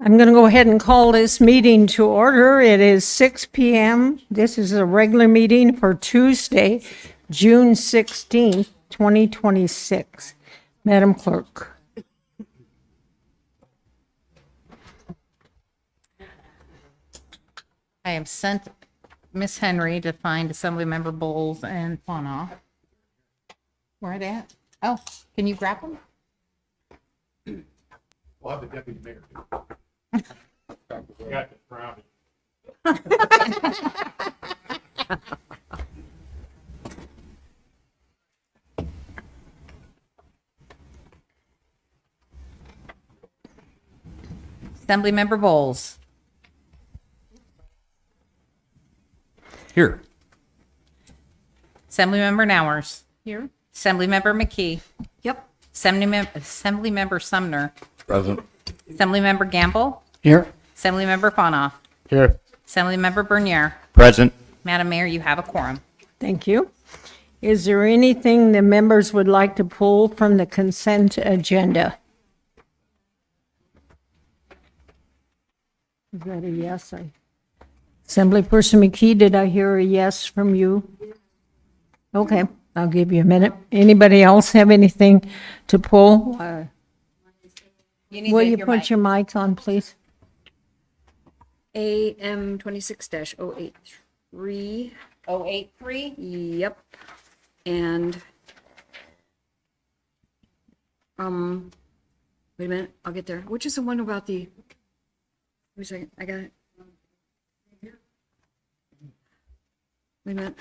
I'm going to go ahead and call this meeting to order. It is 6 p.m. This is a regular meeting for Tuesday, June 16th, 2026. Madam Clerk. I have sent Miss Henry to find Assemblymember Bowles and Fauna. Where are they at? Oh, can you grab them? We'll have the deputy mayor. Got the brownie. Assemblymember Bowles. Here. Assemblymember Nowers. Here. Assemblymember McKee. Yep. Assemblymember Sumner. Present. Assemblymember Gamble. Here. Assemblymember Fauna. Here. Assemblymember Bernier. Present. Madam Mayor, you have a quorum. Thank you. Is there anything the members would like to pull from the consent agenda? Is that a yes? Assemblyperson McKee, did I hear a yes from you? Okay, I'll give you a minute. Anybody else have anything to pull? Will you put your mic on, please? AM 26-083. 083? Yep. And, wait a minute, I'll get there. Which is the one about the, wait a second, I got it. Wait a minute.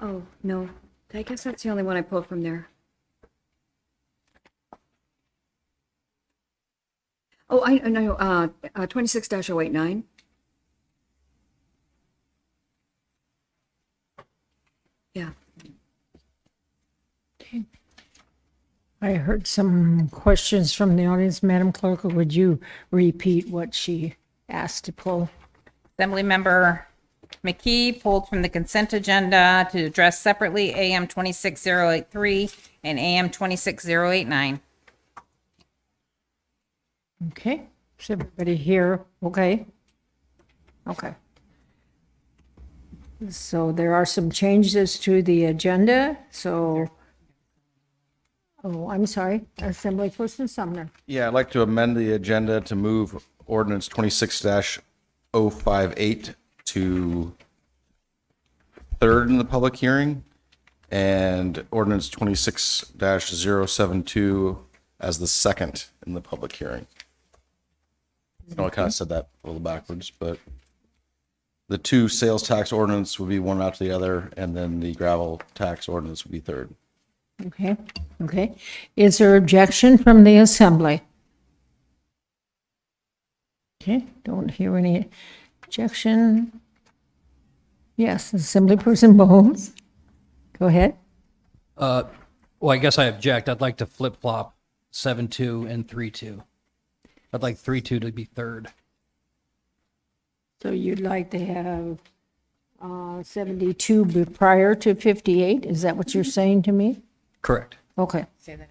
Oh, no. I guess that's the only one I pulled from there. Oh, I know, 26-089. Yeah. I heard some questions from the audience. Madam Clerk, would you repeat what she asked to pull? Assemblymember McKee pulled from the consent agenda to address separately AM 26083 and AM 26089. Okay, is everybody here? Okay. Okay. So there are some changes to the agenda, so, oh, I'm sorry, Assemblyperson Sumner. Yeah, I'd like to amend the agenda to move ordinance 26-058 to third in the public hearing and ordinance 26-072 as the second in the public hearing. I know I kind of said that a little backwards, but the two sales tax ordinance would be one after the other, and then the gravel tax ordinance would be third. Okay, okay. Is there objection from the Assembly? Okay, don't hear any objection. Yes, Assemblyperson Bowles. Go ahead. Well, I guess I object. I'd like to flip-flop 7-2 and 3-2. I'd like 3-2 to be third. So you'd like to have 72 be prior to 58? Is that what you're saying to me? Correct. Okay. Say that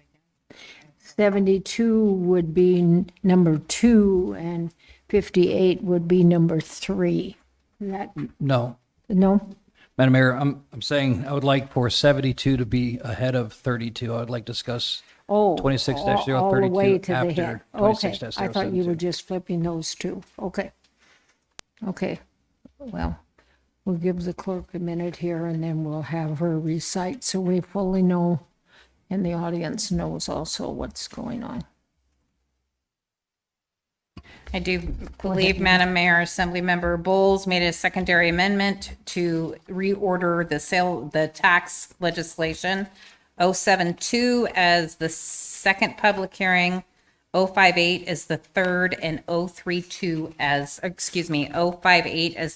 again. 72 would be number 2 and 58 would be number 3. Is that, No. no? Madam Mayor, I'm saying I would like for 72 to be ahead of 32. I would like to discuss Oh, 26-032 all the way to the after head. Okay, 26-072. I thought you were just flipping those two. Okay. Okay, well, we'll give the clerk a minute here and then we'll have her recite so we fully know and the audience knows also what's going on. I do believe, Madam Mayor, Assemblymember Bowles made a secondary amendment to reorder the tax legislation. 072 as the second public hearing, 058 as the third, and 058 as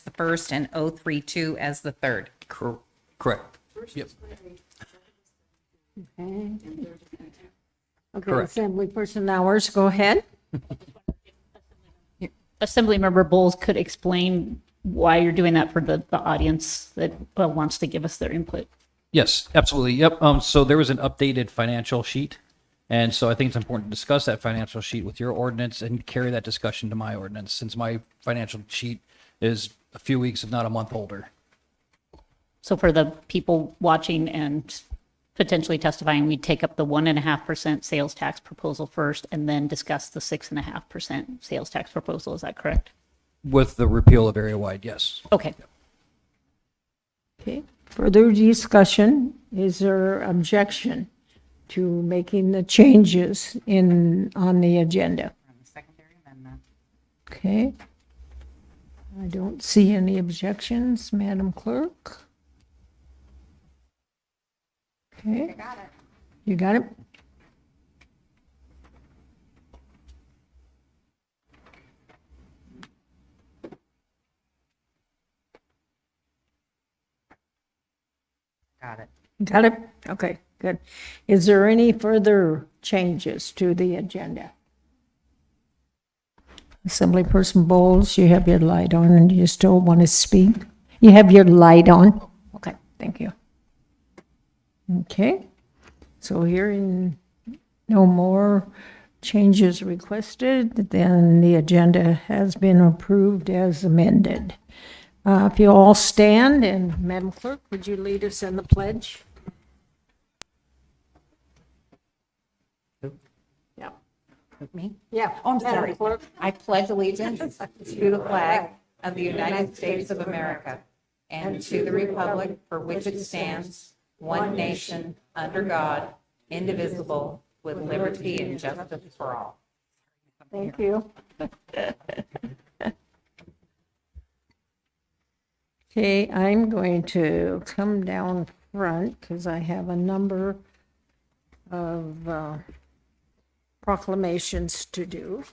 the first, and 032 as the third. Correct. Yep. Okay, Correct. Assemblyperson Nowers, go ahead. Assemblymember Bowles could explain why you're doing that for the audience that wants to give us their input. Yes, absolutely. Yep. So there was an updated financial sheet. And so I think it's important to discuss that financial sheet with your ordinance and carry that discussion to my ordinance, since my financial sheet is a few weeks, if not a month older. So for the people watching and potentially testifying, we take up the 1.5% sales tax proposal first and then discuss the 6.5% sales tax proposal. Is that correct? With the repeal of area-wide, yes. Okay. Okay, further discussion, is there objection to making the changes on the agenda? Secondary amendment. Okay. I don't see any objections, Madam Clerk. Okay. Got it. You got it? Got it. Got it? Okay, good. Is there any further changes to the agenda? Assemblyperson Bowles, you have your light on and you still want to speak? You have your light on? Okay, thank you. Okay, so hearing no more changes requested, then the agenda has been approved as amended. If you all stand, and Madam Clerk, would you lead us in the pledge? Yeah. Me? Yeah. Oh, I'm Madam sorry. Clerk. I pledge allegiance to the flag of the United States of America and to the republic for which it stands, one nation, under God, indivisible, with liberty and justice for all. Thank you. Okay, I'm going to come down front because I have a number of proclamations to do.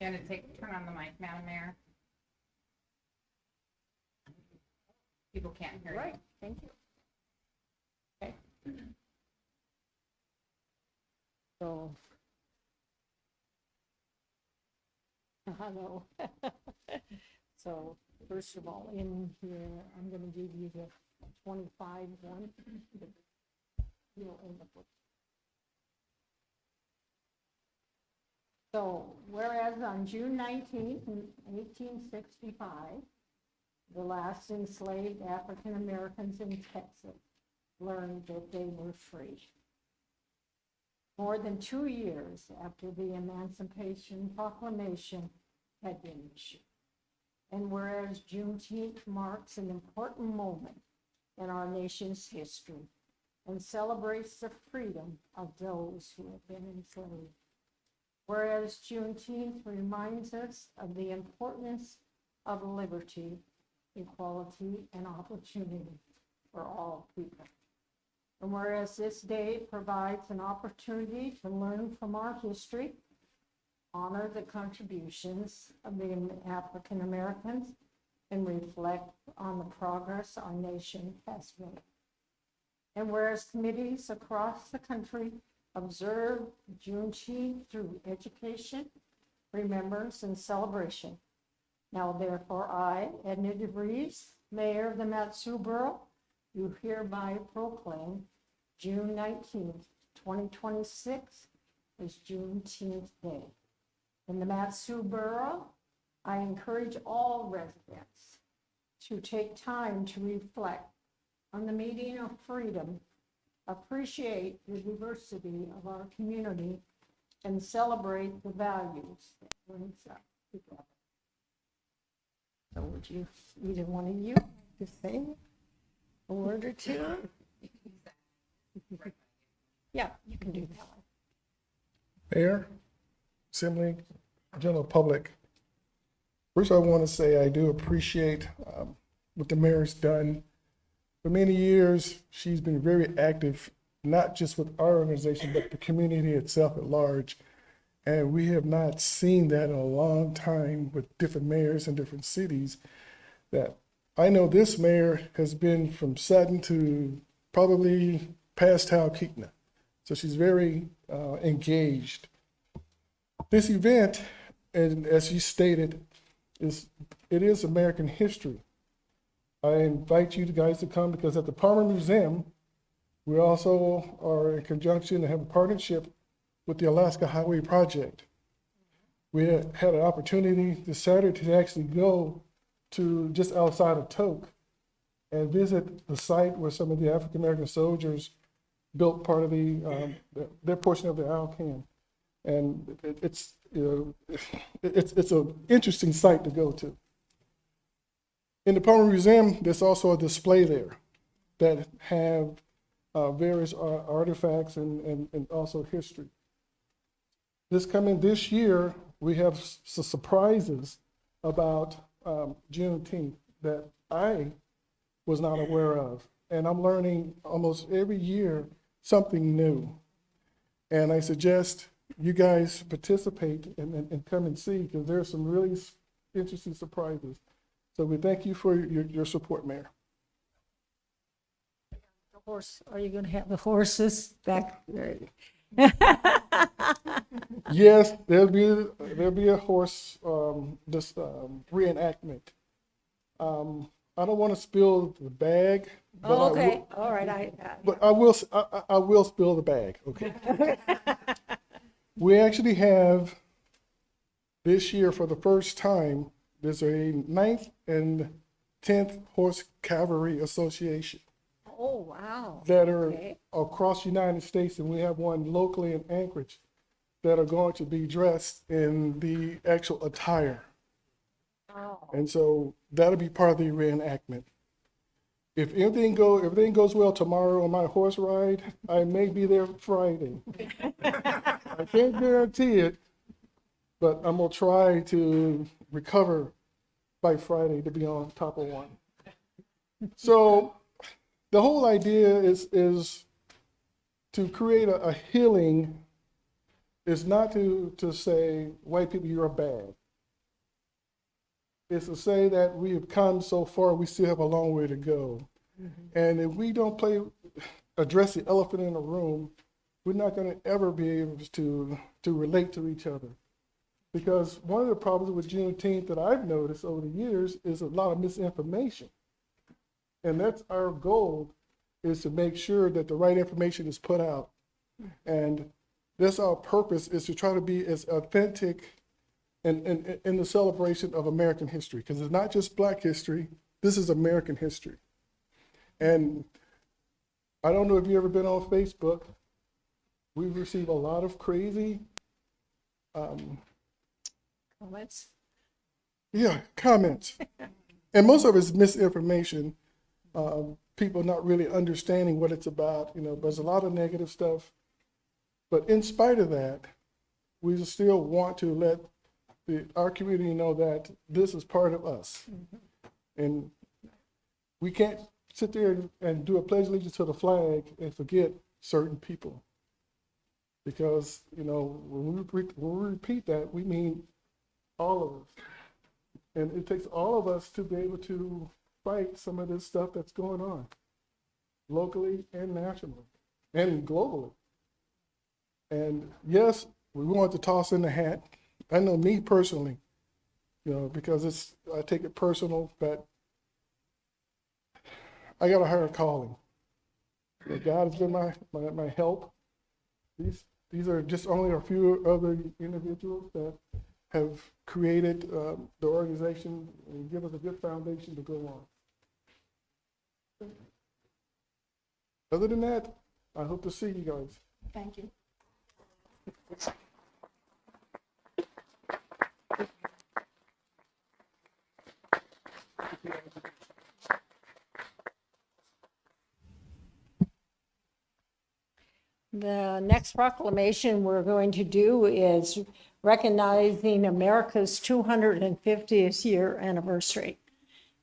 You want to turn on the mic, Madam Mayor? People can't hear you. Right, thank you. Okay. So. Hello. So, first of all, in here, I'm gonna give you the 25 one. You'll end up with. So, whereas on June 19th, 1865, the last enslaved African Americans in Texas learned that they were free. More than 2 years after the Emancipation Proclamation had been issued. And whereas Juneteenth marks an important moment in our nation's history and celebrates the freedom of those who have been enslaved. Whereas Juneteenth reminds us of the importance of liberty, equality, and opportunity for all people. And whereas this day provides an opportunity to learn from our history, honor the contributions of the African Americans, and reflect on the progress our nation has made. And whereas committees across the country observe Juneteenth through education, remembrance, and celebration. Now therefore I, Edna DeVries, Mayor of the Mat-Su Borough, do hereby proclaim June 19th, 2026 is Juneteenth Day. In the Mat-Su Borough, I encourage all residents to take time to reflect on the meaning of freedom, appreciate the diversity of our community, and celebrate the values that brings us together. So would you, either one of you, to say a word or two? Yeah, you can do that one. Mayor, Assembly, General Public, First, I want to say I do appreciate what the mayor's done. For many years, she's been very active, not just with our organization, but the community itself at large. And we have not seen that in a long time with different mayors in different cities. That I know this mayor has been from Sutton to probably past Talkeetna. So she's very engaged. This event, and as you stated, it is American history. I invite you guys to come because at the Palmer Museum, we also are in conjunction and have a partnership with the Alaska Highway Project. We had an opportunity this Saturday to actually go to just outside of Tok and visit the site where some of the African American soldiers built part of their portion of the Alcan. And it's an interesting site to go to. In the Palmer Museum, there's also a display there that have various artifacts and also history. This year, we have some surprises about Juneteenth that I was not aware of. And I'm learning almost every year something new. And I suggest you guys participate and come and see, because there's some really interesting surprises. So we thank you for your support, Mayor. The horse, are you going to have the horses back? Yes, there'll be a horse reenactment. I don't want to spill the bag, but Oh, okay, all right, but I will spill the bag. Okay. We actually have this year for the first time. There's a 9th and 10th Horse Cavalry Association oh, wow. that are Okay. across the United States, and we have one locally in Anchorage that are going to be dressed in the actual attire. Oh. And so that'll be part of the reenactment. If everything goes well tomorrow on my horse ride, I may be there Friday. I can't guarantee it, but I'm gonna try to recover by Friday to be on top of one. So the whole idea is to create a healing. Is not to say, white people, you're bad. It's to say that we have come so far, we still have a long way to go. Mm-hmm. And if we don't address the elephant in the room, we're not going to ever be able to relate to each other. Because one of the problems with Juneteenth that I've noticed over the years is a lot of misinformation. And that's our goal, is to make sure that the right information is put out. And that's our purpose, is to try to be as authentic in the celebration of American history, because it's not just Black history, this is American history. And I don't know if you've ever been on Facebook. We receive a lot of crazy Comments? comments. And most of it's misinformation, people not really understanding what it's about. There's a lot of negative stuff. But in spite of that, we still want to let our community know that this is part of us. Mm-hmm. And we can't sit there and do a pledge of allegiance to the flag and forget certain people. Because, when we repeat that, we mean all of us. And it takes all of us to be able to fight some of this stuff that's going on, locally and nationally and globally. And yes, we want to toss in the hat. I know me personally, because I take it personal, but I got a higher calling. God has been my help. These are just only a few other individuals that have created the organization and give us a good foundation to go on. Other than that, I hope to see you guys. Thank you. The next proclamation we're going to do is recognizing America's 250th year anniversary.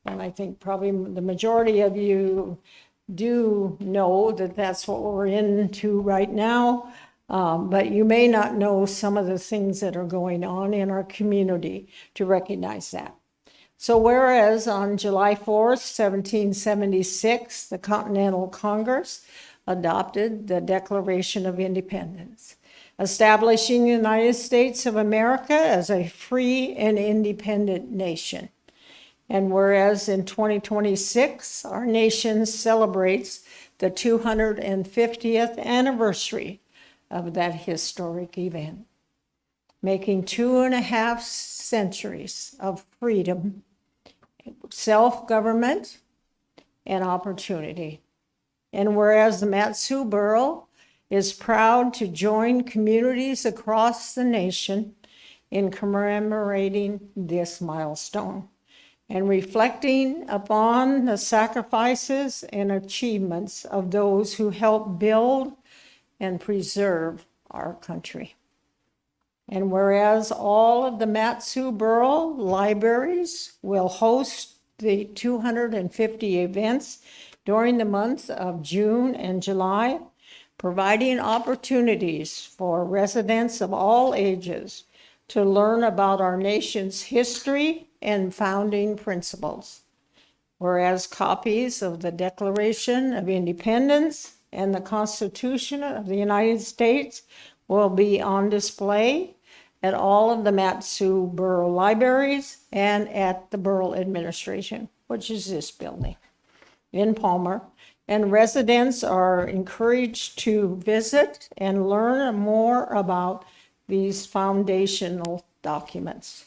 And I think probably the majority of you do know that that's what we're into right now. But you may not know some of the things that are going on in our community to recognize that. So whereas on July 4th, 1776, the Continental Congress adopted the Declaration of Independence, establishing the United States of America as a free and independent nation. And whereas in 2026, our nation celebrates the 250th anniversary of that historic event, making 2.5 centuries of freedom, self-government, and opportunity. And whereas the Mat-Su Borough is proud to join communities across the nation in commemorating this milestone and reflecting upon the sacrifices and achievements of those who helped build and preserve our country. And whereas all of the Mat-Su Borough libraries will host the 250 events during the month of June and July, providing opportunities for residents of all ages to learn about our nation's history and founding principles. Whereas copies of the Declaration of Independence and the Constitution of the United States will be on display at all of the Mat-Su Borough libraries and at the Borough Administration, which is this building in Palmer. And residents are encouraged to visit and learn more about these foundational documents.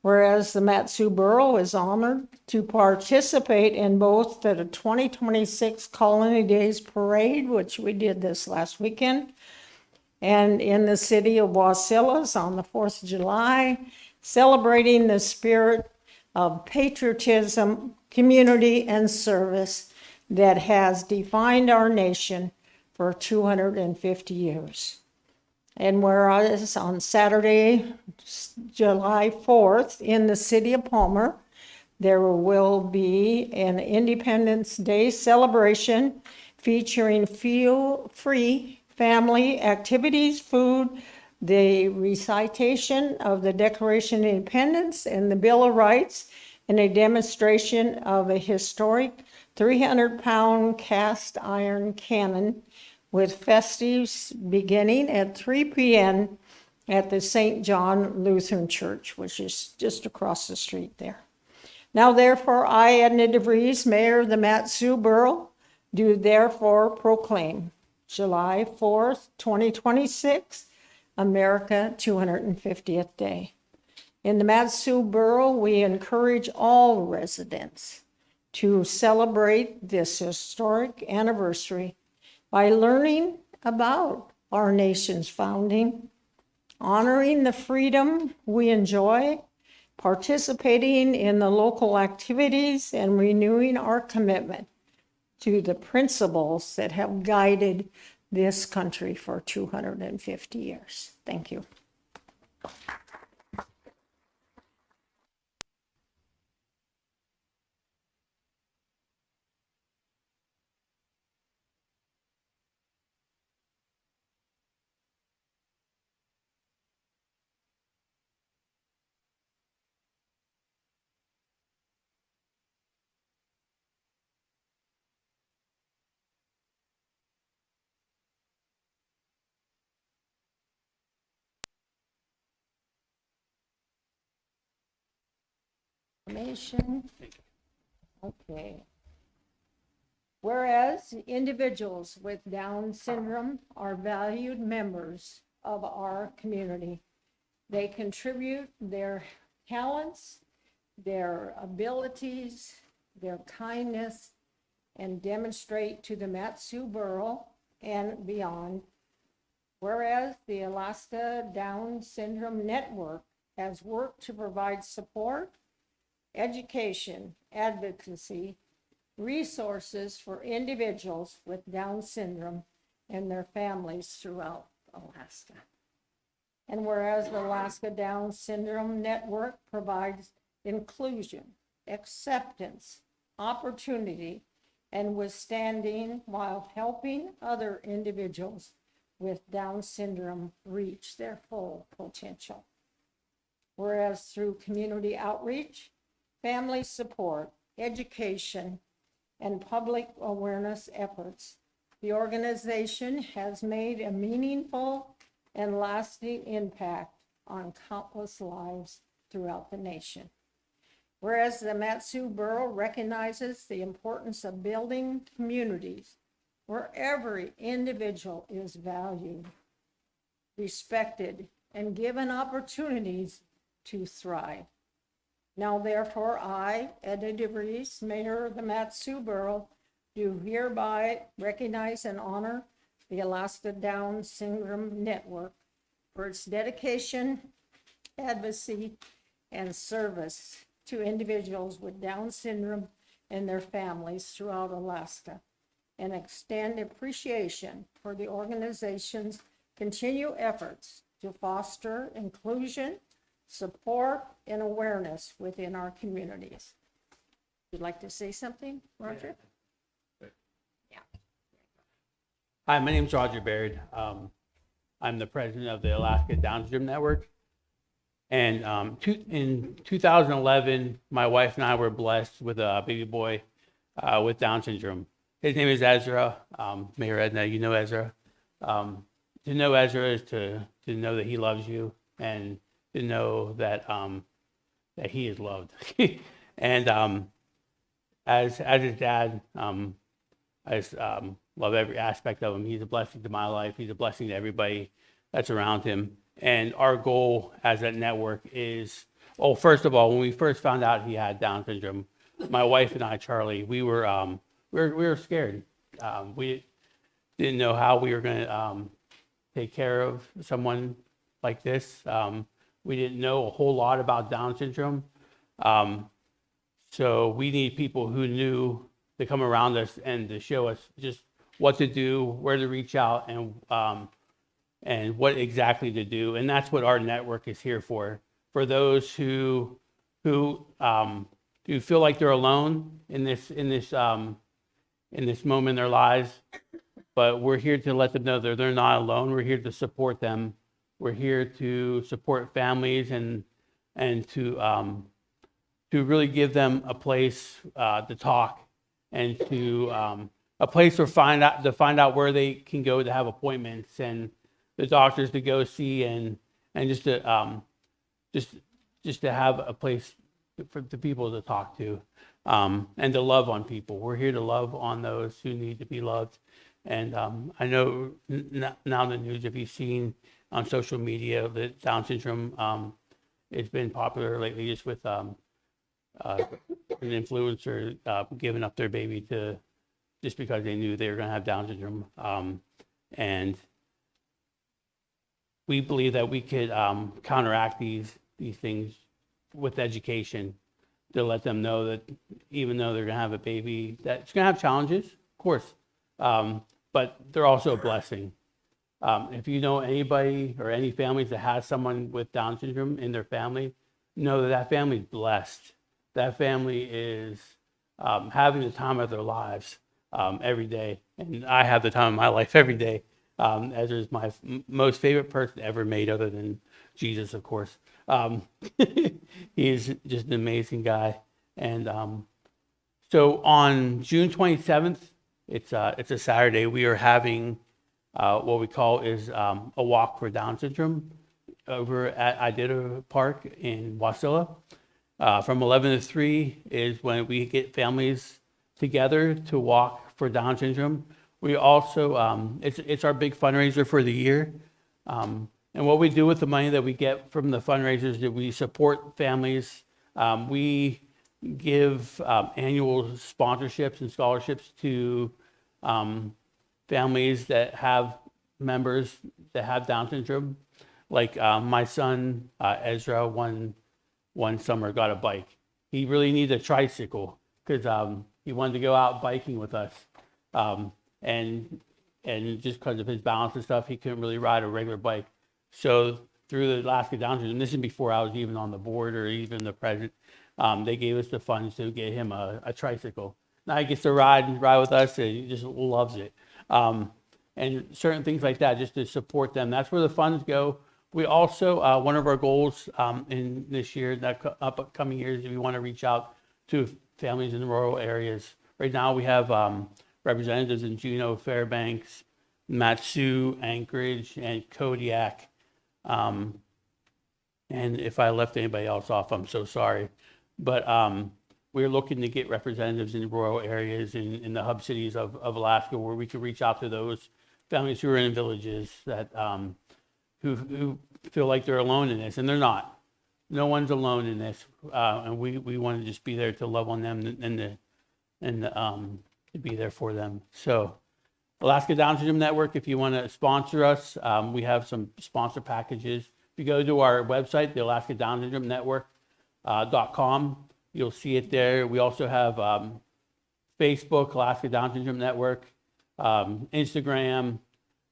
Whereas the Mat-Su Borough is honored to participate in both the 2026 Colony Days Parade, which we did this last weekend, and in the city of Wasilla on the 4th of July, celebrating the spirit of patriotism, community, and service that has defined our nation for 250 years. And whereas on Saturday, July 4th, in the city of Palmer, there will be an Independence Day celebration featuring free family activities, food, the recitation of the Declaration of Independence and the Bill of Rights, and a demonstration of a historic 300-pound cast iron cannon with festives beginning at 3 p.m. at the St. John Lutheran Church, which is just across the street there. Now, therefore, I, Edna DeVries, Mayor of the Mat-Su Borough, do therefore proclaim July 4th, 2026, America 250th Day. In the Mat-Su Borough, we encourage all residents to celebrate this historic anniversary by learning about our nation's founding, honoring the freedom we enjoy, participating in the local activities, and renewing our commitment to the principles that have guided this country for 250 years. Thank you. Information. Okay. Whereas individuals with Down syndrome are valued members of our community, they contribute their talents, their abilities, their kindness, and demonstrate to the Mat-Su Borough and beyond. Whereas the Alaska Down Syndrome Network has worked to provide support, education, advocacy, resources for individuals with Down syndrome and their families throughout Alaska. And whereas the Alaska Down Syndrome Network provides inclusion, acceptance, opportunity, and withstanding while helping other individuals with Down syndrome reach their full potential. Whereas through community outreach, family support, education, and public awareness efforts, the organization has made a meaningful and lasting impact on countless lives throughout the nation. Whereas the Matsu Borough recognizes the importance of building communities where every individual is valued, respected, and given opportunities to thrive. Now therefore, I, Edna DeVries, Mayor of the Matsu Borough, do hereby recognize and honor the Alaska Down Syndrome Network for its dedication, advocacy, and service to individuals with Down syndrome and their families throughout Alaska, and extend appreciation for the organization's continued efforts to foster inclusion, support, and awareness within our communities. Would you like to say something, Roger? Hi, my name's Roger Baird. I'm the president of the Alaska Down Syndrome Network. And in 2011, my wife and I were blessed with a baby boy with Down syndrome. His name is Ezra. Mayor Edna, you know Ezra. To know Ezra is to know that he loves you and to know that that he is loved. And as his dad, I just love every aspect of him. He's a blessing to my life. He's a blessing to everybody that's around him. And our goal as a network is, well, first of all, when we first found out he had Down syndrome, my wife and I, Charlie, we were scared. We didn't know how we were going to take care of someone like this. We didn't know a whole lot about Down syndrome. So we need people who knew to come around us and to show us just what to do, where to reach out, and what exactly to do. And that's what our network is here for those who feel like they're alone in this moment in their lives. But we're here to let them know that they're not alone. We're here to support them. We're here to support families and to really give them a place to talk and to a place to find out where they can go to have appointments and the doctors to go see and just to have a place for the people to talk to and to love on people. We're here to love on those who need to be loved. And I know now the news, if you've seen on social media, that Down syndrome, it's been popular lately just with an influencer giving up their baby to just because they knew they were going to have Down syndrome. And we believe that we could counteract these things with education to let them know that even though they're going to have a baby, that's going to have challenges, of course, but they're also a blessing. If you know anybody or any families that has someone with Down syndrome in their family, know that that family is blessed. That family is having the time of their lives every day. And I have the time of my life every day. Ezra is my most favorite person ever made, other than Jesus, of course. He is just an amazing guy. And so on June 27th, it's a Saturday, we are having what we call is a walk for Down syndrome over at Iditarod Park in Wasilla. From 11 to 3 is when we get families together to walk for Down syndrome. We also, it's our big fundraiser for the year. And what we do with the money that we get from the fundraisers is we support families. We give annual sponsorships and scholarships to families that have members that have Down syndrome. Like my son, Ezra, one summer got a bike. He really needed a tricycle because he wanted to go out biking with us. And just because of his balance and stuff, he couldn't really ride a regular bike. So through the Alaska Downers, and this is before I was even on the board or even the president, they gave us the funds to get him a tricycle. Now he gets to ride with us, and he just loves it. And certain things like that, just to support them. That's where the funds go. We also, one of our goals in this year, upcoming years, we want to reach out to families in rural areas. Right now, we have representatives in Juneau, Fairbanks, Matsu, Anchorage, and Kodiak. And if I left anybody else off, I'm so sorry. But we're looking to get representatives in rural areas in the hub cities of Alaska, where we could reach out to those families who are in villages that who feel like they're alone in this, and they're not. No one's alone in this, and we want to just be there to love on them and to be there for them. So, Alaska Down Syndrome Network, if you want to sponsor us, we have some sponsor packages. If you go to our website, the Alaska Down Syndrome Network.com, you'll see it there. We also have Facebook, Alaska Down Syndrome Network, Instagram,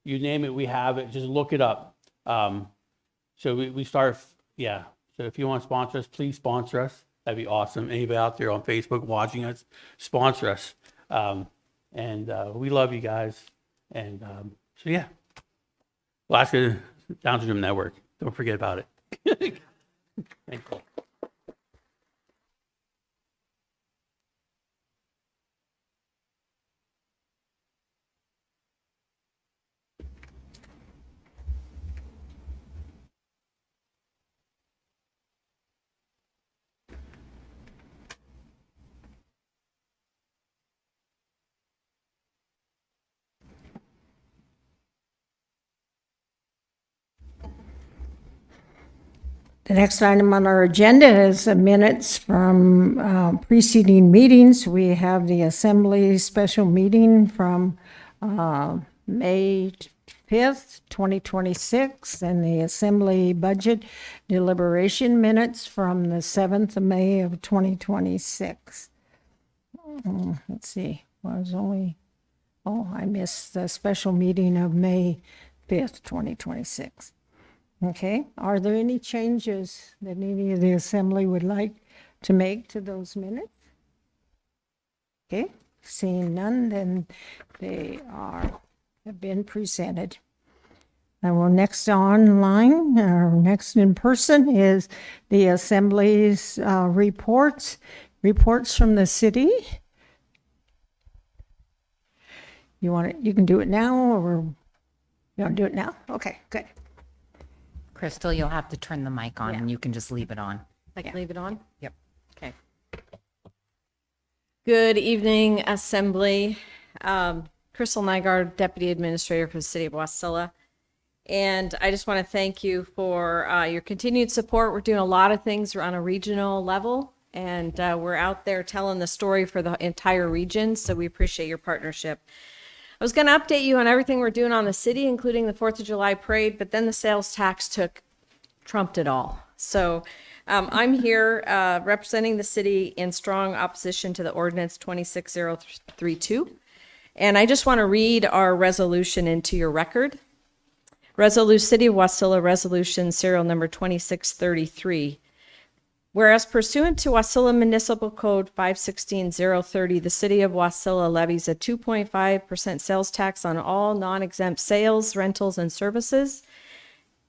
you name it, we have it. Just look it up. So we start, yeah. So if you want to sponsor us, please sponsor us. That'd be awesome. Anybody out there on Facebook watching us, sponsor us. And we love you guys. And so, yeah. Alaska Down Syndrome Network. Don't forget about it. Thank you. The next item on our agenda is the minutes from preceding meetings. We have the Assembly special meeting from May 5th, 2026, and the Assembly budget deliberation minutes from the 7th of May of 2026. Let's see, I missed the special meeting of May 5th, 2026. Okay, are there any changes that any of the Assembly would like to make to those minutes? Okay, seeing none, then they have been presented. And well, next online, or next in person, is the Assembly's reports from the city. You can do it now, or you want to do it now? Okay, good. Crystal, you'll have to turn the mic on and you can just leave it on. I can leave it on? Yep. Okay. Good evening, Assembly. Crystal Nygaard, Deputy Administrator for the City of Wasilla. And I just want to thank you for your continued support. We're doing a lot of things on a regional level, and we're out there telling the story for the entire region, so we appreciate your partnership. I was going to update you on everything we're doing on the city, including the 4th of July parade, but then the sales tax trumped it all. So I'm here representing the city in strong opposition to the ordinance 26032. And I just want to read our resolution into your record. City of Wasilla Resolution serial number 2633. Whereas pursuant to Wasilla Municipal Code 516-030, the City of Wasilla levies a 2.5% sales tax on all non-exempt sales, rentals, and services.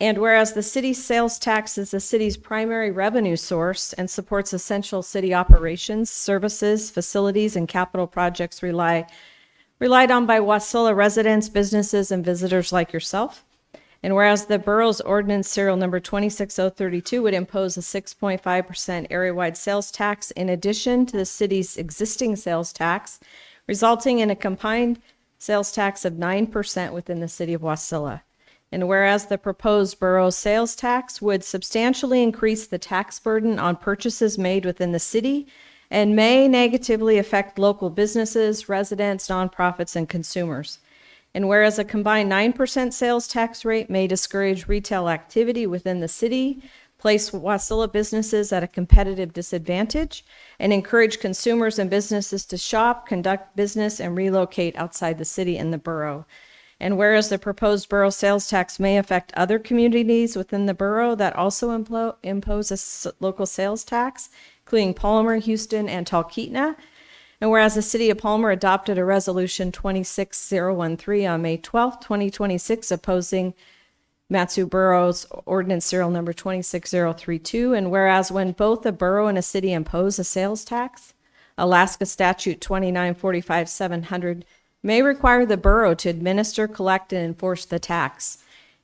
And whereas the city's sales tax is the city's primary revenue source and supports essential city operations, services, facilities, and capital projects relied on by Wasilla residents, businesses, and visitors like yourself. And whereas the borough's ordinance serial number 26032 would impose a 6.5% area-wide sales tax in addition to the city's existing sales tax, resulting in a combined sales tax of 9% within the city of Wasilla. And whereas the proposed borough sales tax would substantially increase the tax burden on purchases made within the city and may negatively affect local businesses, residents, nonprofits, and consumers. And whereas a combined 9% sales tax rate may discourage retail activity within the city, place Wasilla businesses at a competitive disadvantage, and encourage consumers and businesses to shop, conduct business, and relocate outside the city and the borough. And whereas the proposed borough sales tax may affect other communities within the borough that also impose a local sales tax, including Palmer, Houston, and Talkeetna. And whereas the city of Palmer adopted a resolution 26013 on May 12th, 2026, opposing Matsu Borough's ordinance serial number 26032. And whereas when both a borough and a city impose a sales tax, Alaska statute 2945-700 may require the borough to administer, collect, and enforce the tax.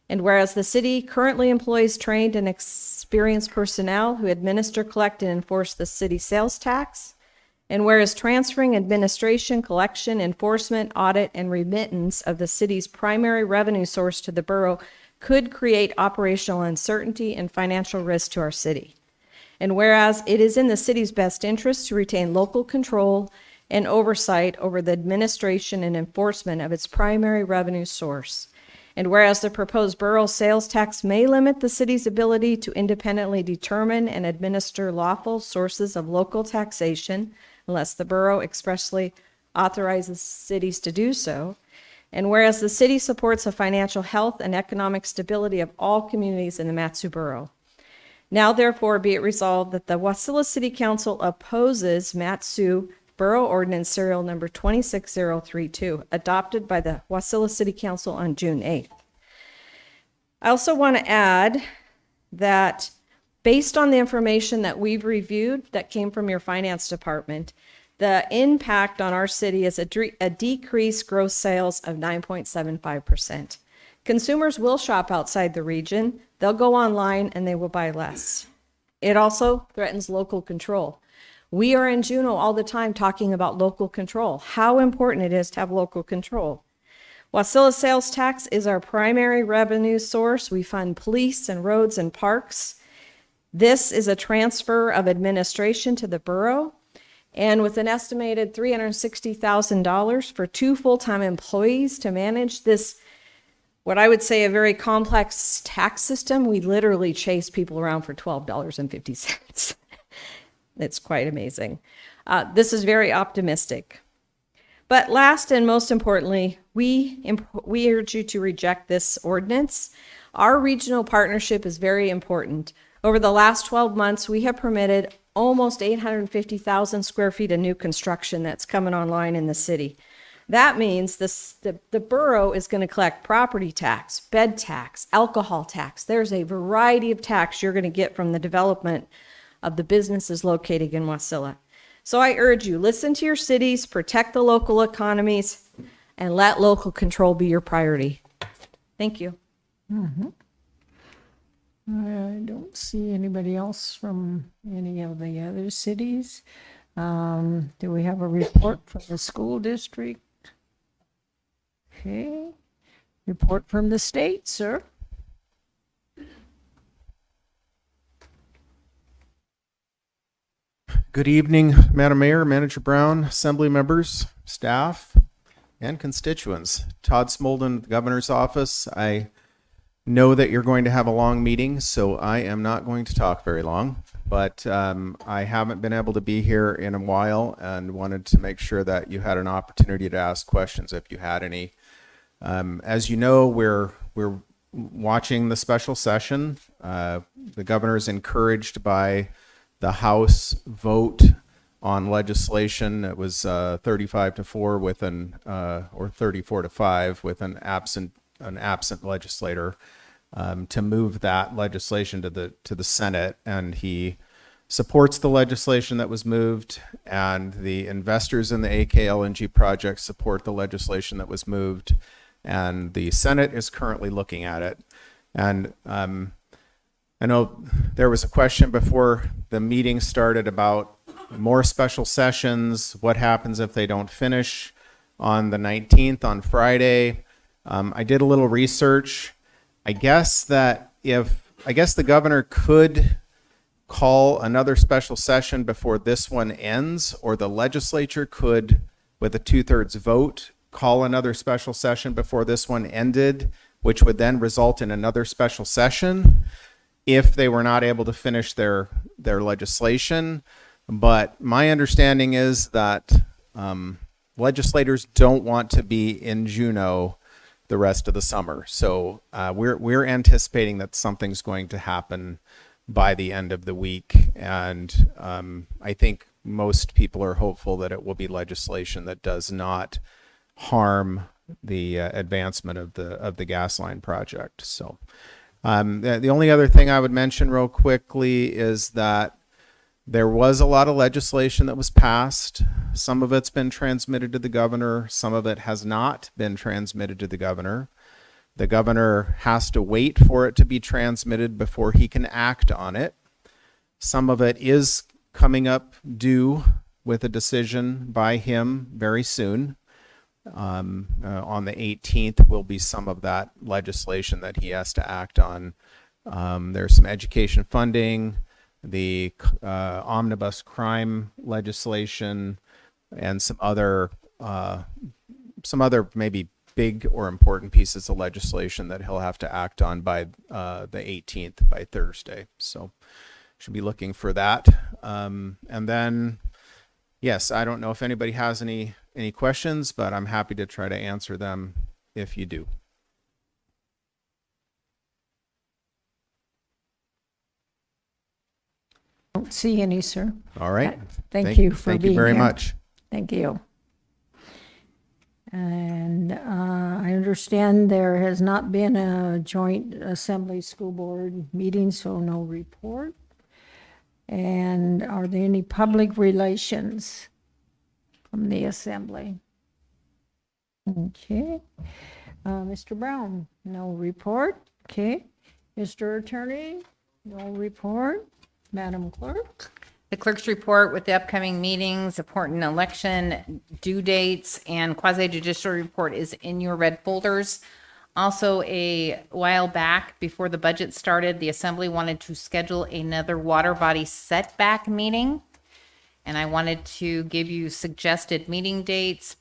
And whereas the city currently employs trained and experienced personnel who administer, collect, and enforce the city sales tax, and whereas transferring administration, collection, enforcement, audit, and remittance of the city's primary revenue source to the borough could create operational uncertainty and financial risk to our city. And whereas it is in the city's best interest to retain local control and oversight over the administration and enforcement of its primary revenue source. And whereas the proposed borough sales tax may limit the city's ability to independently determine and administer lawful sources of local taxation, unless the borough expressly authorizes cities to do so. And whereas the city supports the financial health and economic stability of all communities in the Matsu Borough. Now therefore be it resolved that the Wasilla City Council opposes Matsu Borough Ordinance Serial Number 26032, adopted by the Wasilla City Council on June 8th. I also want to add that based on the information that we've reviewed that came from your finance department, the impact on our city is a decreased gross sales of 9.75%. Consumers will shop outside the region, they'll go online, and they will buy less. It also threatens local control. We are in Juneau all the time talking about local control, how important it is to have local control. Wasilla sales tax is our primary revenue source. We fund police and roads and parks. This is a transfer of administration to the borough. And with an estimated $360,000 for 2 full-time employees to manage this, what I would say a very complex tax system, we literally chase people around for $12.50. It's quite amazing. This is very optimistic. But last and most importantly, we urge you to reject this ordinance. Our regional partnership is very important. Over the last 12 months, we have permitted almost 850,000 square feet of new construction that's coming online in the city. That means the borough is going to collect property tax, bed tax, alcohol tax. There's a variety of tax you're going to get from the development of the businesses located in Wasilla. So I urge you, listen to your cities, protect the local economies, and let local control be your priority. Thank you. I don't see anybody else from any of the other cities. Do we have a report from the school district? Okay. Report from the state, sir. Good evening, Madam Mayor, Manager Brown, Assembly members, staff, and constituents. Todd Smolden, the Governor's Office. I know that you're going to have a long meeting, so I am not going to talk very long, but I haven't been able to be here in a while and wanted to make sure that you had an opportunity to ask questions if you had any. As you know, we're watching the special session. The governor is encouraged by the House vote on legislation. It was 35-4 with or 34-5 with an absent legislator to move that legislation to the Senate, and he supports the legislation that was moved, and the investors in the AK LNG project support the legislation that was moved, and the Senate is currently looking at it. And I know there was a question before the meeting started about more special sessions. What happens if they don't finish on the 19th, on Friday? I did a little research. I guess the governor could call another special session before this one ends, or the legislature could, with a 2/3 vote, call another special session before this one ended, which would then result in another special session if they were not able to finish their legislation. But my understanding is that legislators don't want to be in Juneau the rest of the summer. So we're anticipating that something's going to happen by the end of the week, and I think most people are hopeful that it will be legislation that does not harm the advancement of the gas line project. So the only other thing I would mention real quickly is that there was a lot of legislation that was passed. Some of it's been transmitted to the governor. Some of it has not been transmitted to the governor. The governor has to wait for it to be transmitted before he can act on it. Some of it is coming up due with a decision by him very soon. On the 18th will be some of that legislation that he has to act on. There's some education funding, the omnibus crime legislation, and some other maybe big or important pieces of legislation that he'll have to act on by the 18th, by Thursday. So should be looking for that. And then, yes, I don't know if anybody has any questions, but I'm happy to try to answer them if you do. Don't see any, sir. All right. Thank you for Thank being you very here. much. Thank you. And I understand there has not been a joint assembly school board meeting, so no report. And are there any public relations from the assembly? Okay. Mr. Brown, no report. Okay. Mr. Attorney, no report. Madam Clerk? The clerk's report with the upcoming meetings, important election due dates, and quasi-judicial report is in your red folders. Also, a while back, before the budget started, the assembly wanted to schedule another water body setback meeting. And I wanted to give you suggested meeting dates,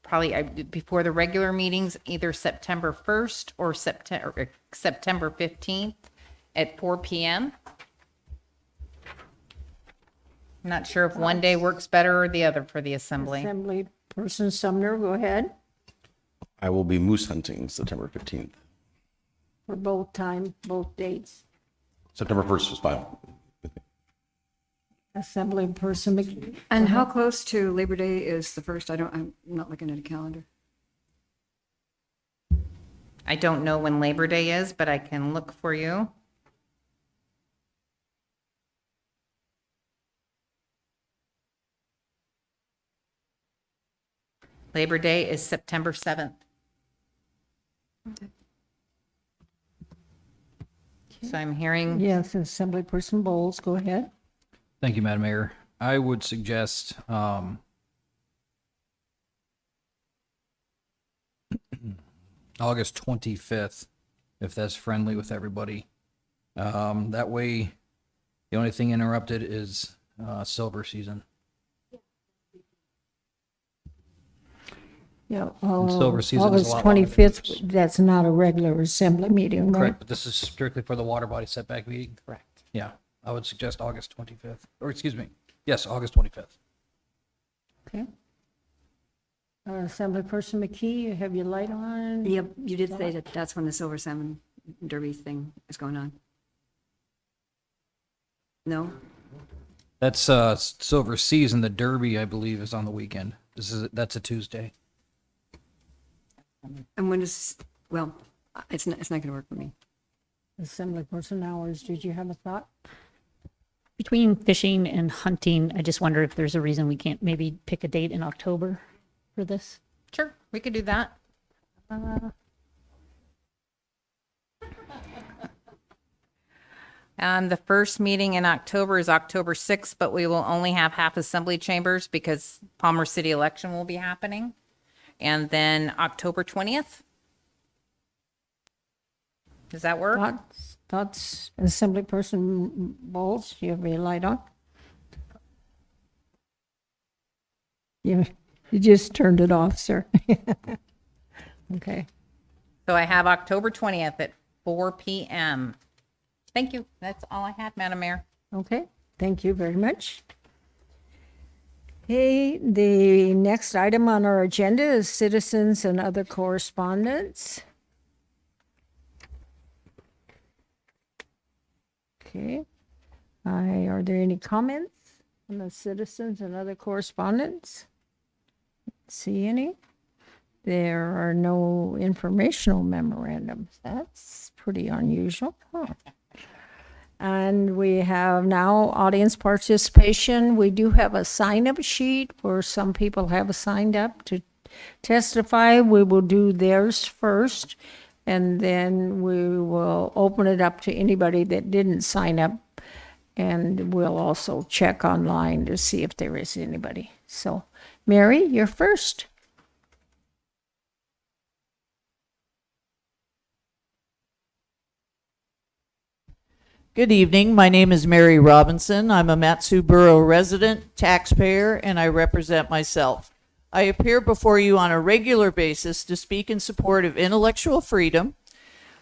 probably before the regular meetings, either September 1st or September 15th at 4 p.m. I'm not sure if one day works better or the other for the assembly. Assembly Person Sumner, go ahead. I will be moose hunting September 15th. For both dates. September 1st was fine. Assembly Person McKee. And how close to Labor Day is the first? I'm not looking at a calendar. I don't know when Labor Day is, but I can look for you. Labor Day is September 7th. So I'm hearing, Yes, Assembly Person Bowles, go ahead. Thank you, Madam Mayor. I would suggest August 25th, if that's friendly with everybody. That way, the only thing interrupted is silver season. Yeah, silver season is a August lot longer than 25th, that's not a regular assembly meeting, right? Correct, but this is strictly for the water body setback meeting? correct. Yeah, I would suggest August 25th, or excuse me, yes, August 25th. Okay. Assembly Person McKee, you have your light on? Yep, you did say that that's when the Silver Salmon Derby thing is going on. No? That's silver season. The Derby, I believe, is on the weekend. That's a Tuesday. And when is, well, it's not going to work for me. Assembly Person Hours, did you have a thought? Between fishing and hunting, I just wonder if there's a reason we can't maybe pick a date in October for this. Sure, we could do that. The first meeting in October is October 6th, but we will only have half assembly chambers because Palmer City election will be happening. And then October 20th. Does that work? Thoughts, Assembly Person Bowles, you have your light on? You just turned it off, sir. Okay. So I have October 20th at 4 p.m. Thank you. That's all I had, Madam Mayor. Okay, thank you very much. Okay, the next item on our agenda is citizens and other correspondence. Okay. Are there any comments on the citizens and other correspondence? See any? There are no informational memorandums. That's pretty unusual. Huh. And we have now audience participation. We do have a sign-up sheet where some people have signed up to testify. We will do theirs first, and then we will open it up to anybody that didn't sign up. And we'll also check online to see if there is anybody. So, Mary, you're first. Good evening. My name is Mary Robinson. I'm a Matsu Borough resident, taxpayer, and I represent myself. I appear before you on a regular basis to speak in support of intellectual freedom,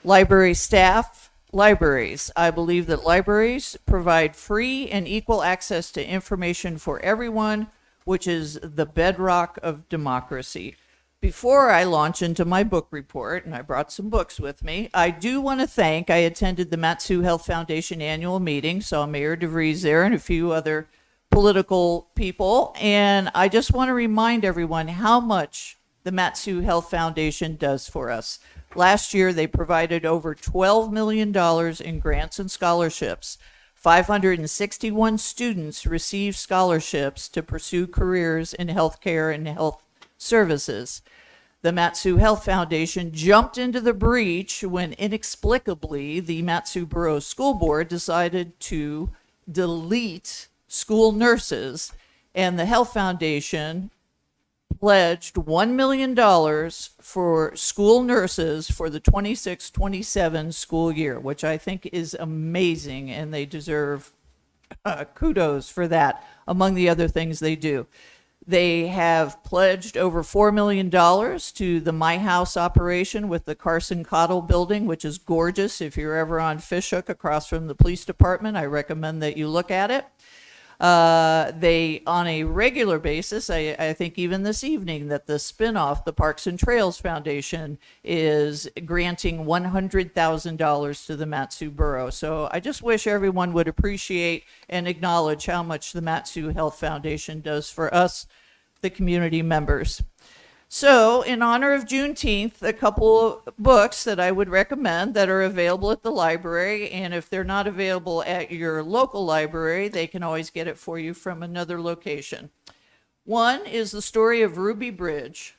library staff, libraries. I believe that libraries provide free and equal access to information for everyone, which is the bedrock of democracy. Before I launch into my book report, and I brought some books with me, I do want to thank, I attended the Matsu Health Foundation annual meeting, saw Mayor DeVries there and a few other political people, and I just want to remind everyone how much the Matsu Health Foundation does for us. Last year, they provided over $12 million in grants and scholarships. 561 students received scholarships to pursue careers in healthcare and health services. The Matsu Health Foundation jumped into the breach when inexplicably the Matsu Borough School Board decided to delete school nurses, and the Health Foundation pledged $1 million for school nurses for the 26-27 school year, which I think is amazing, and they deserve kudos for that, among the other things they do. They have pledged over $4 million to the My House operation with the Carson Cottle building, which is gorgeous. If you're ever on Fishhook across from the police department, I recommend that you look at it. They, on a regular basis, I think even this evening, that the spinoff, the Parks and Trails Foundation, is granting $100,000 to the Matsu Borough. So I just wish everyone would appreciate and acknowledge how much the Matsu Health Foundation does for us, the community members. So, in honor of Juneteenth, a couple of books that I would recommend that are available at the library, and if they're not available at your local library, they can always get it for you from another location. One is the story of Ruby Bridges.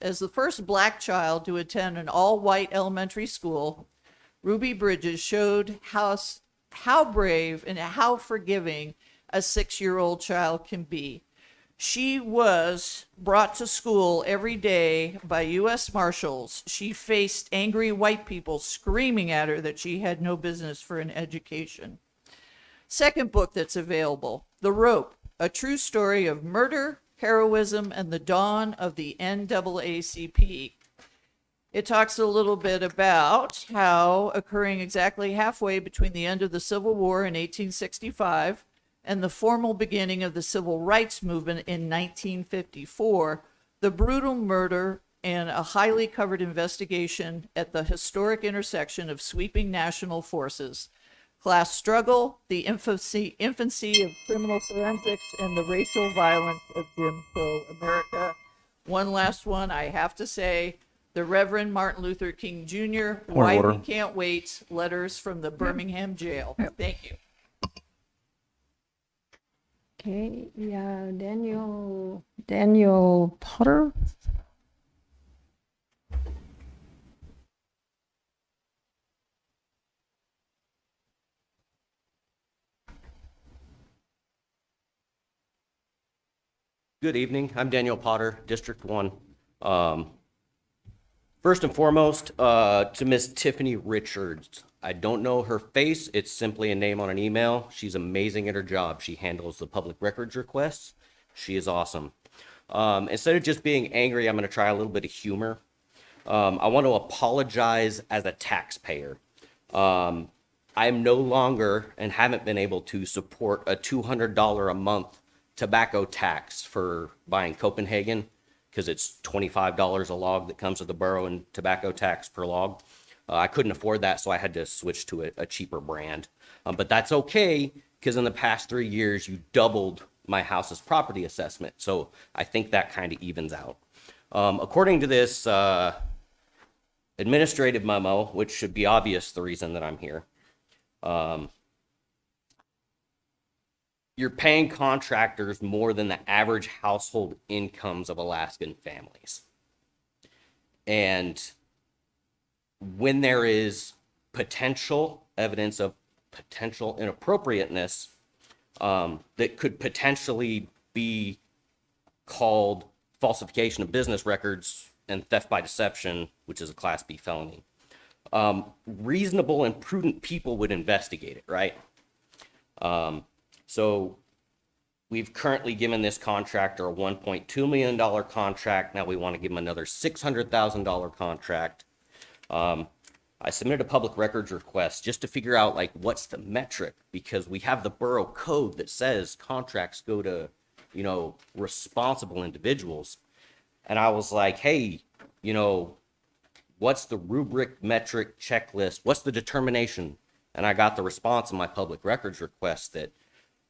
As the first Black child to attend an all-white elementary school, Ruby Bridges showed how brave and how forgiving a 6-year-old child can be. She was brought to school every day by U.S. Marshals. She faced angry white people screaming at her that she had no business for an education. Second book that's available, The Rope, a true story of murder, heroism, and the dawn of the NAACP. It talks a little bit about how, occurring exactly halfway between the end of the Civil War in 1865 and the formal beginning of the Civil Rights Movement in 1954, the brutal murder and a highly covered investigation at the historic intersection of sweeping national forces, class struggle, the infancy of criminal forensics, and the racial violence of Jim Crow America. One last one, I have to say, the Reverend Martin Luther King Jr., Why order. We Can't Wait, Letters from the Birmingham Jail. Thank you. Okay, yeah, Daniel Potter. Good evening. I'm Daniel Potter, District 1. First and foremost, to Miss Tiffany Richards. I don't know her face. It's simply a name on an email. She's amazing at her job. She handles the public records requests. She is awesome. Instead of just being angry, I'm going to try a little bit of humor. I want to apologize as a taxpayer. I'm no longer and haven't been able to support a $200 a month tobacco tax for buying Copenhagen, because it's $25 a log that comes to the borough in tobacco tax per log. I couldn't afford that, so I had to switch to a cheaper brand. But that's okay, because in the past 3 years, you doubled my house's property assessment. So I think that kind of evens out. According to this administrative memo, which should be obvious the reason that I'm here, you're paying contractors more than the average household incomes of Alaskan families. And when there is potential evidence of potential inappropriateness that could potentially be called falsification of business records and theft by deception, which is a Class B felony, reasonable and prudent people would investigate it, right? So we've currently given this contractor a $1.2 million contract. Now we want to give him another $600,000 contract. I submitted a public records request just to figure out like what's the metric, because we have the borough code that says contracts go to, you know, responsible individuals. And I was like, hey, you know, what's the rubric, metric, checklist? What's the determination? And I got the response in my public records request that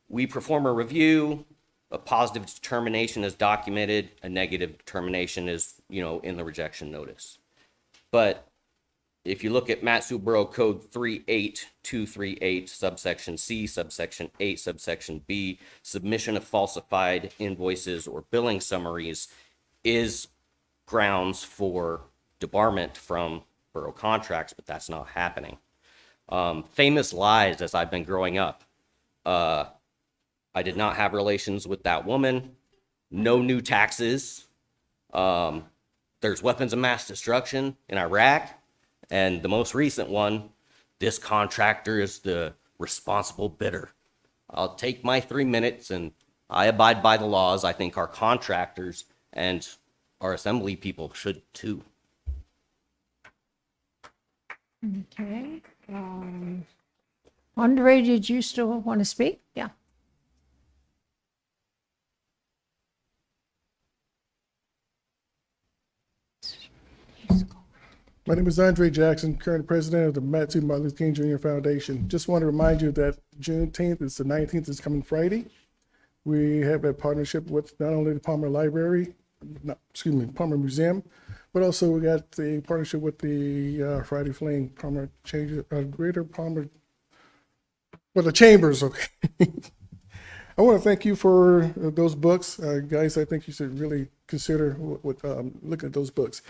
we perform a review, a positive determination is documented, a negative determination is, you know, in the rejection notice. But if you look at Matsu Borough Code 38238, subsection C, subsection 8, subsection B, submission of falsified invoices or billing summaries is grounds for debarment from borough contracts, but that's not happening. Famous lies as I've been growing up. I did not have relations with that woman. No new taxes. There's weapons of mass destruction in Iraq. And the most recent one, this contractor is the responsible bidder. I'll take my 3 minutes and I abide by the laws. I think our contractors and our assembly people should too. Okay. Andre, did you still want to speak? Yeah. My name is Andre Jackson, current president of the Matsu Martin Luther King Jr. Foundation. Just want to remind you that Juneteenth is the 19th, is coming Friday. We have a partnership with not only the Palmer Palmer Museum, but also we got the partnership with the Friday Flame Palmer Greater Palmer, well, the Chambers, okay. I want to thank you for those books. Guys, I think you should really consider looking at those books.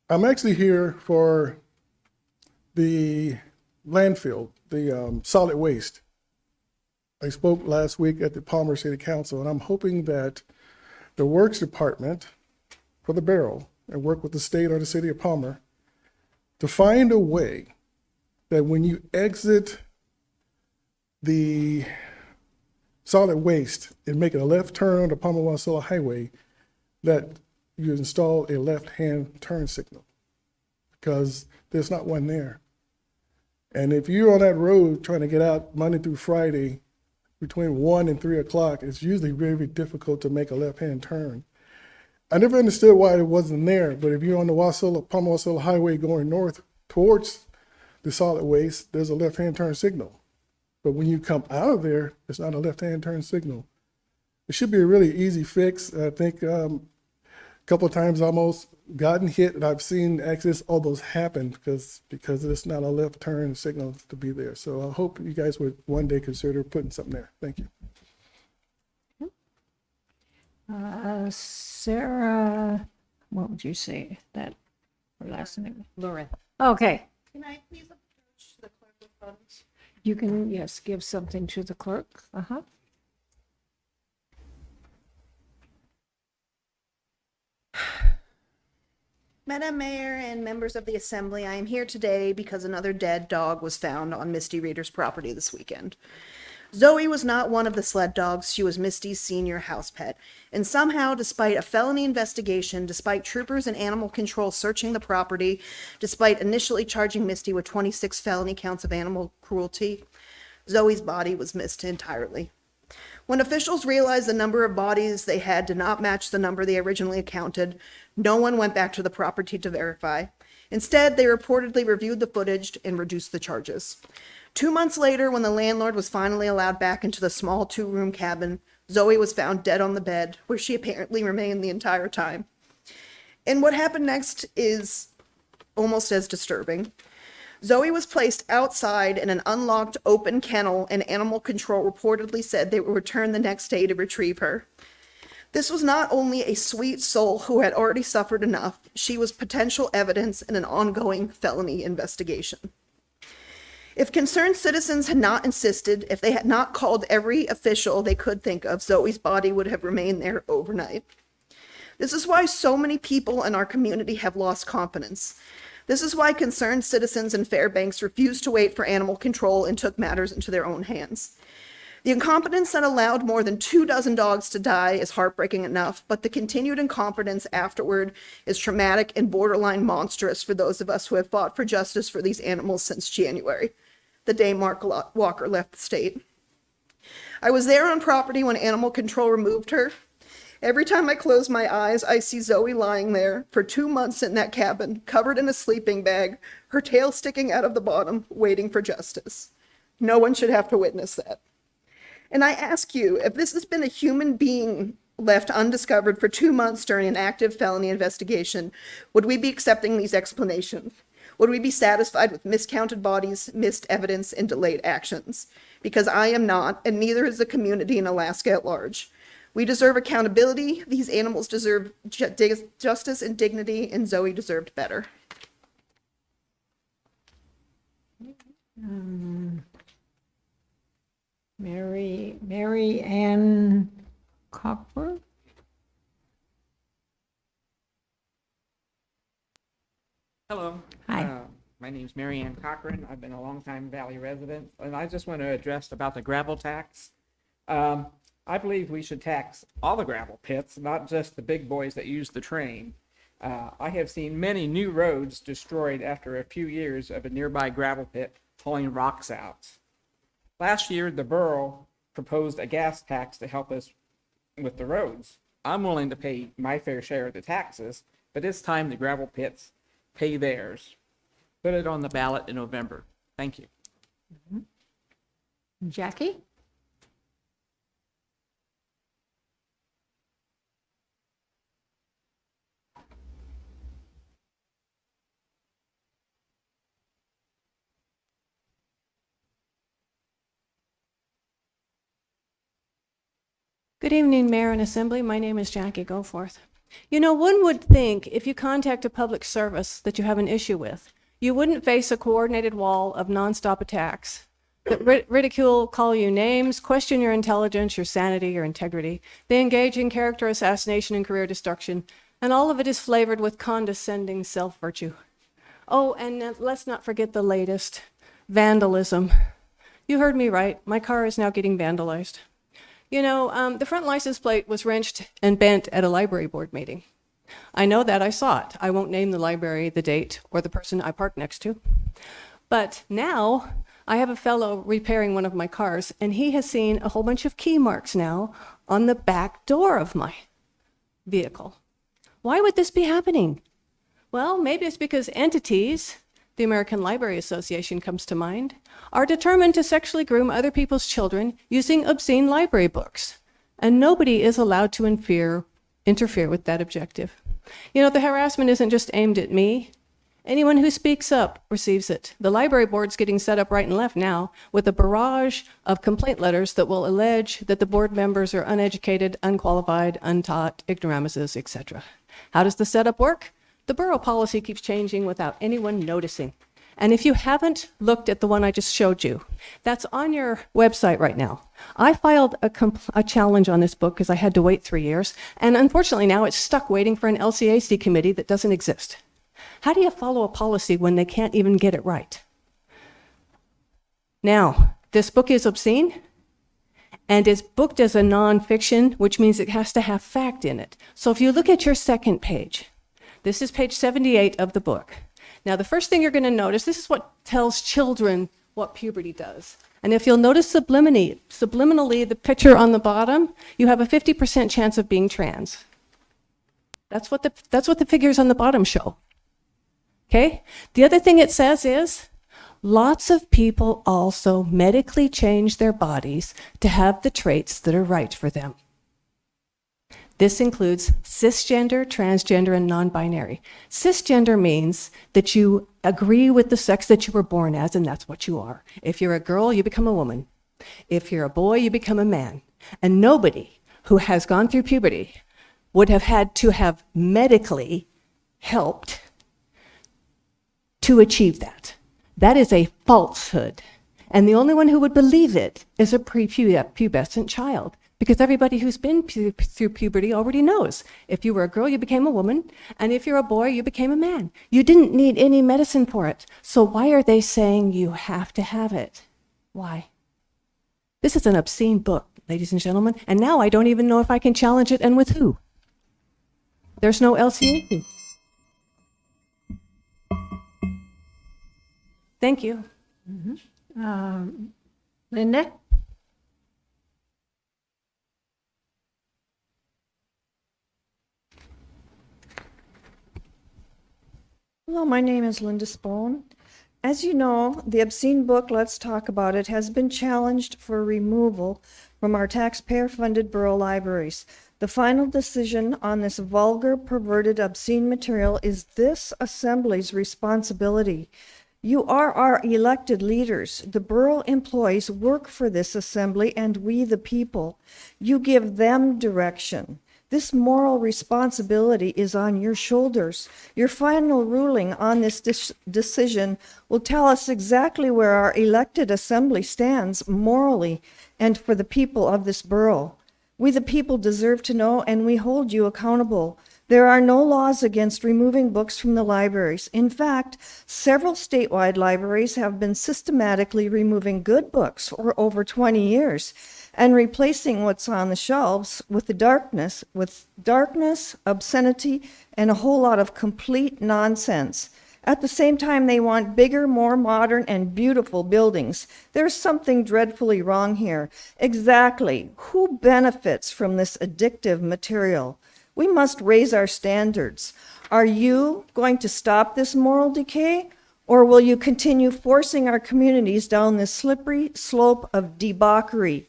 I'm actually here for the landfill, the solid waste. I spoke last week at the Palmer City Council, and I'm hoping that the Works Department for the barrel and work with the state or the city of Palmer to find a way that when you exit the solid waste and make a left turn on the Palmer-Wasilla Highway, that you install a left-hand turn signal, because there's not one there. And if you're on that road trying to get out Monday through Friday between 1 and 3 o'clock, it's usually very difficult to make a left-hand turn. I never understood why it wasn't there, but if you're on the Palmer-Wasilla Highway going north towards the solid waste, there's a left-hand turn signal. But when you come out of there, it's not a left-hand turn signal. It should be a really easy fix. I think a couple of times almost gotten hit, and I've seen accidents almost happen because it's not a left turn signal to be there. So I hope you guys would one day consider putting something there. Thank you. Sarah, what would you say that her last name? Laura. Okay. Can I please approach the clerk of funds? You can, yes, give something to the clerk. Uh-huh. Madam Mayor and members of the Assembly, I am here today because another dead dog was found on Misty Reader's property this weekend. Zoe was not one of the sled dogs. She was Misty's senior house pet. And somehow, despite a felony investigation, despite troopers and animal control searching the property, despite initially charging Misty with 26 felony counts of animal cruelty, Zoe's body was missed entirely. When officials realized the number of bodies they had did not match the number they originally counted, no one went back to the property to verify. Instead, they reportedly reviewed the footage and reduced the charges. 2 months later, when the landlord was finally allowed back into the small 2-room cabin, Zoe was found dead on the bed, where she apparently remained the entire time. And what happened next is almost as disturbing. Zoe was placed outside in an unlocked open kennel, and animal control reportedly said they would return the next day to retrieve her. This was not only a sweet soul who had already suffered enough, she was potential evidence in an ongoing felony investigation. If concerned citizens had not insisted, if they had not called every official they could think of, Zoe's body would have remained there overnight. This is why so many people in our community have lost confidence. This is why concerned citizens in Fairbanks refused to wait for animal control and took matters into their own hands. The incompetence that allowed more than 24 dogs to die is heartbreaking enough, but the continued incompetence afterward is traumatic and borderline monstrous for those of us who have fought for justice for these animals since January, the day Mark Walker left the state. I was there on property when animal control removed her. Every time I close my eyes, I see Zoe lying there for 2 months in that cabin, covered in a sleeping bag, her tail sticking out of the bottom, waiting for justice. No one should have to witness that. And I ask you, if this has been a human being left undiscovered for 2 months during an active felony investigation, would we be accepting these explanations? Would we be satisfied with miscounted bodies, missed evidence, and delayed actions? Because I am not, and neither is the community in Alaska at large. We deserve accountability. These animals deserve justice and dignity, and Zoe deserved better. Mary Ann Cockburn? Hello. Hi. My name's Mary Ann Cochran. I've been a longtime Valley resident, and I just want to address about the gravel tax. I believe we should tax all the gravel pits, not just the big boys that use the train. I have seen many new roads destroyed after a few years of a nearby gravel pit pulling rocks out. Last year, the borough proposed a gas tax to help us with the roads. I'm willing to pay my fair share of the taxes, but it's time the gravel pits pay theirs. Put it on the ballot in November. Thank you. Jackie? Good evening, Mayor and Assembly. My name is Jackie Goforth. You know, one would think if you contact a public service that you have an issue with, you wouldn't face a coordinated wall of nonstop attacks that ridicule, call you names, question your intelligence, your sanity, your integrity. They engage in character assassination and career destruction, and all of it is flavored with condescending self-virtue. Oh, and let's not forget the latest, vandalism. You heard me right. My car is now getting vandalized. You know, the front license plate was wrenched and bent at a library board meeting. I know that, I saw it. I won't name the library, the date, or the person I parked next to. But now, I have a fellow repairing one of my cars, and he has seen a whole bunch of key marks now on the back door of my vehicle. Why would this be happening? Well, maybe it's because entities, the American Library Association comes to mind, are determined to sexually groom other people's children using obscene library books. And nobody is allowed to interfere with that objective. You know, the harassment isn't just aimed at me. Anyone who speaks up receives it. The library board's getting set up right and left now with a barrage of complaint letters that will allege that the board members are uneducated, unqualified, untaught, ignoramuses, etc. How does the setup work? The borough policy keeps changing without anyone noticing. And if you haven't looked at the one I just showed you, that's on your website right now. I filed a challenge on this book because I had to wait 3 years, and unfortunately now it's stuck waiting for an LCAC committee that doesn't exist. How do you follow a policy when they can't even get it right? Now, this book is obscene, and it's booked as a nonfiction, which means it has to have fact in it. So if you look at your second page, this is page 78 of the book. Now, the first thing you're going to notice, this is what tells children what puberty does. And if you'll notice subliminally, the picture on the bottom, you have a 50% chance of being trans. That's what the figures on the bottom show. Okay? The other thing it says is, lots of people also medically change their bodies to have the traits that are right for them. This includes cisgender, transgender, and non-binary. Cisgender means that you agree with the sex that you were born as, and that's what you are. If you're a girl, you become a woman. If you're a boy, you become a man. And nobody who has gone through puberty would have had to have medically helped to achieve that. That is a falsehood. And the only one who would believe it is a prepubescent child. Because everybody who's been through puberty already knows. If you were a girl, you became a woman. And if you're a boy, you became a man. You didn't need any medicine for it. So why are they saying you have to have it? Why? This is an obscene book, ladies and gentlemen. And now I don't even know if I can challenge it, and with who. There's no LCA. Thank you. Linda? Hello, my name is Linda Spohn. As you know, the obscene book, Let's Talk About It, has been challenged for removal from our taxpayer-funded borough libraries. The final decision on this vulgar, perverted, obscene material is this assembly's responsibility. You are our elected leaders. The borough employees work for this assembly and we the people. You give them direction. This moral responsibility is on your shoulders. Your final ruling on this decision will tell us exactly where our elected assembly stands morally and for the people of this borough. We the people deserve to know, and we hold you accountable. There are no laws against removing books from the libraries. In fact, several statewide libraries have been systematically removing good books for over 20 years. And replacing what's on the shelves with darkness, obscenity, and a whole lot of complete nonsense. At the same time, they want bigger, more modern, and beautiful buildings. There's something dreadfully wrong here. Exactly. Who benefits from this addictive material? We must raise our standards. Are you going to stop this moral decay? Or will you continue forcing our communities down this slippery slope of debauchery?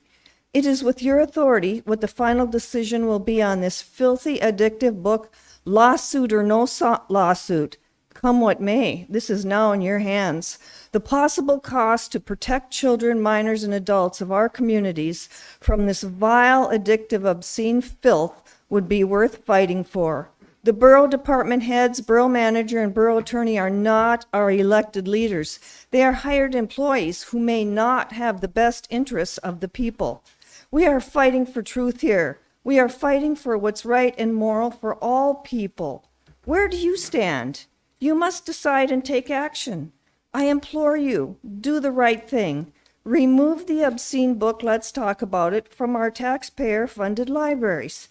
It is with your authority what the final decision will be on this filthy, addictive book, lawsuit or no lawsuit. Come what may, this is now in your hands. The possible cost to protect children, minors, and adults of our communities from this vile, addictive, obscene filth would be worth fighting for. The borough department heads, borough manager, and borough attorney are not our elected leaders. They are hired employees who may not have the best interests of the people. We are fighting for truth here. We are fighting for what's right and moral for all people. Where do you stand? You must decide and take action. I implore you, do the right thing. Remove the obscene book, Let's Talk About It, from our taxpayer-funded libraries.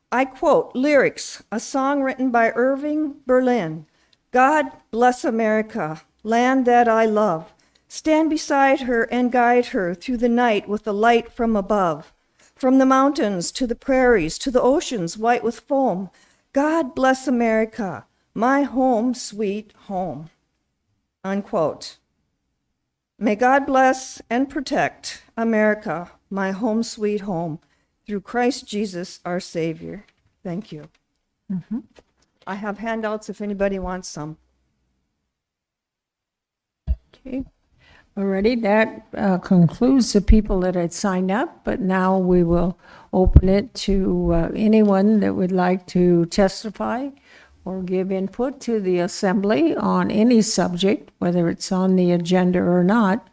I quote lyrics, a song written by Irving Berlin. God bless America, land that I love. Stand beside her and guide her through the night with the light from above. From the mountains to the prairies to the oceans white with foam. God bless America, my home, sweet home. Unquote. May God bless and protect America, my home, sweet home, through Christ Jesus, our Savior. Thank you. I have handouts if anybody wants some. Okay. Alrighty, that concludes the people that had signed up, but now we will open it to anyone that would like to testify or give input to the assembly on any subject, whether it's on the agenda or not.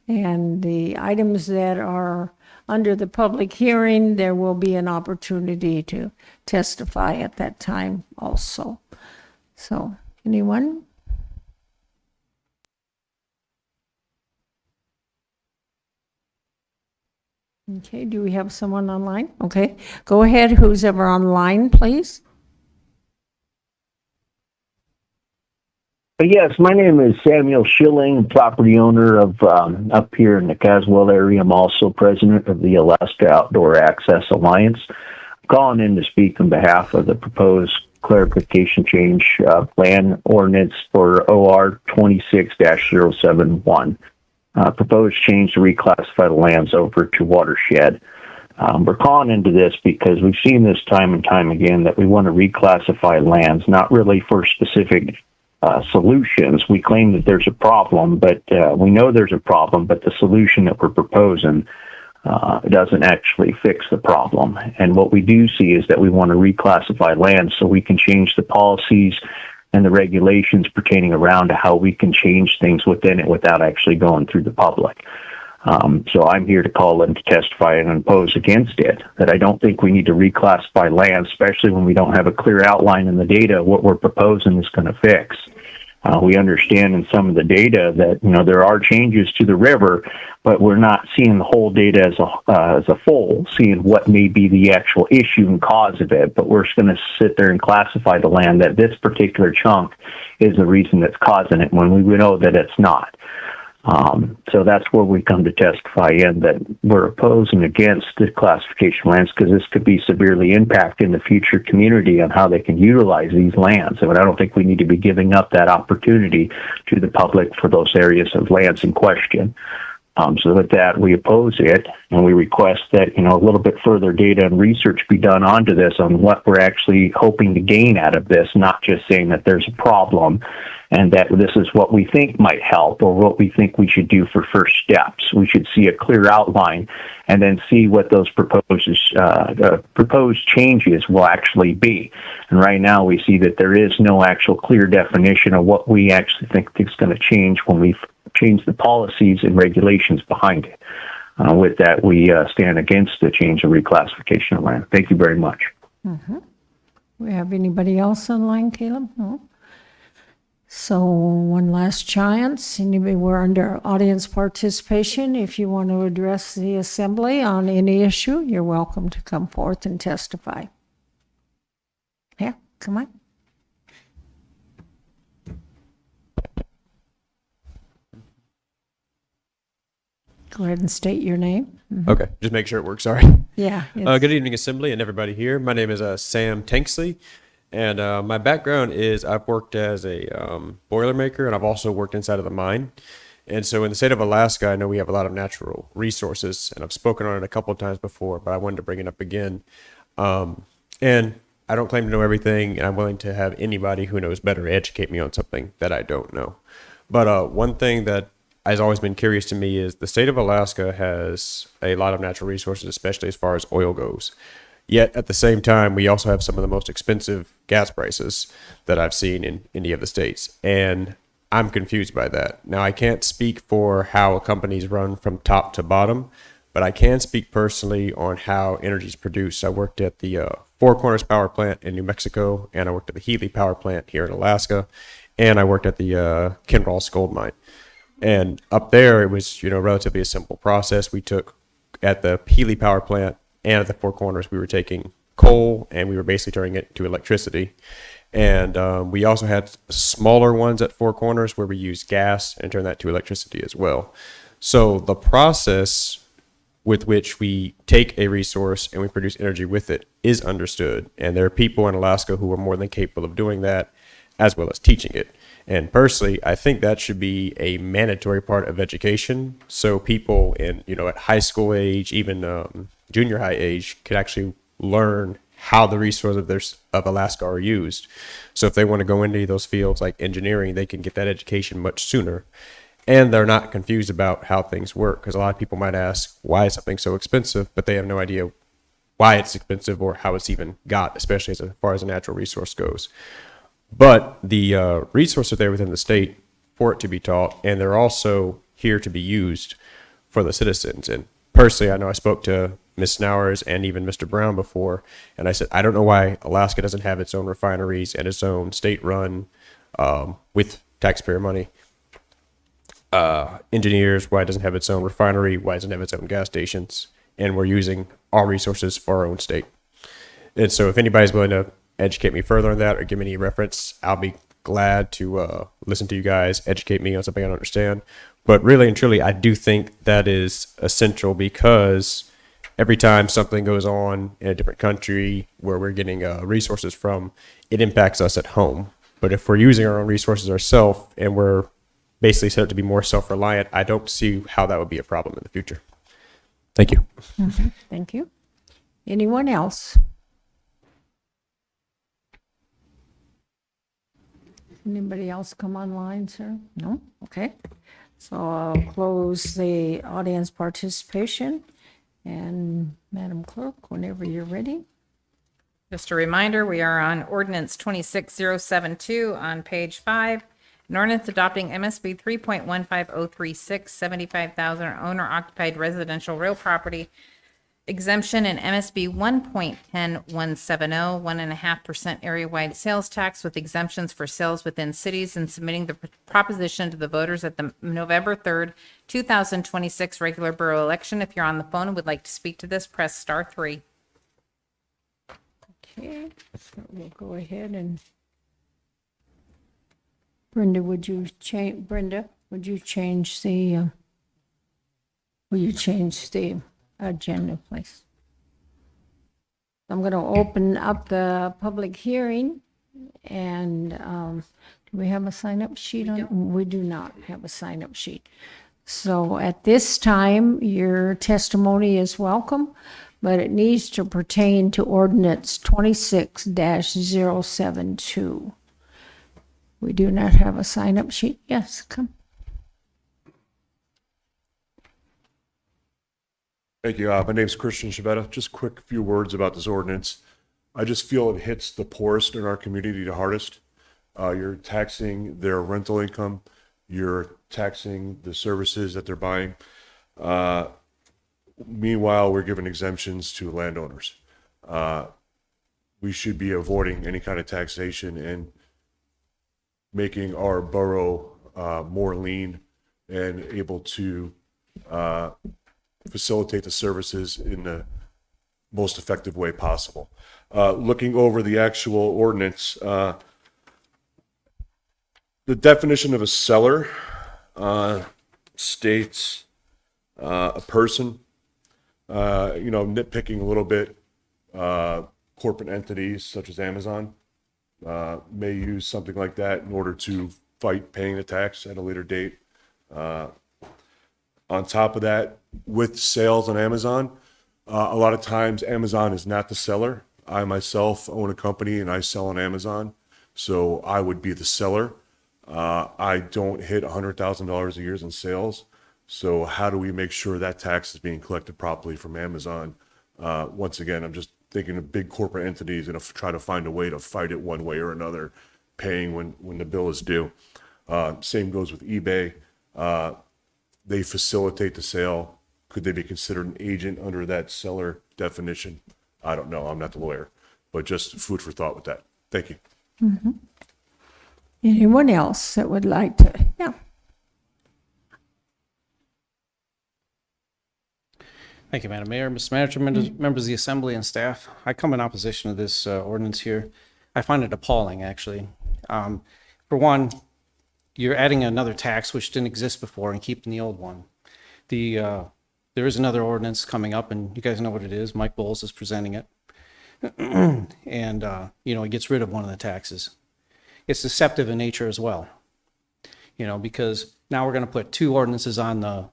And the items that are under the public hearing, there will be an opportunity to testify at that time also. So, anyone? Okay, do we have someone online? Okay, go ahead, who's ever online, please. Yes, my name is Samuel Schilling, property owner of up here in the Caswell area. I'm also president of the Alaska Outdoor Access Alliance. I'm calling in to speak on behalf of the proposed clarification change plan ordinance for OR 26-071. Proposed change to reclassify the lands over to watershed. We're calling into this because we've seen this time and time again that we want to reclassify lands, not really for specific solutions. We claim that there's a problem, but we know there's a problem, but the solution that we're proposing doesn't actually fix the problem. And what we do see is that we want to reclassify lands so we can change the policies and the regulations pertaining around to how we can change things within it without actually going through the public. So I'm here to call in to testify and oppose against it, that I don't think we need to reclassify land, especially when we don't have a clear outline in the data what we're proposing is going to fix. We understand in some of the data that, there are changes to the river, but we're not seeing the whole data as a whole, seeing what may be the actual issue and cause of it. But we're just going to sit there and classify the land that this particular chunk is the reason that's causing it when we know that it's not. So that's where we come to testify in that we're opposing against the classification lands because this could be severely impacting the future community on how they can utilize these lands. And I don't think we need to be giving up that opportunity to the public for those areas of lands in question. So with that, we oppose it, and we request that, a little bit further data and research be done onto this on what we're actually hoping to gain out of this, not just saying that there's a problem and that this is what we think might help or what we think we should do for first steps. We should see a clear outline and then see what those proposed changes will actually be. And right now we see that there is no actual clear definition of what we actually think is going to change when we change the policies and regulations behind it. With that, we stand against the change of reclassification of land. Thank you very much. Mm-hmm. We have anybody else online, Caleb? No? So one last chance. Anybody, we're under audience participation. If you want to address the assembly on any issue, you're welcome to come forth and testify. Yeah, come on. Go ahead and state your name. Mm-hmm. Okay, just make sure it works. Sorry. Yeah. Good evening, Assembly, and everybody here. My name is Sam Tanksley, and my background is I've worked as a boilermaker, and I've also worked inside of the mine. And so in the state of Alaska, I know we have a lot of natural resources, and I've spoken on it a couple of times before, but I wanted to bring it up again. And I don't claim to know everything, and I'm willing to have anybody who knows better educate me on something that I don't know. But one thing that has always been curious to me is the state of Alaska has a lot of natural resources, especially as far as oil goes. Yet at the same time, we also have some of the most expensive gas prices that I've seen in any of the states. And I'm confused by that. Now, I can't speak for how companies run from top to bottom, but I can speak personally on how energy is produced. I worked at the Four Corners Power Plant in New Mexico, and I worked at the Healy Power Plant here in Alaska, and I worked at the Kinross Gold Mine. And up there, it was, relatively a simple process. We took at the Healy Power Plant and at the Four Corners, we were taking coal and we were basically turning it to electricity. And we also had smaller ones at Four Corners where we used gas and turned that to electricity as well. So the process with which we take a resource and we produce energy with it is understood. And there are people in Alaska who are more than capable of doing that, as well as teaching it. And personally, I think that should be a mandatory part of education. So people in, at high school age, even junior high age, could actually learn how the resources of Alaska are used. So if they want to go into those fields like engineering, they can get that education much sooner. And they're not confused about how things work. Because a lot of people might ask, why is something so expensive? But they have no idea why it's expensive or how it's even got, especially as far as a natural resource goes. But the resources are there within the state for it to be taught, and they're also here to be used for the citizens. And personally, I know I spoke to Ms. Snowers and even Mr. Brown before, and I said, I don't know why Alaska doesn't have its own refineries and its own state-run, with taxpayer money, engineers, why it doesn't have its own refinery, why it doesn't have its own gas stations, and we're using our resources for our own state. And so if anybody's willing to educate me further on that or give me any reference, I'll be glad to listen to you guys, educate me on something I don't understand. But really and truly, I do think that is essential, because every time something goes on in a different country where we're getting resources from, it impacts us at home. But if we're using our own resources ourselves and we're basically set up to be more self-reliant, I don't see how that would be a problem in the future. Thank you. Thank you. Anyone else? Anybody else come online, sir? No? Okay. So I'll close the audience participation. And Madam Clerk, whenever you're ready. Just a reminder, we are on ordinance 26072 on page 5. An ordinance adopting MSB 3.15036, 75,000 owner occupied residential real property exemption, and MSB 1.10170, 1.5% area-wide sales tax with exemptions for sales within cities, and submitting the proposition to the voters at the November 3rd, 2026 regular borough election. If you're on the phone and would like to speak to this, press star 3. Okay, so we'll go ahead and Brenda, would you change the will you change the agenda, please? I'm going to open up the public hearing, and do we have a sign-up sheet on? We do not have a sign-up sheet. So at this time, your testimony is welcome, but it needs to pertain to ordinance 26-072. We do not have a sign-up sheet. Yes, come. Thank you. My name's Christian Shabetta. Just quick few words about this ordinance. I just feel it hits the poorest in our community the hardest. You're taxing their rental income. You're taxing the services that they're buying. Meanwhile, we're giving exemptions to landowners. We should be avoiding any kind of taxation and making our borough more lean and able to facilitate the services in the most effective way possible. Looking over the actual ordinance, the definition of a seller states a person, nitpicking a little bit, corporate entities such as Amazon may use something like that in order to fight paying the tax at a later date. On top of that, with sales on Amazon, a lot of times Amazon is not the seller. I myself own a company and I sell on Amazon, so I would be the seller. I don't hit $100,000 a year in sales, so how do we make sure that tax is being collected properly from Amazon? Once again, I'm just thinking of big corporate entities and try to find a way to fight it one way or another, paying when the bill is due. Same goes with eBay. They facilitate the sale. Could they be considered an agent under that seller definition? I don't know. I'm not the lawyer, but just food for thought with that. Thank you. Mm-hmm. Anyone else that would like to? Yeah. Thank you, Madam Mayor, Mr. Manager, members of the Assembly and staff. I come in opposition to this ordinance here. I find it appalling, actually. For one, you're adding another tax which didn't exist before and keeping the old one. There is another ordinance coming up, and you guys know what it is. Mike Bowles is presenting it. And, it gets rid of one of the taxes. It's deceptive in nature as well, because now we're going to put two ordinances on the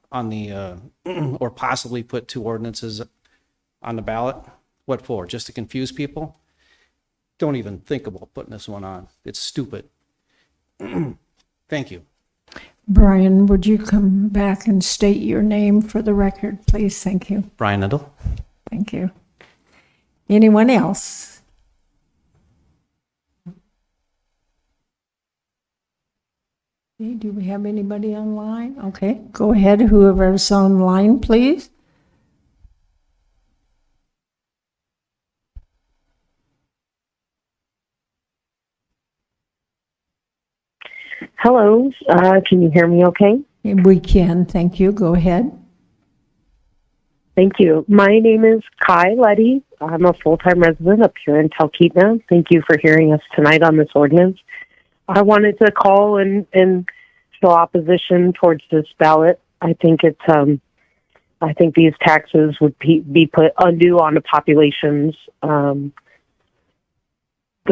or possibly put two ordinances on the ballot. What for? Just to confuse people? Don't even think about putting this one on. It's stupid. Thank you. Brian, would you come back and state your name for the record, please? Thank you. Brian Nindle. Thank you. Anyone else? Okay, do we have anybody online? Okay, go ahead. Whoever's online, please. Hello, can you hear me okay? We can, thank you. Go ahead. Thank you. My name is Kai Letty. I'm a full-time resident up here in Talkeetna. Thank you for hearing us tonight on this ordinance. I wanted to call and show opposition towards this ballot. I think I think these taxes would be put undue on the populations. The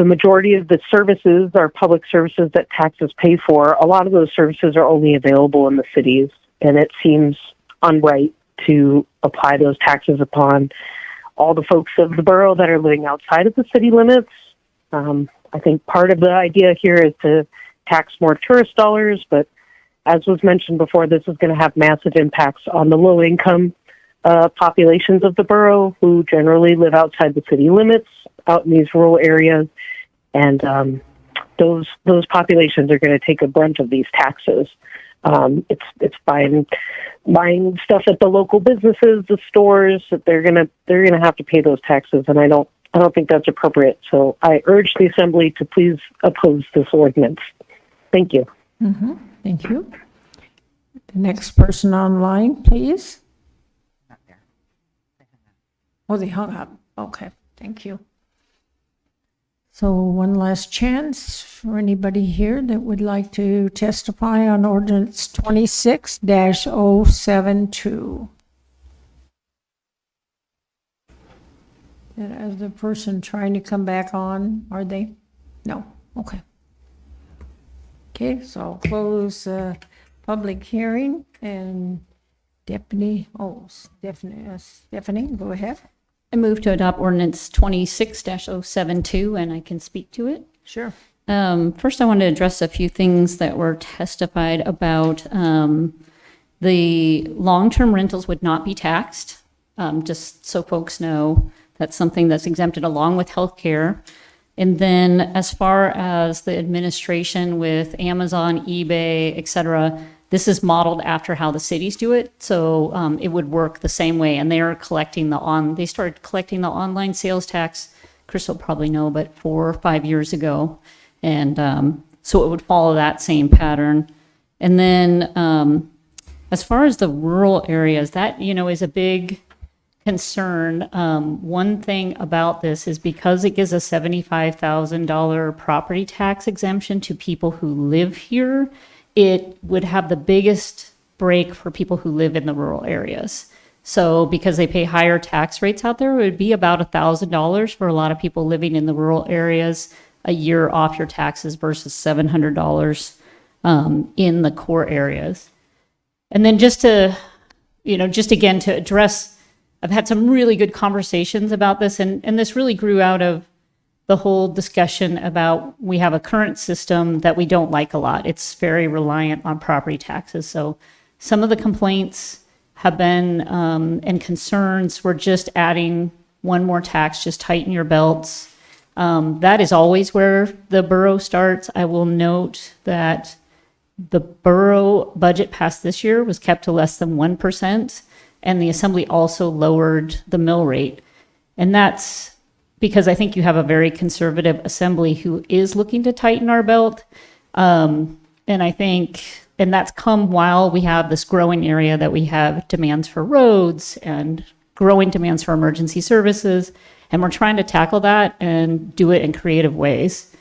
majority of the services are public services that taxes pay for. A lot of those services are only available in the cities, and it seems unright to apply those taxes upon all the folks of the borough that are living outside of the city limits. I think part of the idea here is to tax more tourist dollars, but as was mentioned before, this is going to have massive impacts on the low-income populations of the borough who generally live outside the city limits, out in these rural areas, and those populations are going to take a brunt of these taxes. It's buying stuff at the local businesses, the stores, that they're gonna have to pay those taxes, and I don't think that's appropriate. So I urge the Assembly to please oppose this ordinance. Thank you. Mm-hmm. Thank you. The next person online, please. Oh, they hung up. Okay, thank you. So one last chance for anybody here that would like to testify on ordinance 26-072. Is the person trying to come back on, are they? No, okay. Okay, so I'll close public hearing and Stephanie, go ahead. I move to adopt ordinance 26-072, and I can speak to it. Sure. First, I want to address a few things that were testified about. The long-term rentals would not be taxed, just so folks know. That's something that's exempted along with healthcare. And then as far as the administration with Amazon, eBay, et cetera, this is modeled after how the cities do it. So it would work the same way. And they started collecting the online sales tax, Chris will probably know, but 4 or 5 years ago. And so it would follow that same pattern. And then as far as the rural areas, that, is a big concern. One thing about this is because it gives a $75,000 property tax exemption to people who live here, it would have the biggest break for people who live in the rural areas. So because they pay higher tax rates out there, it would be about $1,000 for a lot of people living in the rural areas a year off your taxes versus $700 in the core areas. And then just again to address, I've had some really good conversations about this, and this really grew out of the whole discussion about we have a current system that we don't like a lot. It's very reliant on property taxes. So some of the complaints have been and concerns were just adding one more tax, just tighten your belts. That is always where the borough starts. I will note that the borough budget passed this year was kept to less than 1%, and the assembly also lowered the mill rate. And that's because I think you have a very conservative assembly who is looking to tighten our belt. And that's come while we have this growing area that we have demands for roads and growing demands for emergency services. And we're trying to tackle that and do it in creative ways.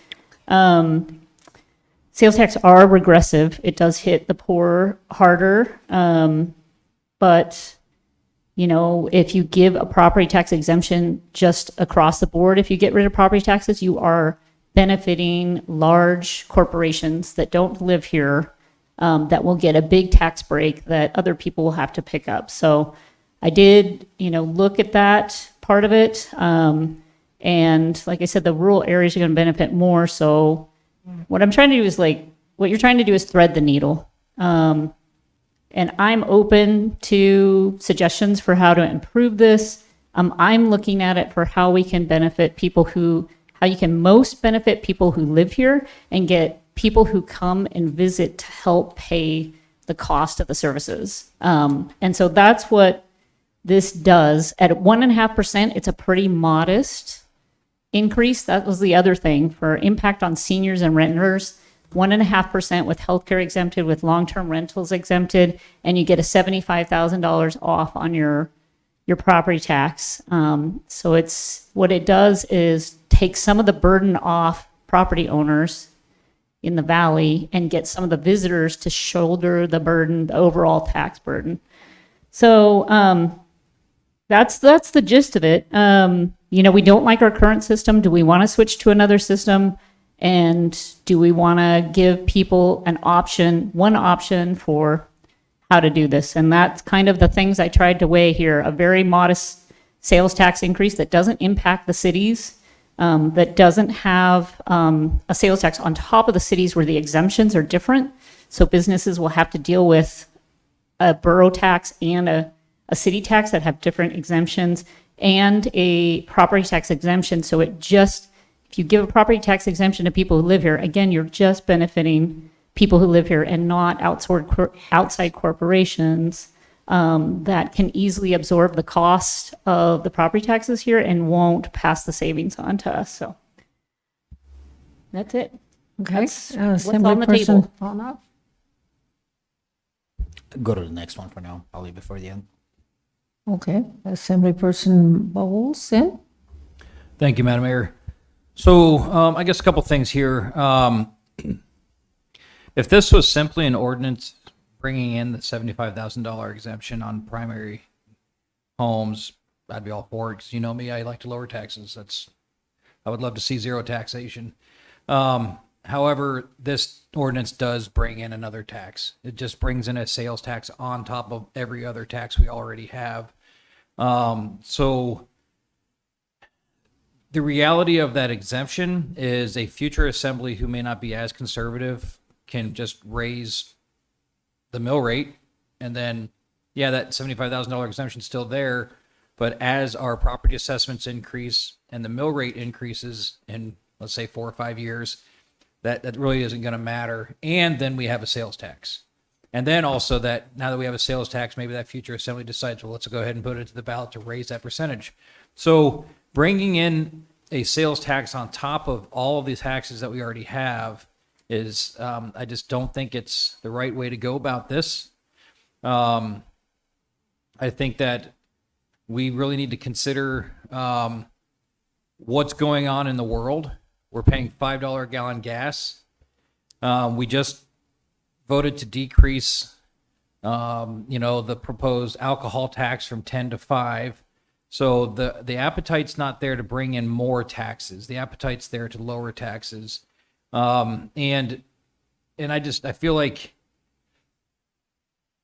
Sales tax are regressive. It does hit the poor harder. But if you give a property tax exemption just across the board, if you get rid of property taxes, you are benefiting large corporations that don't live here, that will get a big tax break that other people will have to pick up. So I did, look at that part of it. And like I said, the rural areas are going to benefit more. So what I'm trying to do is what you're trying to do is thread the needle. And I'm open to suggestions for how to improve this. I'm looking at it for how we can benefit how you can most benefit people who live here and get people who come and visit to help pay the cost of the services. And so that's what this does. At 1.5%, it's a pretty modest increase. That was the other thing for impact on seniors and renters. 1.5% with healthcare exempted, with long-term rentals exempted, and you get a $75,000 off on your property tax. So what it does is take some of the burden off property owners in the valley and get some of the visitors to shoulder the burden, the overall tax burden. So that's the gist of it. We don't like our current system. Do we want to switch to another system? And do we want to give people one option for how to do this? And that's kind of the things I tried to weigh here. A very modest sales tax increase that doesn't impact the cities, that doesn't have a sales tax on top of the cities where the exemptions are different. So businesses will have to deal with a borough tax and a city tax that have different exemptions, and a property tax exemption. So if you give a property tax exemption to people who live here, again, you're just benefiting people who live here and not outside corporations that can easily absorb the cost of the property taxes here and won't pass the savings on to us. So that's it. Okay. That's what's on the Assemblyperson table. Palmer? Go to the next one for now. I'll leave it for the end. Okay, Assemblyperson Bowles, then? Thank you, Madam Mayor. So I guess a couple things here. If this was simply an ordinance bringing in the $75,000 exemption on primary homes, I'd be all for it, because you know me, I like to lower taxes. I would love to see zero taxation. However, this ordinance does bring in another tax. It just brings in a sales tax on top of every other tax we already have. So the reality of that exemption is a future assembly who may not be as conservative can just raise the mill rate, and then, yeah, that $75,000 exemption is still there, but as our property assessments increase and the mill rate increases in, let's say, 4 or 5 years, that really isn't going to matter. And then we have a sales tax. And then also that now that we have a sales tax, maybe that future assembly decides, well, let's go ahead and put it to the ballot to raise that percentage. So bringing in a sales tax on top of all of these taxes that we already have is, I just don't think it's the right way to go about this. I think that we really need to consider what's going on in the world. We're paying $5 a gallon gas. We just voted to decrease, the proposed alcohol tax from 10 to 5. So the appetite's not there to bring in more taxes. The appetite's there to lower taxes. And I feel like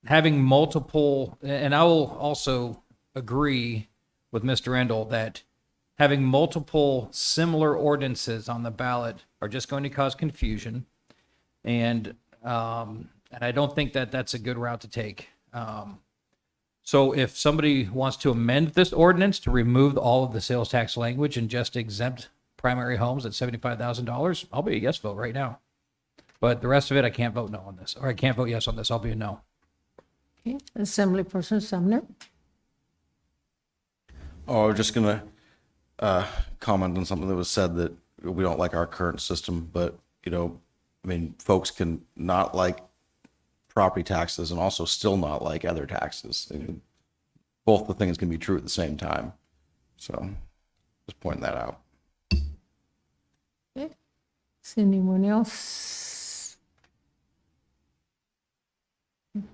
having multiple, and I will also agree with Mr. Endel that having multiple similar ordinances on the ballot are just going to cause confusion. And I don't think that that's a good route to take. So if somebody wants to amend this ordinance to remove all of the sales tax language and just exempt primary homes at $75,000, I'll be a yes vote right now. But the rest of it, I can't vote no on this, or I can't vote yes on this. I'll be a no. Okay, Assemblyperson Sumner? Oh, I was just going to comment on something that was said, that we don't like our current system, but, folks can not like property taxes and also still not like other taxes. Both the things can be true at the same time. So just pointing that out. Okay. Is anyone else?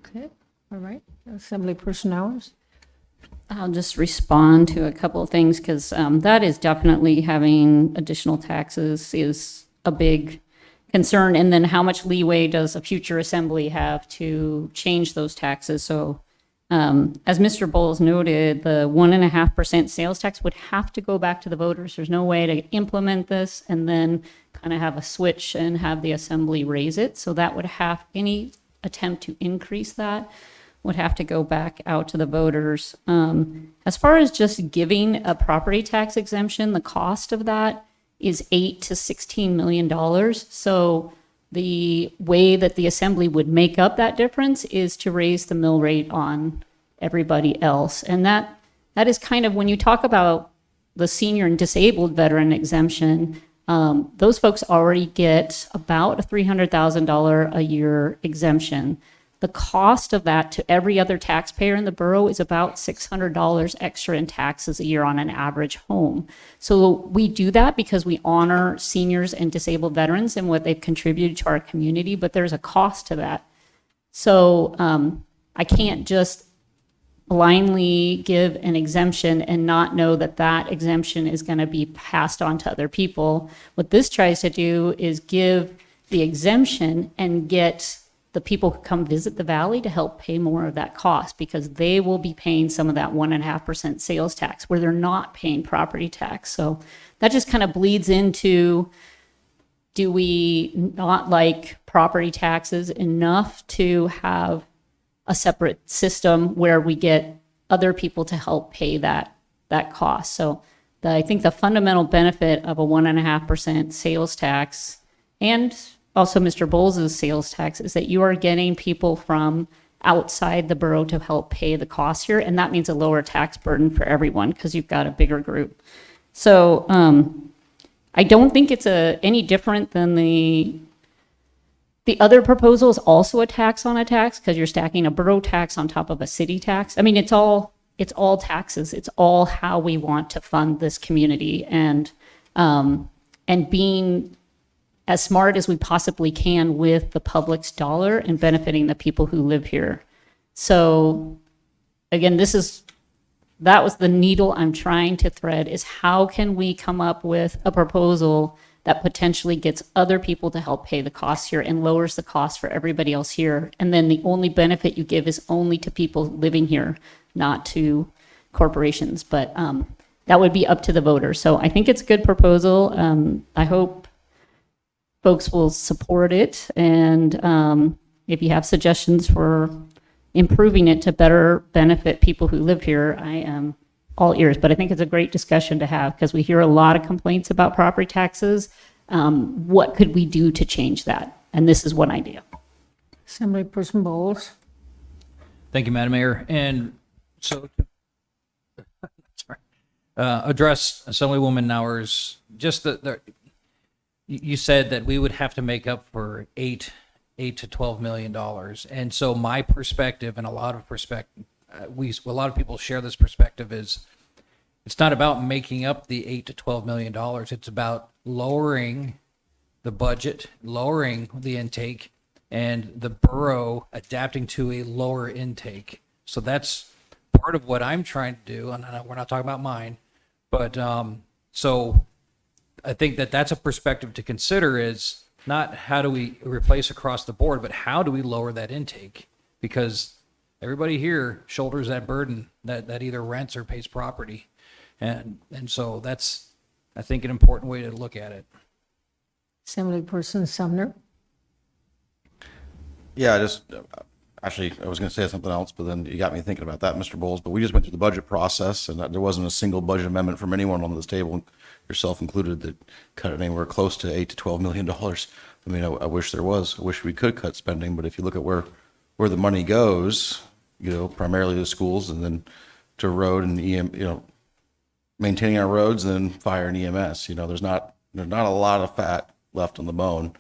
Okay, all right. Assemblyperson Hours? I'll just respond to a couple of things, because that is definitely, having additional taxes is a big concern. And then how much leeway does a future assembly have to change those taxes? So as Mr. Bowles noted, the 1.5% sales tax would have to go back to the voters. There's no way to implement this and then kind of have a switch and have the assembly raise it. So that would have, any attempt to increase that would have to go back out to the voters. As far as just giving a property tax exemption, the cost of that is $8 to $16 million. So the way that the assembly would make up that difference is to raise the mill rate on everybody else. And that is kind of, when you talk about the senior and disabled veteran exemption, those folks already get about a $300,000 a year exemption. The cost of that to every other taxpayer in the borough is about $600 extra in taxes a year on an average home. So we do that because we honor seniors and disabled veterans and what they've contributed to our community, but there's a cost to that. So I can't just blindly give an exemption and not know that that exemption is going to be passed on to other people. What this tries to do is give the exemption and get the people who come visit the valley to help pay more of that cost, because they will be paying some of that 1.5% sales tax where they're not paying property tax. So that just kind of bleeds into, do we not like property taxes enough to have a separate system where we get other people to help pay that cost? So I think the fundamental benefit of a 1.5% sales tax, and also Mr. Bowles' sales tax, is that you are getting people from outside the borough to help pay the costs here, and that means a lower tax burden for everyone because you've got a bigger group. So I don't think it's any different than the other proposal is also a tax on a tax, because you're stacking a borough tax on top of a city tax. I mean, it's all taxes. It's all how we want to fund this community, and being as smart as we possibly can with the public's dollar and benefiting the people who live here. So again, that was the needle I'm trying to thread, is how can we come up with a proposal that potentially gets other people to help pay the costs here and lowers the cost for everybody else here. And then the only benefit you give is only to people living here, not to corporations. But that would be up to the voters. So I think it's a good proposal. I hope folks will support it. And if you have suggestions for improving it to better benefit people who live here, I am all ears. But I think it's a great discussion to have, because we hear a lot of complaints about property taxes. What could we do to change that? And this is one idea. Assemblyperson Bowles. Thank you, Madam Mayor. And so, sorry, address Assemblywoman Nauer's, just you said that we would have to make up for $8 to $12 million. And so my perspective, and a lot of people share this perspective, is it's not about making up the $8 to $12 million. It's about lowering the budget, lowering the intake, and the borough adapting to a lower intake. So that's part of what I'm trying to do. And we're not talking about mine, but so I think that's a perspective to consider, is not how do we replace across the board, but how do we lower that intake? Because everybody here shoulders that burden that either rents or pays property. And so that's, I think, an important way to look at it. Assemblyperson Sumner. Yeah, actually, I was going to say something else, but then you got me thinking about that, Mr. Bowles. But we just went through the budget process, and there wasn't a single budget amendment from anyone on this table, yourself included, that cut it anywhere close to $8 to $12 million. I mean, I wish there was. I wish we could cut spending, but if you look at where the money goes, primarily to schools and then to road and maintaining our roads and then fire and EMS. There's not a lot of fat left on the bone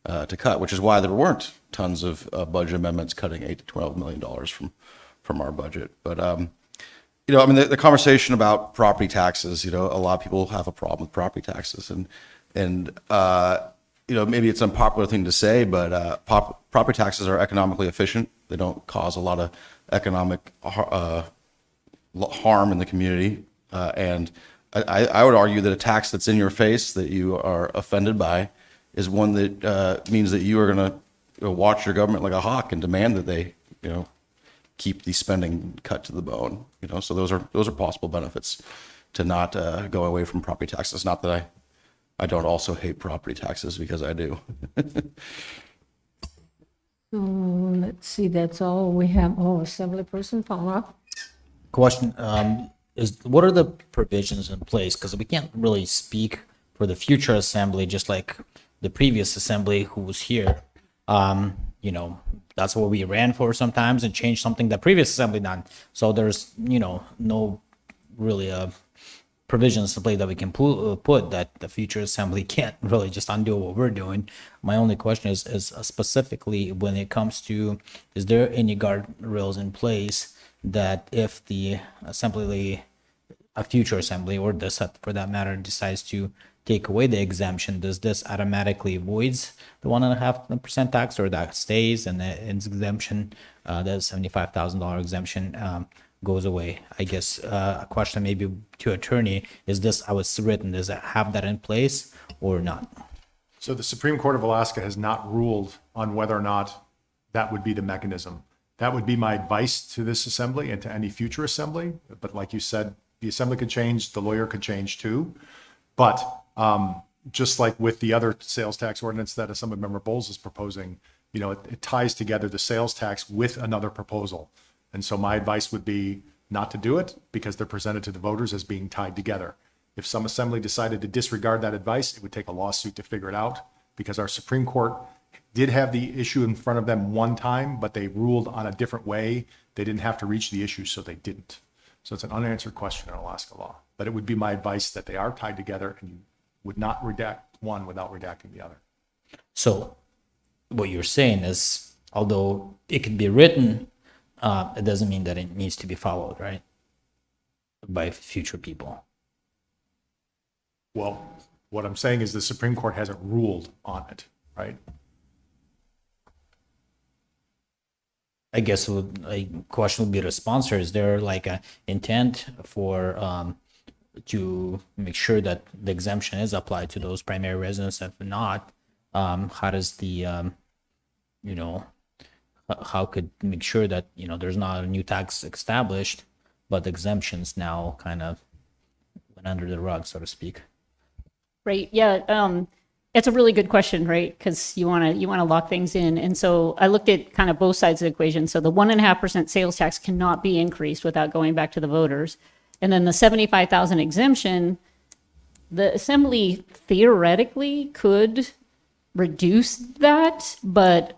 to cut, which is why there weren't tons of budget amendments cutting $8 to $12 million from our budget. But the conversation about property taxes, a lot of people have a problem with property taxes, and maybe it's an unpopular thing to say, but property taxes are economically efficient. They don't cause a lot of economic harm in the community. And I would argue that a tax that's in your face that you are offended by is one that means that you are going to watch your government like a hawk and demand that they, keep the spending cut to the bone. So those are possible benefits to not go away from property taxes. Not that I don't also hate property taxes, because I do. So let's see, that's all we have. Assemblyperson Paula. Question is, what are the provisions in place? Because we can't really speak for the future assembly, just like the previous assembly who was here. That's what we ran for sometimes, and changed something the previous assembly done. So there's, no really provisions in place that we can put that the future assembly can't really just undo what we're doing. My only question is specifically when it comes to, is there any guardrails in place that if the assembly, a future assembly, or this for that matter, decides to take away the exemption, does this automatically voids the 1.5% tax, or that stays and the exemption, the $75,000 exemption goes away? I guess a question maybe to attorney, is this how it's written? Does it have that in place or not? So the Supreme Court of Alaska has not ruled on whether or not that would be the mechanism. That would be my advice to this assembly and to any future assembly. But like you said, the assembly could change, the lawyer could change too. But just like with the other sales tax ordinance that Assemblymember Bowles is proposing, you know, it ties together the sales tax with another proposal. And so my advice would be not to do it because they're presented to the voters as being tied together. If some assembly decided to disregard that advice, it would take a lawsuit to figure it out, because our Supreme Court did have the issue in front of them one time, but they ruled on a different way. They didn't have to reach the issue, so they didn't. So it's an unanswered question in Alaska law. But it would be my advice that they are tied together, and you would not redact one without redacting the other. So what you're saying is, although it could be written, it doesn't mean that it needs to be followed, right? By future people. Well, what I'm saying is the Supreme Court hasn't ruled on it, right? I guess a question would be to the sponsor, is there like a intent for to make sure that the exemption is applied to those primary residents? If not, how does the you know, how could make sure that, you know, there's not a new tax established, but the exemptions now kind of went under the rug, so to speak? Right. Yeah. It's a really good question, right? Because you want to lock things in. And so I looked at kind of both sides of the equation. So the 1.5% sales tax cannot be increased without going back to the voters. And then the 75,000 exemption, the assembly theoretically could reduce that, but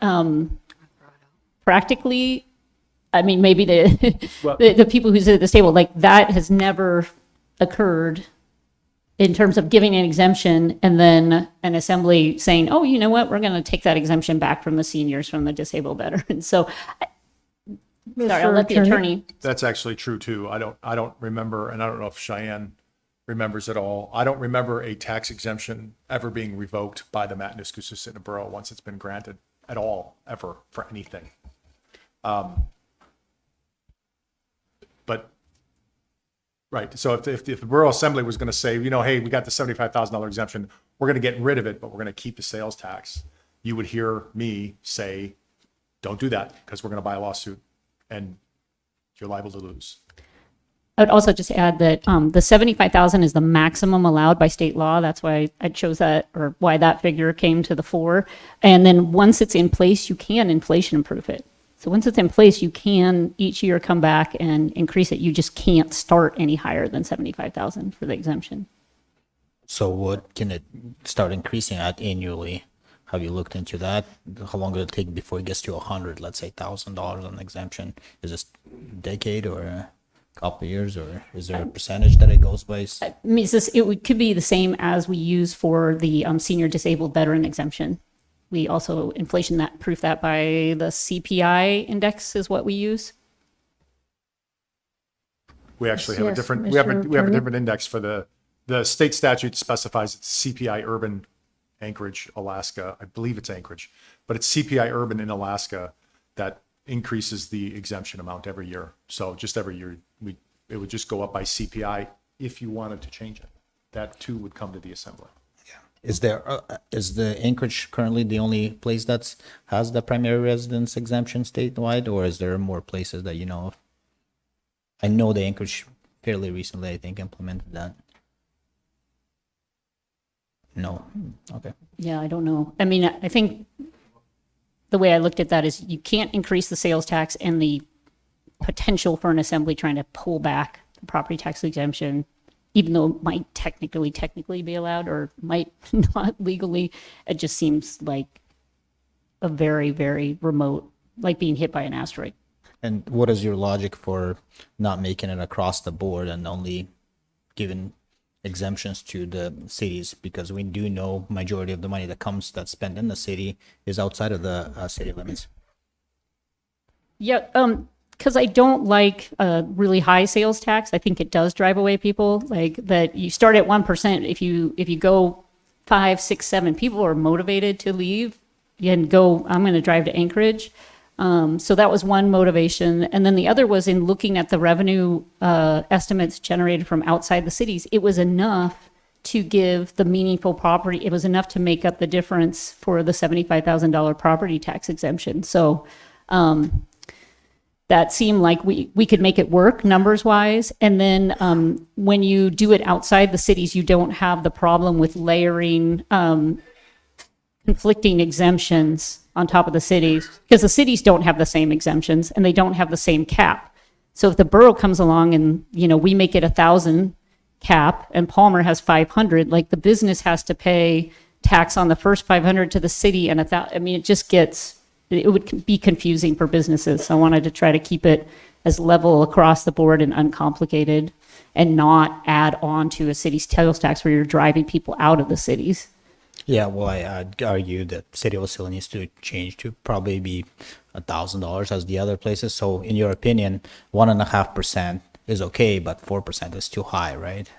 practically, I mean, maybe the people who sit at this table, like, that has never occurred in terms of giving an exemption and then an assembly saying, oh, you know what, we're going to take that exemption back from the seniors, from the disabled veterans. So, sorry, I'll let the attorney. That's actually true too. I don't remember, and I don't know if Cheyenne remembers at all. I don't remember a tax exemption ever being revoked by the Matanuska-Susitna Borough once it's been granted at all, ever, for anything. But right. So if the Borough Assembly was going to say, you know, hey, we got the $75,000 exemption, we're going to get rid of it, but we're going to keep the sales tax, you would hear me say, don't do that, because we're going to buy a lawsuit and you're liable to lose. I would also just add that the 75,000 is the maximum allowed by state law. That's why I chose that, or why that figure came to the fore. And then once it's in place, you can inflation proof it. So once it's in place, you can each year come back and increase it. You just can't start any higher than 75,000 for the exemption. So what can it start increasing at annually? Have you looked into that? How long will it take before it gets to 100, let's say $1,000 on exemption? Is this a decade or a couple of years, or is there a percentage that it goes by? I mean, could be the same as we use for the senior disabled veteran exemption. We also inflation that proof that by the CPI index is what we use. We actually have a different, we have a different index for the state statute specifies it's CPI urban Anchorage, Alaska. I believe it's Anchorage, but it's CPI urban in Alaska that increases the exemption amount every year. So just every year, it would just go up by CPI if you wanted to change it. That too would come to the assembly. Is the Anchorage currently the only place that's has the primary residence exemption statewide, or is there more places that you know of? I know the Anchorage fairly recently, I think, implemented that. No. Okay. Yeah, I don't know. I mean, I think the way I looked at that is you can't increase the sales tax, and the potential for an assembly trying to pull back the property tax exemption, even though it might technically be allowed, or might not legally, it just seems like a very, very remote, like being hit by an asteroid. And what is your logic for not making it across the board and only giving exemptions to the cities, because we do know majority of the money that's spent in the city is outside of the city limits. Yeah, because I don't like a really high sales tax. I think it does drive away people. Like that, you start at 1%. If you go 5, 6, 7, people are motivated to leave and go. I'm going to drive to Anchorage. So that was one motivation, and then the other was in looking at the revenue estimates generated from outside the cities. It was enough to give the meaningful property. It was enough to make up the difference for the $75,000 property tax exemption. So. That seemed like we could make it work numbers wise. And then when you do it outside the cities, you don't have the problem with layering conflicting exemptions on top of the cities, because the cities don't have the same exemptions and they don't have the same cap. So if the borough comes along and, we make it 1,000 cap and Palmer has 500, like the business has to pay tax on the first 500 to the city and 1,000. I mean, it would be confusing for businesses. So I wanted to try to keep it as level across the board and uncomplicated, and not add on to a city's sales tax where you're driving people out of the cities. Yeah, well, I'd argue that City of Wasilla needs to change to probably be $1,000 as the other places. So in your opinion, 1.5% is okay, but 4% is too high, right?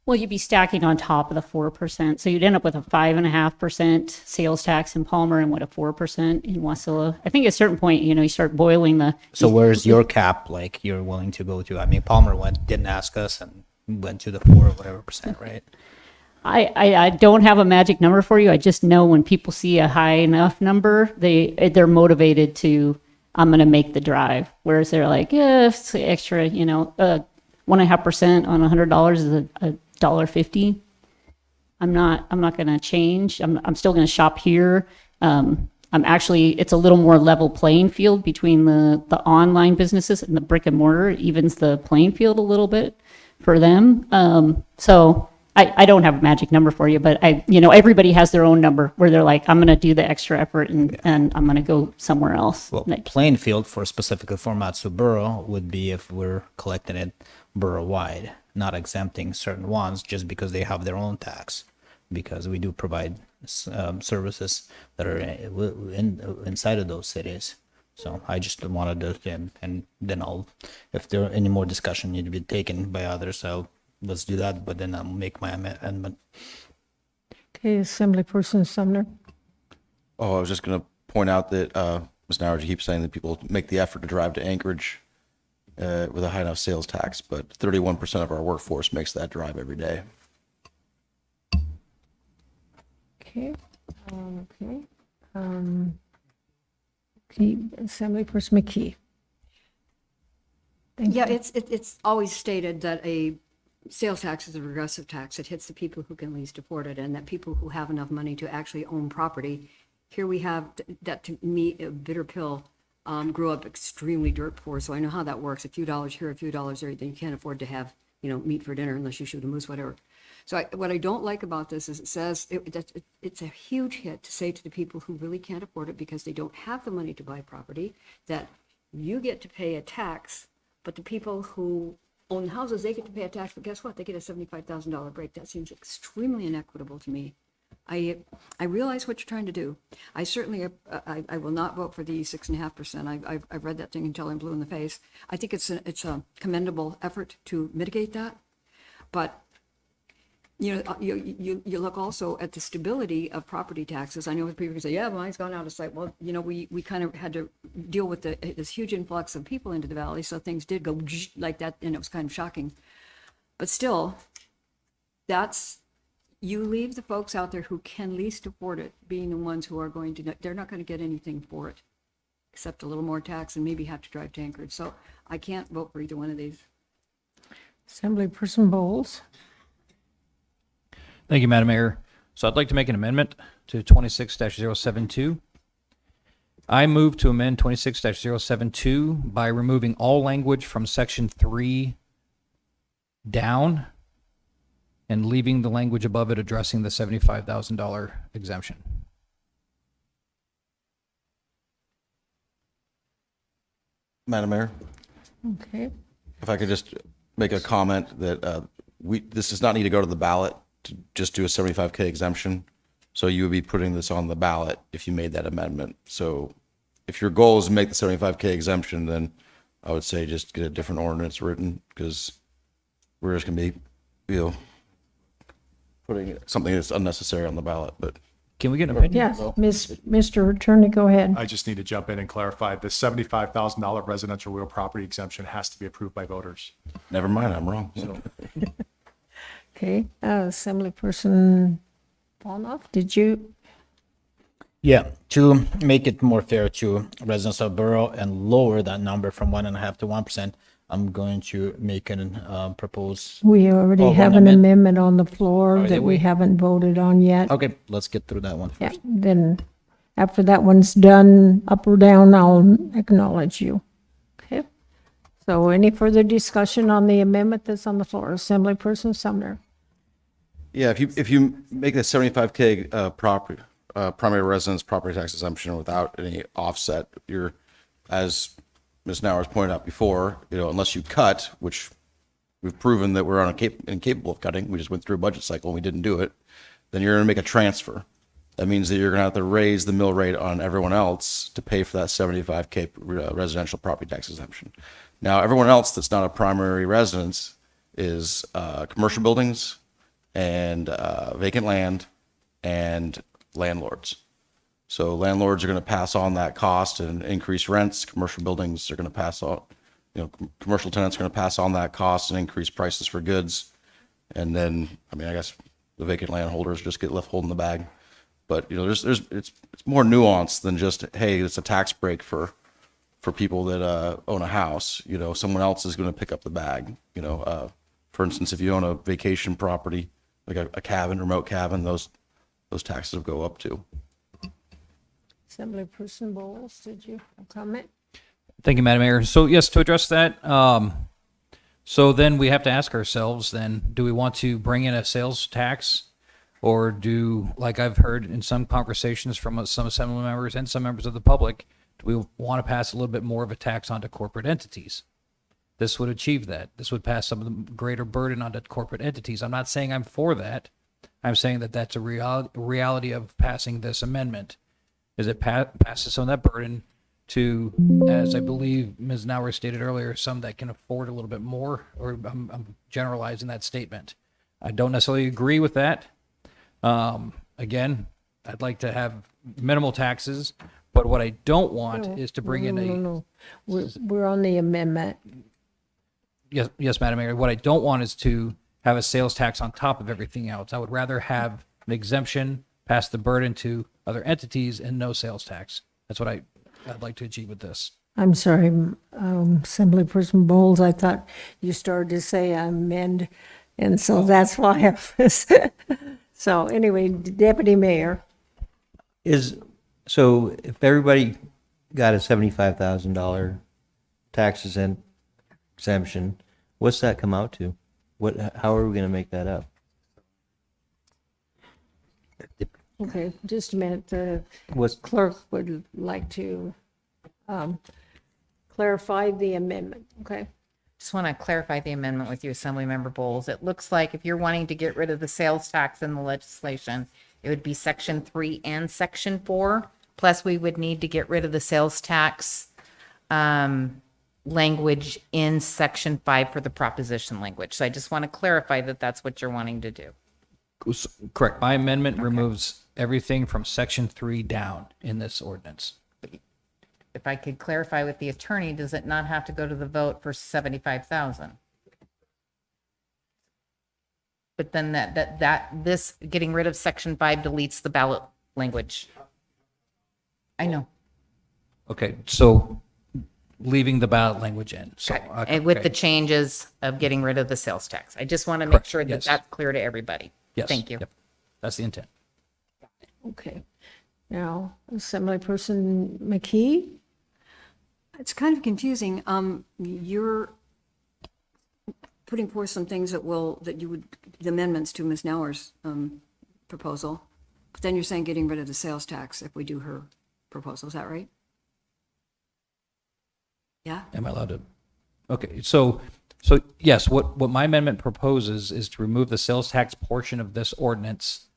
Well, you'd be stacking on top of the 4%. So you'd end up with a 5.5% sales tax in Palmer and a 4% in Wasilla. I think at a certain point, you start boiling the. So where's your cap, like you're willing to go to? I mean, Palmer didn't ask us and went to the 4 or whatever percent, right? I don't have a magic number for you. I just know when people see a high enough number, they're motivated to, I'm going to make the drive. Whereas they're like, yeah, it's extra, 1.5% on $100 is $1.50. I'm not going to change. I'm still going to shop here. It's a little more level playing field between the online businesses and the brick and mortar. It evens the playing field a little bit for them. So I don't have a magic number for you, but everybody has their own number where they're like, I'm going to do the extra effort and I'm going to go somewhere else. Well, playing field specifically for Matsu Borough would be if we're collecting it borough-wide, not exempting certain ones just because they have their own tax, because we do provide services that are inside of those cities. So I just wanted to, and then if there are any more discussion need to be taken by others, let's do that, but then I'll make my amendment. Okay, Assemblyperson Sumner. Oh, I was just going to point out that Ms. Nauer keeps saying that people make the effort to drive to Anchorage with a high enough sales tax, but 31% of our workforce makes that drive every day. Okay. Assemblyperson McKee. Yeah, it's always stated that a sales tax is a regressive tax. It hits the people who can least afford it, and that people who have enough money to actually own property. Here we have that, to me, a bitter pill. Grew up extremely dirt poor, so I know how that works. A few dollars here, a few dollars there, then you can't afford to have, meat for dinner unless you shoot a moose, whatever. So what I don't like about this is it says it's a huge hit to say to the people who really can't afford it because they don't have the money to buy property, that you get to pay a tax, but the people who own houses, they get to pay a tax, but guess what? They get a $75,000 break. That seems extremely inequitable to me. I realize what you're trying to do. I certainly, I will not vote for the 6.5%. I've read that thing until I'm blue in the face. I think it's a commendable effort to mitigate that. But, you look also at the stability of property taxes. I know people can say, yeah, mine's gone out of sight. Well, we kind of had to deal with this huge influx of people into the valley. So things did go like that, and it was kind of shocking. But still, you leave the folks out there who can least afford it being the ones who are they're not going to get anything for it except a little more tax and maybe have to drive to Anchorage. So I can't vote for either one of these. Assemblyperson Bowles. Thank you, Madam Mayor. So I'd like to make an amendment to 26-072. I move to amend 26-072 by removing all language from section 3 down and leaving the language above it addressing the $75,000 exemption. Madam Mayor, Okay. if I could just make a comment that this does not need to go to the ballot to just do a 75K exemption. So you would be putting this on the ballot if you made that amendment. So if your goal is to make the 75K exemption, then I would say just get a different ordinance written, because we're just gonna be, putting something that's unnecessary on the ballot. But Can we get an opinion? Yes, Mr. Attorney, go ahead. I just need to jump in and clarify, the $75,000 residential real property exemption has to be approved by voters. Never mind, I'm wrong. Okay, Assemblyperson Bonoff, did you? Yeah, to make it more fair to residents of borough and lower that number from 1.5 to 1%, I'm going to make an propose. We already one have an amendment on the floor Oh, that did we we? haven't voted on yet. Okay, let's get through that one Yeah, first. then after that one's done, up or down, I'll acknowledge you. Okay. So any further discussion on the amendment that's on the floor? Assemblyperson Sumner. Yeah, if you make the 75K primary residence property tax exemption without any offset, you're, as Ms. Nauers pointed out before, unless you cut, which we've proven that we're incapable of cutting, we just went through a budget cycle and we didn't do it, then you're going to make a transfer. That means that you're going to have to raise the mill rate on everyone else to pay for that 75K residential property tax exemption. Now, everyone else that's not a primary residence is commercial buildings and vacant land and landlords. So landlords are going to pass on that cost and increase rents. Commercial buildings are going to pass on, commercial tenants are going to pass on that cost and increase prices for goods. And then, I guess the vacant landholders just get left holding the bag. But it's more nuanced than just, hey, it's a tax break for people that own a house. Someone else is going to pick up the bag. For instance, if you own a vacation property, like a cabin, remote cabin, those taxes will go up too. Assemblyperson Bowles, did you have a comment? Thank you, Madam Mayor. So yes, to address that, so then we have to ask ourselves then, do we want to bring in a sales tax? Or do, like I've heard in some conversations from some assembly members and some members of the public, do we want to pass a little bit more of a tax onto corporate entities? This would achieve that. This would pass some of the greater burden onto corporate entities. I'm not saying I'm for that. I'm saying that that's a reality of passing this amendment, is it passes some of that burden to, as I believe Ms. Nauer stated earlier, some that can afford a little bit more, or I'm generalizing that statement. I don't necessarily agree with that. Again, I'd like to have minimal taxes, but what I don't want is to bring in a... No. We're on the amendment. Yes, Madam Mayor. What I don't want is to have a sales tax on top of everything else. I would rather have an exemption, pass the burden to other entities, and no sales tax. That's what I'd like to achieve with this. I'm sorry, Assemblyperson Bowles, I thought you started to say amend, and so that's why I was... So anyway, Deputy Mayor. So if everybody got a $75,000 tax exemption, what's that come out to? How are we going to make that up? Okay, just a minute. The clerk would like to clarify the amendment, okay? Just want to clarify the amendment with you, Assemblymember Bowles. It looks like if you're wanting to get rid of the sales tax in the legislation, it would be Section 3 and Section 4. Plus, we would need to get rid of the sales tax language in Section 5 for the proposition language. So I just want to clarify that that's what you're wanting to do. Correct. My amendment removes everything from Section 3 down in this ordinance. If I could clarify with the attorney, does it not have to go to the vote for 75,000? But then this getting rid of Section 5 deletes the ballot language. I know. Okay, so leaving the ballot language in. So, And with the changes of getting rid of the sales tax. I just want to make sure that Yes. that's clear to everybody. Yes. Thank you. Yep. That's the intent. Okay. Now, Assemblyperson McKee? It's kind of confusing. You're putting forth some things the amendments to Ms. Nauer's proposal, but then you're saying getting rid of the sales tax if we do her proposal. Is that right? Yeah? Am I allowed to? Okay, so So yes, what my amendment proposes is to remove the sales tax portion of this ordinance,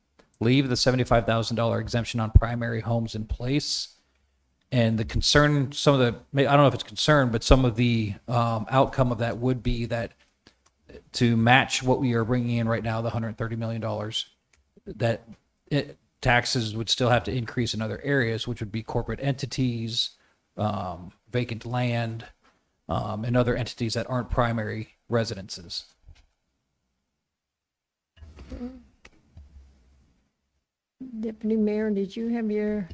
leave the $75,000 exemption on primary homes in place. And the concern, some of the, I don't know if it's concern, but some of the outcome of that would be that to match what we are bringing in right now, the $130 million, that taxes would still have to increase in other areas, which would be corporate entities, vacant land, and other entities that aren't primary residences. Deputy Mayor, did you have your?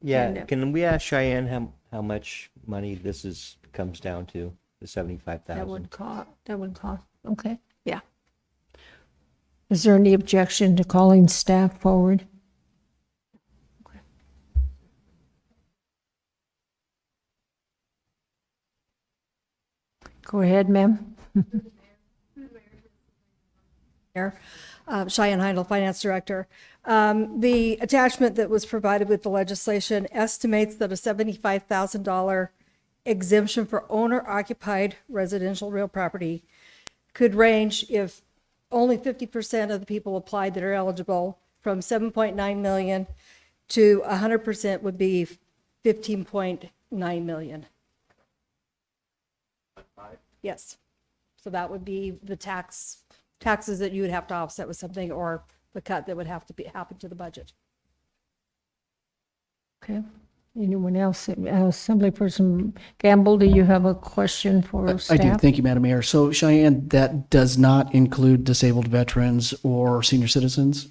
Yeah, And, can we ask Cheyenne how much money this comes down to, the 75,000? That would cost, okay, yeah. Is there any objection to calling staff forward? Okay. Go ahead, ma'am. Cheyenne Heindel, Finance Director. The attachment that was provided with the legislation estimates that a $75,000 exemption for owner-occupied residential real property could range, if only 50% of the people applied that are eligible, from 7.9 million to 100% would be 15.9 million. Yes. So that would be the taxes that you would have to offset with something, or the cut that would have to happen to the budget. Okay. Anyone else? Assemblyperson Gamble, do you have a question for staff? I do. Thank you, Madam Mayor. So Cheyenne, that does not include disabled veterans or senior citizens?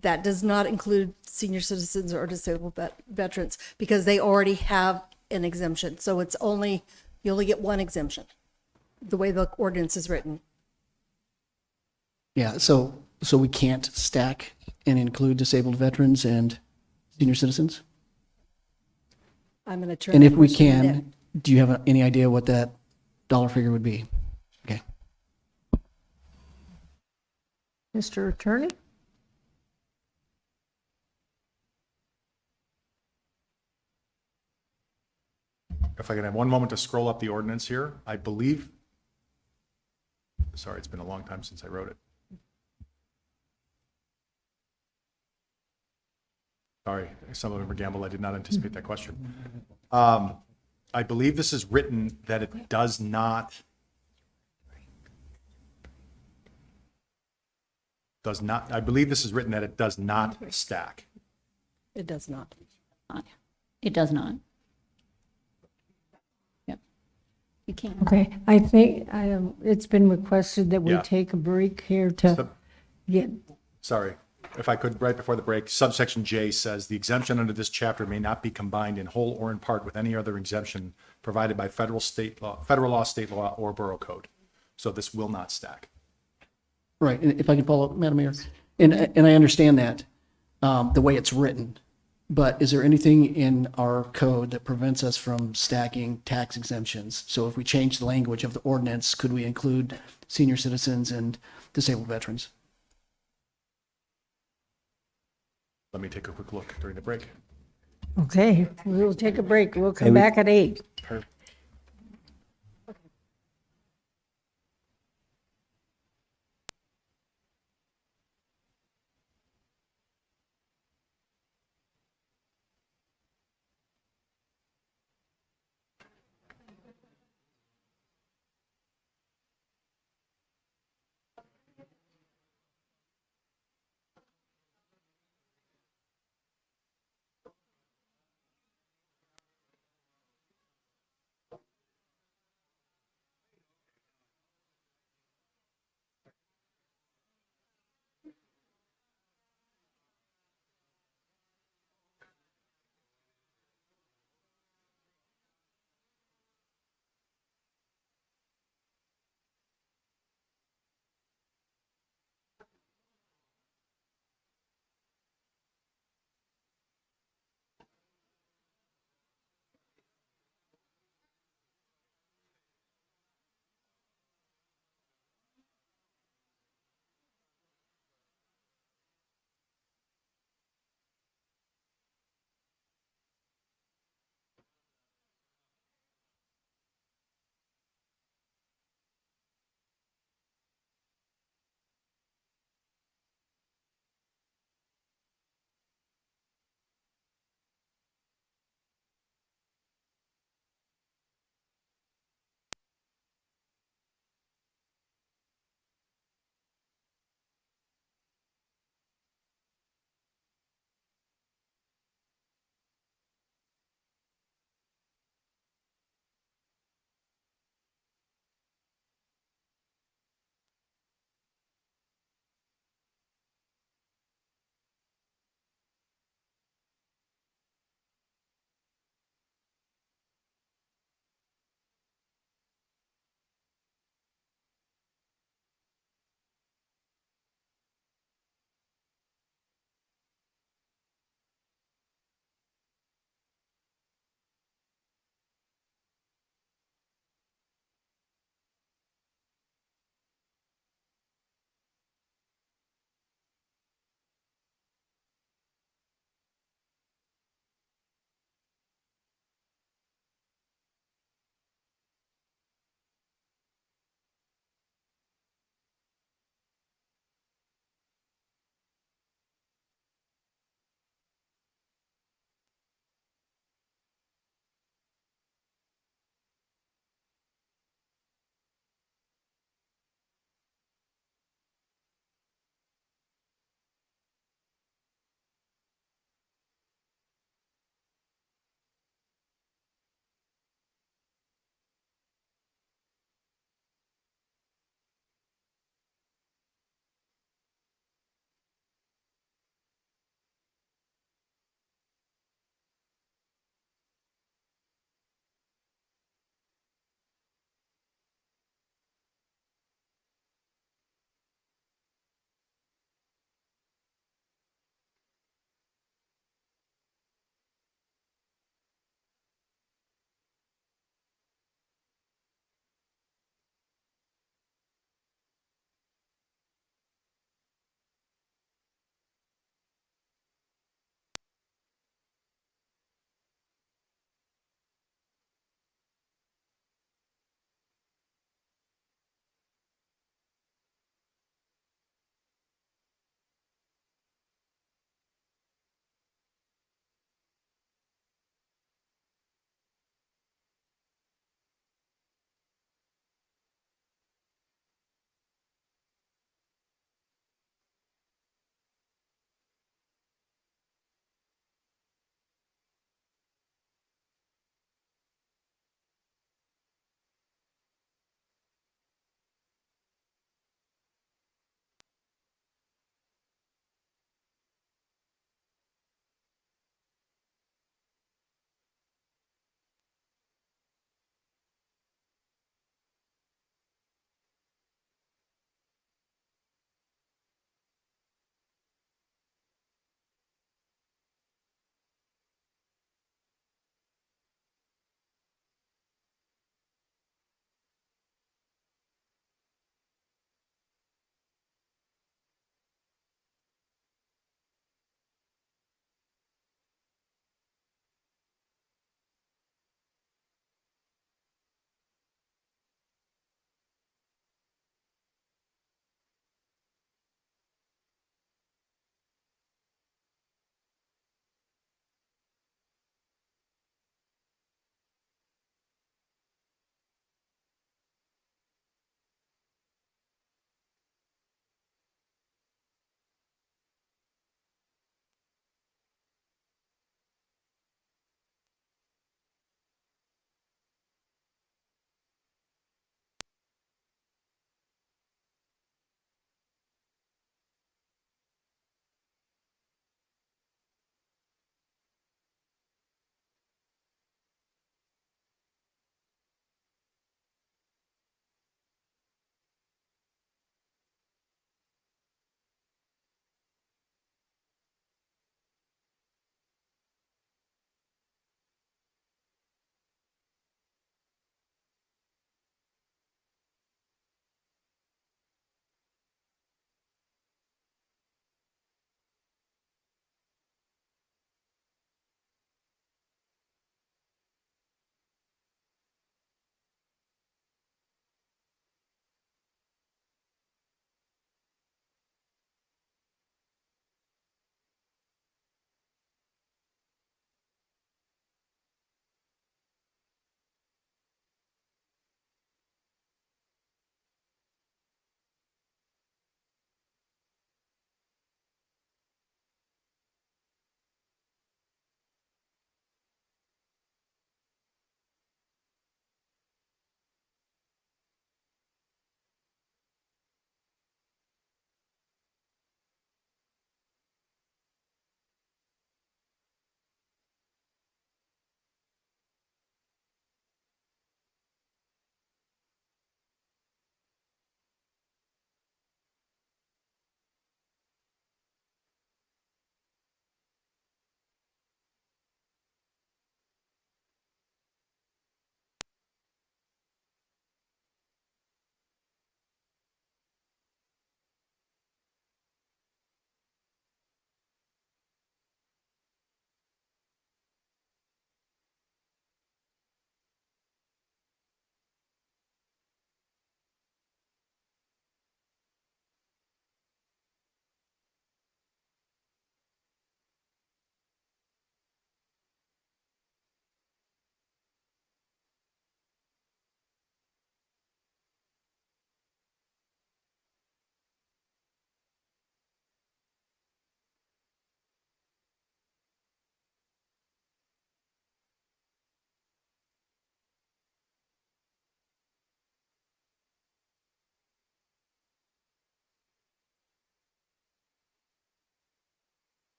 That does not include senior citizens or disabled veterans, because they already have an exemption. So it's only, you only get one exemption, the way the ordinance is written. Yeah, so we can't stack and include disabled veterans and senior citizens? I'm going to turn. And that if we question to Nick. can, do you have any idea what that dollar figure would be? Okay. Mr. Attorney? If I can have one moment to scroll up the ordinance here, I believe, sorry, it's been a long time since I wrote it. Sorry, some of them were gambled. I did not anticipate that question. I believe this is written that it does not, I believe this is written that it does not stack. It does not. It does not. Yep. You can't. Okay, I think it's been requested that we Yeah. take a break here to get, Sorry, if I could, right before the break, subsection J says the exemption under this chapter may not be combined in whole or in part with any other exemption provided by federal law, state law, or borough code. So this will not stack. Right, and if I can follow up, Madam Mayor, and I understand that, the way it's written, but is there anything in our code that prevents us from stacking tax exemptions? So if we change the language of the ordinance, could we include senior citizens and disabled veterans? Let me take a quick look during the break. okay, we'll take a break. We'll come back at 8.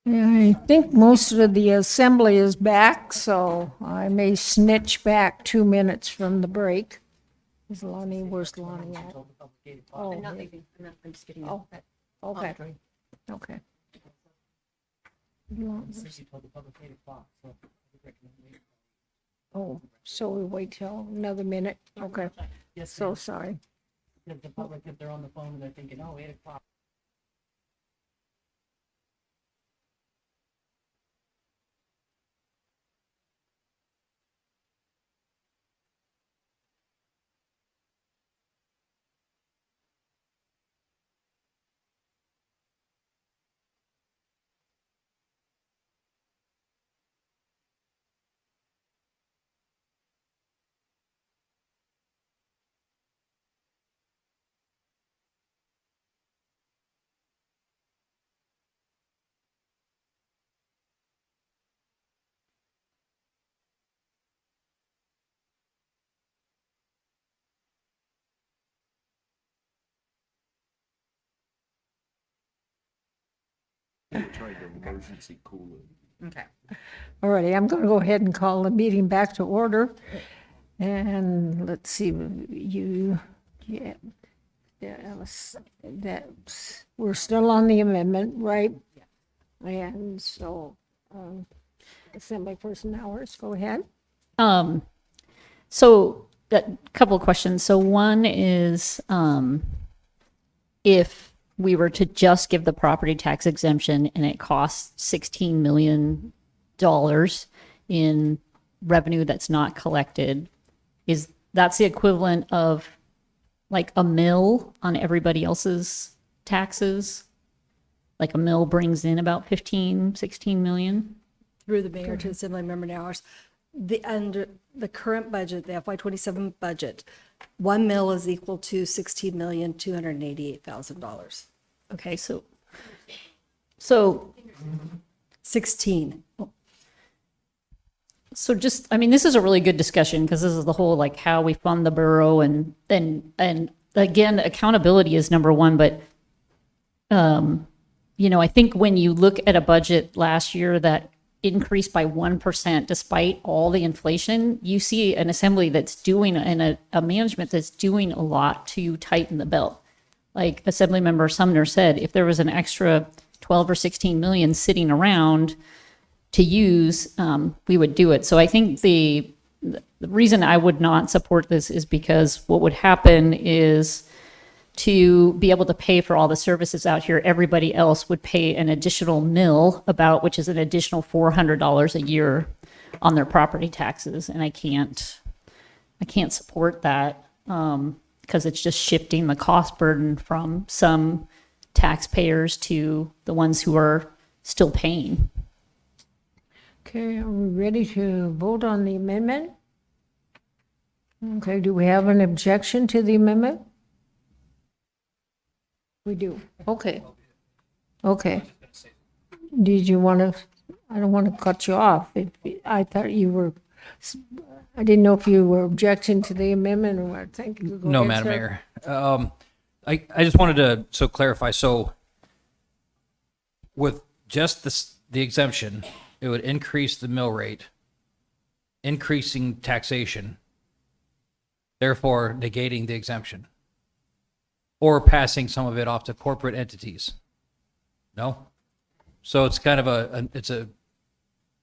I think most of the assembly is back, so I may snitch back 2 minutes from the break. Is Lonnie, where's Lonnie at? Oh, I'm not hey. leaving. I'm just getting. Oh, okay, okay. Oh, so we wait till another minute? Okay, so sorry. If the public, if they're on the phone and they're thinking, oh, 8 o'clock. Okay. All righty, I'm going to go ahead and call the meeting back to order. And let's see, yeah, we're still on the amendment, right? And so, Assembly Person Hours, go ahead. So a couple of questions. So one is, if we were to just give the property tax exemption and it costs $16 million in revenue that's not collected, that's the equivalent of like a mill on everybody else's taxes? Like a mill brings in about 16 million? Through the mayor to assembly member hours. Under the current budget, the FY27 budget, 1 mil is equal to $16,288,000. Okay, so 16. So just, I mean, this is a really good discussion because this is the whole like how we fund the borough and again, accountability is number one, but you know, I think when you look at a budget last year that increased by 1% despite all the inflation, you see an assembly that's doing and a management that's doing a lot to tighten the belt. Like Assemblymember Sumner said, if there was an extra 12 or 16 million sitting around to use, we would do it. So I think the reason I would not support this is because what would happen is to be able to pay for all the services out here, everybody else would pay an additional mill which is an additional $400 a year on their property taxes. And I can't support that because it's just shifting the cost burden from some taxpayers to the ones who are still paying. Okay, are we ready to vote on the amendment? Okay, do we have an objection to the amendment? We do, okay. Okay. Did you want to, I don't want to cut you off. I thought you were, I didn't know if you were objecting to the amendment or what. Thank you. Go No, ahead, Madam sir. Mayor. I just wanted to clarify. So with just the exemption, it would increase the mill rate, increasing taxation, therefore negating the exemption, or passing some of it off to corporate entities. No? So it's kind of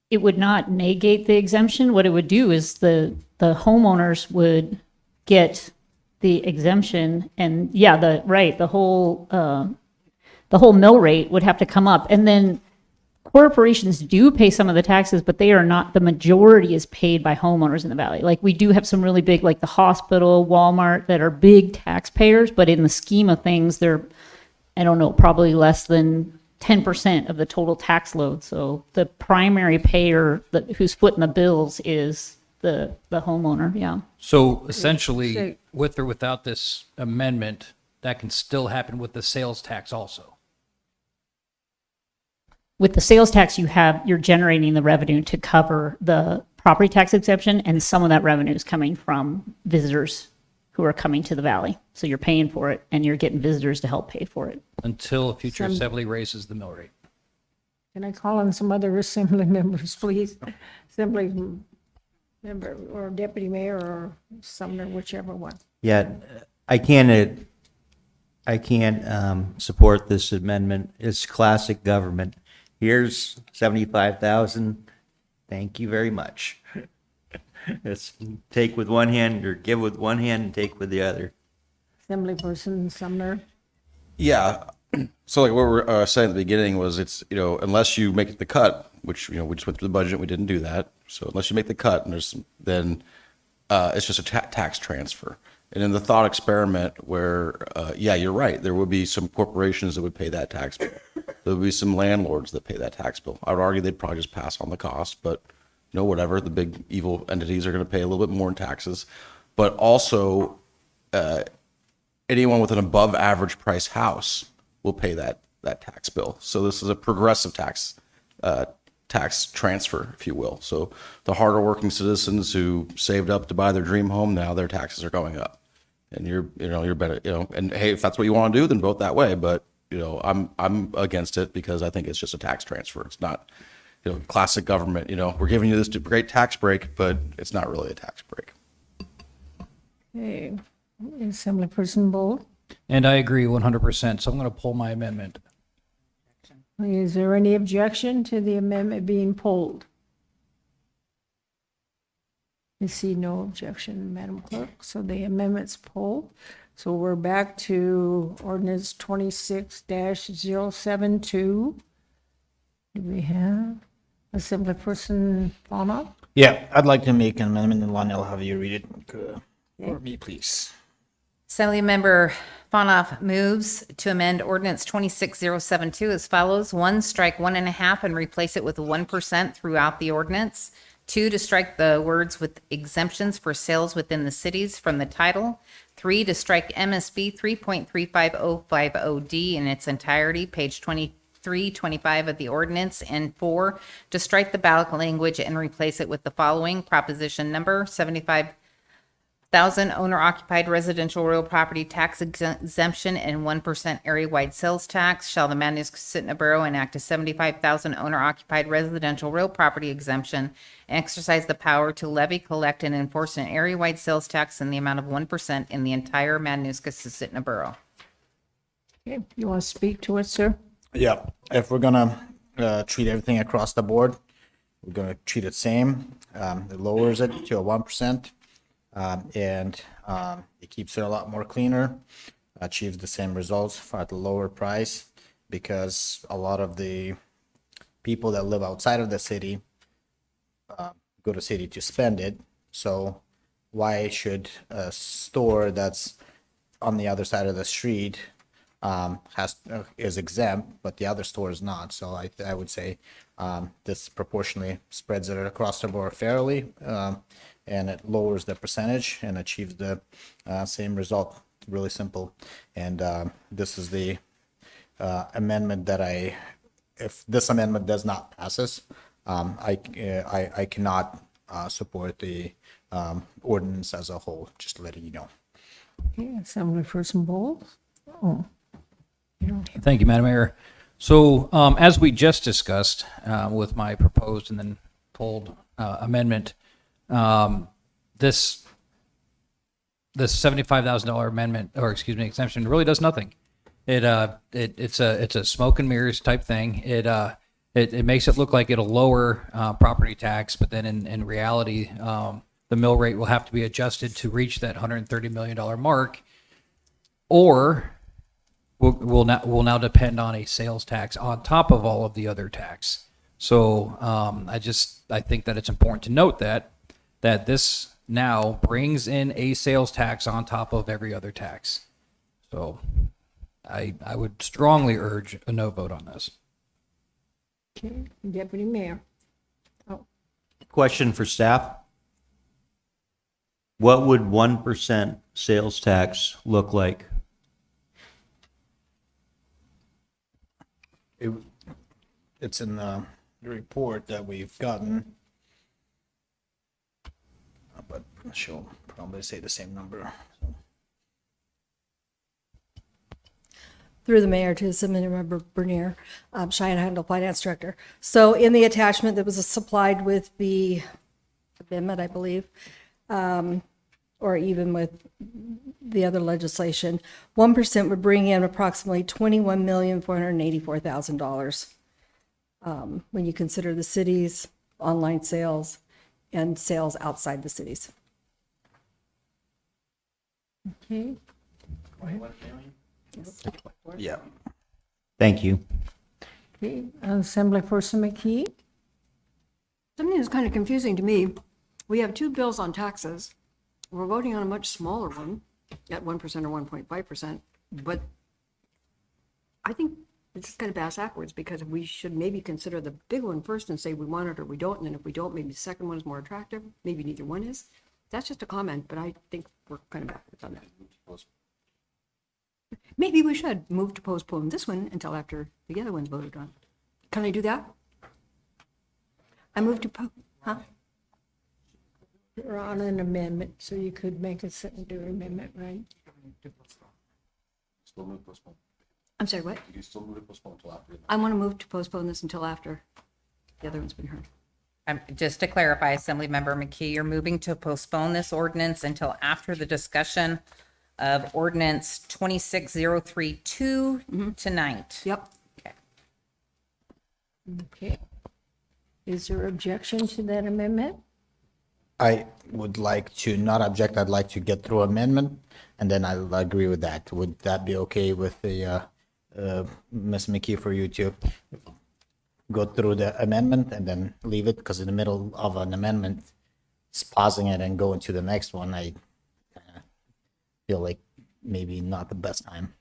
It would not negate the exemption. What it would do is the homeowners would get the exemption and the whole mill rate would have to come up. And then corporations do pay some of the taxes, but they are not, the majority is paid by homeowners in the valley. Like we do have some really big, like the hospital, Walmart, that are big taxpayers, but in the scheme of things, they're, I don't know, probably less than 10% of the total tax load. So the primary payer who's footing the bills is the homeowner, yeah. so essentially, with or without this amendment, that can still happen with the sales tax also. With the sales tax, you're generating the revenue to cover the property tax exemption, and some of that revenue is coming from visitors who are coming to the valley. So you're paying for it, and you're getting visitors to help pay for it. Until a future assembly raises the mill rate. Can I call on some other assembly members, please? Assembly member or deputy mayor or Sumner, whichever one. Yeah, I can't support this amendment. It's classic government. Here's 75,000. Thank you very much. It's take with one hand or give with one hand and take with the other. Assemblyperson Sumner. Yeah. So like what we're saying at the beginning was it's, unless you make the cut, which, we just went through the budget, we didn't do that. So unless you make the cut and then it's just a tax transfer. And in the thought experiment where, yeah, you're right, there would be some corporations that would pay that tax bill. There would be some landlords that pay that tax bill. I would argue they'd probably just pass on the cost, but whatever, the big evil entities are going to pay a little bit more in taxes. But also, anyone with an above average price house will pay that tax bill. So this is a progressive tax transfer, if you will. So the harder working citizens who saved up to buy their dream home, now their taxes are going up. And you're better, and hey, if that's what you want to do, then vote that way. But, I'm against it because I think it's just a tax transfer. It's not, classic government, we're giving you this great tax break, but it's not really a tax break. Okay, Assemblyperson Bold. And I agree 100%. So I'm going to pull my amendment. Is there any objection to the amendment being pulled? I see no objection, Madam Clerk. So the amendment's pulled. So we're back to ordinance 26-072. Do we have Assemblyperson Fauna? Yeah, I'd like to make an amendment, and Lonnie, I'll have you read it for me, please. Assemblymember Fonoff moves to amend ordinance 26072 as follows. 1, strike 1.5 and replace it with 1% throughout the ordinance. 2, to strike the words with exemptions for sales within the cities from the title. 3, to strike MSB 3.35050D in its entirety, page 2325 of the ordinance. And 4, to strike the ballot language and replace it with the following proposition number: 75,000 owner-occupied residential real property tax exemption and 1% area-wide sales tax. Shall the Matanuska-Susitna Borough enact a 75,000 owner-occupied residential real property exemption and exercise the power to levy, collect, and enforce an area-wide sales tax in the amount of 1% in the entire Matanuska-Susitna Borough. Okay, you want to speak to it, sir? Yeah, if we're gonna treat everything across the board, we're gonna treat it same. It lowers it to a 1%. And it keeps it a lot more cleaner, achieves the same results at a lower price, because a lot of the people that live outside of the city go to city to spend it. So why should a store that's on the other side of the street is exempt, but the other store is not? So I would say this proportionally spreads it across the board fairly, and it lowers the percentage and achieves the same result. Really simple. And this is the amendment that if this amendment does not passes, I cannot support the ordinance as a whole, just letting you know. Okay, Assemblyperson Bold. Oh. Thank you, Madam Mayor. So as we just discussed with my proposed and then pulled amendment, this $75,000 amendment, or excuse me, exemption really does nothing. It's a smoke and mirrors type thing. It makes it look like it'll lower property tax, but then in reality, the mill rate will have to be adjusted to reach that $130 million mark, or will now depend on a sales tax on top of all of the other tax. So I think that it's important to note that this now brings in a sales tax on top of every other tax. So I would strongly urge a no vote on this. Okay, Deputy Mayor. Question for staff. What would 1% sales tax look like? It's in the report that we've gotten, but she'll probably say the same number. through the mayor to Assembly-Member Bernier, Cheyenne Handle Finance Director. So in the attachment that was supplied with the amendment, I believe, or even with the other legislation, 1% would bring in approximately $21,484,000 when you consider the city's online sales and sales outside the cities. Okay. Yeah. Thank you. Okay, Assemblyperson McKee? Something that's kind of confusing to me, we have two bills on taxes. We're voting on a much smaller one at 1% or 1.5%, but I think this is kind of ass backwards because we should maybe consider the big one first and say we want it or we don't, and then if we don't, maybe the second one is more attractive, maybe neither one is. That's just a comment, but I think we're kind of backwards on that. Maybe we should move to postpone this one until after the other one's voted on. Can I do that? I move to huh? You're on an amendment, so you could make a secondary amendment, right? Still move to postpone. I'm sorry, what? You can still move to postpone until after. I want to move to postpone this until after the other one's been heard. Just to clarify, Assemblymember McKee, you're moving to postpone this ordinance until after the discussion of ordinance 26032 tonight. Yep. Okay. Okay. Is there objection to that amendment? I would like to not object. I'd like to get through amendment, and then I'll agree with that. Would that be okay with the Ms. McKee for you to go through the amendment and then leave it? Because in the middle of an amendment, just pausing it and going to the next one, I feel like maybe not the best time.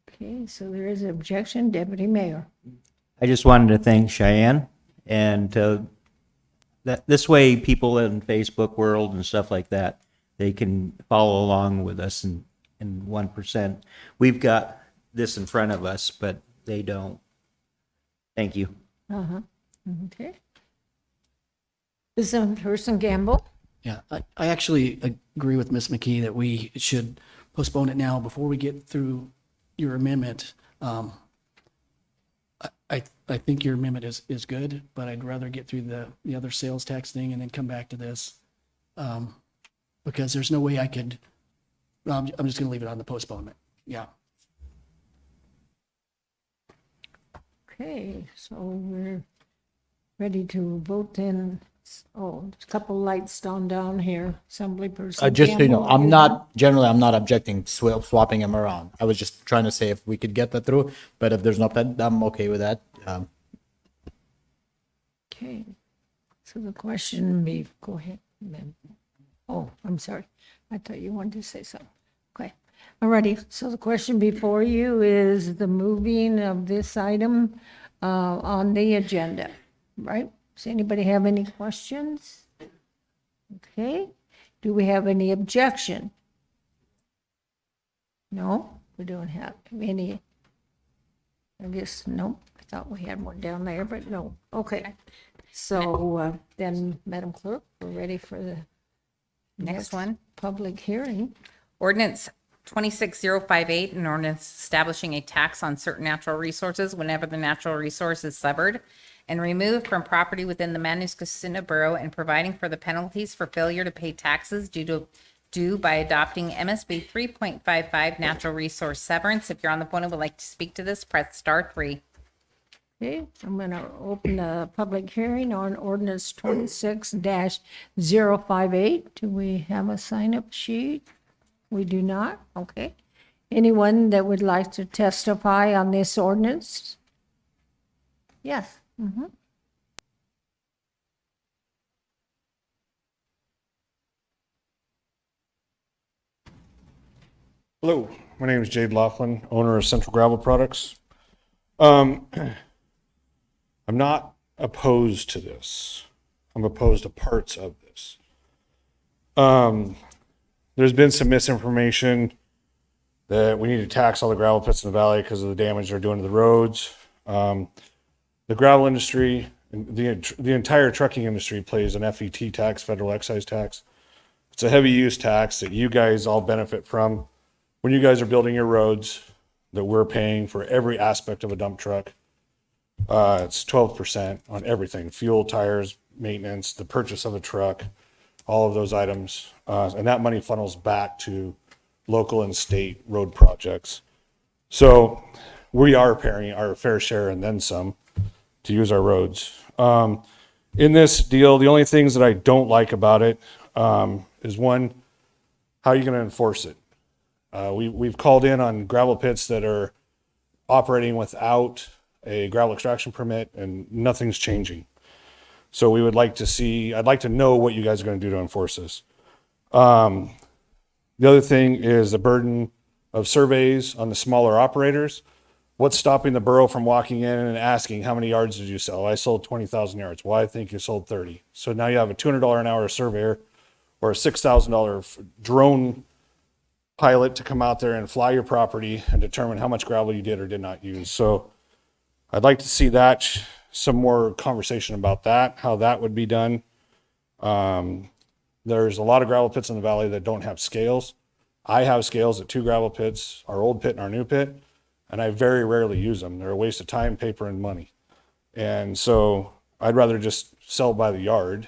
Okay, so there is an objection, Deputy Mayor. I just wanted to thank Cheyenne, and that this way people in Facebook world and stuff like that, they can follow along with us in 1%. We've got this in front of us, but they don't. Thank you. Uh-huh. Okay. Assemblyperson Gamble? Yeah, I actually agree with Ms. McKee that we should postpone it now before we get through your amendment. I think your amendment is good, but I'd rather get through the other sales tax thing and then come back to this. Because there's no way I could, I'm just gonna leave it on the postponement. Yeah. Okay, so we're ready to vote then. Oh, there's a couple lights down here. Assemblyperson Just so you know, Gamble, I'm you're not, generally, I'm not objecting swapping them around. I was just trying to say if we could get that through, but if there's not that, I'm okay with that. Okay, so the question be, go ahead, ma'am. Oh, I'm sorry. I thought you wanted to say something. Okay, alrighty. So the question before you is the moving of this item on the agenda, right? Does anybody have any questions? Okay, do we have any objection? No, we don't have any. I guess, no, I thought we had one down there, but no. Okay, so then, Madam Clerk, we're ready for the Next one. public hearing. Ordinance 26058, an ordinance establishing a tax on certain natural resources whenever the natural resource is severed and removed from property within the Matanuska-Susitna Borough and providing for the penalties for failure to pay taxes due by adopting MSB 3.55 natural resource severance. If you're on the phone and would like to speak to this, press *3. Okay, I'm going to open a public hearing on ordinance 26-058. Do we have a sign-up sheet? We do not? Okay. Anyone that would like to testify on this ordinance? Yes. Mhm. Hello, my name is Jade Laughlin, owner of Central Gravel Products. I'm not opposed to this. I'm opposed to parts of this. There's been some misinformation that we need to tax all the gravel pits in the valley because of the damage they're doing to the roads. The gravel industry, the entire trucking industry pays an FET tax, federal excise tax. It's a heavy use tax that you guys all benefit from when you guys are building your roads. that we're paying for every aspect of a dump truck. It's 12% on everything: fuel, tires, maintenance, the purchase of a truck, all of those items. And that money funnels back to local and state road projects. So we are paying our fair share and then some to use our roads. In this deal, the only things that I don't like about it is, one, how are you going to enforce it? We've called in on gravel pits that are operating without a gravel extraction permit, and nothing's changing. So we would like to see, I'd like to know what you guys are going to do to enforce this. The other thing is the burden of surveys on the smaller operators. What's stopping the borough from walking in and asking, how many yards did you sell? I sold 20,000 yards. Well, I think you sold 30. So now you have a $200 an hour surveyor or a $6,000 drone pilot to come out there and fly your property and determine how much gravel you did or did not use. So I'd like to see that, some more conversation about that, how that would be done. There's a lot of gravel pits in the valley that don't have scales. I have scales at 2 gravel pits, our old pit and our new pit, and I very rarely use them. They're a waste of time, paper, and money. And so I'd rather just sell by the yard,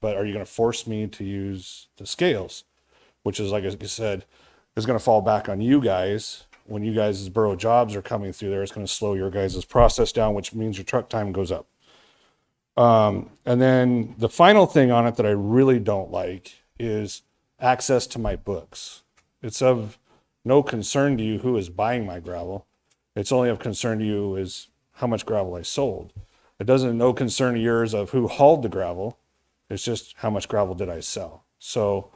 but are you going to force me to use the scales? Which is, like I said, is going to fall back on you guys. When you guys' borough jobs are coming through there, it's going to slow your guys' process down, which means your truck time goes up. And then the final thing on it that I really don't like is access to my books. It's of no concern to you who is buying my gravel. It's only of concern to you is how much gravel I sold. It doesn't no concern to yours of who hauled the gravel. It's just how much gravel did I sell. So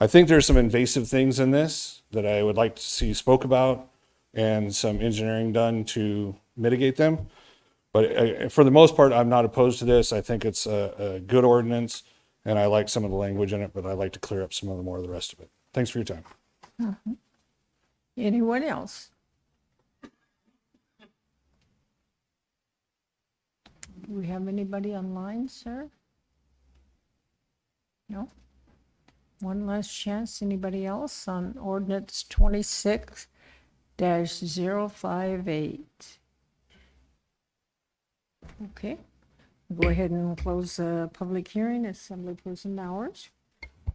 I think there's some invasive things in this that I would like to see spoke about and some engineering done to mitigate them. But for the most part, I'm not opposed to this. I think it's a good ordinance, and I like some of the language in it, but I'd like to clear up some of the more of the rest of it. Thanks for your time. Anyone else? Do we have anybody online, sir? No? One last chance. Anybody else on ordinance 26-058? Okay. Go ahead and close the public hearing. Assemblyperson Bowers.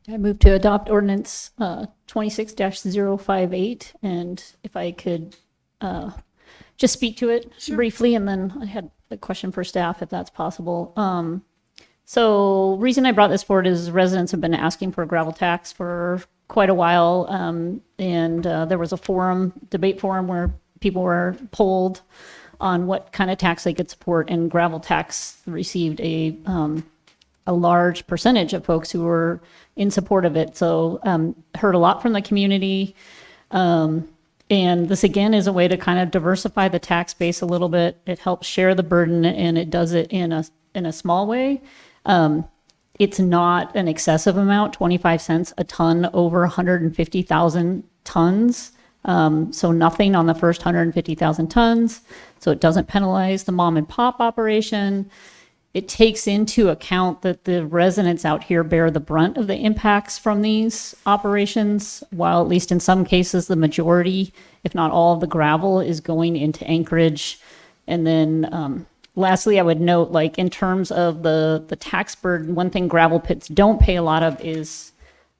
I move to adopt ordinance 26-058, and if I could just speak to it briefly, and then I had a question for staff, if that's possible. So reason I brought this forward is residents have been asking for a gravel tax for quite a while, and there was a debate forum where people were polled on what kind of tax they could support, and gravel tax received a large percentage of folks who were in support of it. So heard a lot from the community. And this again is a way to kind of diversify the tax base a little bit. It helps share the burden, and it does it in a small way. It's not an excessive amount, 25 cents a ton over 150,000 tons. So nothing on the first 150,000 tons. So it doesn't penalize the mom and pop operation. It takes into account that the residents out here bear the brunt of the impacts from these operations, while at least in some cases, the majority, if not all of the gravel is going into Anchorage. And then lastly, I would note, like in terms of the tax burden, one thing gravel pits don't pay a lot of is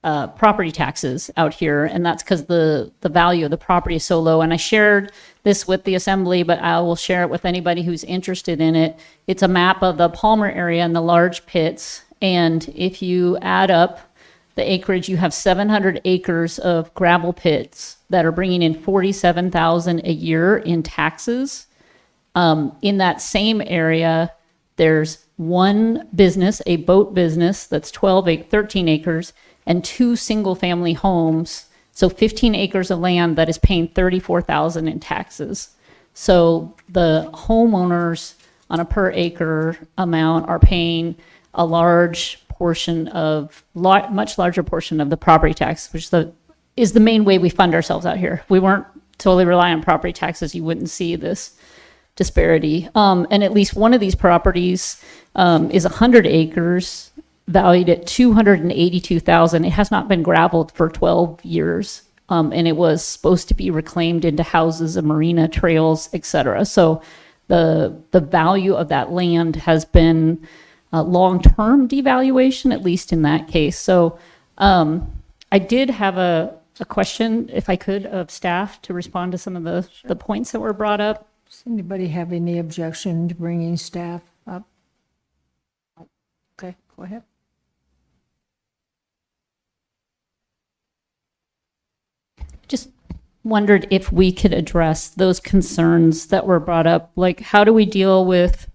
property taxes out here, and that's because the value of the property is so low. And I shared this with the assembly, but I will share it with anybody who's interested in it. It's a map of the Palmer area and the large pits, and if you add up the acreage, you have 700 acres of gravel pits that are bringing in $47,000 a year in taxes. In that same area, there's one business, a boat business, that's 13 acres, and 2 single-family homes, so 15 acres of land that is paying $34,000 in taxes. So the homeowners on a per acre amount are paying a large portion of, much larger portion of the property tax, which is the main way we fund ourselves out here. If we weren't totally rely on property taxes, you wouldn't see this disparity. And at least one of these properties is 100 acres, valued at $282,000. It has not been gravelled for 12 years. and it was supposed to be reclaimed into houses and marina trails, etc. So the value of that land has been long-term devaluation, at least in that case. So I did have a question, if I could, of staff to respond to some of the points that were brought up. Does anybody have any objection to bringing staff up? Okay, go ahead. Just wondered if we could address those concerns that were brought up. Like, how do we deal with,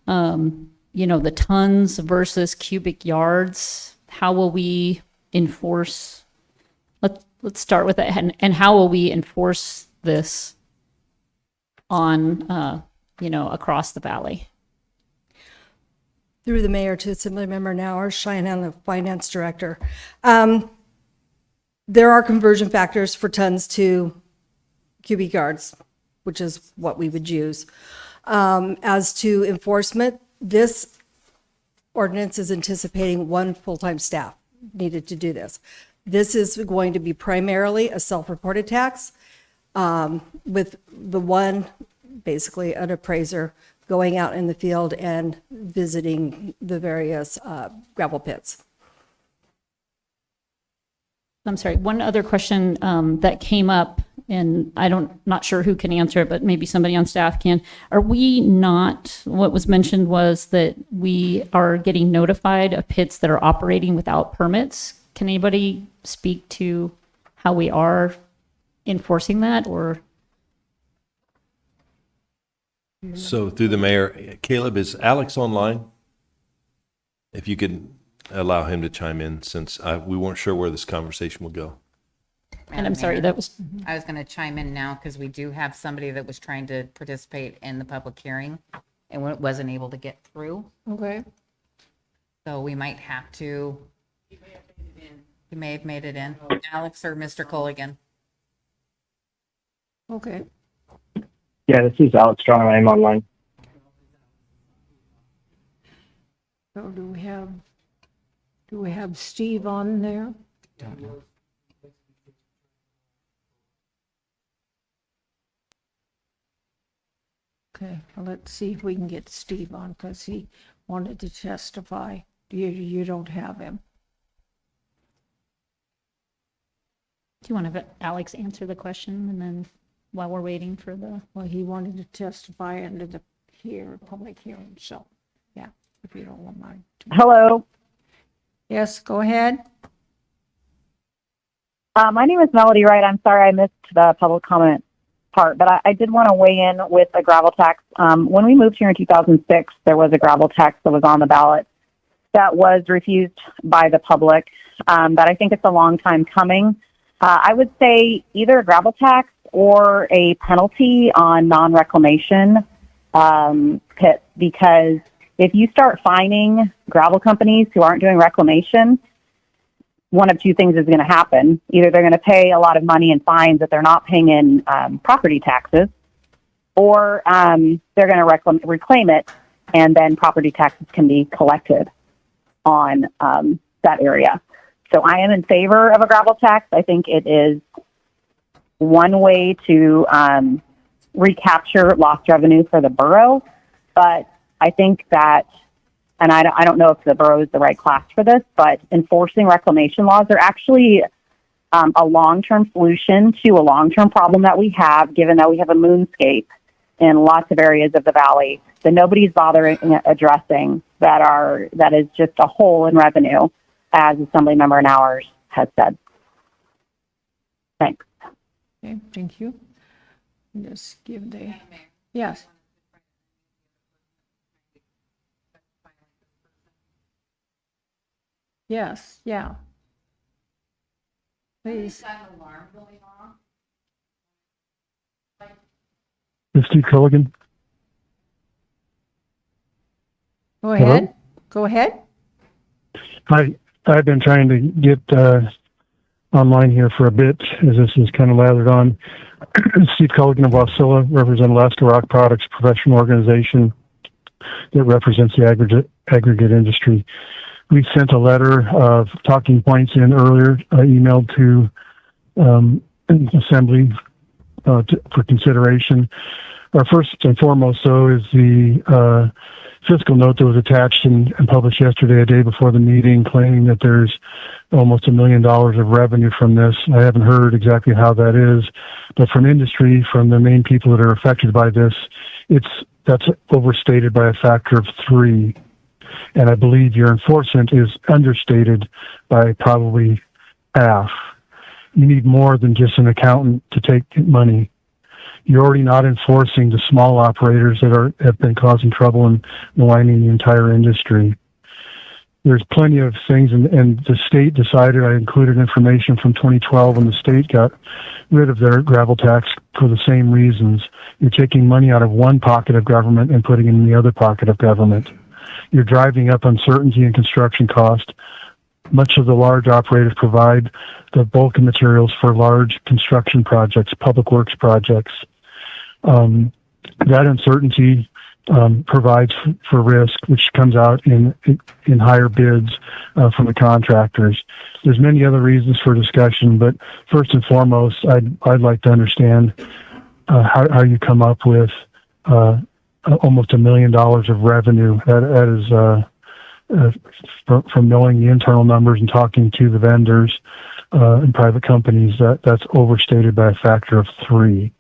the tons versus cubic yards? How will we enforce? Let's start with that. And how will we enforce this on, across the valley? Through the mayor to Assemblymember Nauer, Cheyenne, the finance director. There are conversion factors for tons to cubic yards, which is what we would use. As to enforcement, this ordinance is anticipating one full-time staff needed to do this. This is going to be primarily a self-reported tax, with the one, basically an appraiser, going out in the field and visiting the various gravel pits. I'm sorry, one other question that came up, and not sure who can answer it, but maybe somebody on staff can. Are we not, what was mentioned was that we are getting notified of pits that are operating without permits. Can anybody speak to how we are enforcing that, or? So through the mayor, Caleb, is Alex online? If you could allow him to chime in, since we weren't sure where this conversation will go. And I'm sorry, that was. I was going to chime in now because we do have somebody that was trying to participate in the public hearing and wasn't able to get through. Okay. So we might have to. He may have made it in. Alex or Mr. Colligan. Okay. Yeah, this is Alex Strong. I'm online. So do we have Steve on there? Okay, well, let's see if we can get Steve on, because he wanted to testify. You don't have him. Do you want to have Alex answer the question, and then while we're waiting for the? Well, he wanted to testify under the public hearing, so, yeah, if you don't mind. Hello. Yes, go ahead. My name is Melody Wright. I'm sorry I missed the public comment part, but I did want to weigh in with the gravel tax. When we moved here in 2006, there was a gravel tax that was on the ballot that was refused by the public, but I think it's a long time coming. I would say either a gravel tax or a penalty on non-reclamation pits, because if you start fining gravel companies who aren't doing reclamation, one of two things is going to happen. Either they're going to pay a lot of money in fines that they're not paying in property taxes, or they're going to reclaim it, and then property taxes can be collected on that area. So I am in favor of a gravel tax. I think it is one way to recapture lost revenue for the borough, but I think that, and I don't know if the borough is the right class for this, but enforcing reclamation laws are actually a long-term solution to a long-term problem that we have, given that we have a moonscape in lots of areas of the valley that nobody's bothering addressing, that is just a hole in revenue, as Assemblymember Nauer has said. Thanks. Okay, thank you. Just give the, yes. Yes, yeah. Please. Steve Culligan. Go ahead. Go ahead. I've been trying to get online here for a bit, as this is kind of lathered on. Steve Culligan of Wasilla, represent Alaska Rock Products, a professional organization that represents the aggregate industry. We sent a letter of talking points in earlier, emailed to assembly for consideration. First and foremost, though, is the fiscal note that was attached and published yesterday, a day before the meeting, claiming that there's almost $1 million of revenue from this. I haven't heard exactly how that is, but from industry, from the main people that are affected by this, that's overstated by a factor of 3. And I believe your enforcement is understated by probably half. You need more than just an accountant to take money. You're already not enforcing the small operators that have been causing trouble and maligning the entire industry. There's plenty of things, and the state decided, I included information from 2012 when the state got rid of their gravel tax for the same reasons. You're taking money out of one pocket of government and putting it in the other pocket of government. You're driving up uncertainty in construction cost. Much of the large operators provide the bulk of materials for large construction projects, public works projects. That uncertainty provides for risk, which comes out in higher bids from the contractors. There's many other reasons for discussion, but first and foremost, I'd like to understand how you come up with almost $1 million of revenue. That is from knowing the internal numbers and talking to the vendors and private companies, that's overstated by a factor of 3.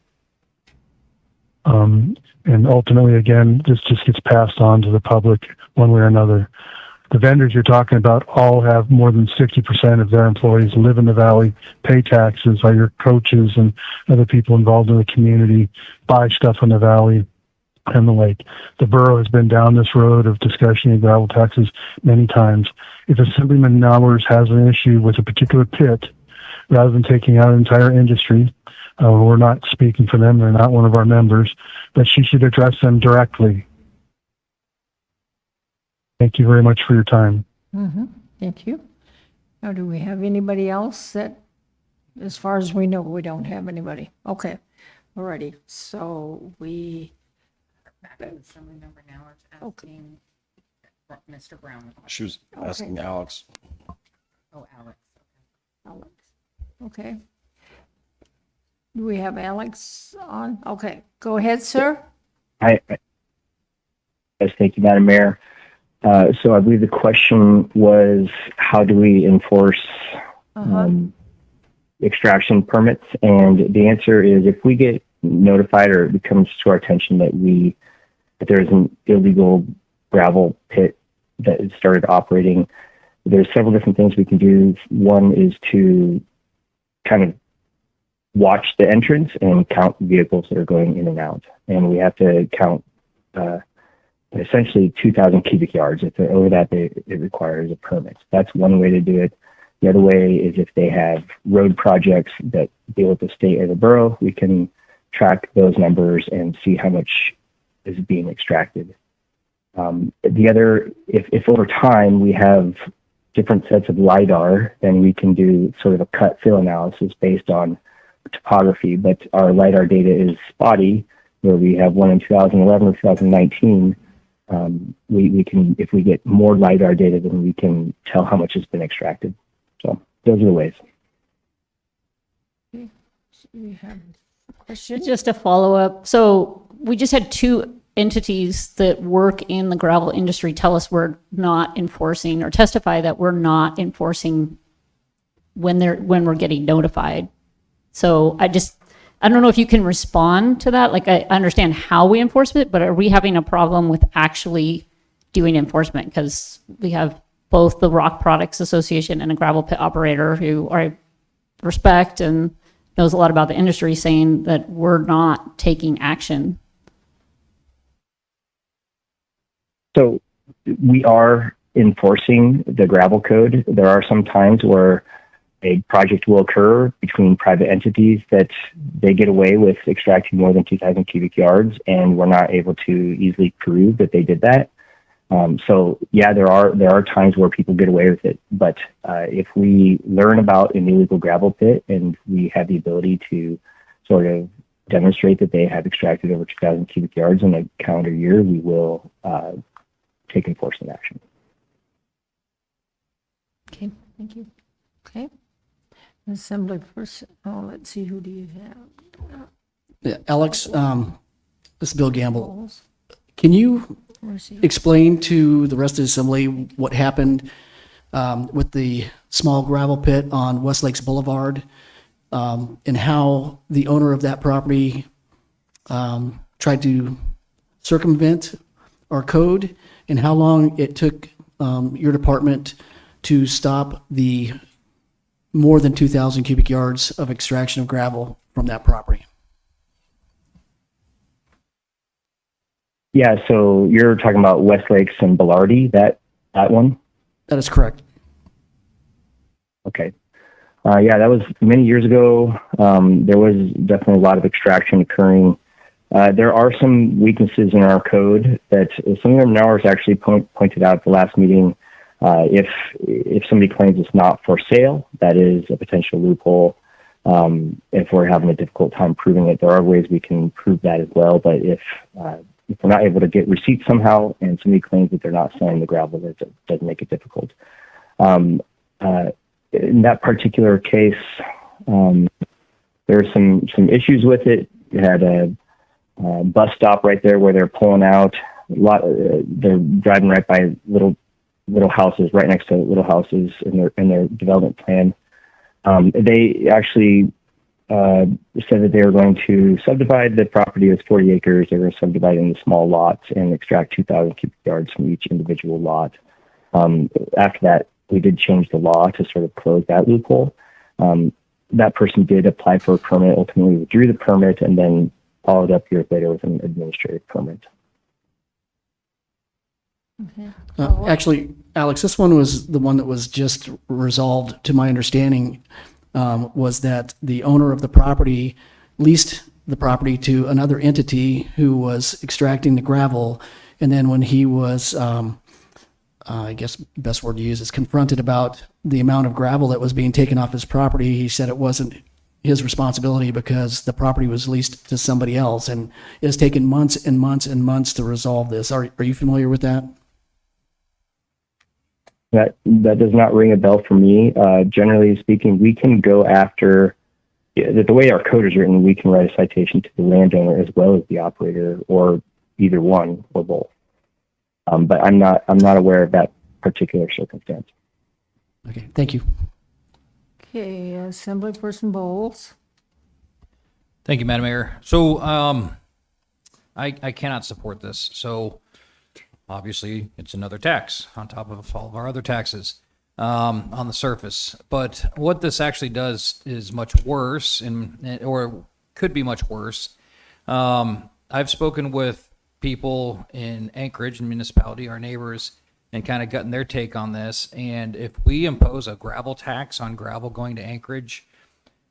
And ultimately, again, this just gets passed on to the public one way or another. The vendors you're talking about all have more than 60% of their employees live in the valley, pay taxes, are your coaches and other people involved in the community, buy stuff in the valley and the lake. The borough has been down this road of discussion of gravel taxes many times. If Assemblyman Nowers has an issue with a particular pit, rather than taking out an entire industry, we're not speaking for them, they're not one of our members, but she should address them directly. Thank you very much for your time. Thank you. Now, do we have anybody else that, as far as we know, we don't have anybody? Okay, alrighty, so we. Assemblymember now asking Mr. Brown. She was asking Alex. Oh, Alex. Alex. Okay. Do we have Alex on? Okay, go ahead, sir. Yes, thank you, Madam Mayor. So I believe the question was, how do we enforce extraction permits? And the answer is, if we get notified or it comes to our attention that there's an illegal gravel pit that has started operating, there's several different things we can do. One is to kind of watch the entrance and count vehicles that are going in and out. And we have to count essentially 2,000 cubic yards. If they're over that, it requires a permit. That's one way to do it. The other way is if they have road projects that deal with the state or the borough, we can track those numbers and see how much is being extracted. The other, if over time we have different sets of LiDAR, then we can do sort of a cut fill analysis based on topography, but our LiDAR data is spotty, where we have one in 2011 or 2019. We can, if we get more LiDAR data, then we can tell how much has been extracted. So those are the ways. We have a question. Just a follow-up. So we just had 2 entities that work in the gravel industry tell us we're not enforcing, or testify that we're not enforcing when we're getting notified. So I don't know if you can respond to that. Like, I understand how we enforce it, but are we having a problem with actually doing enforcement? Because we have both the Rock Products Association and a gravel pit operator who I respect and knows a lot about the industry, saying that we're not taking action. So we are enforcing the gravel code. There are some times where a project will occur between private entities that they get away with extracting more than 2,000 cubic yards, and we're not able to easily prove that they did that. So yeah, there are times where people get away with it, but if we learn about an illegal gravel pit and we have the ability to sort of demonstrate that they have extracted over 2,000 cubic yards in a calendar year, we will take enforcement action. Okay, thank you. Okay. Assembly person, oh, let's see, who do you have? Yeah, Alex, this is Bill Gamble. Can you explain to the rest of the assembly what happened with the small gravel pit on West Lakes Boulevard, and how the owner of that property tried to circumvent our code, and how long it took your department to stop the more than 2,000 cubic yards of extraction of gravel from that property? Yeah, so you're talking about West Lakes and Bellardi, that one? That is correct. Okay. Yeah, that was many years ago. There was definitely a lot of extraction occurring. There are some weaknesses in our code that some of them ours actually pointed out at the last meeting. If somebody claims it's not for sale, that is a potential loophole. If we're having a difficult time proving it, there are ways we can prove that as well. But if we're not able to get receipts somehow and somebody claims that they're not selling the gravel, that does make it difficult. In that particular case, there are some issues with it. You had a bus stop right there where they're pulling out. They're driving right by little houses, right next to little houses in their development plan. They actually said that they were going to subdivide the property as 40 acres. They were going to subdivide into small lots and extract 2,000 cubic yards from each individual lot. After that, we did change the law to sort of close that loophole. That person did apply for a permit, ultimately withdrew the permit, and then followed up years later with an administrative permit. Okay. Actually, Alex, this one was the one that was just resolved, to my understanding, was that the owner of the property leased the property to another entity who was extracting the gravel. And then when he was, I guess best word to use is confronted about the amount of gravel that was being taken off his property, he said it wasn't his responsibility because the property was leased to somebody else. And it has taken months and months and months to resolve this. Are you familiar with that? That does not ring a bell for me. Generally speaking, we can go after, the way our code is written, we can write a citation to the landowner as well as the operator, or either one or both. But I'm not aware of that particular circumstance. Okay, thank you. Okay, Assemblyperson Bowles. Thank you, Madam Mayor. So I cannot support this. So obviously, it's another tax on top of all of our other taxes on the surface. But what this actually does is much worse, or could be much worse. I've spoken with people in Anchorage municipality, our neighbors, and kind of gotten their take on this. And if we impose a gravel tax on gravel going to Anchorage,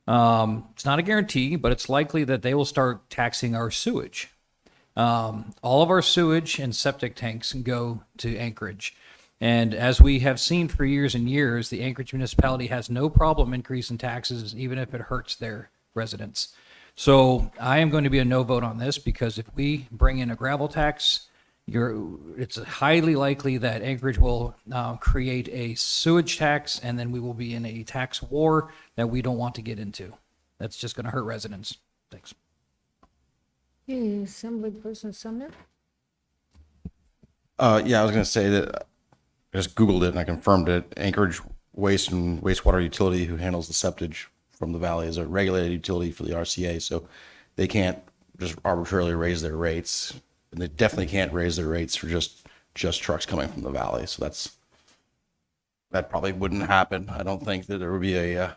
it's not a guarantee, but it's likely that they will start taxing our sewage. All of our sewage and septic tanks go to Anchorage. And as we have seen for years and years, the Anchorage municipality has no problem increasing taxes, even if it hurts their residents. So I am going to be a no vote on this, because if we bring in a gravel tax, it's highly likely that Anchorage will create a sewage tax, and then we will be in a tax war that we don't want to get into. That's just going to hurt residents. Thanks. Okay, Assemblyperson Sumner. Yeah, I was going to say that I just Googled it and I confirmed it. Anchorage Waste and Wastewater Utility, who handles the septage from the valley, is a regulated utility for the RCA, so they can't just arbitrarily raise their rates, and they definitely can't raise their rates for just trucks coming from the valley. So that probably wouldn't happen. I don't think that there would be a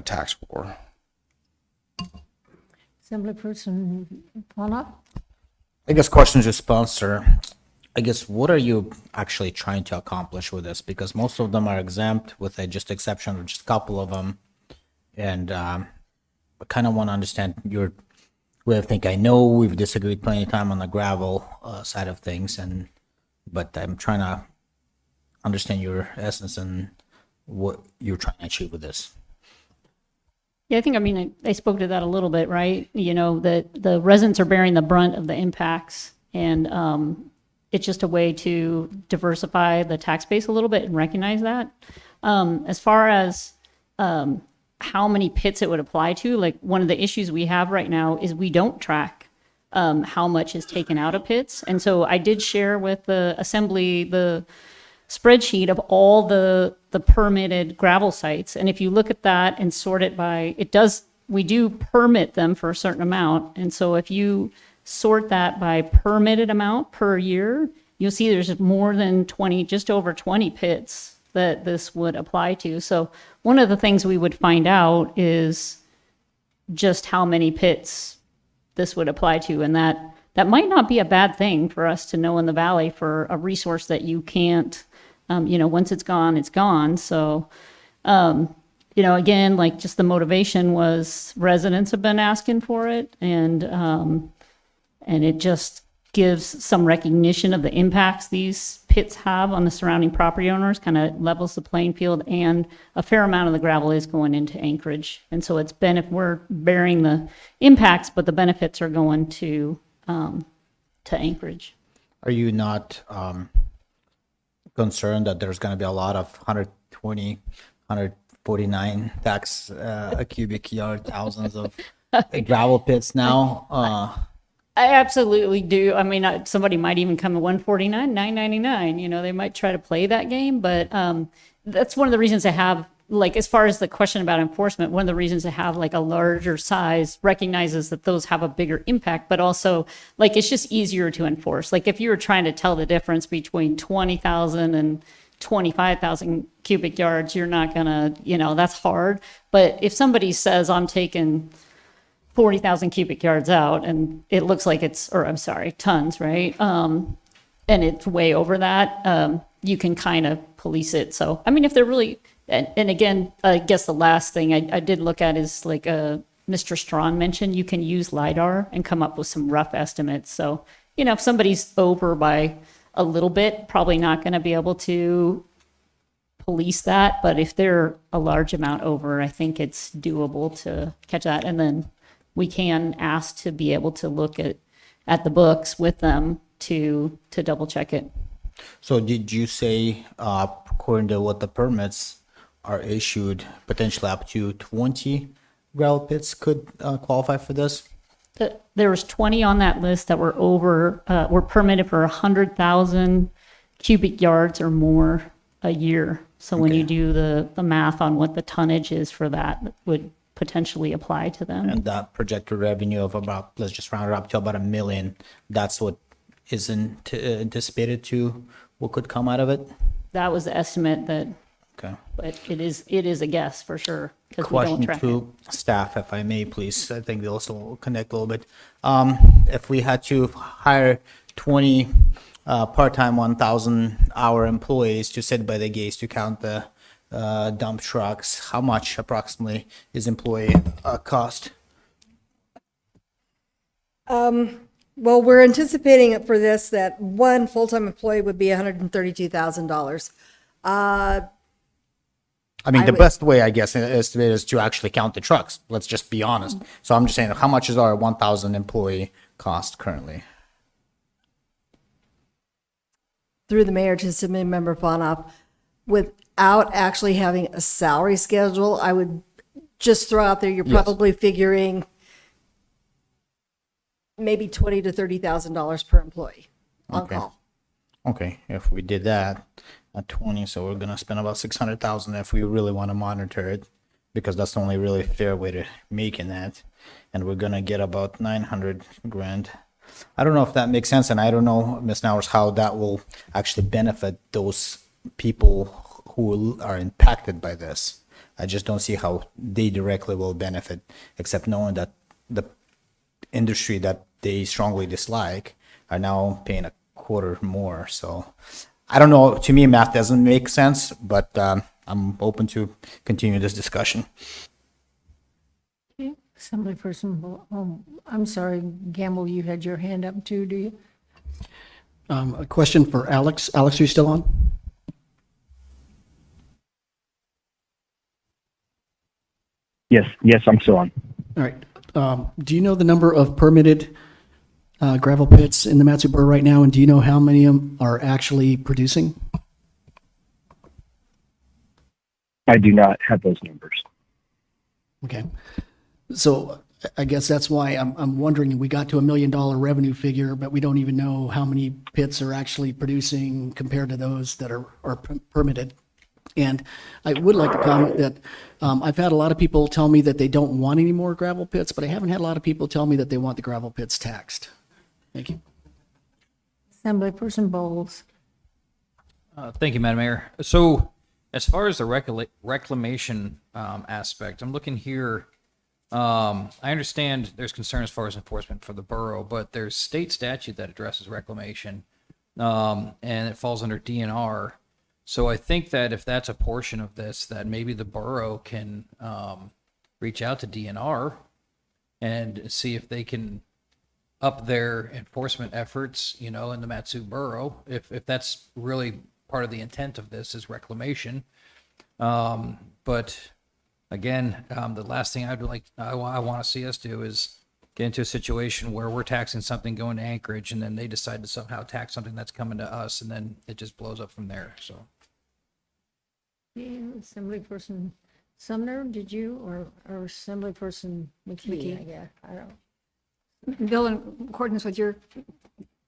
tax war. Assemblyperson Paula. I guess questions response, sir. I guess what are you actually trying to accomplish with this? Because most of them are exempt, with a just exception of just a couple of them. And I kind of want to understand your way of thinking. I know we've disagreed plenty of time on the gravel side of things, but I'm trying to understand your essence and what you're trying to achieve with this. Yeah, I spoke to that a little bit, right? You know, that the residents are bearing the brunt of the impacts, and it's just a way to diversify the tax base a little bit and recognize that. As far as, how many pits it would apply to. Like one of the issues we have right now is we don't track how much is taken out of pits. And so I did share with the assembly the spreadsheet of all the permitted gravel sites. And if you look at that and sort it by, we do permit them for a certain amount. And so if you sort that by permitted amount per year, you'll see there's more than 20, just over 20 pits that this would apply to. So one of the things we would find out is just how many pits this would apply to. And that might not be a bad thing for us to know in the valley for a resource that you can't, once it's gone, it's gone. So, again, like just the motivation was residents have been asking for it, and it just gives some recognition of the impacts these pits have on the surrounding property owners, kind of levels the playing field, and a fair amount of the gravel is going into Anchorage. And so we're bearing the impacts, but the benefits are going to Anchorage. Are you not concerned that there's going to be a lot of 120, 149 tax cubic yard, thousands of gravel pits now? I absolutely do. I mean, somebody might even come at 149, 999. They might try to play that game, but that's one of the reasons I have, like, as far as the question about enforcement, one of the reasons to have like a larger size recognizes that those have a bigger impact, but also like it's just easier to enforce. Like if you were trying to tell the difference between 20,000 and 25,000 cubic yards, you're not gonna, that's hard. But if somebody says I'm taking 40,000 cubic yards out and it looks like tons, right? And it's way over that, you can kind of police it. So, I mean, if they're really, and again, I guess the last thing I did look at is like Mr. Strawn mentioned, you can use LiDAR and come up with some rough estimates. So, if somebody's over by a little bit, probably not going to be able to police that. But if they're a large amount over, I think it's doable to catch that. And then we can ask to be able to look at the books with them to double check it. So did you say, according to what the permits are issued, potentially up to 20 gravel pits could qualify for this? There was 20 on that list that were permitted for 100,000 cubic yards or more a year. So when you do the math on what the tonnage is for that, would potentially apply to them. And that projected revenue of about, let's just round it up to about $1 million. That's what is anticipated to what could come out of it? That was the estimate that, okay. But it is a guess for sure. Because we don't Question track it. to staff, if I may, please. I think they'll also connect a little bit. If we had to hire 20 part-time 1,000-hour employees to sit by the gates to count the dump trucks, how much approximately is employee cost? Well, we're anticipating for this that one full-time employee would be $132,000. I mean, the best way, I guess, estimate is to actually count the trucks. Let's just be honest. So I'm just saying, how much is our 1,000 employee cost currently? Through the mayor to Assembly Member Bonoff, without actually having a salary schedule, I would just throw out there, you're probably figuring maybe $20,000 to $30,000 per employee on call. Okay, if we did that at 20, so we're gonna spend about 600,000 if we really want to monitor it, because that's the only really fair way to making that, and we're gonna get about 900 grand. I don't know if that makes sense, and I don't know, Ms. Nowers, how that will actually benefit those people who are impacted by this. I just don't see how they directly will benefit, except knowing that the industry that they strongly dislike are now paying a quarter more. So I don't know, to me math doesn't make sense, but I'm open to continue this discussion. Okay, Assemblyperson, I'm sorry, Gamble, you had your hand up too, do you? A question for Alex. Alex, are you still on? Yes, I'm still on. All right. Do you know the number of permitted gravel pits in the Matsu Borough right now, and do you know how many of them are actually producing? I do not have those numbers. Okay. So I guess that's why I'm wondering, we got to $1 million revenue figure, but we don't even know how many pits are actually producing compared to those that are permitted. And I would like to comment that I've had a lot of people tell me that they don't want any more gravel pits, but I haven't had a lot of people tell me that they want the gravel pits taxed. Thank you. Assemblyperson Bowles. Thank you, Madam Mayor. So as far as the reclamation aspect, I'm looking here. I understand there's concern as far as enforcement for the borough, but there's state statute that addresses reclamation, and it falls under DNR. So I think that if that's a portion of this, that maybe the borough can reach out to DNR and see if they can up their enforcement efforts, in the Matsu borough, if that's really part of the intent of this is reclamation. But again, the last thing I want to see us do is get into a situation where we're taxing something going to Anchorage, and then they decide to somehow tax something that's coming to us, and then it just blows up from there. So. Yeah, Assemblyperson Sumner, did you, or Assemblyperson McKee? I guess. I don't know. Bill, in accordance with your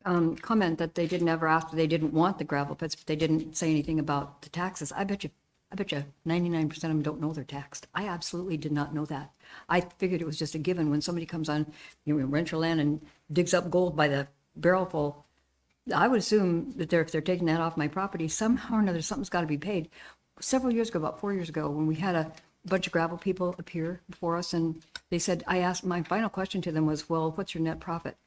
comment that they didn't ever ask, they didn't want the gravel pits, but they didn't say anything about the taxes. I bet you 99% of them don't know they're taxed. I absolutely did not know that. I figured it was just a given when somebody comes on, rent your land and digs up gold by the barrelful. I would assume that if they're taking that off my property, somehow or another, something's got to be paid. Several years ago, about 4 years ago, when we had a bunch of gravel people appear before us, and they said, I asked, my final question to them was, well, what's your net profit?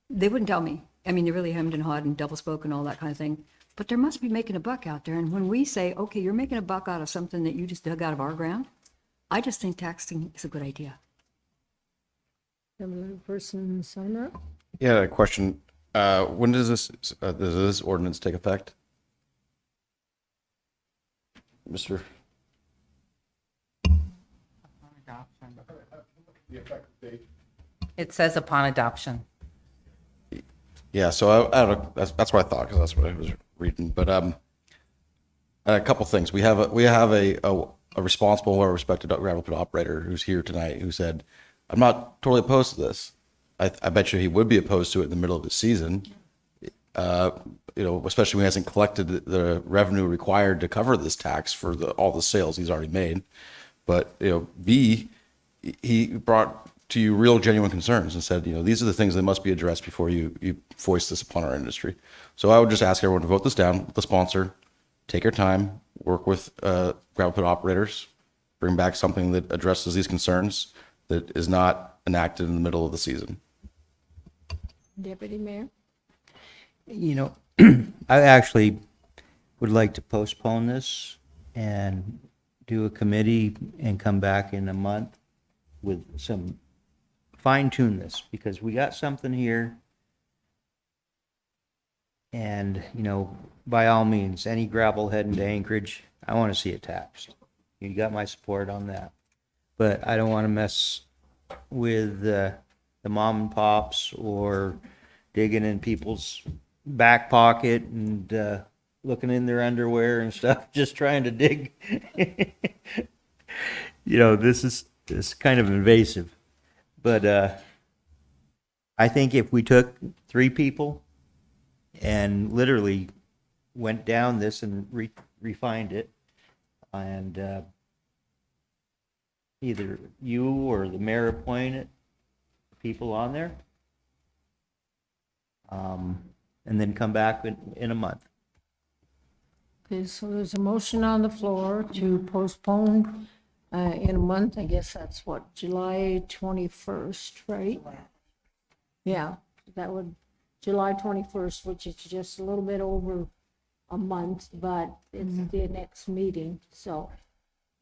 They wouldn't tell me. I mean, they really hemmed and hawed and double spoke and all that kind of thing. But there must be making a buck out there. And when we say, okay, you're making a buck out of something that you just dug out of our ground, I just think taxing is a good idea. Assemblyperson Sumner? Yeah, a question. When does this ordinance take effect? Mr. It says upon adoption. Yeah, so I don't know, that's what I thought, because that's what I was reading. But a couple things. We have a responsible or respected gravel pit operator who's here tonight who said, "I'm not totally opposed to this." I bet you he would be opposed to it in the middle of the season. Especially when he hasn't collected the revenue required to cover this tax for all the sales he's already made. But B, he brought to you real genuine concerns and said, these are the things that must be addressed before you foist this upon our industry. So I would just ask everyone to vote this down with the sponsor, take your time, work with gravel pit operators, bring back something that addresses these concerns that is not enacted in the middle of the season. Deputy Mayor? I actually would like to postpone this and do a committee and come back in a month with some fine tune this, because we got something here. And, by all means, any gravel heading to Anchorage, I want to see it taxed. You got my support on that. But I don't want to mess with the mom and pops or digging in people's back pocket and looking in their underwear and stuff, just trying to dig. This is kind of invasive. But I think if we took 3 people and literally went down this and refined it, and either you or the mayor appointed people on there, and then come back in a month. Okay, so there's a motion on the floor to postpone in a month. I guess that's what, July 21st, right? Yeah, that would, July 21st, which is just a little bit over a month, but it's the next meeting. So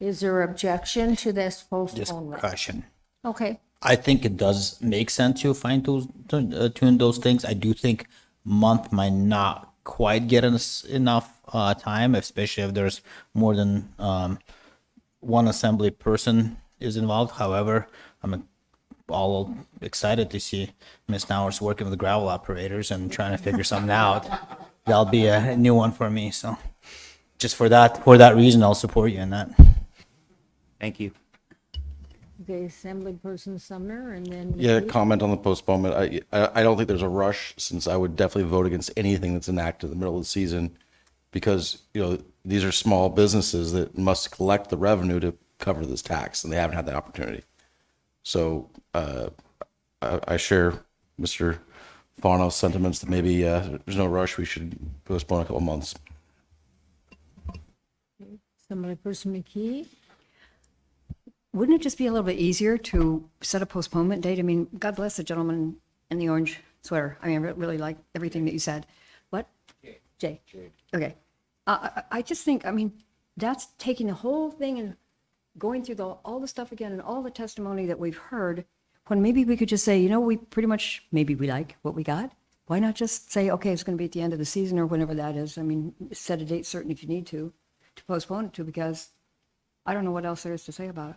is there objection to this postponement? Discussion. Okay. I think it does make sense to tune those things. I do think month might not quite get us enough time, especially if there's more than one assembly person is involved. However, I'm all excited to see Ms. Nowers working with the gravel operators and trying to figure something out. That'll be a new one for me. So just for that reason, I'll support you in that. Thank you. Okay, Assemblyperson Sumner, and then. Yeah, McKee. comment on the postponement. I don't think there's a rush, since I would definitely vote against anything that's enacted in the middle of the season, because, these are small businesses that must collect the revenue to cover this tax, and they haven't had that opportunity. So I share Mr. Fauno's sentiments that maybe there's no rush. We should postpone a couple months. Assemblyperson McKee. Wouldn't it just be a little bit easier to set a postponement date? I mean, God bless the gentleman in the orange sweater. I mean, I really like everything that you said. What? Jay. Okay. I just think, I mean, that's taking the whole thing and going through all the stuff again and all the testimony that we've heard, when maybe we could just say, we pretty much, maybe we like what we got. Why not just say, okay, it's going to be at the end of the season or whenever that is. I mean, set a date certain if you need to postpone it to, because I don't know what else there is to say about it.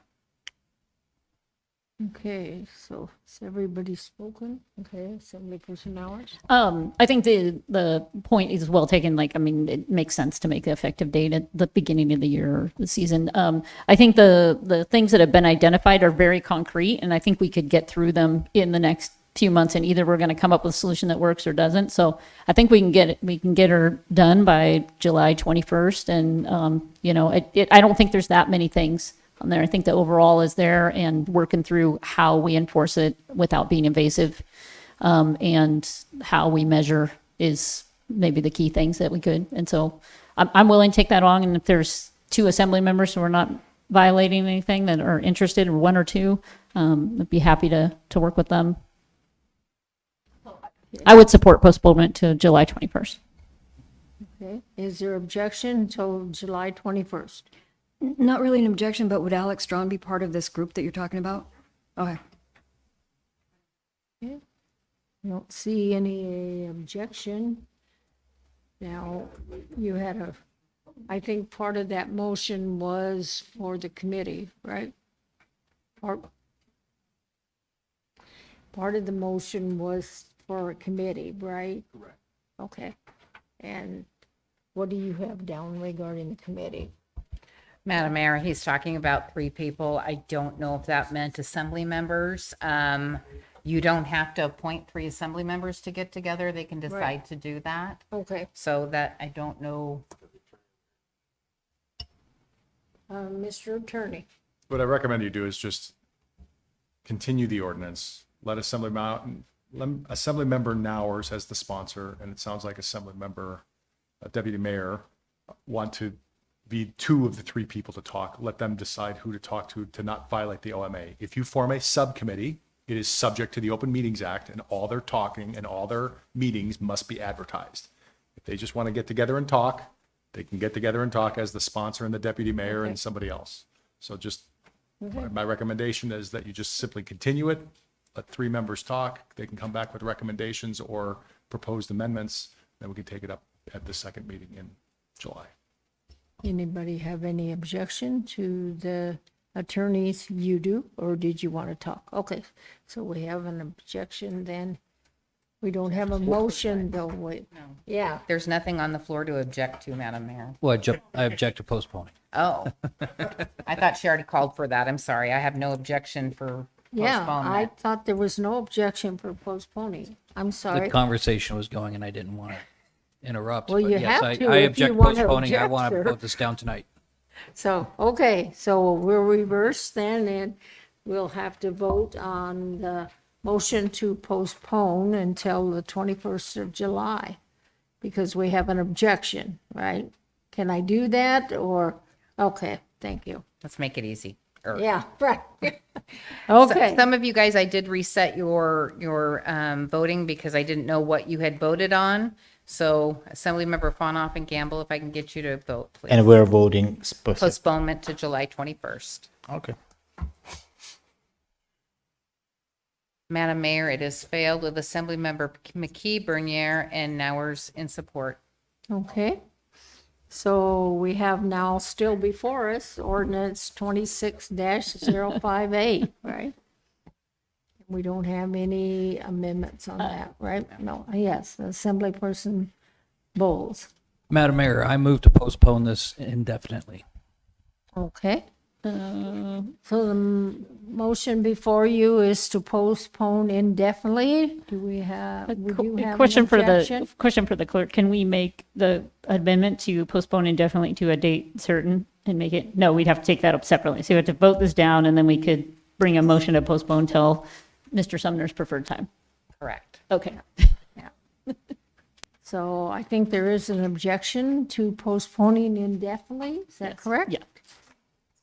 Okay, so has everybody spoken? Okay, Assemblyperson Mowers. I think the point is well taken. Like, I mean, it makes sense to make the effective date at the beginning of the year or the season. I think the things that have been identified are very concrete, and I think we could get through them in the next few months, and either we're going to come up with a solution that works or doesn't. So I think we can get her done by July 21st. And, I don't think there's that many things on there. I think the overall is there, and working through how we enforce it without being invasive, and how we measure is maybe the key things that we could. And so I'm willing to take that on. And if there's 2 assembly members who are not violating anything that are interested, or 1 or 2, I'd be happy to work with them. I would support postponement to July 21st. Okay, is there objection until July 21st? Not really an objection, but would Alex Strawn be part of this group that you're talking about? Okay. Okay. I don't see any objection. Now, you had I think part of that motion was for the committee, right? Part of the motion was for a committee, right? Correct. Okay. And what do you have down regarding the committee? Madam Mayor, he's talking about 3 people. I don't know if that meant assembly members. You don't have to appoint 3 assembly members to get together. They can decide Right. to do that. Okay. So that, I don't know. Mr. Attorney. What I recommend you do is just continue the ordinance. Let Assemblymember Nowers as the sponsor, and it sounds like Assemblymember Deputy Mayor want to be 2 of the 3 people to talk. Let them decide who to talk to not violate the OMA. If you form a subcommittee, it is subject to the Open Meetings Act, and all their talking and all their meetings must be advertised. If they just want to get together and talk, they can get together and talk as the sponsor and the deputy mayor and somebody else. So just, my recommendation is that you just simply continue it, let 3 members talk. They can come back with recommendations or proposed amendments, then we can take it up at the second meeting in July. Anybody have any objection to the attorneys? You do, or did you want to talk? Okay, so we have an objection then. We don't have a motion though, wait. No. Yeah, There's nothing on the floor to object to, Madam Mayor. Well, I object to postponing. Oh, I thought she already called for that. I'm sorry. I have no objection for yeah, I postponement. thought there was no objection for postponing. I'm The sorry. conversation was going, and I didn't want to interrupt. Well, but you yes, have to I if object you want to postponing. I object, want to sir. vote this down tonight. So, okay, so we'll reverse then, and we'll have to vote on the motion to postpone until the 21st of July, because we have an objection, right? Can I do that, or, okay, thank you. Let's make it easy. Yeah, right. So- Okay, Some of you guys, I did reset your voting because I didn't know what you had voted on. So Assemblymember Fanoff and Gamble, if I can get you to vote, please. And we're voting Postponement to July 21st. Okay. Madam Mayor, it has failed with Assemblymember McKee, Bernier, and Nowers in support. okay. So we have now still before us ordinance 26-058, right? We don't have any amendments on that, right? No, yes, Assemblyperson Bowles. Madam Mayor, I move to postpone this indefinitely. Okay, So the motion before you is to postpone indefinitely. Do we have, would you have an Question for objection? the clerk, can we make the amendment to postpone indefinitely to a date certain and make it, no, we'd have to take that up separately. So we have to vote this down and then we could bring a motion to postpone till Mr. Sumner's preferred time. Correct. Okay. So I think there is an objection to postponing indefinitely. Is that correct? Yeah.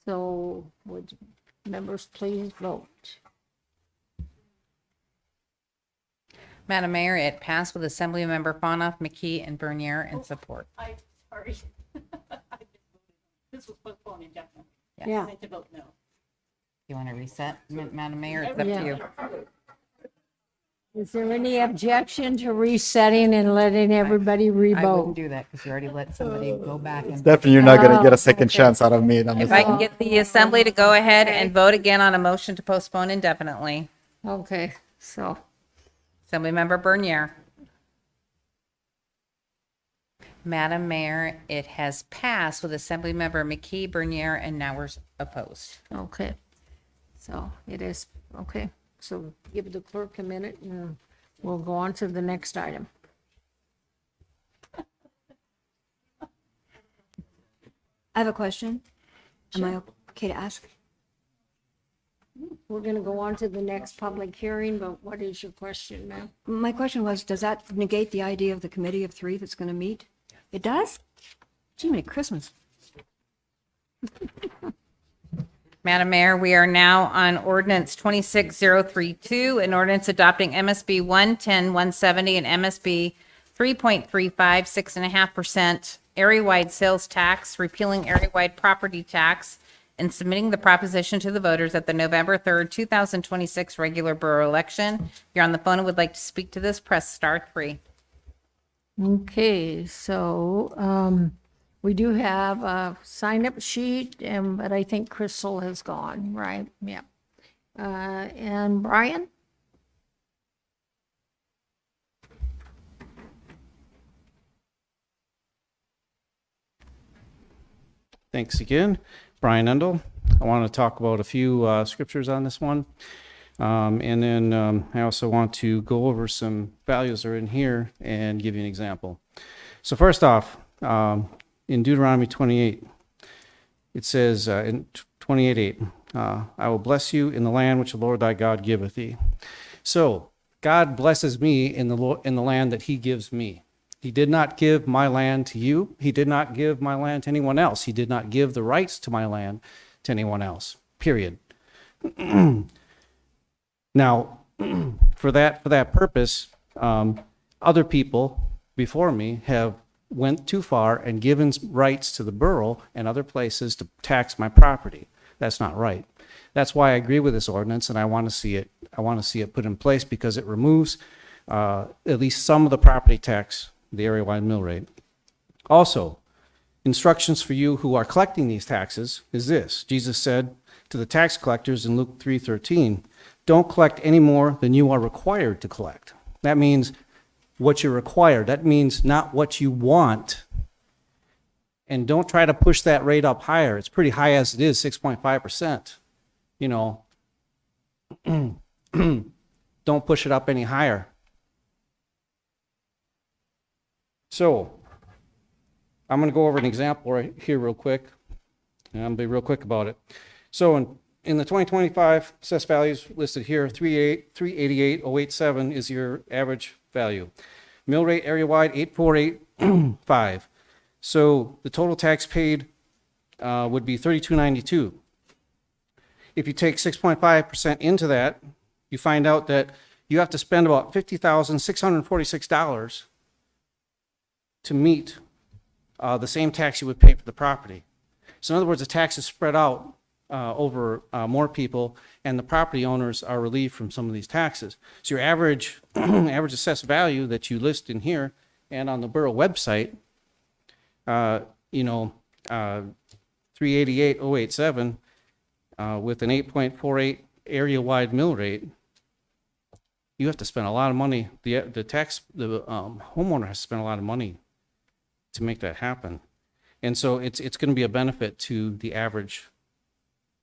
So would members please vote? Madam Mayor, it passed with Assemblymember Fonoff, McKee, and Bernier in support. Sorry. This was postponed indefinitely. Yeah. I meant to vote no. You want to reset, Madam Mayor? It's up to you. Is there any objection to resetting and letting everybody I wouldn't revote? do that because you already let somebody go back and. Stephanie, you're not going to get a second chance out of me on If this I one. can get the assembly to go ahead and vote again on a motion to postpone indefinitely. Okay, so Assemblymember Bernier. Madam Mayor, it has passed with Assemblymember McKee, Bernier, and now we're opposed. okay. So it is, okay. So give the clerk a minute and we'll go on to the next item. I have a question. Am I okay to ask? We're going to go on to the next public hearing, but what is your question, ma'am? My question was, does that negate the idea of the committee of three that's going to meet? It does? Gee, Merry Christmas. Madam Mayor, we are now on ordinance 26032, an ordinance adopting MSB 110-170 and MSB 3.35, 6.5% area-wide sales tax, repealing area-wide property tax, and submitting the proposition to the voters at the November 3rd, 2026 regular borough election. If you're on the phone and would like to speak to this, press *3. Okay, so we do have a sign-up sheet, but I think Crystal has gone, right? Yeah. And Brian? Thanks again. Brian Undle. I want to talk about a few scriptures on this one. And then I also want to go over some values that are in here and give you an example. So first off, in Deuteronomy 28, it says in 28:8, I will bless you in the land which the Lord thy God giveth thee. So God blesses me in the land that he gives me. He did not give my land to you. He did not give my land to anyone else. He did not give the rights to my land to anyone else, period. Now, for that purpose, other people before me have went too far and given rights to the borough and other places to tax my property. That's not right. That's why I agree with this ordinance, and I want to see it. I want to see it put in place because it removes at least some of the property tax, the area-wide mill rate. Also, instructions for you who are collecting these taxes is this. Jesus said to the tax collectors in Luke 3:13, don't collect any more than you are required to collect. That means what you're required. That means not what you want. And don't try to push that rate up higher. It's pretty high as it is, 6.5%. You know, don't push it up any higher. So, I'm going to go over an example right here real quick. And I'm going to be real quick about it. So, in the 2025 assessed values listed here, 388,087 is your average value. Mill rate area-wide, 848.5. So, the total tax paid would be 3292. If you take 6.5% into that, you find out that you have to spend about $50,646 to meet the same tax you would pay for the property. So in other words, the tax is spread out over more people, and the property owners are relieved from some of these taxes. So your average average assessed value that you list in here and on the borough website, 388,087 with an 8.48 area-wide mill rate, you have to spend a lot of money. The homeowner has to spend a lot of money to make that happen. And so it's going to be a benefit to the average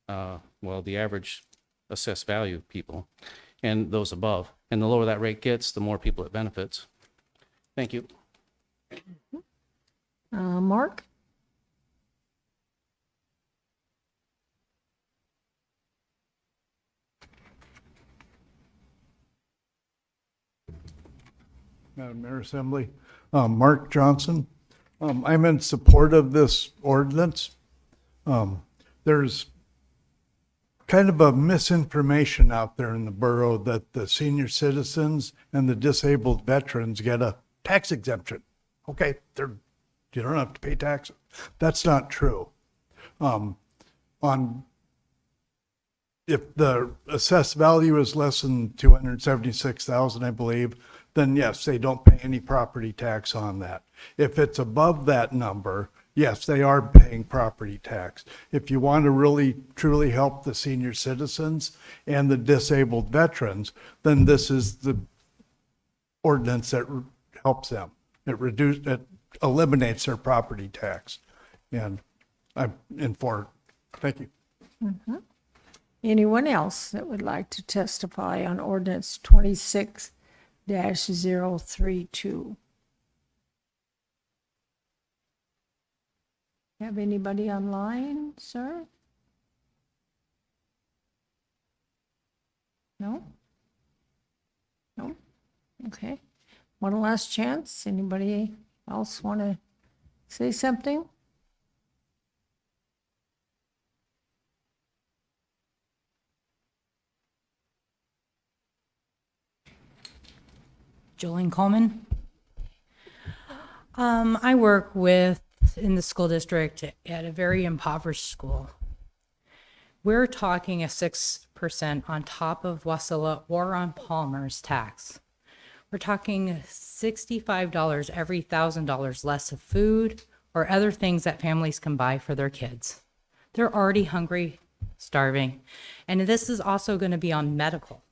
well, the average assessed value people and those above. And the lower that rate gets, the more people it benefits. Thank you. Mark? Madam Mayor Assembly, Mark Johnson. I'm in support of this ordinance. There's kind of a misinformation out there in the borough that the senior citizens and the disabled veterans get a tax exemption. Okay, you don't have to pay taxes. That's not true. If the assessed value is less than 276,000, I believe, then yes, they don't pay any property tax on that. If it's above that number, yes, they are paying property tax. If you want to really truly help the senior citizens and the disabled veterans, then this is the ordinance that helps them. It eliminates their property tax. And I'm in for it. Thank you. Mhm. Anyone else that would like to testify on ordinance 26-032? Have anybody online, sir? No? No? Okay. One last chance. Anybody else want to say something? Jolene Coleman. I work in the school district at a very impoverished school. We're talking a 6% on top of Wasilla or on Palmer's tax. We're talking $65 every $1,000 less of food or other things that families can buy for their kids. They're already hungry, starving, and this is also going to be on medical.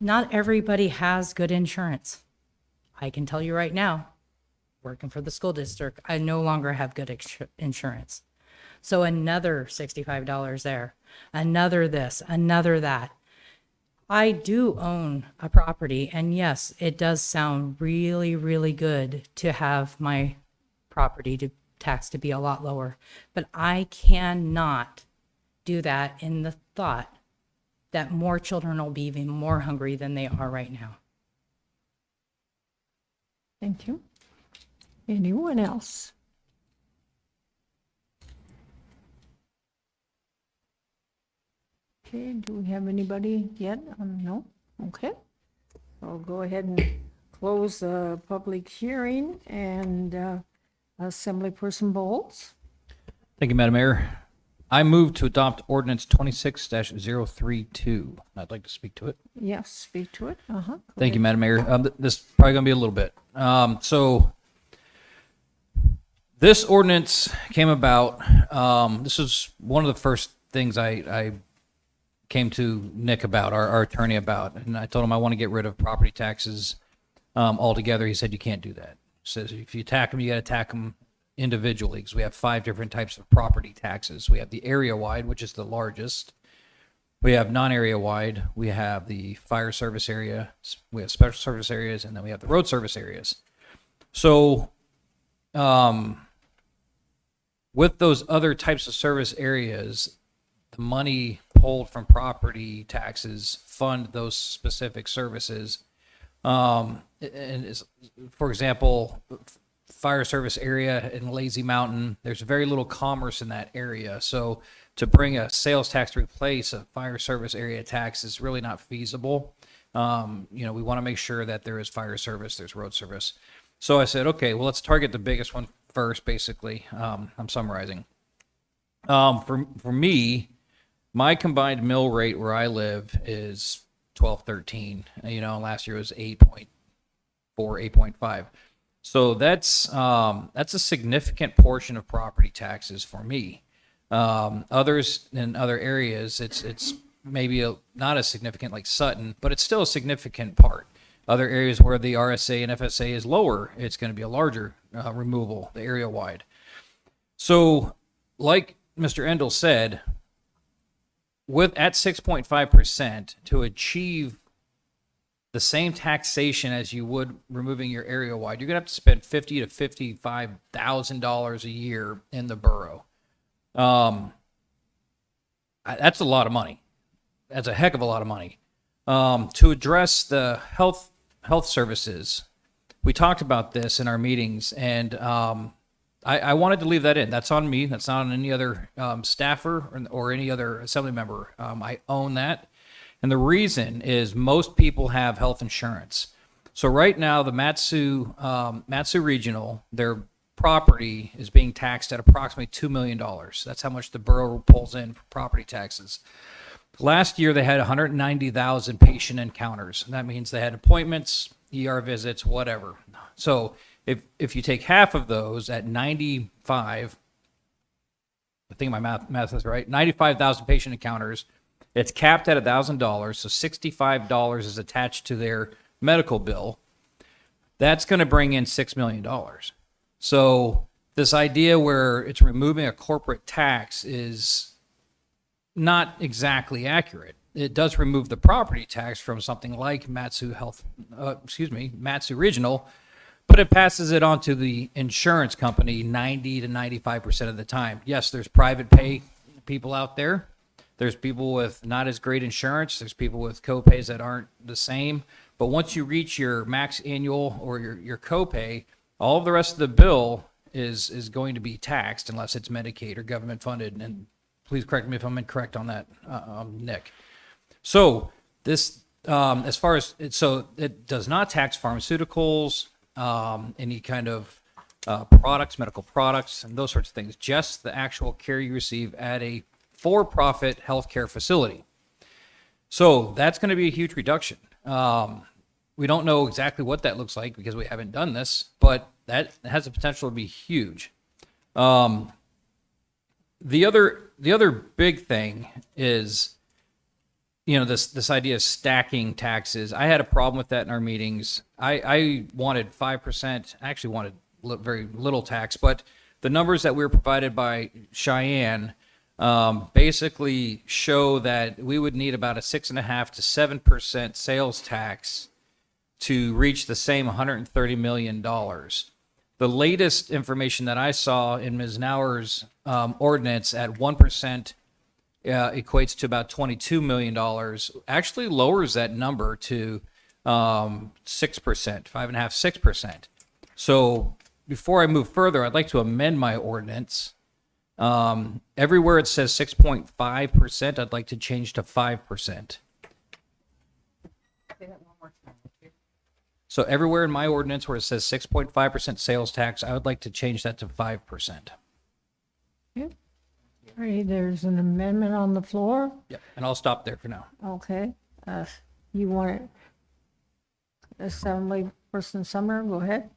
Not everybody has good insurance. I can tell you right now, working for the school district, I no longer have good insurance. So another $65 there, another this, another that. I do own a property, and yes, it does sound really, really good to have my property tax to be a lot lower, but I cannot do that in the thought that more children will be even more hungry than they are right now. Thank you. Anyone else? Okay, do we have anybody yet? No? Okay. I'll go ahead and close the public hearing and Assemblyperson Bowles. Thank you, Madam Mayor. I move to adopt ordinance 26-032. I'd like to speak to it. Yes, speak to it. Uh-huh. Thank you, Madam Mayor. This is probably going to be a little bit. So this ordinance came about, this was one of the first things I came to Nick about, our attorney about, and I told him I want to get rid of property taxes altogether. He said, you can't do that. He says, if you attack them, you got to attack them individually, because we have 5 different types of property taxes. We have the area-wide, which is the largest. We have non-area-wide. We have the fire service area. We have special service areas, and then we have the road service areas. So with those other types of service areas, the money pulled from property taxes fund those specific services. And for example, fire service area in Lazy Mountain, there's very little commerce in that area. So to bring a sales tax to replace a fire service area tax is really not feasible. We want to make sure that there is fire service, there's road service. So I said, okay, well, let's target the biggest one first, basically. I'm summarizing. For me, my combined mill rate where I live is 12.13. Last year was 8.4, 8.5. So that's a significant portion of property taxes for me. Others in other areas, it's maybe not as significant like Sutton, but it's still a significant part. Other areas where the RSA and FSA is lower, it's going to be a larger removal, the area wide. So like Mr. Endel said, with at 6.5% to achieve the same taxation as you would removing your area wide, you're gonna have to spend $50,000 to $55,000 a year in the borough. That's a lot of money. That's a heck of a lot of money. To address the health services, we talked about this in our meetings, and I wanted to leave that in. That's on me. That's not on any other staffer or any other assembly member. I own that. And the reason is most people have health insurance. So right now, the Matsu Regional, their property is being taxed at approximately $2 million. That's how much the borough pulls in for property taxes. Last year, they had 190,000 patient encounters. That means they had appointments, ER visits, whatever. So if you take half of those at 95, I think my math is right, 95,000 patient encounters, it's capped at $1,000, so $65 is attached to their medical bill. That's going to bring in $6 million. So this idea where it's removing a corporate tax is not exactly accurate. It does remove the property tax from something like Matsu Regional, but it passes it on to the insurance company 90 to 95% of the time. Yes, there's private pay people out there. There's people with not as great insurance. There's people with copays that aren't the same. But once you reach your max annual or your copay, all of the rest of the bill is going to be taxed unless it's Medicaid or government funded. And please correct me if I'm incorrect on that, Nick. So this, as far as so it does not tax pharmaceuticals, any kind of products, medical products, and those sorts of things. Just the actual care you receive at a for-profit healthcare facility. So that's going to be a huge reduction. We don't know exactly what that looks like because we haven't done this, but that has the potential to be huge. The other big thing is, this idea of stacking taxes. I had a problem with that in our meetings. I wanted 5%. I actually wanted very little tax, but the numbers that we were provided by Cheyenne basically show that we would need about a 6.5% to 7% sales tax to reach the same $130 million. The latest information that I saw in Ms. Nauer's ordinance at 1% equates to about $22 million, actually lowers that number to 6%, 5.5%, 6%. So before I move further, I'd like to amend my ordinance. Everywhere it says 6.5%, I'd like to change to 5%. So everywhere in my ordinance where it says 6.5% sales tax, I would like to change that to 5%. Okay. All right, there's an amendment on the floor. Yep, and I'll stop there for now. Okay. You want it? Assemblyperson Summer, go ahead.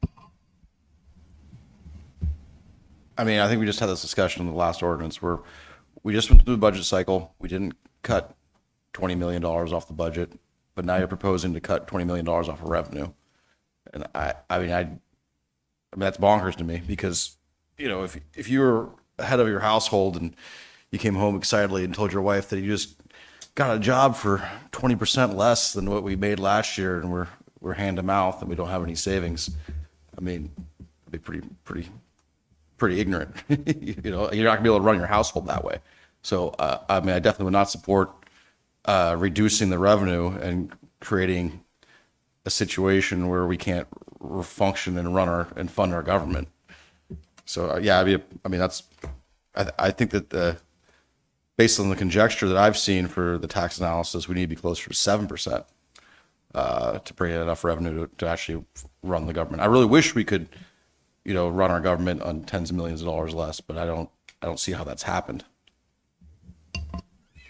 I mean, I think we just had this discussion in the last ordinance where we just went through the budget cycle. We didn't cut $20 million off the budget, but now you're proposing to cut $20 million off of revenue. And I mean, that's bonkers to me because, if you were head of your household and you came home excitedly and told your wife that you just got a job for 20% less than what we made last year and we're hand to mouth and we don't have any savings, I mean, it'd be pretty ignorant. You're not gonna be able to run your household that way. So, I mean, I definitely would not support reducing the revenue and creating a situation where we can't function and and fund our government. So, yeah, I think that based on the conjecture that I've seen for the tax analysis, we need to be closer to 7% to bring in enough revenue to actually run the government. I really wish we could run our government on tens of millions of dollars less, but I don't see how that's happened.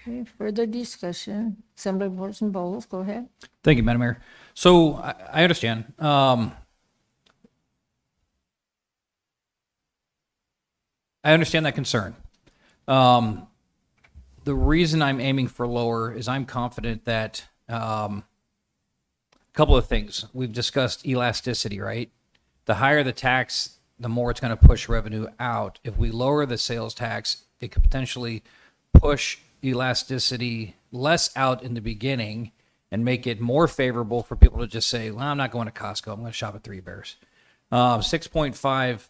Okay, further discussion. Assemblyperson Bowles, go ahead. Thank you, Madam Mayor. So I understand. I understand that concern. The reason I'm aiming for lower is I'm confident that a couple of things. We've discussed elasticity, right? The higher the tax, the more it's going to push revenue out. If we lower the sales tax, it could potentially push elasticity less out in the beginning and make it more favorable for people to just say, well, I'm not going to Costco. I'm going to shop at Three Bears. 6.5,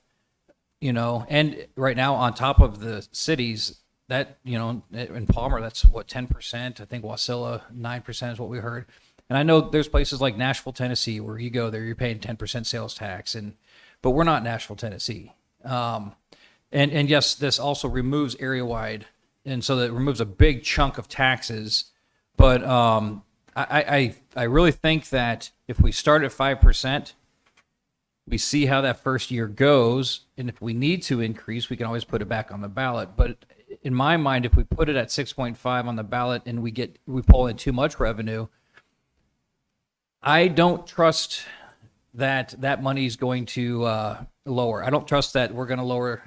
and right now on top of the cities that, in Palmer, that's what, 10%. I think Wasilla, 9% is what we heard. And I know there's places like Nashville, Tennessee, where you go there, you're paying 10% sales tax, but we're not Nashville, Tennessee. And yes, this also removes area-wide, and so that removes a big chunk of taxes. But I really think that if we start at 5%, we see how that first year goes, and if we need to increase, we can always put it back on the ballot. But in my mind, if we put it at 6.5 on the ballot and we pull in too much revenue, I don't trust that money is going to lower. I don't trust that we're going to lower.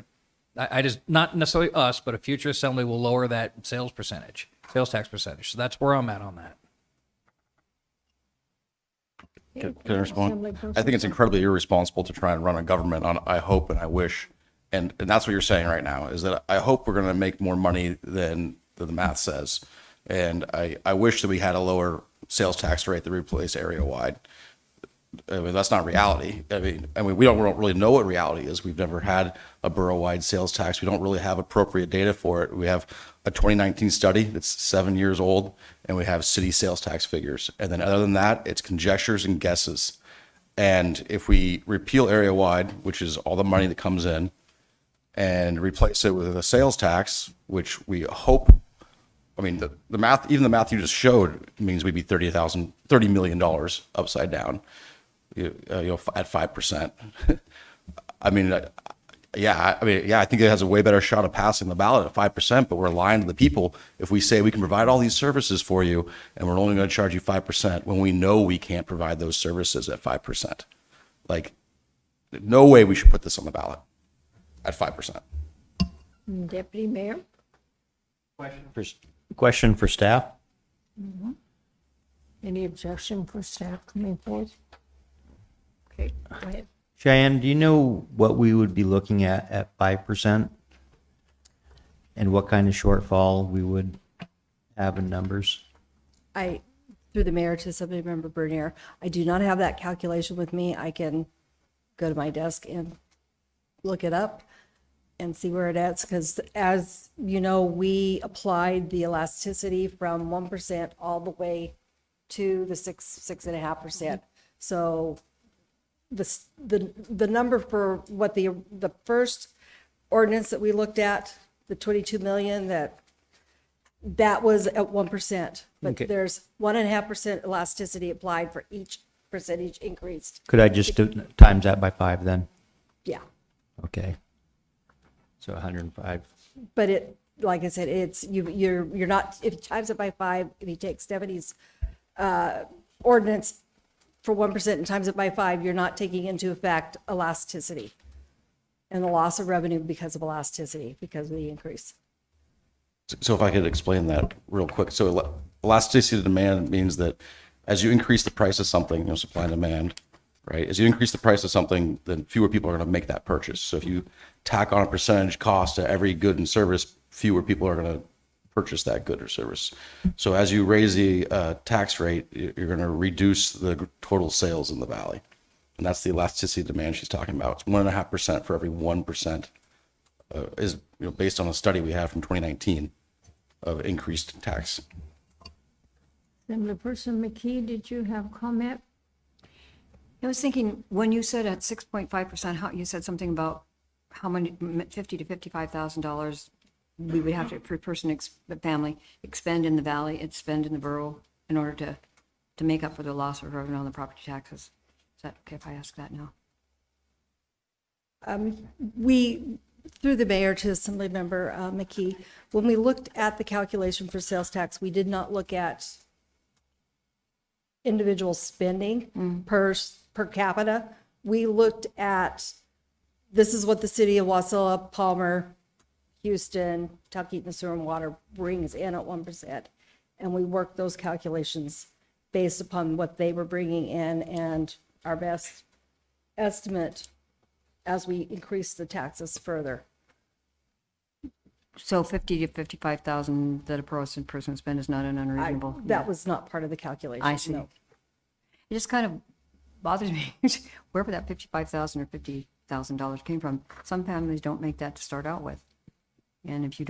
I just, not necessarily us, but a future assembly will lower that sales tax percentage. So that's where I'm at on that. Can I respond? I think it's incredibly irresponsible to try and run a government on I hope and I wish. And that's what you're saying right now, is that I hope we're going to make more money than the math says. And I wish that we had a lower sales tax rate that replaced area wide. I mean, that's not reality. I mean, we don't really know what reality is. We've never had a borough-wide sales tax. We don't really have appropriate data for it. We have a 2019 study that's 7 years old, and we have city sales tax figures. And then other than that, it's conjectures and guesses. And if we repeal area-wide, which is all the money that comes in, and replace it with a sales tax, which we hope, I mean, the math, even the math you just showed means we'd be $30 million upside down, at 5%. I mean, I think it has a way better shot of passing the ballot at 5%, but we're lying to the people if we say we can provide all these services for you and we're only going to charge you 5% when we know we can't provide those services at 5%. Like, no way we should put this on the ballot at 5%. Deputy Mayor? Question for staff. Any objection for staff coming forward? Okay, go ahead. Cheyenne, do you know what we would be looking at 5%? And what kind of shortfall we would have in numbers? Through the mayor to Assemblymember Bernier, I do not have that calculation with me. I can go to my desk and look it up and see where it is, because as you know, we applied the elasticity from 1% all the way to the 6.5%. So the number for what the first ordinance that we looked at, the 22 million, that was at 1%, but Okay. there's 1.5% elasticity applied for each percentage increased. Could I just times that by 5 then? Yeah. Okay. So 105. But it, like I said, it's, you're not, if you times it by 5, if you take Stephanie's ordinance for 1% and times it by 5, you're not taking into effect elasticity and the loss of revenue because of elasticity, because of the increase. So if I could explain that real quick. So elasticity of demand means that as you increase the price of something, supply and demand, right? As you increase the price of something, then fewer people are going to make that purchase. So if you tack on a percentage cost to every good and service, fewer people are going to purchase that good or service. So as you raise the tax rate, you're going to reduce the total sales in the valley. And that's the elasticity of demand she's talking about. It's 1.5% for every 1% is based on a study we have from 2019 of increased tax. Assemblyperson McKee, did you have comment? I was thinking, when you said at 6.5%, how you said something about how many, $50,000 to $55,000 we would have to, per person, family, expend in the valley and spend in the borough in order to make up for the loss of revenue on the property taxes. Is that okay if I ask that now? We, through the mayor to Assemblymember McKee, when we looked at the calculation for sales tax, we did not look at individual spending per capita. We looked at, this is what the city of Wasilla, Palmer, Houston, Tucketon Sewer and Water brings in at 1%. And we worked those calculations based upon what they were bringing in and our best estimate as we increase the taxes further. So 50 to 55,000 that a person spend is not an unreasonable. That was not part of the calculation. I see. no. It just kind of bothers me, wherever that 55,000 or $50,000 came from. Some families don't make that to start out with. And if you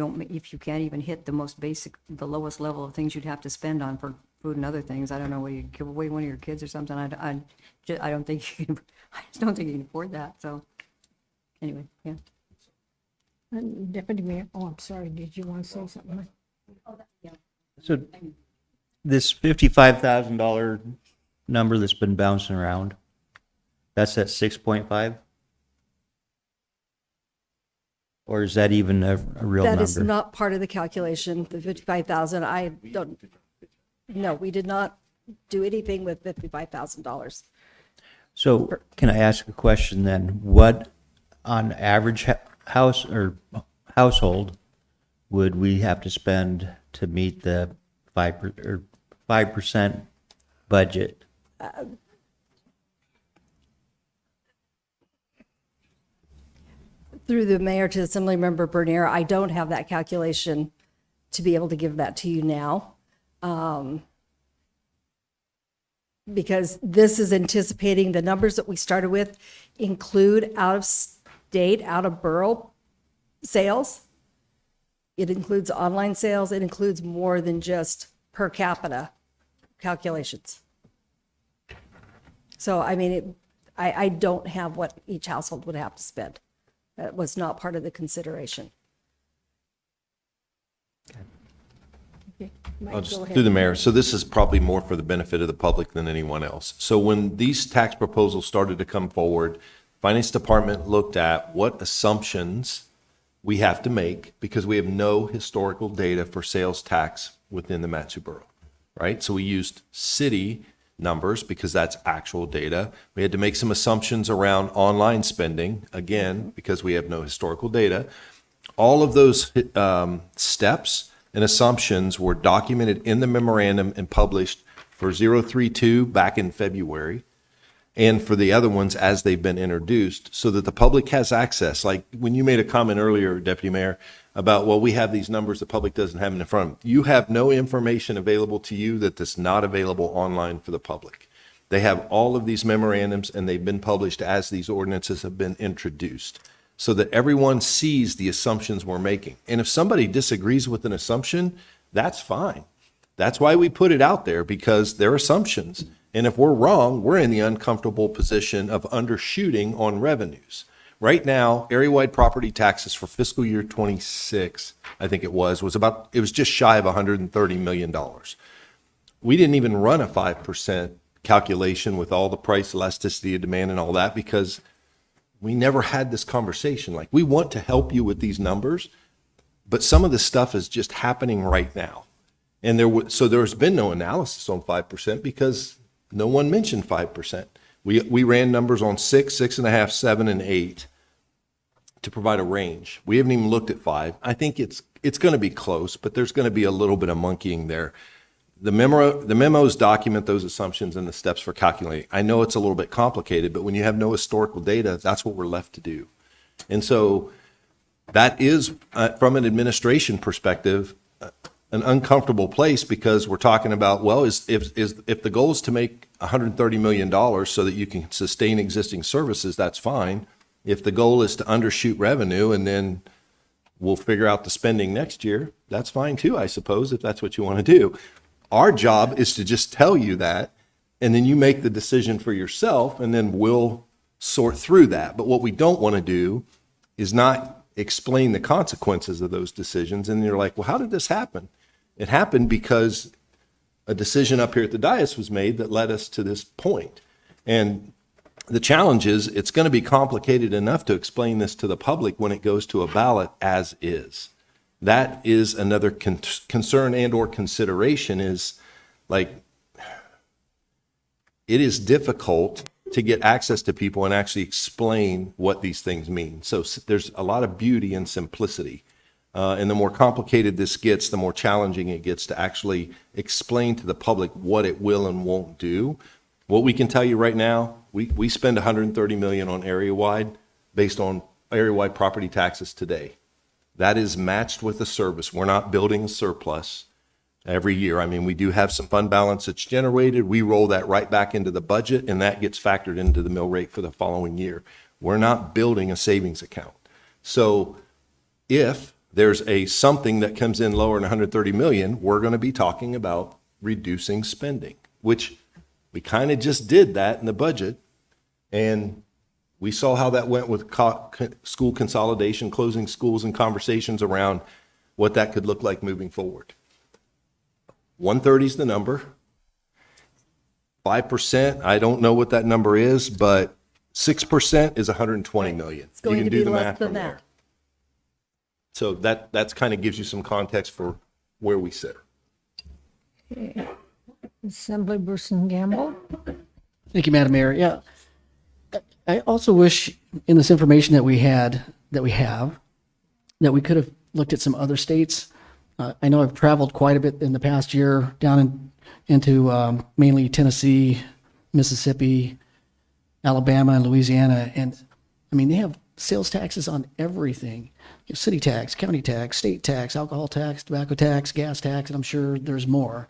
can't even hit the most basic, the lowest level of things you'd have to spend on for food and other things, I don't know, what you give away one of your kids or something, I don't think you can, I just don't think you can afford that, so, anyway, yeah. Deputy Mayor, oh, I'm sorry, did you want to say something? So this $55,000 number that's been bouncing around, that's at 6.5? Or is that even a real number? That is not part of the calculation, the 55,000. I don't, no, we did not do anything with $55,000. So can I ask a question then? What, on average house or household, would we have to spend to meet the 5% budget? Through the mayor to Assemblymember Bernier, I don't have that calculation to be able to give that to you now. Because this is anticipating the numbers that we started with include out of state, out of borough sales. It includes online sales. It includes more than just per capita calculations. So, I mean, I don't have what each household would have to spend. That was not part of the consideration. Okay, Mike, I'll go just ahead. through the mayor. So this is probably more for the benefit of the public than anyone else. So when these tax proposals started to come forward, Finance Department looked at what assumptions we have to make because we have no historical data for sales tax within the Matsu Borough, right? So we used city numbers because that's actual data. We had to make some assumptions around online spending, again, because we have no historical data. All of those steps and assumptions were documented in the memorandum and published for 032 back in February, and for the other ones as they've been introduced, so that the public has access. Like when you made a comment earlier, Deputy Mayor, about, well, we have these numbers the public doesn't have in front of them. You have no information available to you that is not available online for the public. They have all of these memorandums and they've been published as these ordinances have been introduced so that everyone sees the assumptions we're making. And if somebody disagrees with an assumption, that's fine. That's why we put it out there, because they're assumptions. And if we're wrong, we're in the uncomfortable position of undershooting on revenues. Right now, area-wide property taxes for fiscal year 26, I think it was just shy of $130 million. We didn't even run a 5% calculation with all the price elasticity of demand and all that because we never had this conversation. Like, we want to help you with these numbers, but some of this stuff is just happening right now. And there's been no analysis on 5% because no one mentioned 5%. We ran numbers on 6, 6.5, 7, and 8 to provide a range. We haven't even looked at 5. I think it's going to be close, but there's going to be a little bit of monkeying there. The memos document those assumptions and the steps for calculating. I know it's a little bit complicated, but when you have no historical data, that's what we're left to do. And so that is, from an administration perspective, an uncomfortable place, because we're talking about, well, if the goal is to make $130 million so that you can sustain existing services, that's fine. If the goal is to undershoot revenue and then we'll figure out the spending next year, that's fine too, I suppose, if that's what you want to do. Our job is to just tell you that, and then you make the decision for yourself, and then we'll sort through that. But what we don't want to do is not explain the consequences of those decisions. And you're like, well, how did this happen? It happened because a decision up here at the dais was made that led us to this point. And the challenge is it's going to be complicated enough to explain this to the public when it goes to a ballot as is. That is another concern and or consideration, is like, it is difficult to get access to people and actually explain what these things mean. So there's a lot of beauty in simplicity. And the more complicated this gets, the more challenging it gets to actually explain to the public what it will and won't do. What we can tell you right now, we spend $130 million on area-wide based on area-wide property taxes today. That is matched with the service. We're not building a surplus every year. I mean, we do have some fund balance that's generated. We roll that right back into the budget, and that gets factored into the mill rate for the following year. We're not building a savings account. So if there's something that comes in lower than 130 million, we're going to be talking about reducing spending, which we kind of just did that in the budget. And we saw how that went with school consolidation, closing schools, and conversations around what that could look like moving forward. 130 is the number. 5%, I don't know what that number is, but 6% is 120 million. It's going You to can do be the less math than from there. that. So that's kind of gives you some context for where we sit. Assemblyperson Gamble? Thank you, Madam Mayor. Yeah. I also wish in this information that we have, that we could have looked at some other states. I know I've traveled quite a bit in the past year down into mainly Tennessee, Mississippi, Alabama, and Louisiana. And I mean, they have sales taxes on everything. You have city tax, county tax, state tax, alcohol tax, tobacco tax, gas tax, and I'm sure there's more.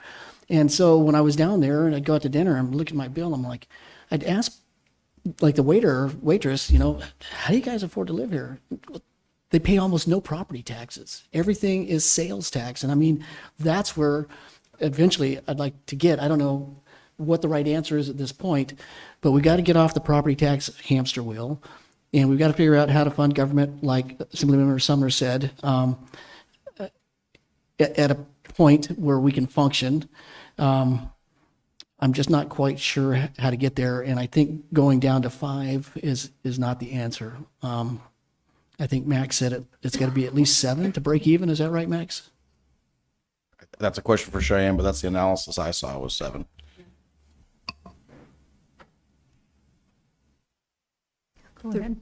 And so when I was down there and I'd go out to dinner, I'm looking at my bill, I'm like, I'd ask like the waiter or waitress, you know, how do you guys afford to live here? They pay almost no property taxes. Everything is sales tax. And I mean, that's where eventually I'd like to get. I don't know what the right answer is at this point, but we got to get off the property tax hamster wheel. And we've got to figure out how to fund government, like Assemblymember Sumner said, at a point where we can function. I'm just not quite sure how to get there, and I think going down to 5 is not the answer. I think Max said it's got to be at least 7 to break even. Is that right, Max? That's a question for Cheyenne, but that's the analysis I saw was 7. Go ahead.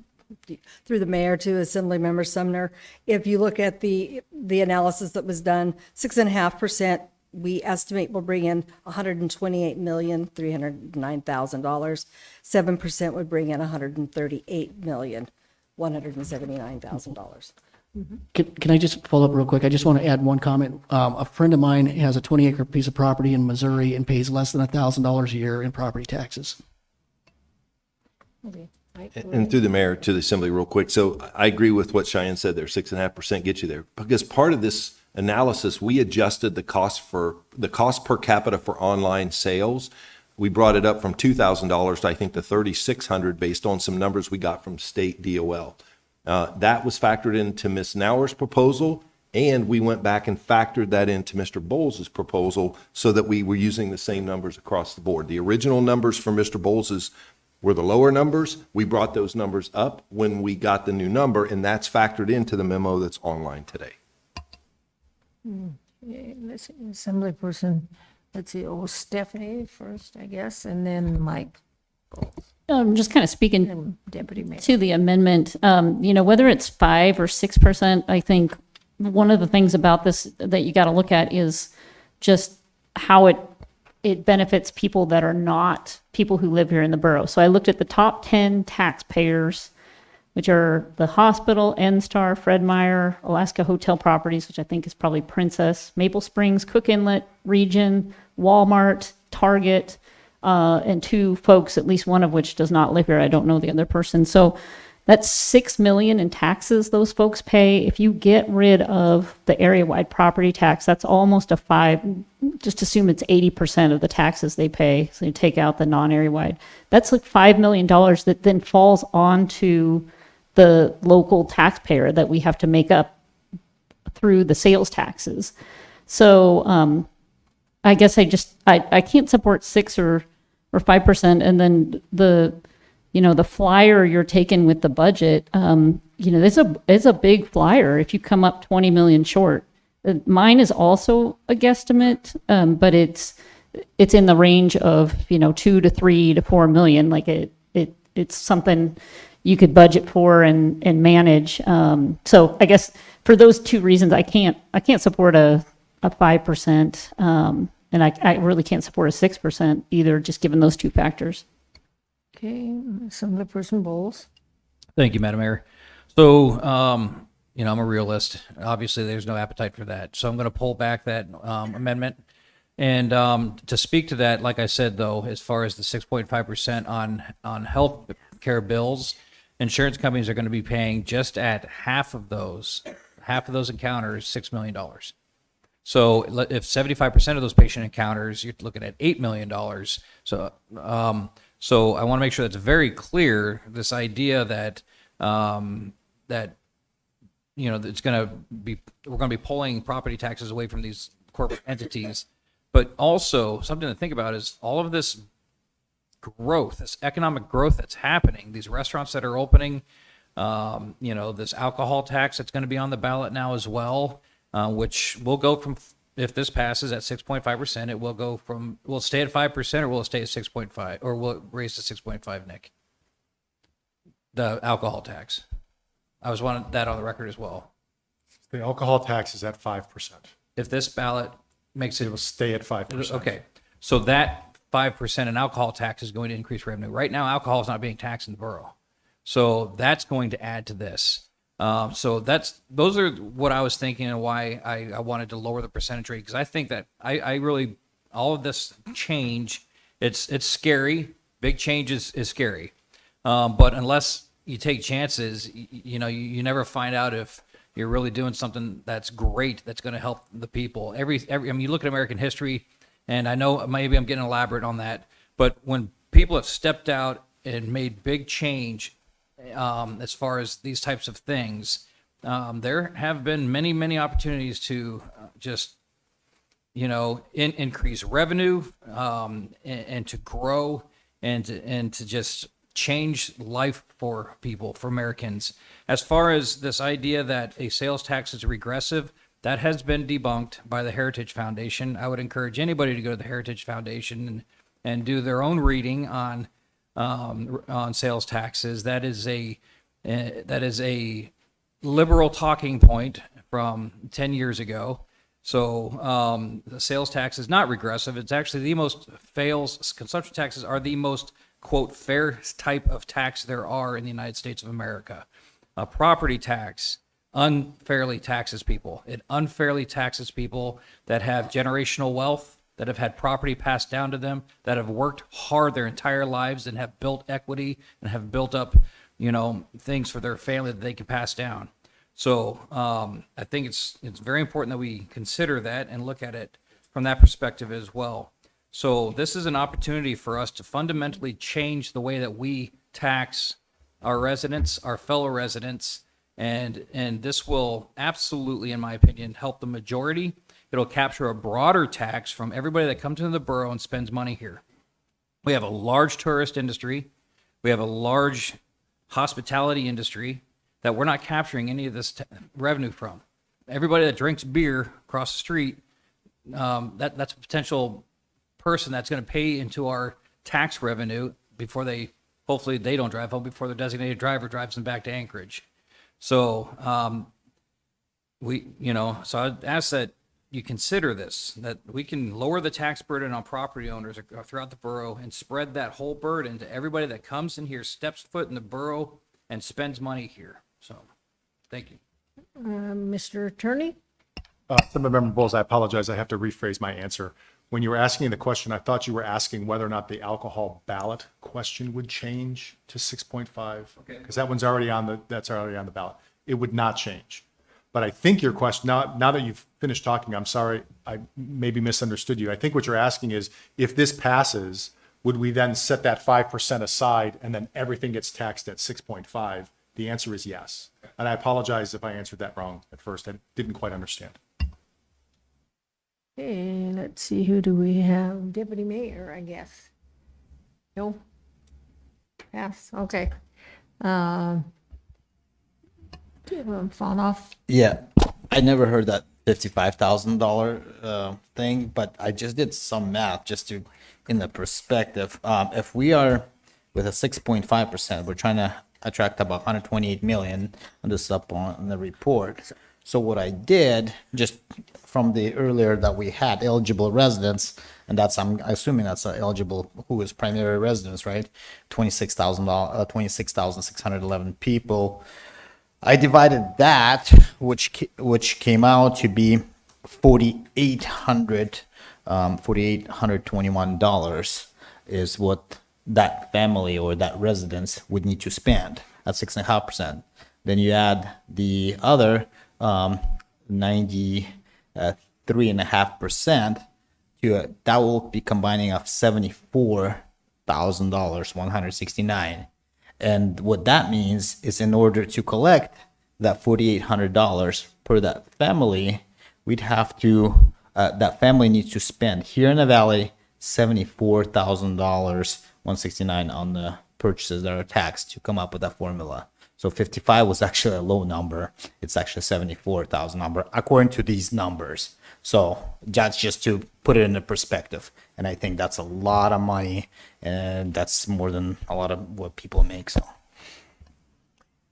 Through the mayor to Assemblymember Sumner, if you look at the analysis that was done, 6.5%, we estimate will bring in $128,309,000. 7% would bring in $138,179,000. Can I just follow up real quick? I just want to add one comment. A friend of mine has a 20-acre piece of property in Missouri and pays less than $1,000 a year in property taxes. Okay. And through the mayor to the assembly real quick. So I agree with what Cheyenne said there, 6.5% gets you there. Because part of this analysis, we adjusted the cost per capita for online sales. We brought it up from $2,000 to I think to $3,600 based on some numbers we got from state DOL. That was factored into Ms. Nauer's proposal, and we went back and factored that into Mr. Bowles' proposal so that we were using the same numbers across the board. The original numbers for Mr. Bowles' were the lower numbers. We brought those numbers up when we got the new number, and that's factored into the memo that's online today. Let's see, Assemblyperson, let's see, Stephanie first, I guess, and then Mike. I'm just kind of speaking Deputy Mayor. to the amendment. Whether it's 5 or 6%, I think one of the things about this that you got to look at is just how it benefits people that are not people who live here in the borough. So I looked at the top 10 taxpayers, which are the hospital, NSTAR, Fred Meyer, Alaska Hotel Properties, which I think is probably Princess, Maple Springs, Cook Inlet, Region, Walmart, Target, and 2 folks, at least one of which does not live here. I don't know the other person. So that's $6 million in taxes those folks pay. If you get rid of the area-wide property tax, that's almost a 5, just assume it's 80% of the taxes they pay. So you take out the non-area-wide. That's like $5 million that then falls onto the local taxpayer that we have to make up through the sales taxes. So I guess I can't support 6 or 5%. And then the flyer you're taking with the budget, it's a big flyer if you come up 20 million short. Mine is also a guesstimate, but it's in the range of 2 to 3 to 4 million. Like it's something you could budget for and manage. So I guess for those 2 reasons, I can't support a 5%, and I really can't support a 6% either, just given those 2 factors. Okay, Assemblyperson Bowles. Thank you, Madam Mayor. So I'm a realist. Obviously, there's no appetite for that. So I'm going to pull back that amendment. And to speak to that, like I said, though, as far as the 6.5% on health care bills, insurance companies are going to be paying just at half of those encounters, $6 million. So if 75% of those patient encounters, you're looking at $8 million. So, so I want to make sure that's very clear. This idea that that it's going to be, we're going to be pulling property taxes away from these corporate entities, but also something to think about is all of this growth, this economic growth that's happening, these restaurants that are opening, this alcohol tax that's going to be on the ballot now as well, which will go from, if this passes at 6.5%, it will go from, will it stay at 5% or will it stay at 6.5, or will it raise to 6.5, Nick? The alcohol tax. I was wanting that on the record as well. The alcohol tax is at 5%. If this ballot makes it, It will stay at 5%. okay. So that 5% in alcohol tax is going to increase revenue. Right now, alcohol is not being taxed in the borough. So that's going to add to this. So those are what I was thinking and why I wanted to lower the percentage rate, because I think that I really, all of this change, it's scary. Big change is scary. But unless you take chances, you never find out if you're really doing something that's great, that's going to help the people. I mean, you look at American history, and I know maybe I'm getting elaborate on that, but when people have stepped out and made big change, as far as these types of things, there have been many, many opportunities to just, increase revenue, and to grow and to just change life for people, for Americans. As far as this idea that a sales tax is regressive, that has been debunked by the Heritage Foundation. I would encourage anybody to go to the Heritage Foundation and do their own reading on sales taxes. That is a liberal talking point from 10 years ago. So the sales tax is not regressive. It's actually consumption taxes are the most, quote, fair type of tax there are in the United States of America. A property tax unfairly taxes people. It unfairly taxes people that have generational wealth, that have had property passed down to them, that have worked hard their entire lives and have built equity and have built up, things for their family that they can pass down. So I think it's very important that we consider that and look at it from that perspective as well. So this is an opportunity for us to fundamentally change the way that we tax our residents, our fellow residents, and this will absolutely, in my opinion, help the majority. It'll capture a broader tax from everybody that comes into the borough and spends money here. We have a large tourist industry. We have a large hospitality industry that we're not capturing any of this revenue from. Everybody that drinks beer across the street, that's a potential person that's going to pay into our tax revenue before hopefully they don't drive home before their designated driver drives them back to Anchorage. So so I'd ask that you consider this, that we can lower the tax burden on property owners throughout the borough and spread that whole burden to everybody that comes in here, steps foot in the borough, and spends money here. So, thank you. Mr. Attorney? Assemblymember Bowles, I apologize. I have to rephrase my answer. When you were asking the question, I thought you were asking whether or not the alcohol ballot question would change to 6.5. Okay. Because that's already on the ballot. It would not change. But I think your question, now that you've finished talking, I'm sorry, I maybe misunderstood you. I think what you're asking is, if this passes, would we then set that 5% aside and then everything gets taxed at 6.5? The answer is yes. And I apologize if I answered that wrong at first. I didn't quite understand. Okay, let's see, who do we have? Deputy Mayor, I guess. No? Pass, okay. Fall off. Yeah, I never heard that $55,000 thing, but I just did some math just to, in the perspective. If we are with a 6.5%, we're trying to attract about 128 million, and this is up on the report. So what I did, just from the earlier that we had eligible residents, and that's, I'm assuming that's eligible who is primary residents, right? 26,611 people. I divided that, which came out to be $4,821 is what that family or that residence would need to spend at 6.5%. Then you add the other 93.5% to it. That will be combining of $74,000, 169. And what that means is in order to collect that $4,800 per that family, we'd have to, that family needs to spend here in the valley $74,000, 169 on the purchases that are taxed to come up with that formula. So 55 was actually a low number. It's actually 74,000 number according to these numbers. So that's just to put it into perspective. And I think that's a lot of money, and that's more than a lot of what people make. So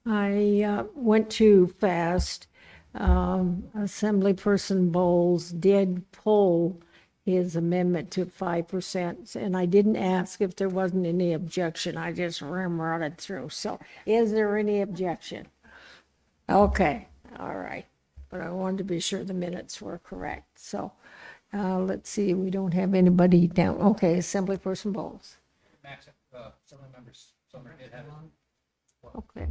I went too fast. Assemblyperson Bowles did pull his amendment to 5%, and I didn't ask if there wasn't any objection. I just ran it through. So is there any objection? Okay, all right. But I wanted to be sure the minutes were correct. So let's see, we don't have anybody down. Okay, Assemblyperson Bowles. Okay.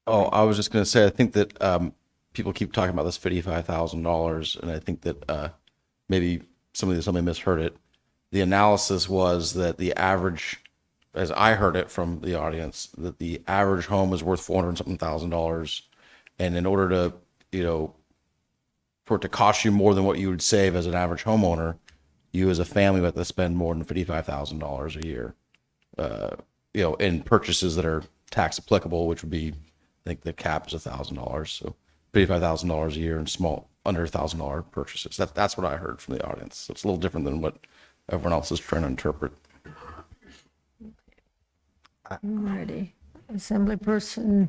Oh, I was just going to say, I think that people keep talking about this $55,000, and I think that maybe somebody misheard it. The analysis was that the average, as I heard it from the audience, that the average home is worth $400,000, and in order to, for it to cost you more than what you would save as an average homeowner, you as a family would have to spend more than $55,000 a year, in purchases that are tax applicable, which would be, I think the cap is $1,000, so $55,000 a year in small, under $1,000 purchases. That's what I heard from the audience. So it's a little different than what everyone else is trying to interpret. Alrighty. Assemblyperson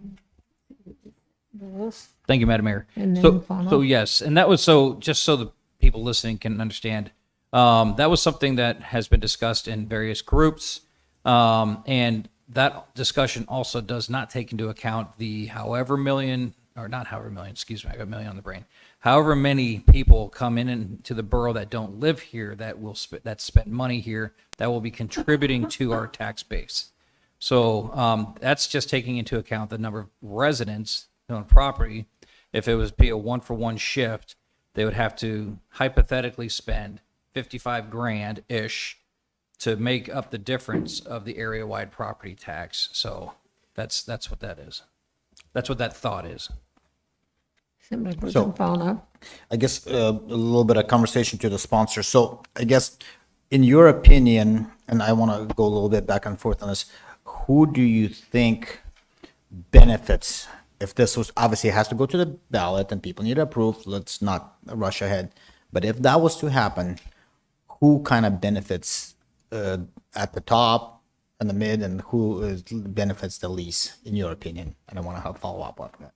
Bowles. Thank you, Madam Mayor. And then So yes, and that was just so the people listening can understand. That was something that has been discussed in various groups, and that discussion also does not take into account the however million, or not however million, excuse me, I got a million on the brain. However many people come into the borough that don't live here that spend money here that will be contributing to our tax base. So that's just taking into account the number of residents on property. If it was be a 1-for-1 shift, they would have to hypothetically spend 55 grand ish to make up the difference of the area-wide property tax. So that's what that is. That's what that thought is. Assemblyperson Fauna. I guess a little bit of conversation to the sponsor. So I guess in your opinion, and I want to go a little bit back and forth on this, who do you think benefits if this was, obviously it has to go to the ballot and people need to approve, let's not rush ahead. But if that was to happen, who kind of benefits at the top and the mid, and who benefits the least, in your opinion? And I want to have follow up on that.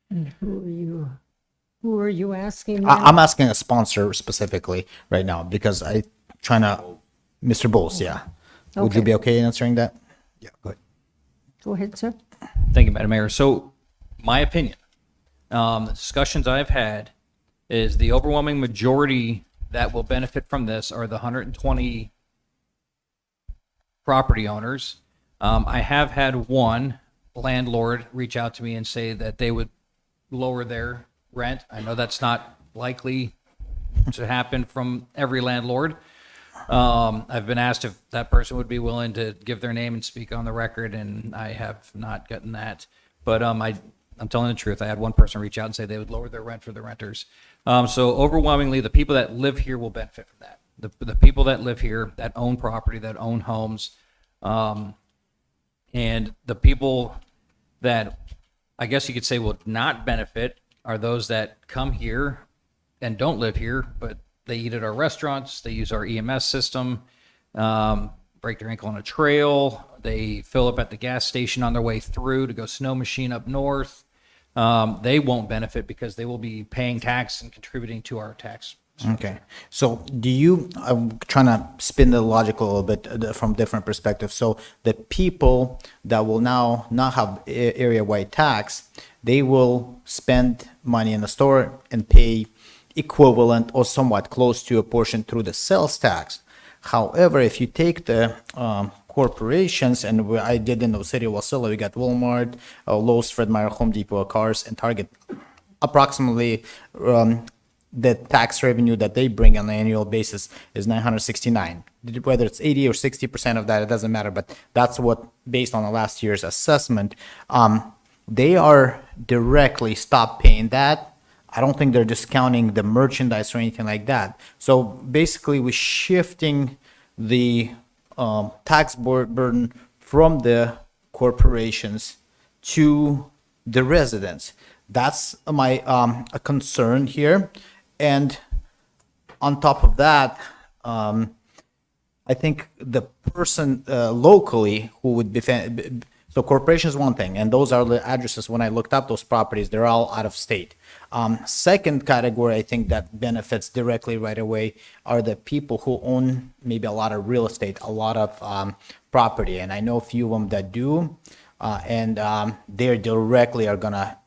And who are you asking? I'm asking a sponsor specifically right now because I trying to, Mr. Bowles, yeah. Would you be okay answering that? Yeah, go ahead. Go ahead, sir. Thank you, Madam Mayor. So, my opinion, the discussions I've had is the overwhelming majority that will benefit from this are the 120 property owners. I have had one landlord reach out to me and say that they would lower their rent. I know that's not likely to happen from every landlord. I've been asked if that person would be willing to give their name and speak on the record, and I have not gotten that. But I'm telling the truth. I had one person reach out and say they would lower their rent for the renters. So overwhelmingly, the people that live here will benefit from that. The people that live here, that own property, that own homes, and the people that I guess you could say will not benefit are those that come here and don't live here, but they eat at our restaurants, they use our EMS system, break their ankle on a trail, they fill up at the gas station on their way through to go snow machine up north. They won't benefit because they will be paying tax and contributing to our tax Okay, so do you, I'm trying to spin the logic a little bit from different perspectives. So the people that will now not have area-wide tax, they will spend money in the store and pay equivalent or somewhat close to a portion through the sales tax. However, if you take the corporations, and I did in the city of Wasilla, we got Walmart, Lowe's, Fred Meyer, Home Depot, Cars, and Target, approximately the tax revenue that they bring on an annual basis is 969. Whether it's 80 or 60% of that, it doesn't matter, but that's what, based on the last year's assessment, they are directly stopped paying that. I don't think they're discounting the merchandise or anything like that. So basically, we're shifting the tax burden from the corporations to the residents. That's my a concern here. And on top of that, I think the person locally who would be, so corporation is one thing, and those are the addresses. When I looked up those properties, they're all out of state. Second category, I think that benefits directly right away are the people who own maybe a lot of real estate, a lot of property. And I know a few of them that do, and they directly are gonna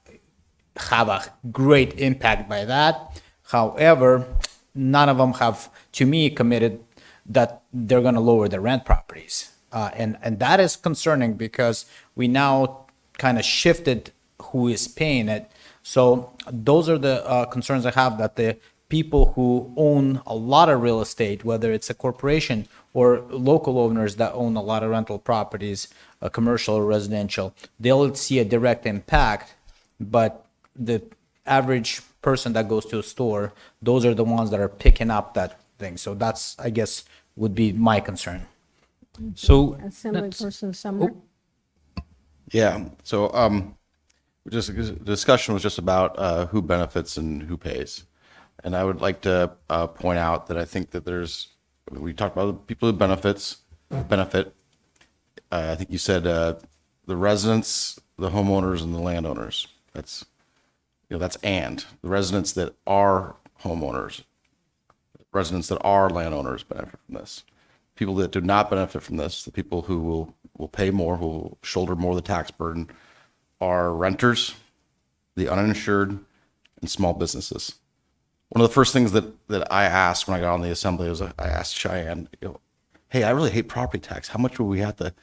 have a great impact by that. However, none of them have, to me, committed that they're going to lower the rent properties. And that is concerning because we now kind of shifted who is paying it. So those are the concerns I have, that the people who own a lot of real estate, whether it's a corporation or local owners that own a lot of rental properties, commercial or residential, they'll see a direct impact. But the average person that goes to a store, those are the ones that are picking up that thing. So that's, I guess, would be my concern. So Assemblyperson Sumner. Yeah, so just the discussion was just about who benefits and who pays. And I would like to point out that I think that we talked about the people who benefit. I think you said the residents, the homeowners, and the landowners. That's the residents that are homeowners, residents that are landowners benefit from this. People that do not benefit from this, the people who will pay more, who will shoulder more of the tax burden, are renters, the uninsured, and small businesses. One of the first things that I asked when I got on the assembly was I asked Cheyenne, hey, I really hate property tax. How much would we have to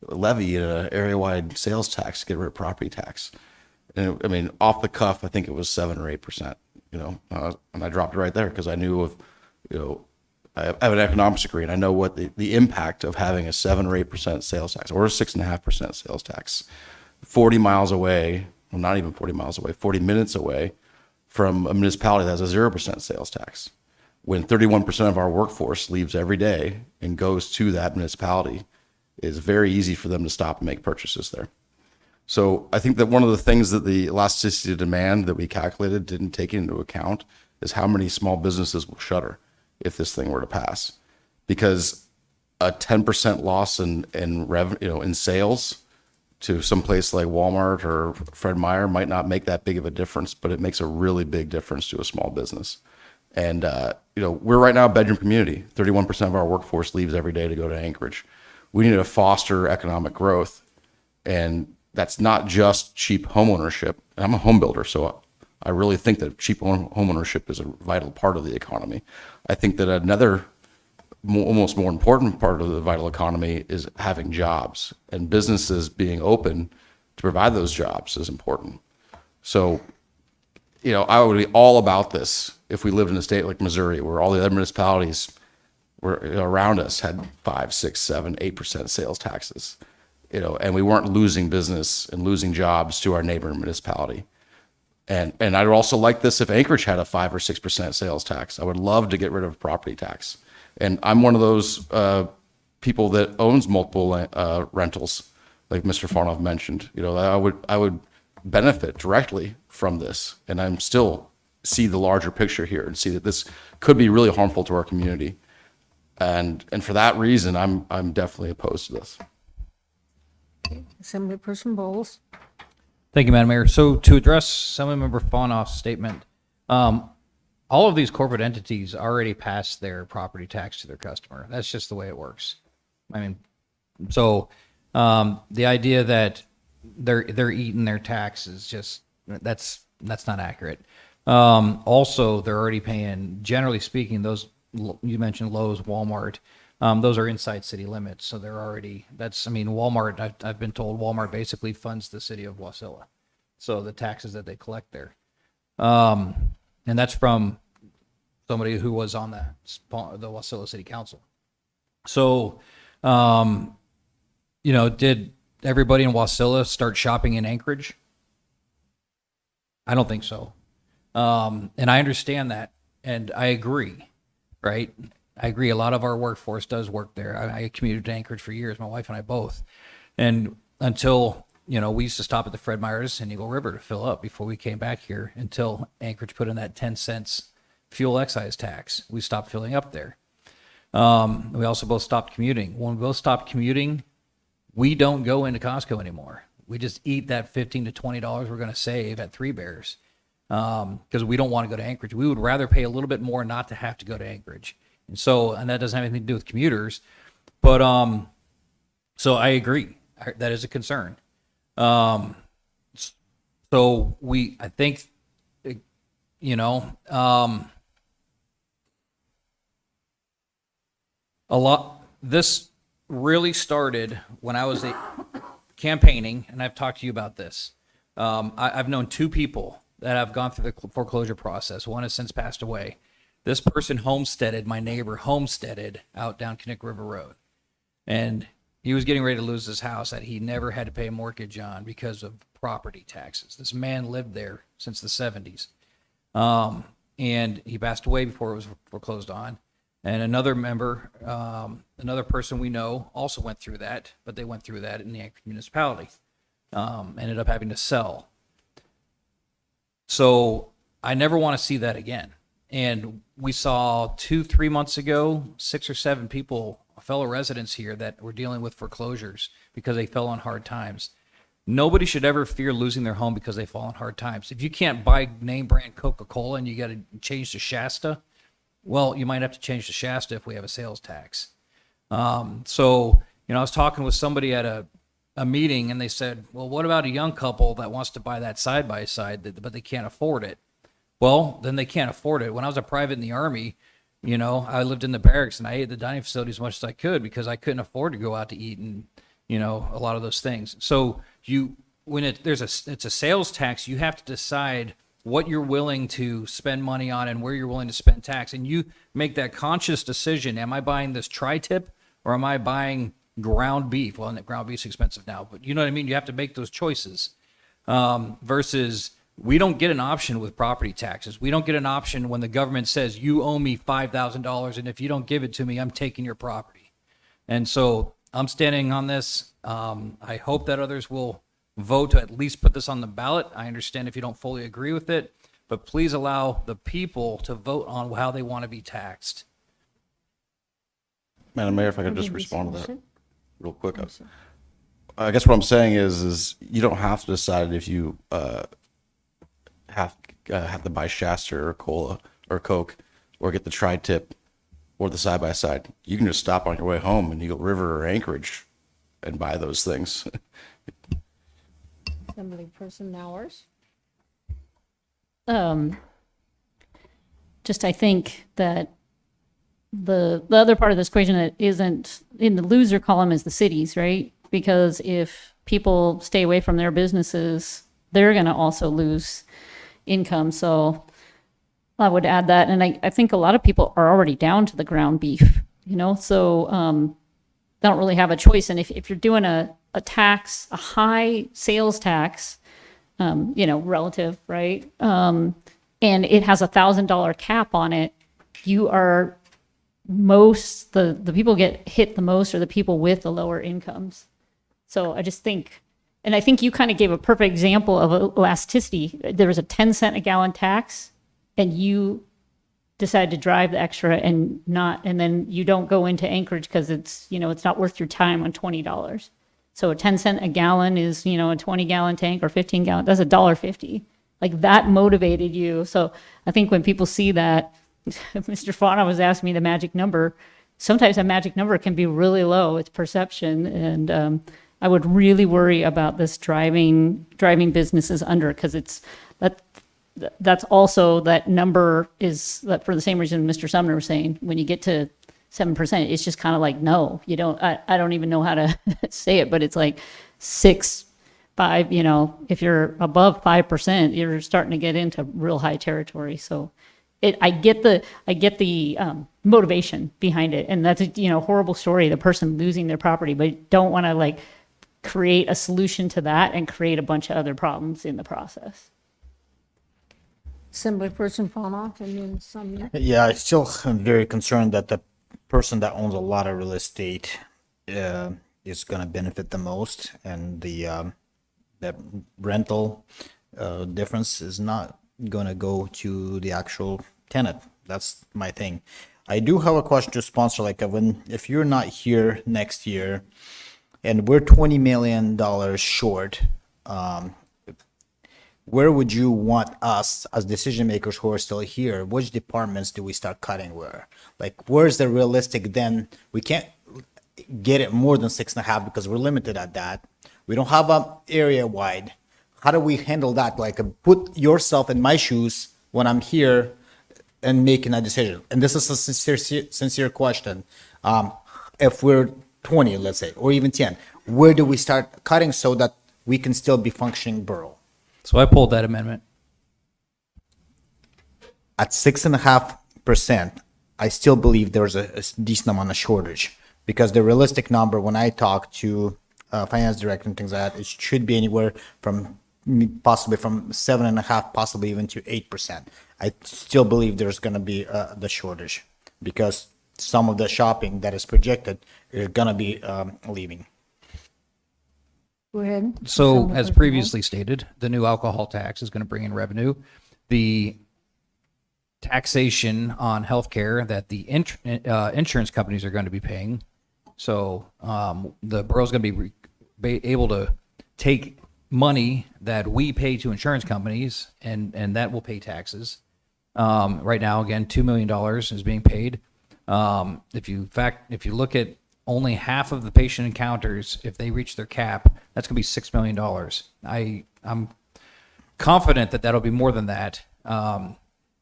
levy in an area-wide sales tax to get rid of property tax? And I mean, off the cuff, I think it was 7 or 8%, and I dropped it right there because I knew I have an economics degree and I know what the impact of having a 7 or 8% sales tax or a 6.5% sales tax 40 miles away, well, not even 40 miles away, 40 minutes away from a municipality that has a 0% sales tax. When 31% of our workforce leaves every day and goes to that municipality, it's very easy for them to stop and make purchases there. So I think that one of the things that the elasticity of demand that we calculated didn't take into account is how many small businesses will shutter if this thing were to pass. Because a 10% loss in revenue, in sales to some place like Walmart or Fred Meyer might not make that big of a difference, but it makes a really big difference to a small business. And we're right now a bedroom community. 31% of our workforce leaves every day to go to Anchorage. We need to foster economic growth, and that's not just cheap home ownership. I'm a home builder, so I really think that cheap home ownership is a vital part of the economy. I think that another almost more important part of the vital economy is having jobs, and businesses being open to provide those jobs is important. So, I would be all about this if we lived in a state like Missouri, where all the other municipalities were around us had 5, 6, 7, 8% sales taxes. And we weren't losing business and losing jobs to our neighboring municipality. And I'd also like this if Anchorage had a 5 or 6% sales tax. I would love to get rid of property tax. And I'm one of those people that owns multiple rentals, like Mr. Farnoff mentioned. I would benefit directly from this, and I'm still see the larger picture here and see that this could be really harmful to our community. And for that reason, I'm definitely opposed to this. Assemblyperson Bowles. Thank you, Madam Mayor. So to address Assemblymember Fawnoff's statement, I'll all of these corporate entities already pass their property tax to their customer. That's just the way it works. I mean, so the idea that they're eating their tax is just that's not accurate. Also, they're already paying. Generally speaking, those you mentioned Lowe's, Walmart. Those are inside city limits, so they're already. That's I mean, Walmart. I've been told Walmart basically funds the city of Wasilla, so the taxes that they collect there, and that's from somebody who was on the Wasilla City Council. So, did everybody in Wasilla start shopping in Anchorage? I don't think so. And I understand that, and I agree, right? I agree. A lot of our workforce does work there. I commuted to Anchorage for years, my wife and I both. And until, we used to stop at the Fred Meyer's in Eagle River to fill up before we came back here until Anchorage put in that 10 cents fuel excise tax. We stopped filling up there. We also both stopped commuting. When we both stopped commuting, we don't go into Costco anymore. We just eat that $15 to $20 we're going to save at Three Bears because we don't want to go to Anchorage. We would rather pay a little bit more not to have to go to Anchorage. And that doesn't have anything to do with commuters. But so I agree. That is a concern. So I think, this really started when I was campaigning, and I've talked to you about this. I've known two people that have gone through the foreclosure process. One has since passed away. This person homesteaded, my neighbor homesteaded out down Connect River Road. And he was getting ready to lose his house that he never had to pay a mortgage on because of property taxes. This man lived there since the 70s. And he passed away before it was foreclosed on. And another member, another person we know also went through that, but they went through that in the Anchorage municipality. Ended up having to sell. So I never want to see that again. And we saw 2-3 months ago, 6 or 7 people, fellow residents here that were dealing with foreclosures because they fell on hard times. Nobody should ever fear losing their home because they fall on hard times. If you can't buy name brand Coca-Cola and you got to change to Shasta, well, you might have to change to Shasta if we have a sales tax. I was talking with somebody at a meeting and they said, well, what about a young couple that wants to buy that side-by-side, but they can't afford it? Well, then they can't afford it. When I was a private in the Army, I lived in the barracks and I ate at the dining facility as much as I could because I couldn't afford to go out to eat and, a lot of those things. So it's a sales tax, you have to decide what you're willing to spend money on and where you're willing to spend tax. And you make that conscious decision. Am I buying this tri-tip or am I buying ground beef? Well, ground beef's expensive now, but you know what I mean? You have to make those choices versus we don't get an option with property taxes. We don't get an option when the government says you owe me $5,000 and if you don't give it to me, I'm taking your property. And so I'm standing on this. I hope that others will vote to at least put this on the ballot. I understand if you don't fully agree with it, but please allow the people to vote on how they want to be taxed. Madam Mayor, if I could just respond to that real quick. I guess what I'm saying is you don't have to decide if you have to buy Shasta or Cola or Coke or get the tri-tip or the side-by-side. You can just stop on your way home in Eagle River or Anchorage and buy those things. Assemblyperson Nowers? I think that the other part of this equation that isn't in the loser column is the cities, right? Because if people stay away from their businesses, they're going to also lose income. So I would add that. And I think a lot of people are already down to the ground beef, so they don't really have a choice. And if you're doing a tax, a high sales tax, relative, right? And it has $1,000 cap on it, you are the people get hit the most are the people with the lower incomes. So I just think, and I think you kind of gave a perfect example of elasticity. There was a 10 cent a gallon tax and you decide to drive the extra and then you don't go into Anchorage because it's not worth your time on $20. So a 10 cent a gallon is, a 20 gallon tank or 15 gallon, that's $1.50. like that motivated you. So I think when people see that, Mr. Fauna was asking me the magic number. Sometimes a magic number can be really low. It's perception, and I would really worry about this driving businesses under, because that's also, that number is that for the same reason Mr. Sumner was saying. When you get to 7%, it's just kind of like, no, you don't. I don't even know how to say it, but it's like 6, 5. You know, if you're above 5%, you're starting to get into real high territory. So I get the motivation behind it, and that's a horrible story, the person losing their property, but you don't want to like create a solution to that and create a bunch of other problems in the process. Assemblyperson Paunoff and then Sumner. Yeah, I still am very concerned that the person that owns a lot of real estate is going to benefit the most, and the rental difference is not going to go to the actual tenant. That's my thing. I do have a question to sponsor, like if you're not here next year and we're $20 million short, where would you want us as decision makers who are still here? Which departments do we start cutting where? Like, where's the realistic then? We can't get it more than 6.5 because we're limited at that. We don't have a area wide. How do we handle that? Like, put yourself in my shoes when I'm here and making a decision. And this is a sincere question. If we're 20, let's say, or even 10, where do we start cutting so that we can still be functioning borough? So I pulled that amendment. At 6.5%, I still believe there's a decent amount of shortage, because the realistic number, when I talk to finance director and things like that, it should be anywhere from possibly from 7.5, possibly even to 8%. I still believe there's going to be the shortage, because some of the shopping that is projected is going to be leaving. Go ahead. So, as previously stated, the new alcohol tax is going to bring in revenue. The taxation on healthcare that the insurance companies are going to be paying. So, the borough's going to be able to take money that we pay to insurance companies, and that will pay taxes. Right now, again, $2 million is being paid. If you look at only half of the patient encounters, if they reach their cap, that's going to be $6 million. I'm confident that that'll be more than that.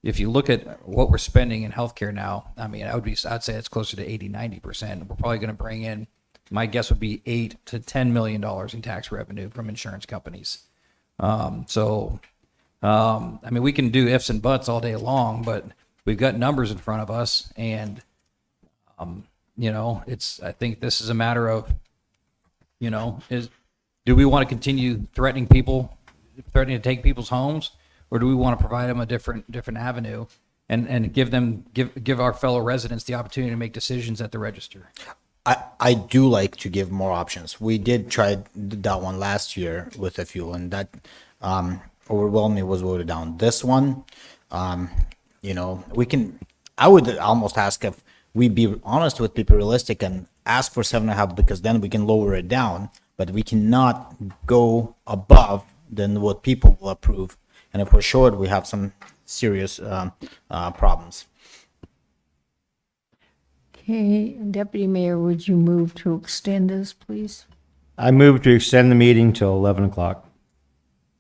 If you look at what we're spending in healthcare now, I mean, I'd say it's closer to 80-90%. We're probably going to bring in, my guess would be $8 to $10 million in tax revenue from insurance companies. I mean, we can do ifs and buts all day long, but we've got numbers in front of us, and I think this is a matter of, do we want to continue threatening to take people's homes, or do we want to provide them a different avenue and give our fellow residents the opportunity to make decisions at the register? I do like to give more options. We did try that one last year with a few, and that overwhelmingly was voted down. This one, I would almost ask if we be honest with people, realistic, and ask for 7.5, because then we can lower it down, but we cannot go above than what people will approve. And if we're short, we have some serious problems. Okay, Deputy Mayor, would you move to extend this, please? I move to extend the meeting till 11 o'clock.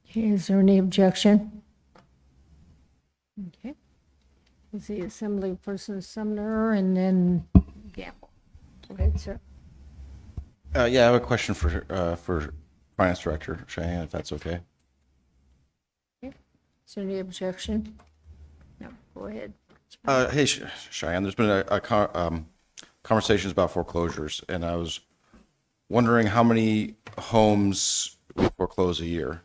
Okay, is there any objection? Okay. Let's see, Assemblyperson Sumner and then Gamble. Go ahead, sir. Yeah, I have a question for Finance Director Cheyenne, if that's okay. Okay. Is there any objection? No, go ahead. Hey, Cheyenne, there's been conversations about foreclosures, and I was wondering how many homes we foreclose a year.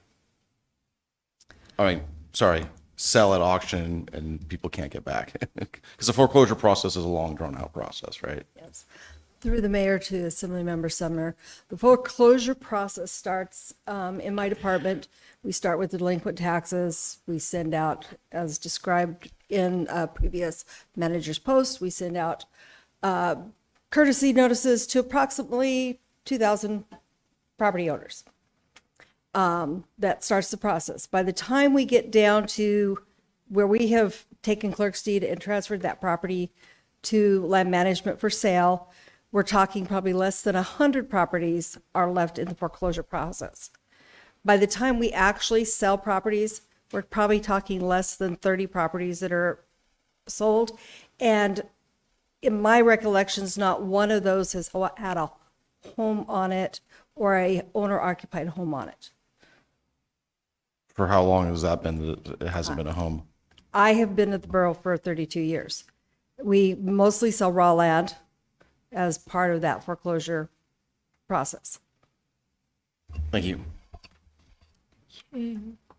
Sell at auction and people can't get back. Because the foreclosure process is a long, drawn-out process, right? Yes. Through the mayor to Assemblymember Sumner, the foreclosure process starts in my department. We start with the delinquent taxes. We send out, as described in previous manager's posts, we send out courtesy notices to approximately 2,000 property owners. that starts the process. By the time we get down to where we have taken clerk's deed and transferred that property to land management for sale, we're talking probably less than 100 properties are left in the foreclosure process. By the time we actually sell properties, we're probably talking less than 30 properties that are sold. And in my recollections, not one of those has had a home on it or a owner-occupied home on it. For how long has that been that it hasn't been a home? I have been at the borough for 32 years. We mostly sell raw land as part of that foreclosure process. Thank you. Okay,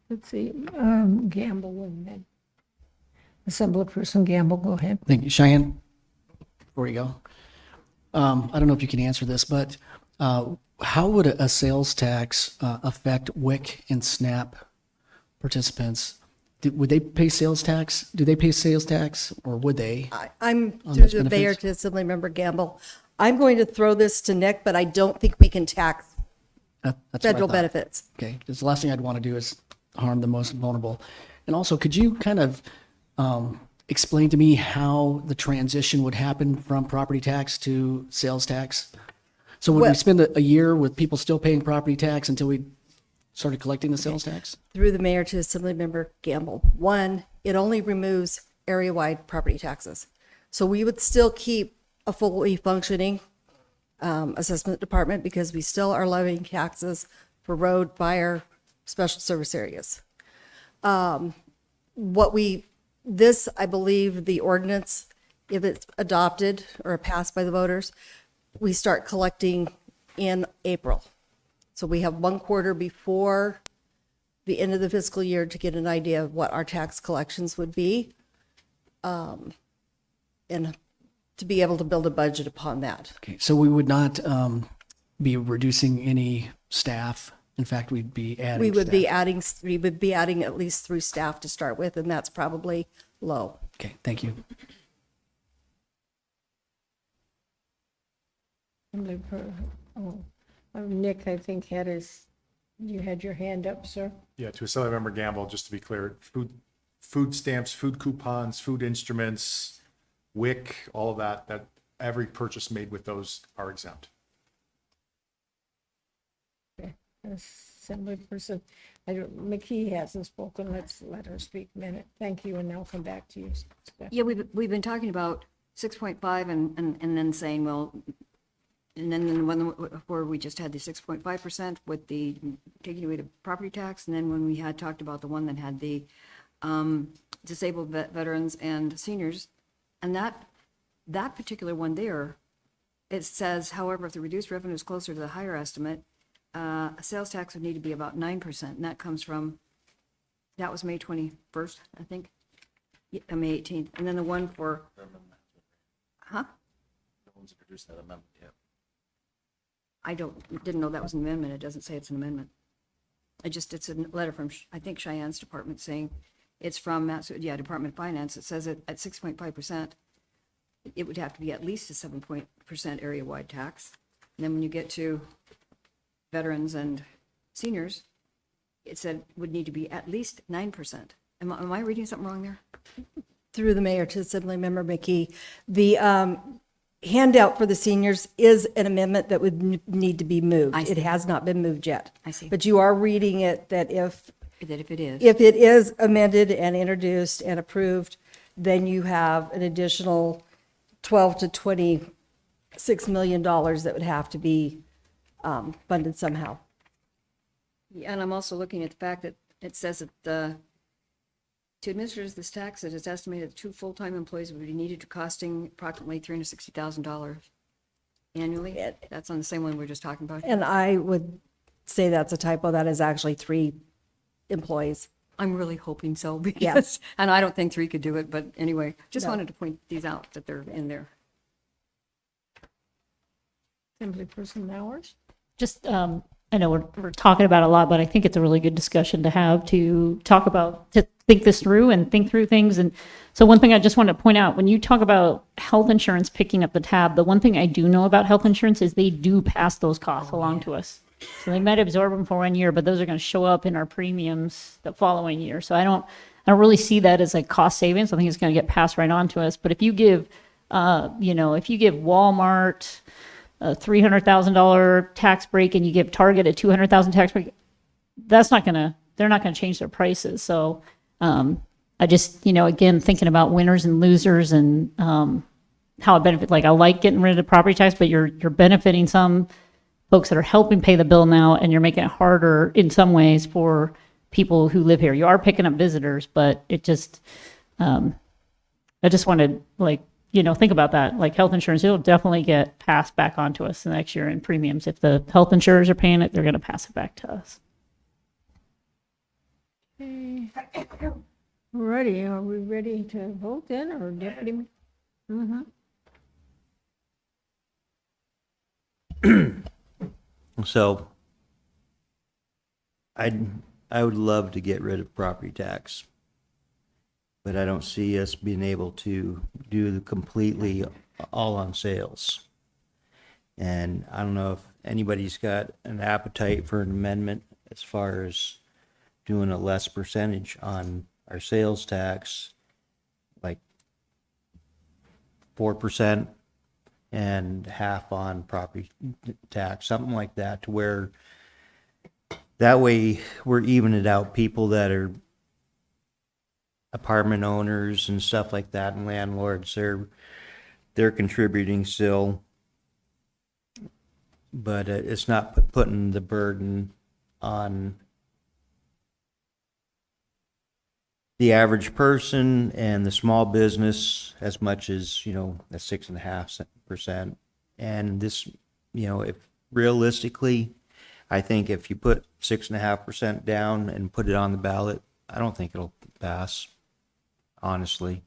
let's see, Gamble and then Assemblyperson Gamble, go ahead. Thank you. Cheyenne, before you go, I don't know if you can answer this, but how would a sales tax affect WIC and SNAP participants? Would they pay sales tax? Do they pay sales tax, or would they? I'm on through those the mayor benefits? to Assemblymember Gamble. I'm going to throw this to Nick, but I don't think we can tax That's what I federal thought. benefits. Okay, because the last thing I'd want to do is harm the most vulnerable. And also, could you kind of explain to me how the transition would happen from property tax to sales tax? So would we Well- spend a year with people still paying property tax until we started collecting the sales tax? Through the mayor to Assemblymember Gamble. One, it only removes area-wide property taxes. So we would still keep a fully functioning assessment department because we still are levying taxes for road, fire, special service areas. I believe the ordinance, if it's adopted or passed by the voters, we start collecting in April. So we have 1 quarter before the end of the fiscal year to get an idea of what our tax collections would be, and to be able to build a budget upon that. Okay, so we would not be reducing any staff. In fact, we'd be adding We would staff. be adding at least 3 staff to start with, and that's probably low. Okay, thank you. Nick, I think you had your hand up, sir. Yeah, to Assemblymember Gamble, just to be clear, food stamps, food coupons, food instruments, WIC, all of that every purchase made with those are exempt. Okay. Assemblyperson, McKee hasn't spoken, let's let her speak a minute. Thank you, and now come back to you. Yeah, we've been talking about 6.5 and then saying, well, and then where we just had the 6.5% with the taking away the property tax, and then when we had talked about the one that had the disabled veterans and seniors, and that particular one there, it says, however, if the reduced revenue is closer to the higher estimate, a sales tax would need to be about 9%, and that comes from, that was May 21st, I think, May 18th, and then the one for, huh? I didn't know that was an amendment. It doesn't say it's an amendment. It's a letter from, I think, Cheyenne's department saying it's from, Department of Finance. It says it at 6.5%, it would have to be at least a 7% area-wide tax. And then when you get to veterans and seniors, it said would need to be at least 9%. Am I reading something wrong there? Through the mayor to Assemblymember McKee, the handout for the seniors is an amendment that would need to be moved. I see. It has not been moved yet. I see. But you are reading it that if If it is. it is amended and introduced and approved, then you have an additional 12 to 26 million dollars that would have to be funded somehow. Yeah, and I'm also looking at the fact that it says that to administer this tax, it is estimated that 2 full-time employees would be needed to costing approximately $360,000 annually. That's on the same one we we're just talking about. And I would say that's a typo. That is actually 3 employees. I'm really hoping so because, Yes. and I don't think 3 could do it, but anyway, just No. wanted to point these out that they're in there. Assemblyperson Mowers? Just, I know we're talking about a lot, but I think it's a really good discussion to have to talk about, to think this through and think through things. And so one thing I just want to point out, when you talk about health insurance picking up the tab, the one thing I do know about health insurance is they do pass those costs along to us. So they might absorb them for 1 year, but those are going to show up in our premiums the following year. So I don't really see that as a cost savings. I think it's going to get passed right on to us. But if you give, if you give Walmart a $300,000 tax break and you give Target a $200,000 tax break, they're not going to change their prices. So I just, again, thinking about winners and losers and how it benefits. Like I like getting rid of the property tax, but you're benefiting some folks that are helping pay the bill now, and you're making it harder in some ways for people who live here. You are picking up visitors, but it just, I just wanted think about that. Like health insurance, it'll definitely get passed back on to us the next year in premiums. If the health insurers are paying it, they're going to pass it back to us. Ready, are we ready to vote then, or deputy? Mm-hmm. So I would love to get rid of property tax, but I don't see us being able to do the completely all on sales. And I don't know if anybody's got an appetite for an amendment as far as doing a less percentage on our sales tax, like 4% and half on property tax, something like that, to where that way we're evening it out. People that are apartment owners and stuff like that and landlords, they're contributing still, but it's not putting the burden on the average person and the small business as much as, the 6.5%. And this, if realistically, I think if you put 6.5% down and put it on the ballot, I don't think it'll pass, honestly.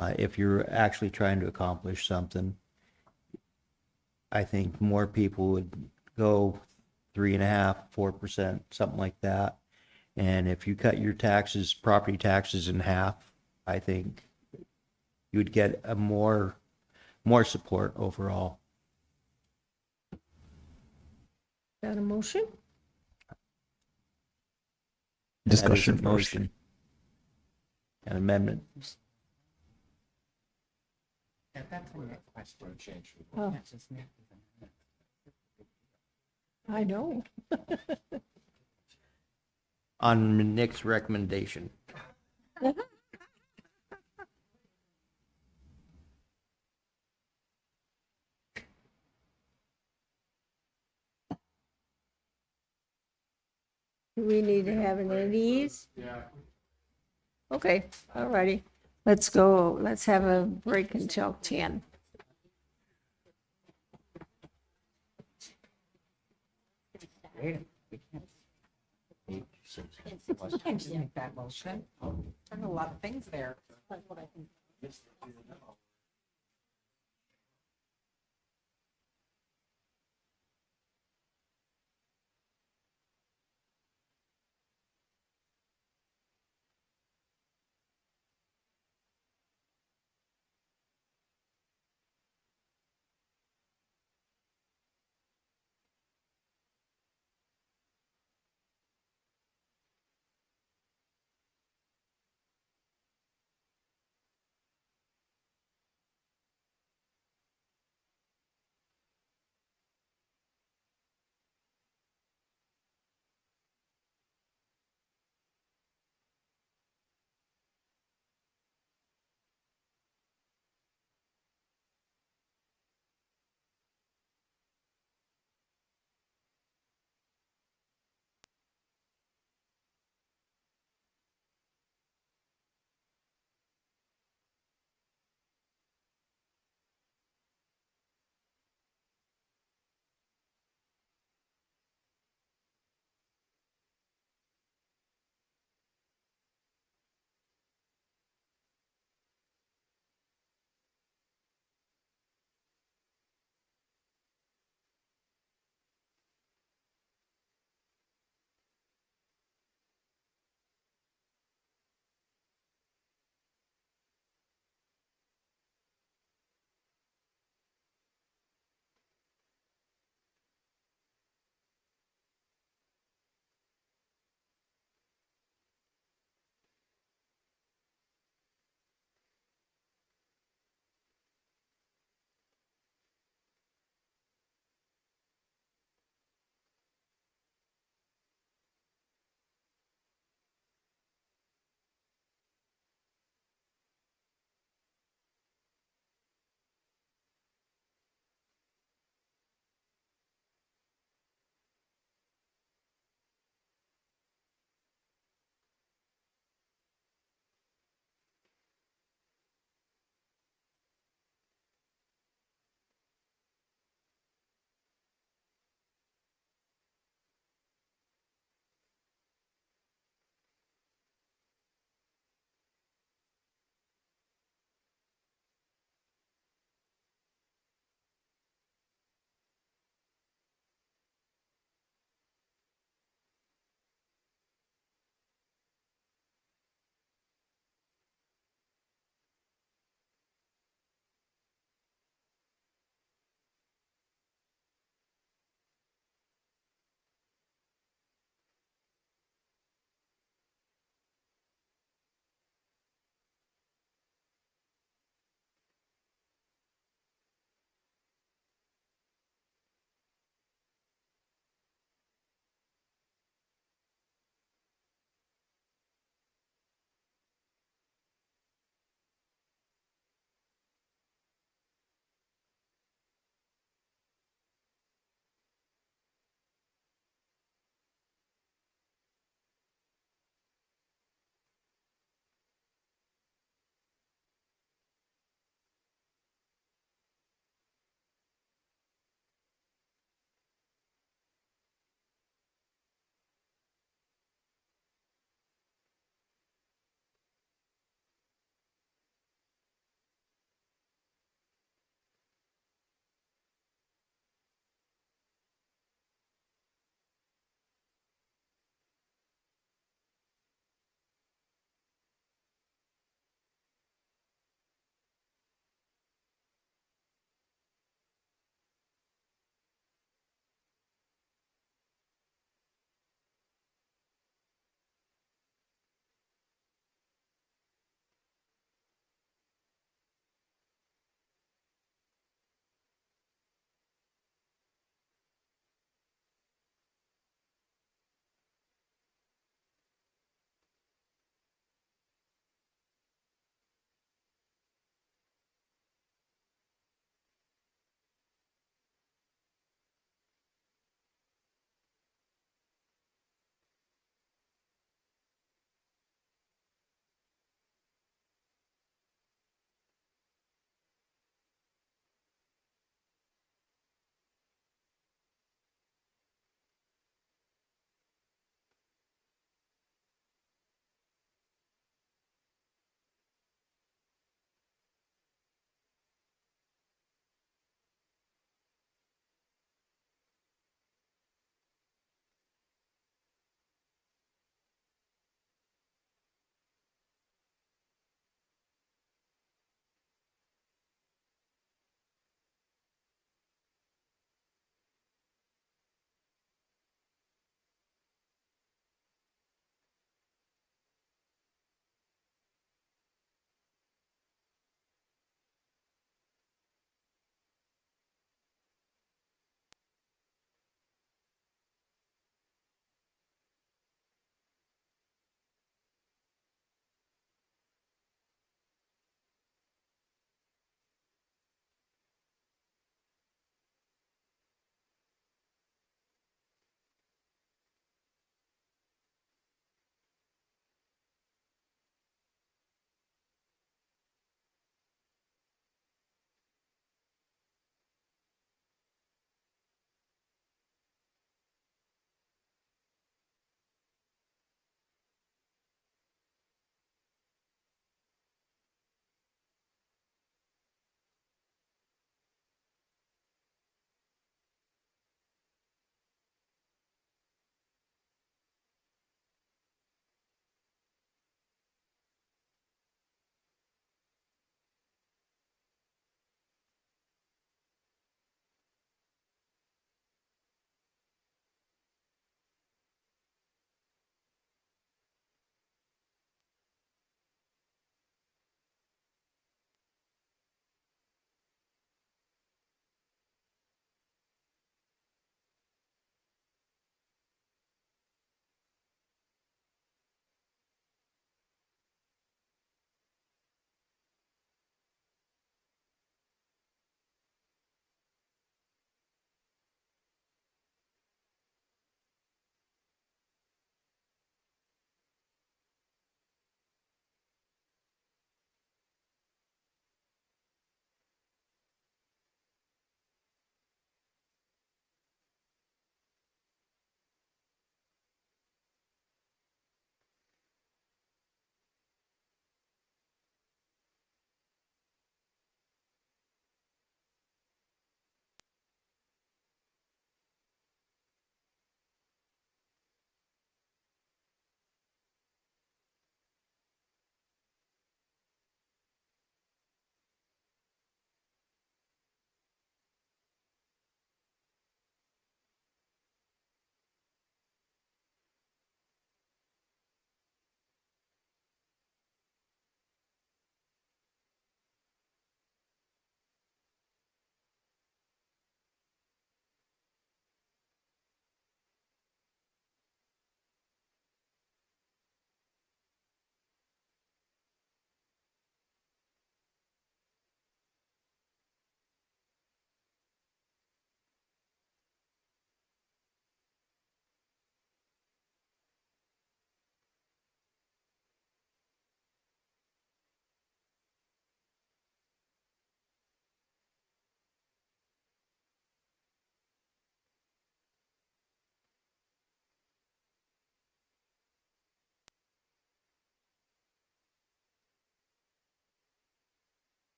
If you're actually trying to accomplish something, I think more people would go 3.5%, 4%, something like that. And if you cut your taxes, property taxes in half, I think you would get a more support overall. Got a motion? Discussion motion. An amendment. Oh. I know. On Nick's recommendation. Do we need to have an of these? Yeah. Okay, all righty. Let's go, let's have a break until 10. Sometimes you make that motion. There's a lot of things there.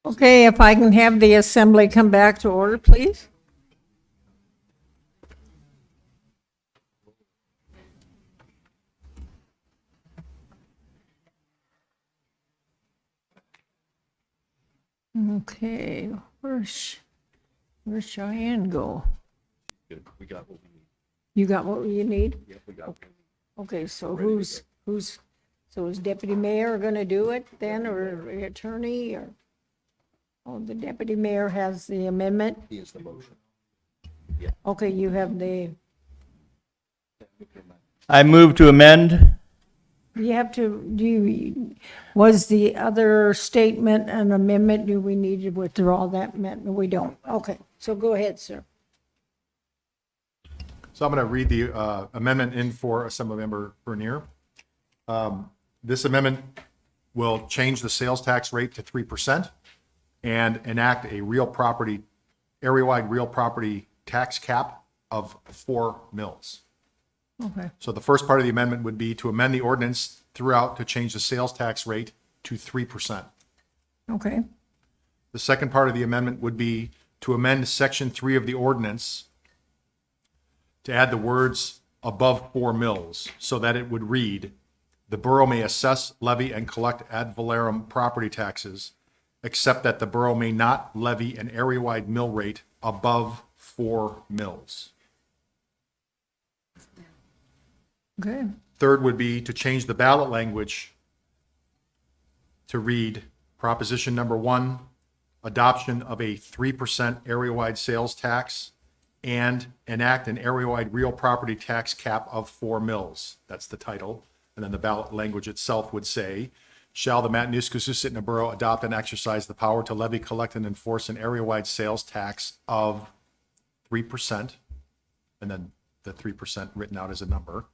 Okay, if I can have the assembly come back to order, please. Okay, where's Cheyenne go? Good. We got what we need. You got what you need? Yep, we got. Okay, so Ready to who's So is deputy mayor gonna do it then, or attorney, or? Oh, the deputy mayor has the amendment? He is the motion. Okay, you have the, I move to amend. you have to, was the other statement an amendment? Do we need to withdraw that amendment? We don't. Okay, so go ahead, sir. So I'm going to read the amendment in for Assemblymember Bernier. This amendment will change the sales tax rate to 3% and enact a area-wide real property tax cap of 4 mills. Okay. So the first part of the amendment would be to amend the ordinance throughout to change the sales tax rate to 3%. Okay. The second part of the amendment would be to amend Section 3 of the ordinance to add the words above 4 mills so that it would read, the borough may assess, levy, and collect ad valorem property taxes, except that the borough may not levy an area-wide mill rate above 4 mills. Okay. Third would be to change the ballot language to read Proposition number 1, adoption of a 3% area-wide sales tax and enact an area-wide real property tax cap of 4 mills. That's the title. And then the ballot language itself would say, shall the Matanuska-Susitna Borough adopt and exercise the power to levy, collect, and enforce an area-wide sales tax of 3%, and then the 3% written out as a number,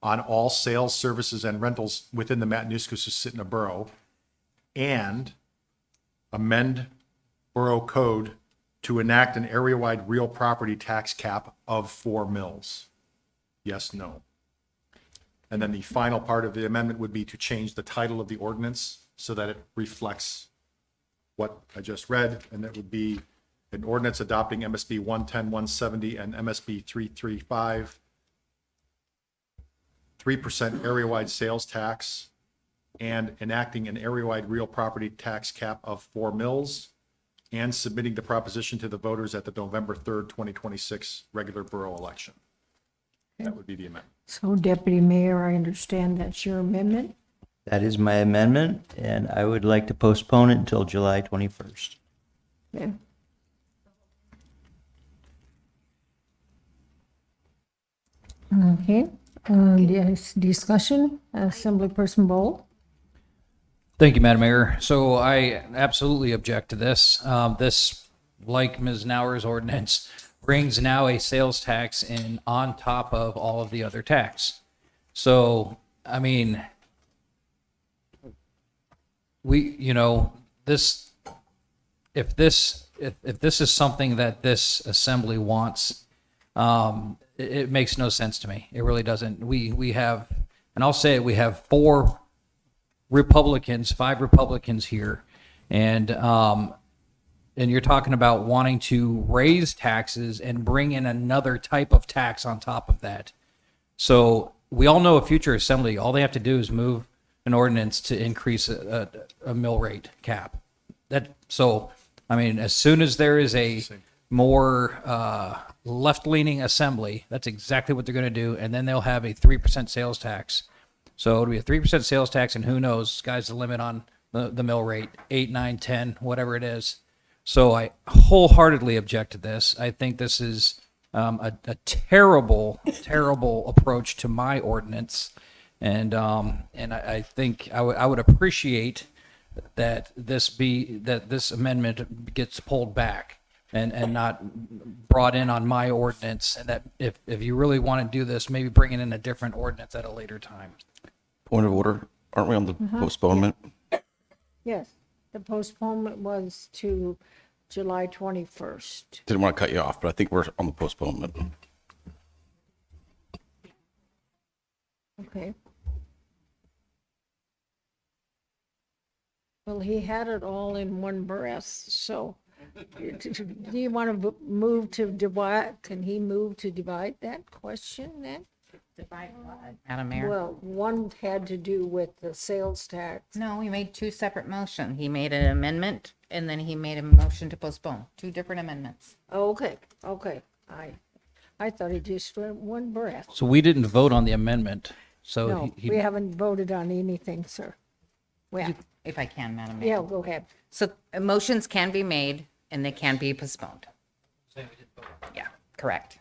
on all sales, services, and rentals within the Matanuska-Susitna Borough, and amend Borough Code to enact an area-wide real property tax cap of 4 mills. Yes, no. And then the final part of the amendment would be to change the title of the ordinance so that it reflects what I just read, and that would be an ordinance adopting MSB 110, 170, and MSB 335, 3% area-wide sales tax, and enacting an area-wide real property tax cap of 4 mills, and submitting the proposition to the voters at the November 3rd, 2026 regular borough election. That would be the amendment. So deputy mayor, I understand that's your amendment? That is my amendment, and I would like to postpone it until July 21st. Okay. Okay, yes, discussion, Assemblyperson Bowl? Thank you, Madam Mayor. So I absolutely object to this. This, like Ms. Nauer's ordinance, brings now a sales tax in on top of all of the other tax. So, I mean, if this is something that this assembly wants, it makes no sense to me. It really doesn't. We have, and I'll say it, we have 5 Republicans here, and you're talking about wanting to raise taxes and bring in another type of tax on top of that. So we all know a future assembly, all they have to do is move an ordinance to increase a mill rate cap. So, I mean, as soon as there is a more left-leaning assembly, that's exactly what they're going to do, and then they'll have a 3% sales tax. So it'll be a 3% sales tax, and who knows, sky's the limit on the mill rate, 8, 9, 10, whatever it is. So I wholeheartedly object to this. I think this is a terrible, terrible approach to my ordinance, and I think I would appreciate that this amendment gets pulled back and not brought in on my ordinance, and that if you really want to do this, maybe bring it in a different ordinance at a later time. Point of order, aren't we on the postponement? Yes, the postponement was to July 21st. Didn't want to cut you off, but I think we're on the postponement. Okay. Well, he had it all in one breath, so do you want to move to divide? Can he move to divide that question then? Divide what, Madam Mayor? Well, one had to do with the sales tax. No, he made 2 separate motions. He made an amendment and then he made a motion to postpone. 2 different amendments. Okay. I thought he just went one breath. So we didn't vote on the amendment. So No, we haven't voted on anything, sir. Yeah, If I can, Madam Mayor. yeah, go ahead. So motions can be made and they can be postponed. Yeah, correct.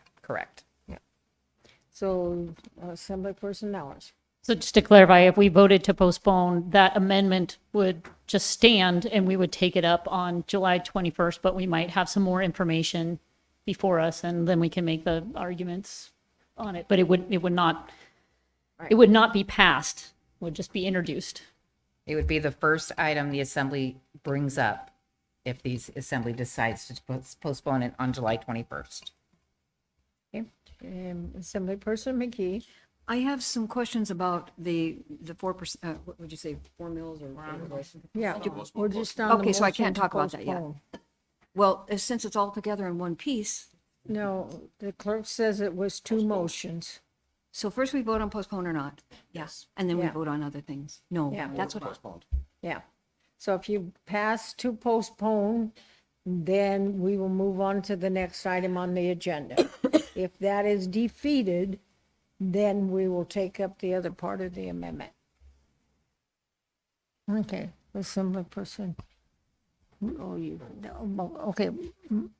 So Assemblyperson Nowers. So just to clarify, if we voted to postpone, that amendment would just stand and we would take it up on July 21st, but we might have some more information before us and then we can make the arguments on it. But it would not be passed, it would just be introduced. It would be the first item the assembly brings up if the assembly decides to postpone it on July 21st. Okay. Assemblyperson McKee. I have some questions about the 4%, what would you say, 4 mils or? Yeah, we're just on the Okay, so I motion can't to talk about that yet. postpone. Well, since it's all together in one piece, No, the clerk says it was two motions. so first we vote on postpone or not? Yes. And then we Yeah. vote on other things? No, Yeah. that's what. Yeah. So if you pass to postpone, then we will move on to the next item on the agenda. If that is defeated, then we will take up the other part of the amendment. Okay, Assemblyperson. Oh, you, okay,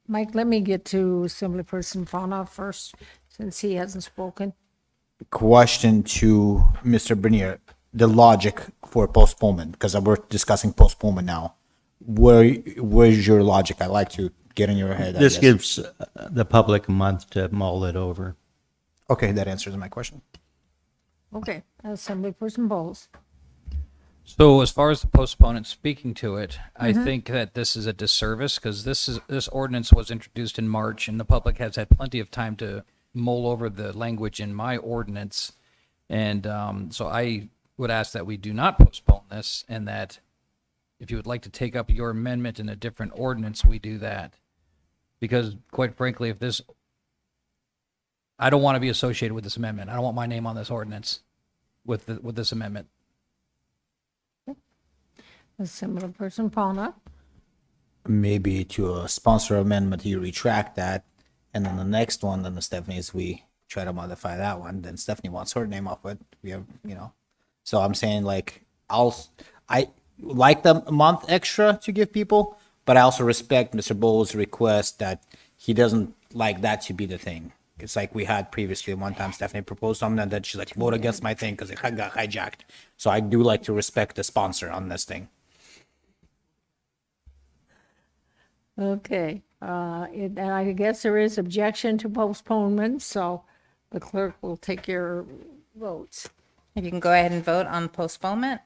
Mike, let me get to Assemblyperson Fauna first, since he hasn't spoken. Question to Mr. Bernier, the logic for postponement, because we're discussing postponement now. Where's your logic? I like to get in your head. I This guess. gives the public a month to mull it over. Okay, that answers my question. Okay, Assemblyperson Bowles. So as far as the postponement, speaking to it, I think that this is a disservice because this ordinance was introduced in March and the public has had plenty of time to mull over the language in my ordinance. And so I would ask that we do not postpone this and that if you would like to take up your amendment in a different ordinance, we do that. Because quite frankly, I don't want to be associated with this amendment. I don't want my name on this ordinance with this amendment. Assemblyperson Fauna. Maybe to a sponsor amendment, you retract that, and then the next one, then the Stephanie's, we try to modify that one. Then Stephanie wants her name off it. We have, So I'm saying like I like the month extra to give people, but I also respect Mr. Bowles' request that he doesn't like that to be the thing. It's like we had previously one time Stephanie proposed something and then she's like, vote against my thing because it got hijacked. So I do like to respect the sponsor on this thing. Okay, and I guess there is objection to postponement, so the clerk will take your votes. If you can go ahead and vote on postponement.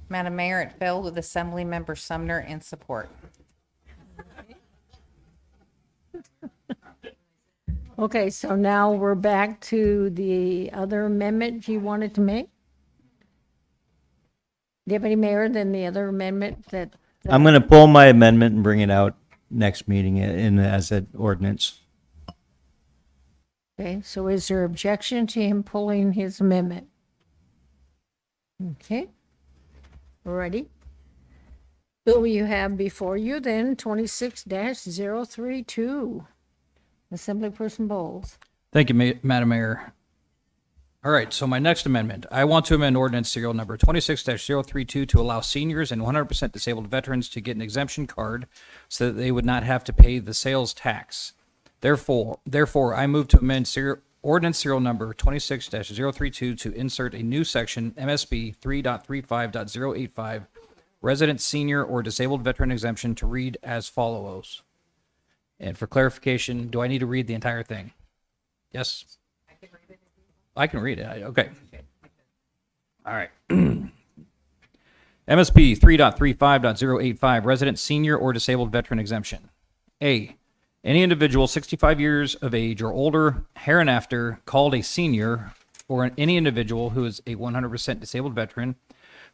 Madam Mayor, it failed with Assemblymember Sumner in support. Okay, so now we're back to the other amendment you wanted to make? Deputy Mayor, then the other amendment that. I'm going to pull my amendment and bring it out next meeting as an ordinance. Okay, so is there objection to him pulling his amendment? Okay. Ready? Bill, you have before you then 26-032. Assemblyperson Bowles. Thank you, Madam Mayor. All right, so my next amendment, I want to amend ordinance serial number 26-032 to allow seniors and 100% disabled veterans to get an exemption card so that they would not have to pay the sales tax. Therefore, I move to amend ordinance serial number 26-032 to insert a new section, MSB 3.35.085, resident senior or disabled veteran exemption to read as follows. And for clarification, do I need to read the entire thing? Yes? I can read it. Okay. All right. MSP 3.35.085, resident senior or disabled veteran exemption. A, any individual 65 years of age or older, hereinafter called a senior, or any individual who is a 100% disabled veteran,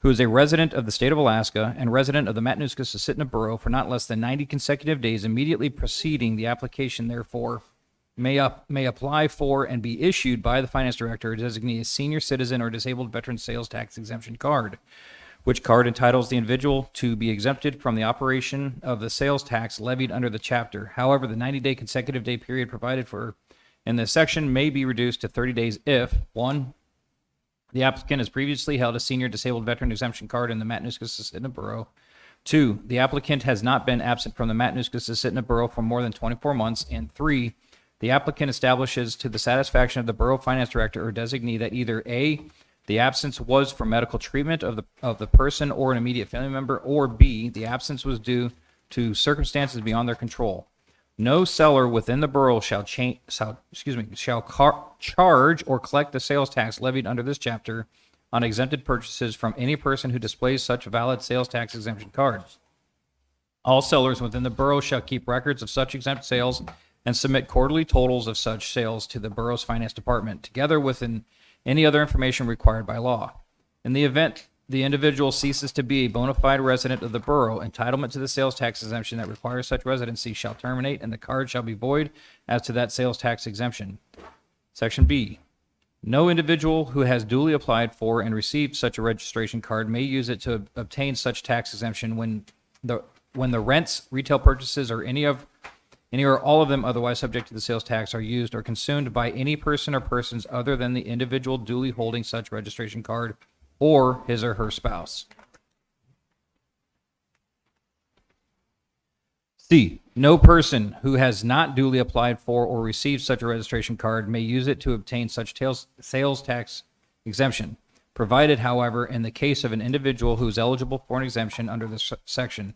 who is a resident of the state of Alaska and resident of the Matanuska-Susitna Borough for not less than 90 consecutive days immediately preceding the application, therefore, may apply for and be issued by the finance director to designate a senior citizen or disabled veteran sales tax exemption card. which card entitles the individual to be exempted from the operation of the sales tax levied under the chapter. However, the 90-day consecutive day period provided for in this section may be reduced to 30 days if 1. The applicant has previously held a senior disabled veteran exemption card in the Matanuska-Susitna Borough. 2. The applicant has not been absent from the Matanuska-Susitna Borough for more than 24 months. And 3. The applicant establishes to the satisfaction of the Borough Finance Director or designee that either A, the absence was for medical treatment of the person or an immediate family member, or B, the absence was due to circumstances beyond their control. No seller within the borough shall charge or collect the sales tax levied under this chapter on exempted purchases from any person who displays such valid sales tax exemption cards. All sellers within the borough shall keep records of such exempt sales and submit quarterly totals of such sales to the borough's finance department, together with any other information required by law. In the event the individual ceases to be a bona fide resident of the borough, entitlement to the sales tax exemption that requires such residency shall terminate, and the card shall be void as to that sales tax exemption. Section B. No individual who has duly applied for and received such a registration card may use it to obtain such tax exemption when the rents, retail purchases, or any or all of them otherwise subject to the sales tax are used or consumed by any person or persons other than the individual duly holding such registration card or his or her spouse. C. No person who has not duly applied for or received such a registration card may use it to obtain such sales tax exemption, provided, however, in the case of an individual who is eligible for an exemption under this section,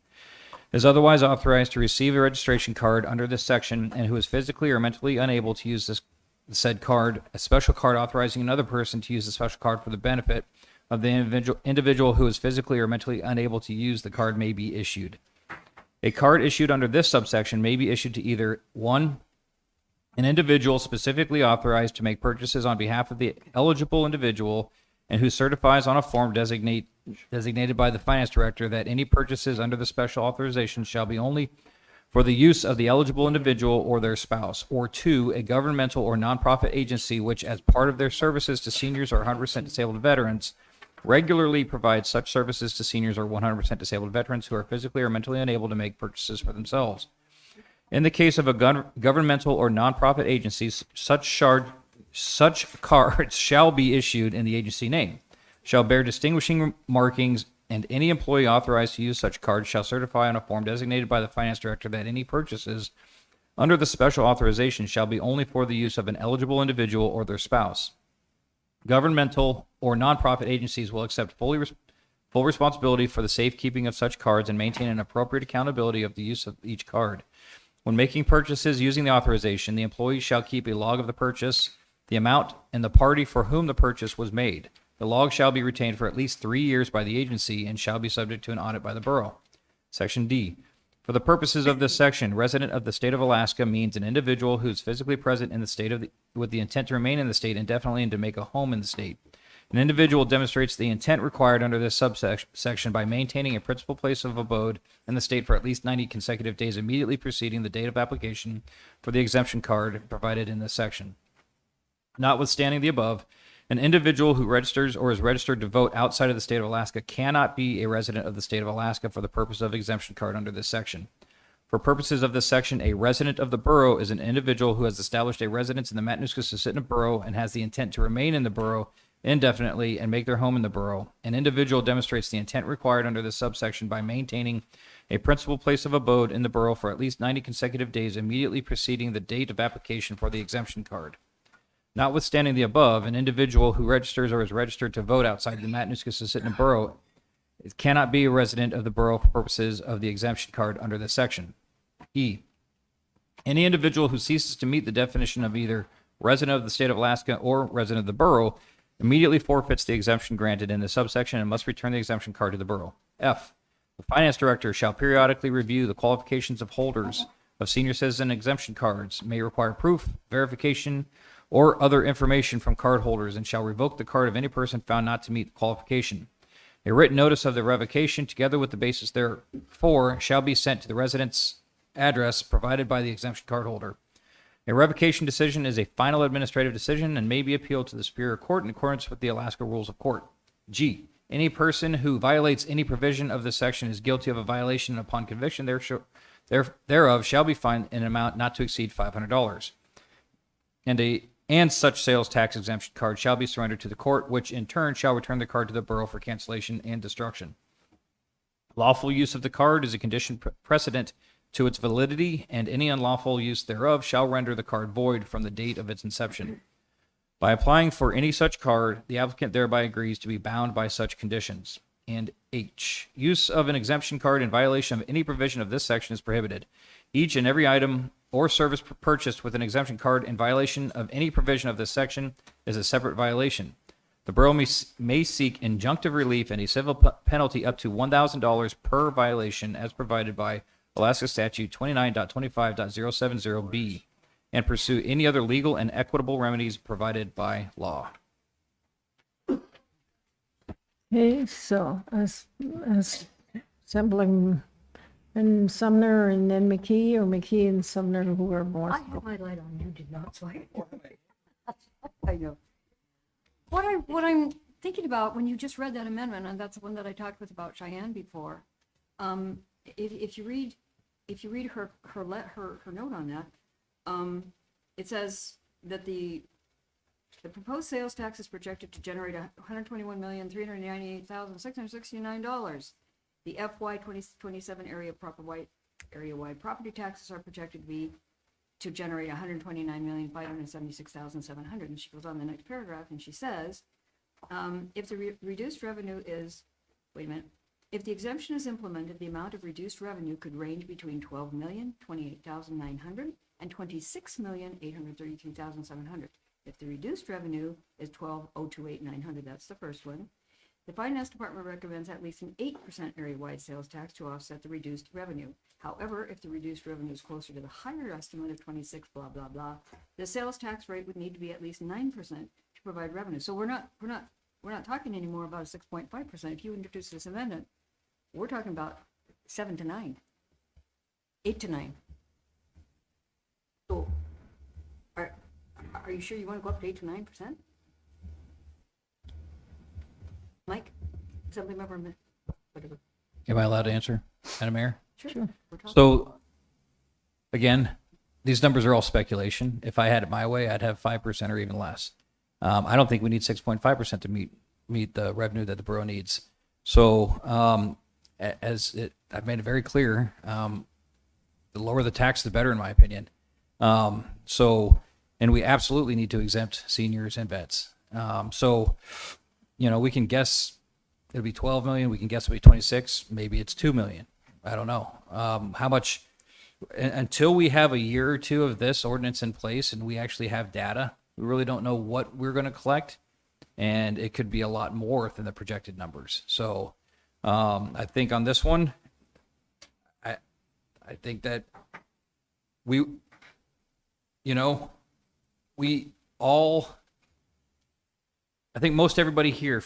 is otherwise authorized to receive a registration card under this section, and who is physically or mentally unable to use this said card, a special card authorizing another person to use the special card for the benefit of the individual who is physically or mentally unable to use the card may be issued. A card issued under this subsection may be issued to either 1. An individual specifically authorized to make purchases on behalf of the eligible individual and who certifies on a form designated by the finance director that any purchases under the special authorization shall be only for the use of the eligible individual or their spouse. Or 2, a governmental or nonprofit agency which, as part of their services to seniors or 100% disabled veterans, regularly provides such services to seniors or 100% disabled veterans who are physically or mentally unable to make purchases for themselves. In the case of a governmental or nonprofit agency, such cards shall be issued in the agency name, shall bear distinguishing markings, and any employee authorized to use such cards shall certify on a form designated by the finance director that any purchases under the special authorization shall be only for the use of an eligible individual or their spouse. Governmental or nonprofit agencies will accept full responsibility for the safekeeping of such cards and maintain an appropriate accountability of the use of each card. When making purchases using the authorization, the employee shall keep a log of the purchase, the amount, and the party for whom the purchase was made. The log shall be retained for at least 3 years by the agency and shall be subject to an audit by the borough. Section D. For the purposes of this section, resident of the state of Alaska means an individual who is physically present in the state with the intent to remain in the state indefinitely and to make a home in the state. An individual demonstrates the intent required under this subsection by maintaining a principal place of abode in the state for at least 90 consecutive days immediately preceding the date of application for the exemption card provided in this section. Notwithstanding the above, an individual who registers or is registered to vote outside of the state of Alaska cannot be a resident of the state of Alaska for the purpose of exemption card under this section. For purposes of this section, a resident of the borough is an individual who has established a residence in the Matanuska-Susitna Borough and has the intent to remain in the borough indefinitely and make their home in the borough. An individual demonstrates the intent required under this subsection by maintaining a principal place of abode in the borough for at least 90 consecutive days immediately preceding the date of application for the exemption card. Notwithstanding the above, an individual who registers or is registered to vote outside the Matanuska-Susitna Borough cannot be a resident of the borough for purposes of the exemption card under this section. E. Any individual who ceases to meet the definition of either resident of the state of Alaska or resident of the borough immediately forfeits the exemption granted in the subsection and must return the exemption card to the borough. F. The finance director shall periodically review the qualifications of holders of senior citizen exemption cards, may require proof, verification, or other information from card holders, and shall revoke the card of any person found not to meet the qualification. A written notice of the revocation, together with the basis therefor, shall be sent to the resident's address provided by the exemption card holder. A revocation decision is a final administrative decision and may be appealed to the Superior Court in accordance with the Alaska Rules of Court. G. Any person who violates any provision of this section is guilty of a violation, and upon conviction thereof shall be fined in an amount not to exceed $500. And such sales tax exemption card shall be surrendered to the court, which in turn shall return the card to the borough for cancellation and destruction. Lawful use of the card is a condition precedent to its validity, and any unlawful use thereof shall render the card void from the date of its inception. By applying for any such card, the applicant thereby agrees to be bound by such conditions. And H, use of an exemption card in violation of any provision of this section is prohibited. Each and every item or service purchased with an exemption card in violation of any provision of this section is a separate violation. The borough may seek injunctive relief and a civil penalty up to $1,000 per violation as provided by Alaska Statute 29.25.070B and pursue any other legal and equitable remedies provided by law. Okay, so Assemblyman Sumner and then McKee, or McKee and Sumner, who are more. I had my light on, you did not, so I know. What I'm thinking about when you just read that amendment, and that's the one that I talked with about Cheyenne before. If you read her note on that, it says that the proposed sales tax is projected to generate $121,398,669. The FY 2027 area-wide property taxes are projected to generate $129,576,700. And she goes on the next paragraph and she says, if the reduced revenue is, if the exemption is implemented, the amount of reduced revenue could range between $12,028,900 and $26,833,700. If the reduced revenue is $12,028,900, that's the first one. The Finance Department recommends at least an 8% area-wide sales tax to offset the reduced revenue. However, if the reduced revenue is closer to the higher estimate of 26 blah blah blah, the sales tax rate would need to be at least 9% to provide revenue. So we're not talking anymore about a 6.5%. If you introduce this amendment, we're talking about 7 to 9, 8 to 9. So, are you sure you want to go up to 8 to 9%? Mike, Assemblymember, whatever. Am I allowed to answer, Madam Mayor? Sure. So, again, these numbers are all speculation. If I had it my way, I'd have 5% or even less. I don't think we need 6.5% to meet the revenue that the borough needs. So, I've made it very clear, the lower the tax, the better, in my opinion. And we absolutely need to exempt seniors and vets. We can guess it'll be 12 million. We can guess it'll be 26. Maybe it's 2 million. I don't know. How much, until we have a year or two of this ordinance in place and we actually have data, we really don't know what we're going to collect. And it could be a lot more than the projected numbers. So I think on this one, I think that I think most everybody here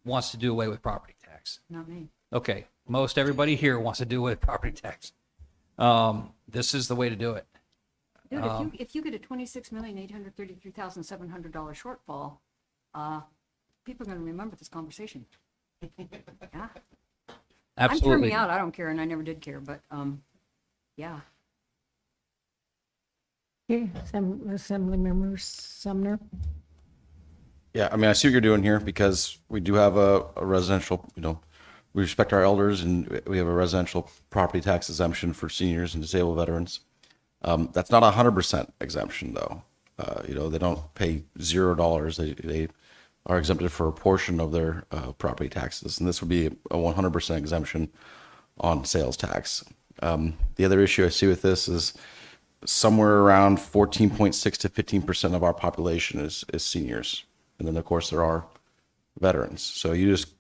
wants to do away with property tax. Not me. Okay, most everybody here wants to do away with property tax. This is the way to do it. Dude, if you get a $26,833,700 shortfall, people are going to remember this conversation. Yeah. Absolutely. I'm turning out. I don't care, and I never did care, but yeah. Okay, Assemblymember Sumner. Yeah, I mean, I see what you're doing here because we do have a residential, we respect our elders and we have a residential property tax exemption for seniors and disabled veterans. That's not 100% exemption though. They don't pay $0. They are exempted for a portion of their property taxes. And this would be a 100% exemption on sales tax. The other issue I see with this is somewhere around 14.6 to 15% of our population is seniors. And then of course there are veterans. So you just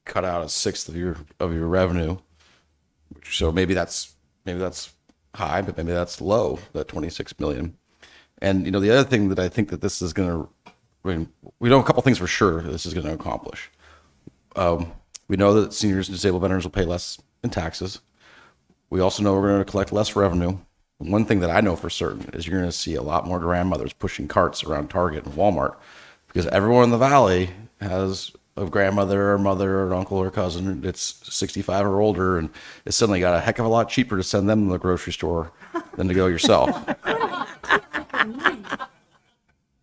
cut out 1/6 of your revenue. So maybe that's high, but maybe that's low, that 26 million. And the other thing that I think that this is going to, we know a couple things for sure this is going to accomplish. We know that seniors and disabled veterans will pay less in taxes. We also know we're going to collect less revenue. One thing that I know for certain is you're going to see a lot more grandmothers pushing carts around Target and Walmart because everyone in the valley has a grandmother or mother or an uncle or cousin that's 65 or older, and it's suddenly got a heck of a lot cheaper to send them to the grocery store than to go yourself.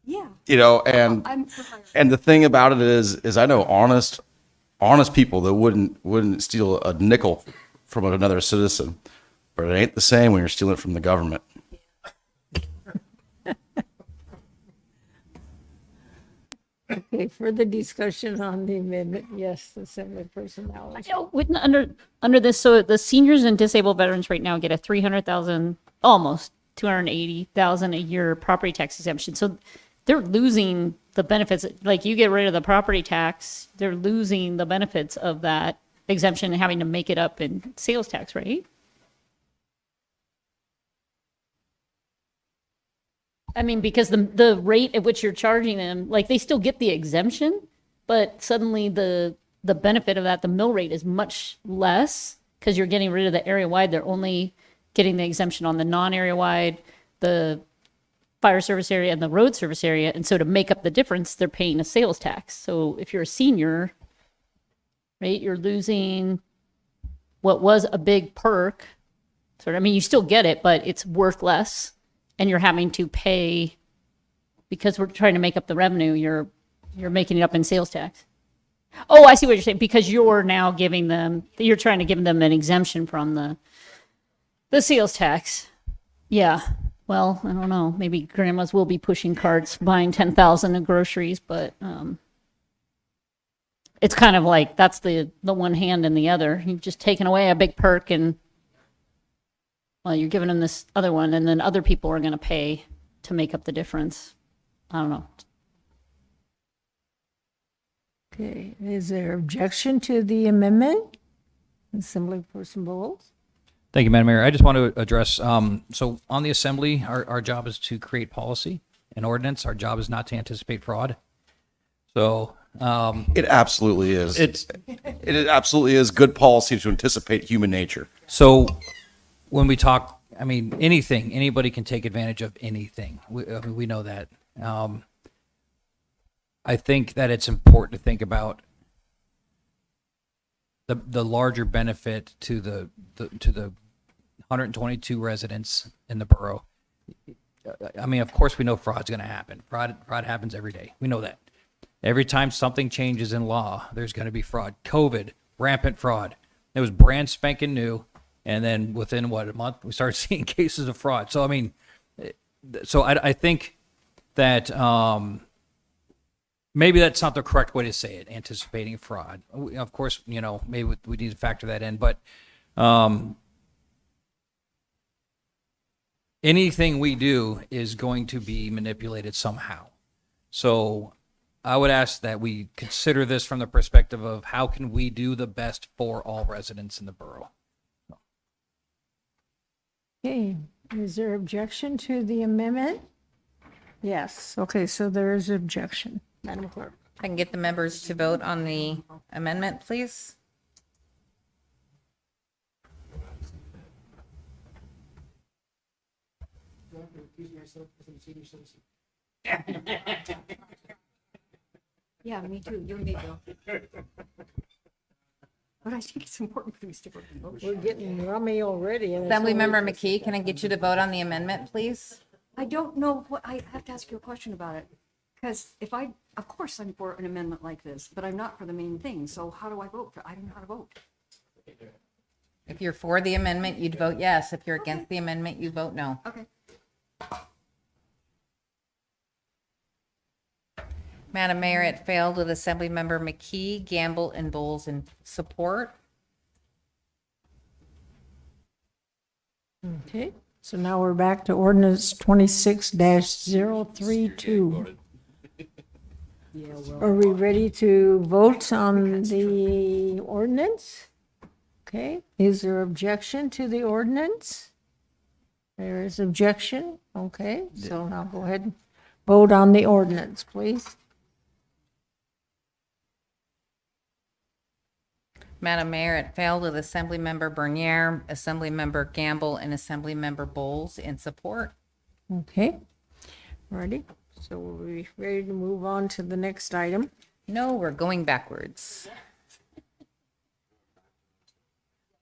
Yeah. You know, and the thing about it is I know honest people that wouldn't steal a nickel from another citizen, but it ain't the same when you're stealing it from the government. Okay, further discussion on the amendment. Yes, Assemblyperson Allen. Oh, under this, so the seniors and disabled veterans right now get a 300,000, almost 280,000 a year property tax exemption. So they're losing the benefits. Like you get rid of the property tax, they're losing the benefits of that exemption and having to make it up in sales tax, right? I mean, because the rate at which you're charging them, like they still get the exemption, but suddenly the benefit of that, the mill rate is much less because you're getting rid of the area wide. They're only getting the exemption on the non-area wide, the fire service area and the road service area. And so to make up the difference, they're paying a sales tax. So if you're a senior, right, you're losing what was a big perk. Sort of, I mean, you still get it, but it's worth less. And you're having to pay, because we're trying to make up the revenue, you're making it up in sales tax. Oh, I see what you're saying, because you're now giving them, you're trying to give them an exemption from the sales tax. Yeah, well, I don't know, maybe grandmas will be pushing carts, buying 10,000 of groceries, but it's kind of like, that's the one hand and the other. You've just taken away a big perk and, well, you're giving them this other one, and then other people are going to pay to make up the difference. I don't know. Okay, is there objection to the amendment? Assemblyperson Bowles? Thank you, Madam Mayor. I just want to address, so on the assembly, our job is to create policy and ordinance. Our job is not to anticipate fraud. So it absolutely is. It absolutely is good policy to anticipate human nature. So when we talk, I mean, anything, anybody can take advantage of anything. We know that. I think that it's important to think about the larger benefit to the 122 residents in the borough. I mean, of course, we know fraud's going to happen. Fraud happens every day. We know that. Every time something changes in law, there's going to be fraud. COVID, rampant fraud. It was brand spanking new. And then within, a month, we started seeing cases of fraud. So, I mean, I think that maybe that's not the correct way to say it, anticipating fraud. Of course, maybe we need to factor that in. But anything we do is going to be manipulated somehow. So I would ask that we consider this from the perspective of how can we do the best for all residents in the borough. Okay, is there objection to the amendment? Yes, okay, so there is objection. Madam Clerk. I can get the members to vote on the amendment, please. Yeah, me too. You and me, Bill. But I think it's important for these to vote. We're getting rummy already. Assemblymember McKee, can I get you to vote on the amendment, please? I don't know what, I have to ask you a question about it. Because of course I'm for an amendment like this, but I'm not for the main thing. So how do I vote? I don't know how to vote. If you're for the amendment, you'd vote yes. If you're against the amendment, you vote no. Okay. Madam Mayor, it failed with Assemblymember McKee, Gamble, and Bowles in support. Okay, so now we're back to ordinance 26-032. Are we ready to vote on the ordinance? Okay, is there objection to the ordinance? There is objection. Okay, so now go ahead and vote on the ordinance, please. Madam Mayor, it failed with Assemblymember Bernier, Assemblymember Gamble, and Assemblymember Bowles in support. Okay, ready? So we're ready to move on to the next item. No, we're going backwards.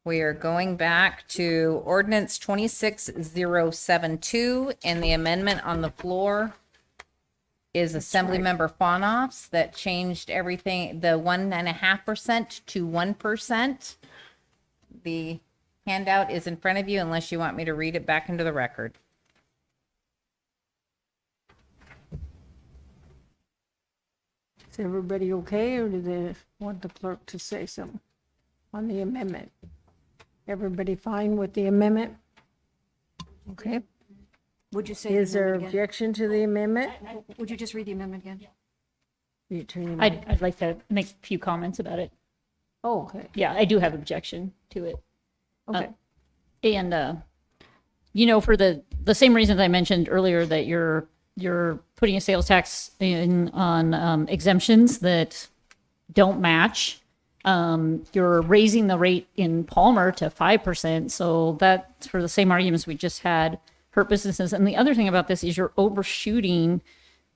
We are going back to ordinance 26072, and the amendment on the floor is Assemblymember Fonoff's that changed everything, the 1.5% to 1%. The handout is in front of you unless you want me to read it back into the record. Is everybody okay, or do they want the clerk to say something on the amendment? Everybody fine with the amendment? Okay. Would you say? the Is there amendment again? objection to the amendment? Would you just read the amendment again? You turn your mic. I'd like to make a few comments about it. Oh, okay. Yeah, I do have objection to it. Okay. And, you know, for the same reasons I mentioned earlier, that you're putting a sales tax in on exemptions that don't match. You're raising the rate in Palmer to 5%. So that's for the same arguments we just had, hurt businesses. And the other thing about this is you're overshooting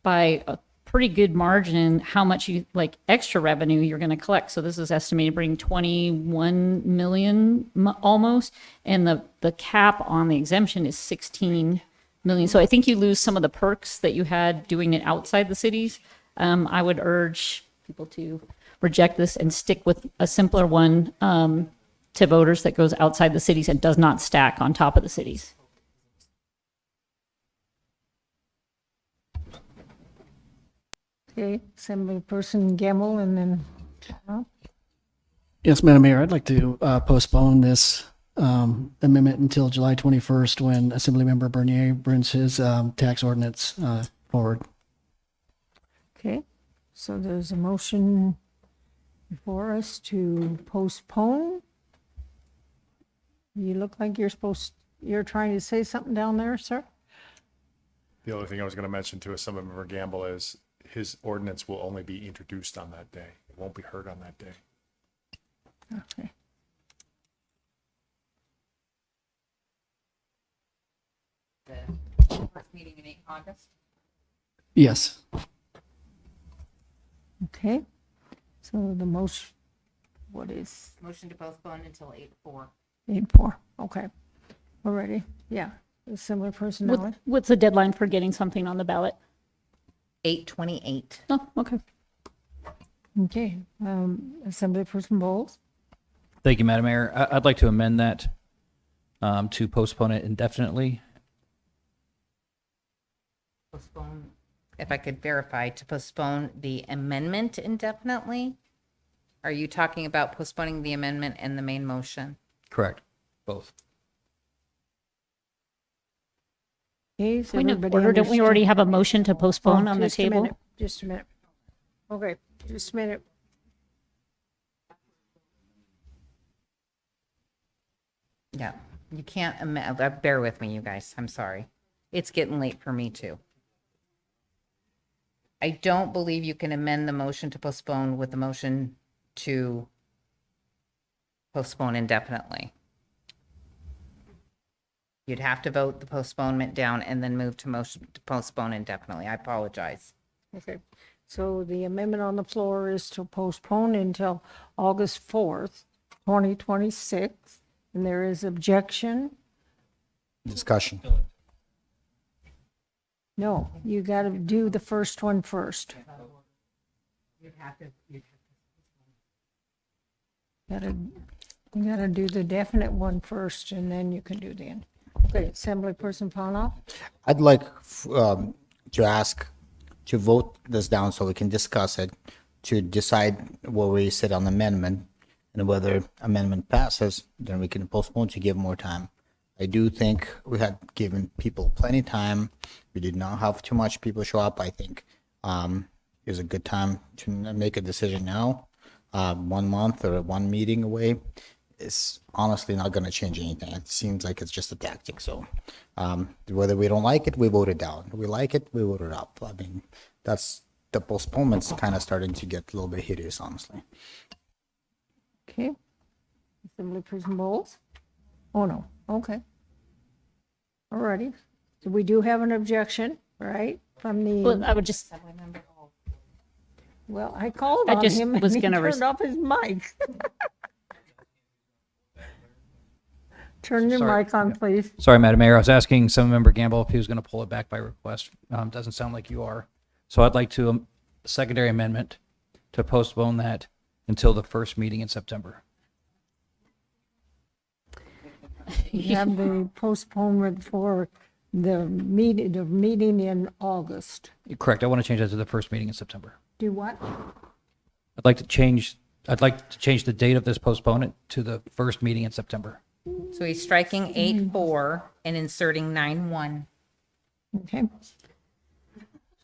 by a pretty good margin how much you like extra revenue you're going to collect. So this is estimated to bring 21 million almost, and the cap on the exemption is 16 million. So I think you lose some of the perks that you had doing it outside the cities. I would urge people to reject this and stick with a simpler one to voters that goes outside the cities and does not stack on top of the cities. Okay, Assemblyperson Gamble, and then, Yes, Madam Mayor, I'd like to postpone this amendment until July 21st, when Assemblymember Bernier brings his tax ordinance forward. okay, so there's a motion for us to postpone. You look like you're trying to say something down there, sir? The other thing I was going to mention to Assemblymember Gamble is his ordinance will only be introduced on that day. It won't be heard on that day. Okay. The first meeting in August. Yes. Okay, so the most, what is Motion to postpone until 8/4. 8/4? Okay, we're ready. Yeah, Assemblyperson Allen. What's the deadline for getting something on the ballot? 8/28. Oh, okay. Okay, Assemblyperson Bowles. Thank you, Madam Mayor. I'd like to amend that to postpone it indefinitely. Postpone, if I could verify, to postpone the amendment indefinitely? Are you talking about postponing the amendment and the main motion? Correct. Both. Okay, is Point of everybody order, don't we understand? already have a motion to postpone Oh, on the just a table? minute, just a minute. Okay, just a minute. Yeah, you can't amend, bear with me, you guys, I'm sorry. It's getting late for me too. I don't believe you can amend the motion to postpone with the motion to postpone indefinitely. You'd have to vote the postponement down and then move to motion to postpone indefinitely. I apologize. Okay, so the amendment on the floor is to postpone until August 4th, 2026, and there is objection. Discussion. No, you got to do the first one first. You'd have to. You gotta do the definite one first, and then you can do the end. Okay, Assemblyperson Pownall? I'd like to ask to vote this down so we can discuss it, to decide where we sit on amendment, and whether amendment passes, then we can postpone to give more time. I do think we had given people plenty time. We did not have too much people show up. I think is a good time to make a decision now. 1 month or 1 meeting away is honestly not going to change anything. It seems like it's just a tactic. So whether we don't like it, we vote it down. We like it, we vote it up. I mean, that's the postponement's kind of starting to get a little bit hideous, honestly. Okay. Assemblyperson Bowles? Oh, no, okay. All righty. So we do have an objection, right, from Well, the, I would just, Well, I called I on just him and was he gonna turned off his mic. Turn your Sorry. mic on, please. Sorry, Madam Mayor, I was asking Member Gamble if he was going to pull it back by request. Doesn't sound like you are. So I'd like to, secondary amendment to postpone that until the first meeting in September. You have the postponement for the meeting in August. Correct, I want to change that to the first meeting in September. Do what? I'd like to change the date of this postponement to the first meeting in September. So he's striking 8-4 and inserting 9-1. Okay.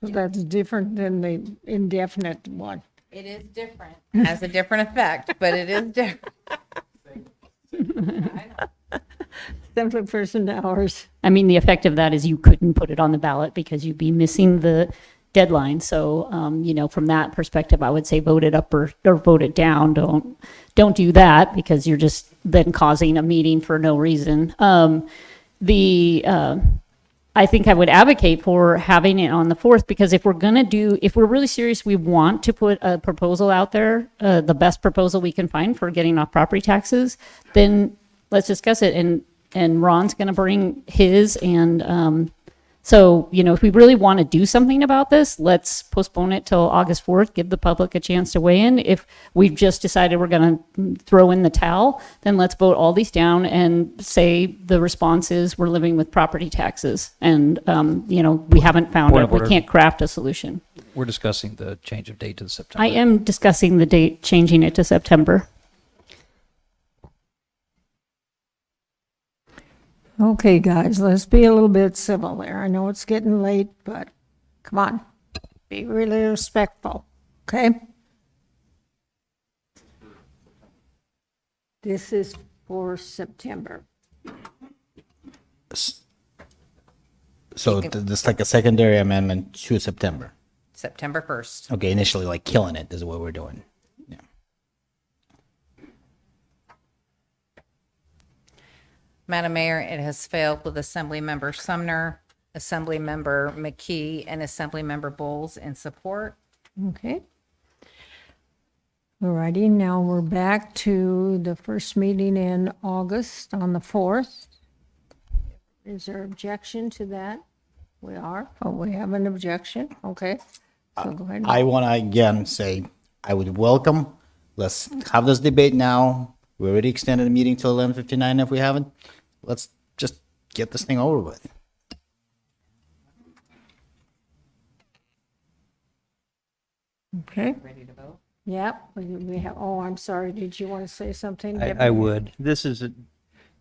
So that's different than the indefinite one. It is different. Has a different effect, but it is different. Simply person hours. I mean, the effect of that is you couldn't put it on the ballot because you'd be missing the deadline. So, from that perspective, I would say vote it up or vote it down. Don't do that because you're just then causing a meeting for no reason. I think I would advocate for having it on the 4th because if we're really serious, we want to put a proposal out there, the best proposal we can find for getting off property taxes, then let's discuss it. And Ron's going to bring his. And so, if we really want to do something about this, let's postpone it till August 4th, give the public a chance to weigh in. If we've just decided we're going to throw in the towel, then let's vote all these down and say the response is we're living with property taxes. And, we haven't found Point it. of We order. can't craft a solution. We're discussing the change of date to the September. I am discussing the date, changing it to September. Okay, guys, let's be a little bit civil there. I know it's getting late, but come on, be really respectful, okay? This is for September. So this like a secondary amendment to September. September 1st. Okay, initially like killing it is what we're doing. Yeah. Madam Mayor, it has failed with Assemblymember Sumner, Assemblymember McKee, and Assemblymember Bowles in support. Okay. Alrighty, now we're back to the first meeting in August on the 4th. Is there objection to that? We have an objection, okay. So go ahead. I want to again say I would welcome. Let's have this debate now. We already extended the meeting till 11:59. If we haven't, let's just get this thing over with. Okay, Ready to vote? yep, we have, I'm sorry, did you want to say something? I would. This is,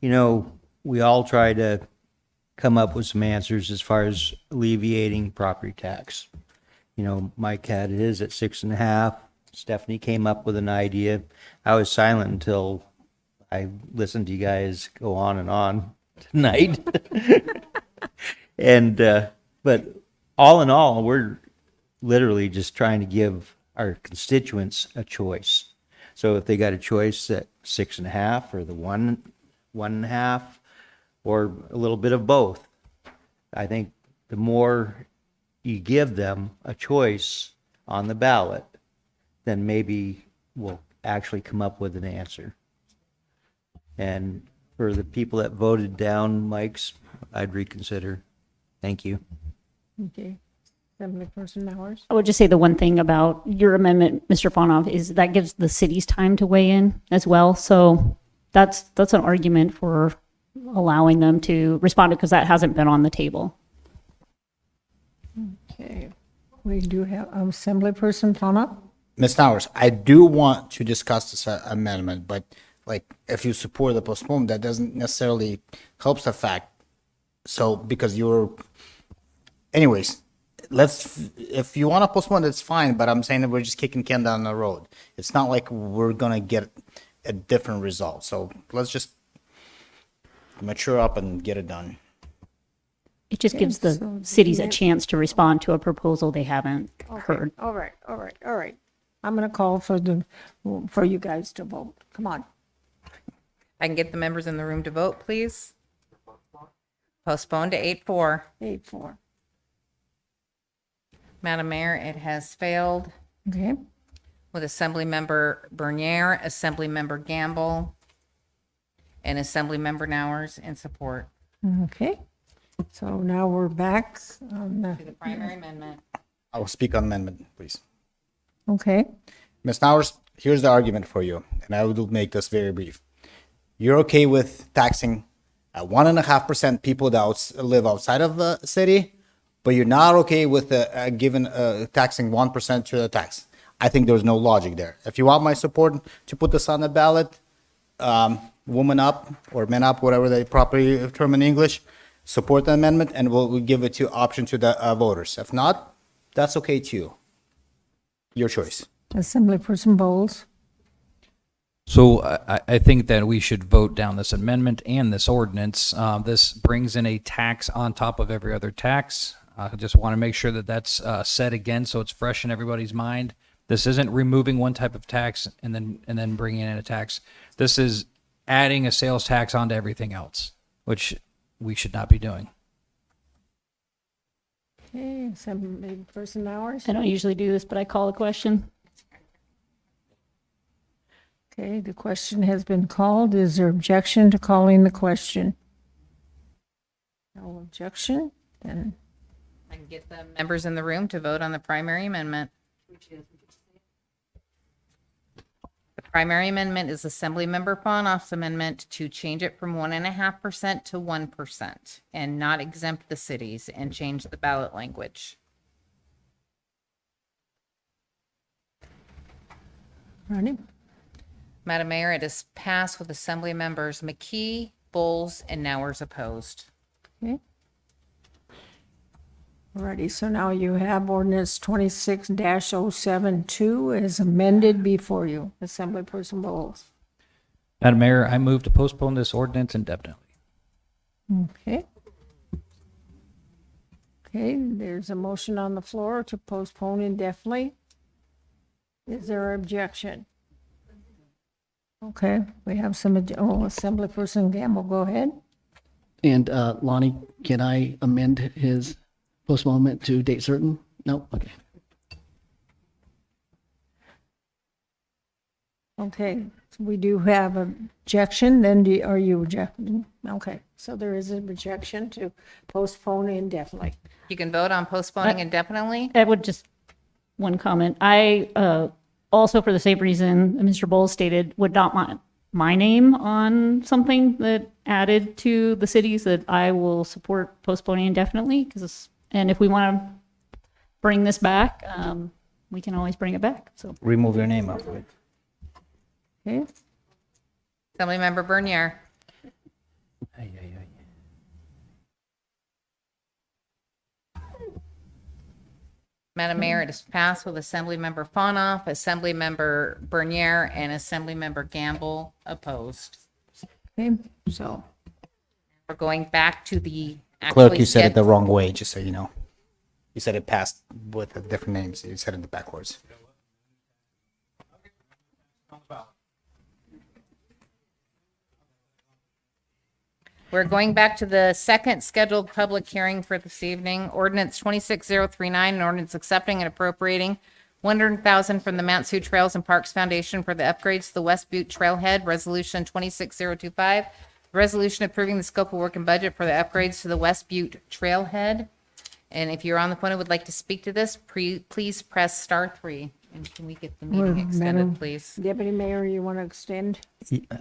we all try to come up with some answers as far as alleviating property tax. Mike had his at 6.5. Stephanie came up with an idea. I was silent until I listened to you guys go on and on tonight. But all in all, we're literally just trying to give our constituents a choice. So if they got a choice at 6.5 or the 1.5 or a little bit of both, I think the more you give them a choice on the ballot, then maybe we'll actually come up with an answer. And for the people that voted down Mike's, I'd reconsider. Thank you. Okay, Assemblyperson Powers? I would just say the one thing about your amendment, Mr. Fonoff, is that gives the cities time to weigh in as well. So that's an argument for allowing them to respond because that hasn't been on the table. Okay, we do have Assemblyperson Plana. Ms. Towers, I do want to discuss this amendment, but if you support the postponement, that doesn't necessarily helps the fact. So because anyways, if you want to postpone, that's fine. But I'm saying that we're just kicking can down the road. It's not like we're gonna get a different result. So let's just mature up and get it done. It just gives the cities a chance to respond to a proposal they haven't heard. All right. I'm gonna call for you guys to vote. Come on. I can get the members in the room to vote, please. Postpone to 8-4. 8-4. Madam Mayor, it has failed. Okay, with Assemblymember Bernier, Assemblymember Gamble, and Assemblymember Nowers in support. Okay, so now we're back on To the primary amendment. I will speak on amendment, please. okay. Ms. Nowers, here's the argument for you, and I will make this very brief. You're okay with taxing at 1.5% people that live outside of the city, but you're not okay with taxing 1% to the tax. I think there's no logic there. If you want my support to put this on the ballot, woman up or men up, whatever they properly term in English, support the amendment, and we'll give it to option to the voters. If not, that's okay too. Your choice. Assemblyperson Bowles. So I think that we should vote down this amendment and this ordinance. This brings in a tax on top of every other tax. I just want to make sure that that's said again so it's fresh in everybody's mind. This isn't removing one type of tax and then bringing in a tax. This is adding a sales tax onto everything else, which we should not be doing. Okay, Assemblyperson Nowers. I don't usually do this, but I call a question. Okay, the question has been called. Is there objection to calling the question? No objection, then I can get the members in the room to vote on the primary amendment. The primary amendment is Assemblymember Fanoff's amendment to change it from 1.5% to 1% and not exempt the cities and change the ballot language. Ronnie. Madam Mayor, it is passed with Assembly Members McKee, Bowles, and Nowers opposed. Okay. Alrighty, so now you have ordinance 26-072 as amended before you. Assemblyperson Bowles. Madam Mayor, I move to postpone this ordinance indefinitely. Okay. Okay, there's a motion on the floor to postpone indefinitely. Is there objection? Okay, we have some, Assemblyperson Gamble, go ahead. And Lonnie, can I amend his postponement to date certain? No? Okay. Okay, so we do have objection, then are you rejecting? Okay, so there is a rejection to postpone indefinitely. You can vote on postponing indefinitely. I would just, one comment. I also, for the same reason that Mr. Bowles stated, would not want my name on something that added to the cities, that I will support postponing indefinitely. And if we want to bring this back, we can always bring it back. So Remove your name out of it. Okay, Assemblymember Bernier. Madam Mayor, it is passed with Assemblymember Fanoff, Assemblymember Bernier, and Assemblymember Gamble opposed. okay, so, We're going back to the Clerk, you said it actually the wrong way, just so you know. You said it passed with different names. You said it backwards. We're going back to the second scheduled public hearing for this evening. Ordinance 26039, an ordinance accepting and appropriating $100,000 from the Mount Sioux Trails and Parks Foundation for the upgrades to the West Butte Trailhead, Resolution 26025. Resolution approving the scope of work and budget for the upgrades to the West Butte Trailhead. And if you're on the phone and would like to speak to this, please press *3. And can we get the meeting Madam extended, please? Deputy Mayor, you want to extend?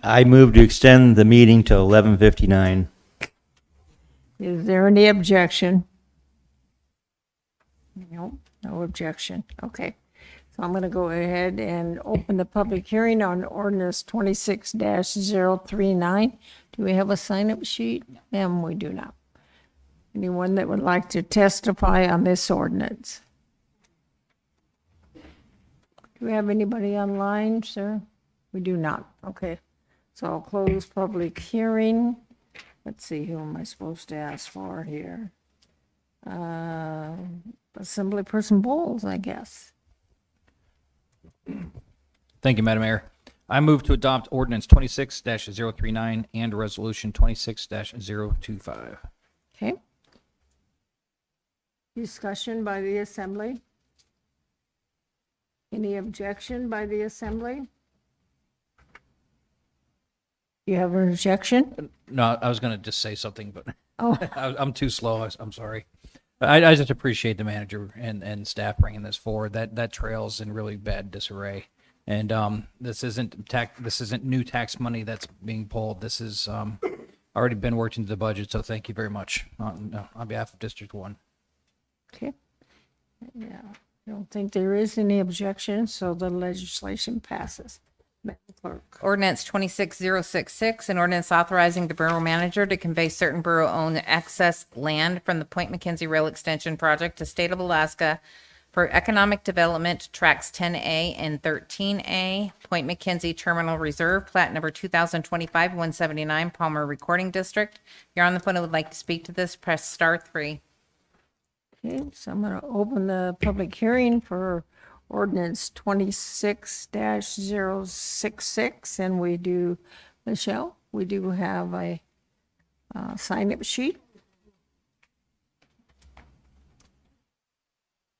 I move to extend the meeting to 11:59. Is there any objection? No, no objection. Okay. So I'm going to go ahead and open the public hearing on ordinance 26-039. Do we have a sign-up sheet? And we do not. Anyone that would like to testify on this ordinance? Do we have anybody online, sir? We do not. Okay. So I'll close public hearing. Let's see, who am I supposed to ask for here? Assemblyperson Bowles, I guess. Thank you, Madam Mayor. I move to adopt ordinance 26-039 and resolution 26-025. Okay. Discussion by the assembly. Any objection by the assembly? You have an objection? No, I was going to just say something, but Oh. I'm too slow. I'm sorry. I just appreciate the manager and staff bringing this forward. That trail's in really bad disarray. And this isn't new tax money that's being pulled. This is already been worked into the budget, so thank you very much on behalf of District 1. Okay. Yeah, I don't think there is any objection, so the legislation passes. Madam Clerk. Ordinance 26066, an ordinance authorizing the borough manager to convey certain borough-owned excess land from the Point McKenzie Rail Extension Project to State of Alaska for economic development, tracks 10A and 13A, Point McKenzie Terminal Reserve, plat number 2025-179, Palmer Recording District. If you're on the phone and would like to speak to this, press star 3. Okay, so I'm going to open the public hearing for ordinance 26-066, and we do, Michelle, we do have a sign-up sheet.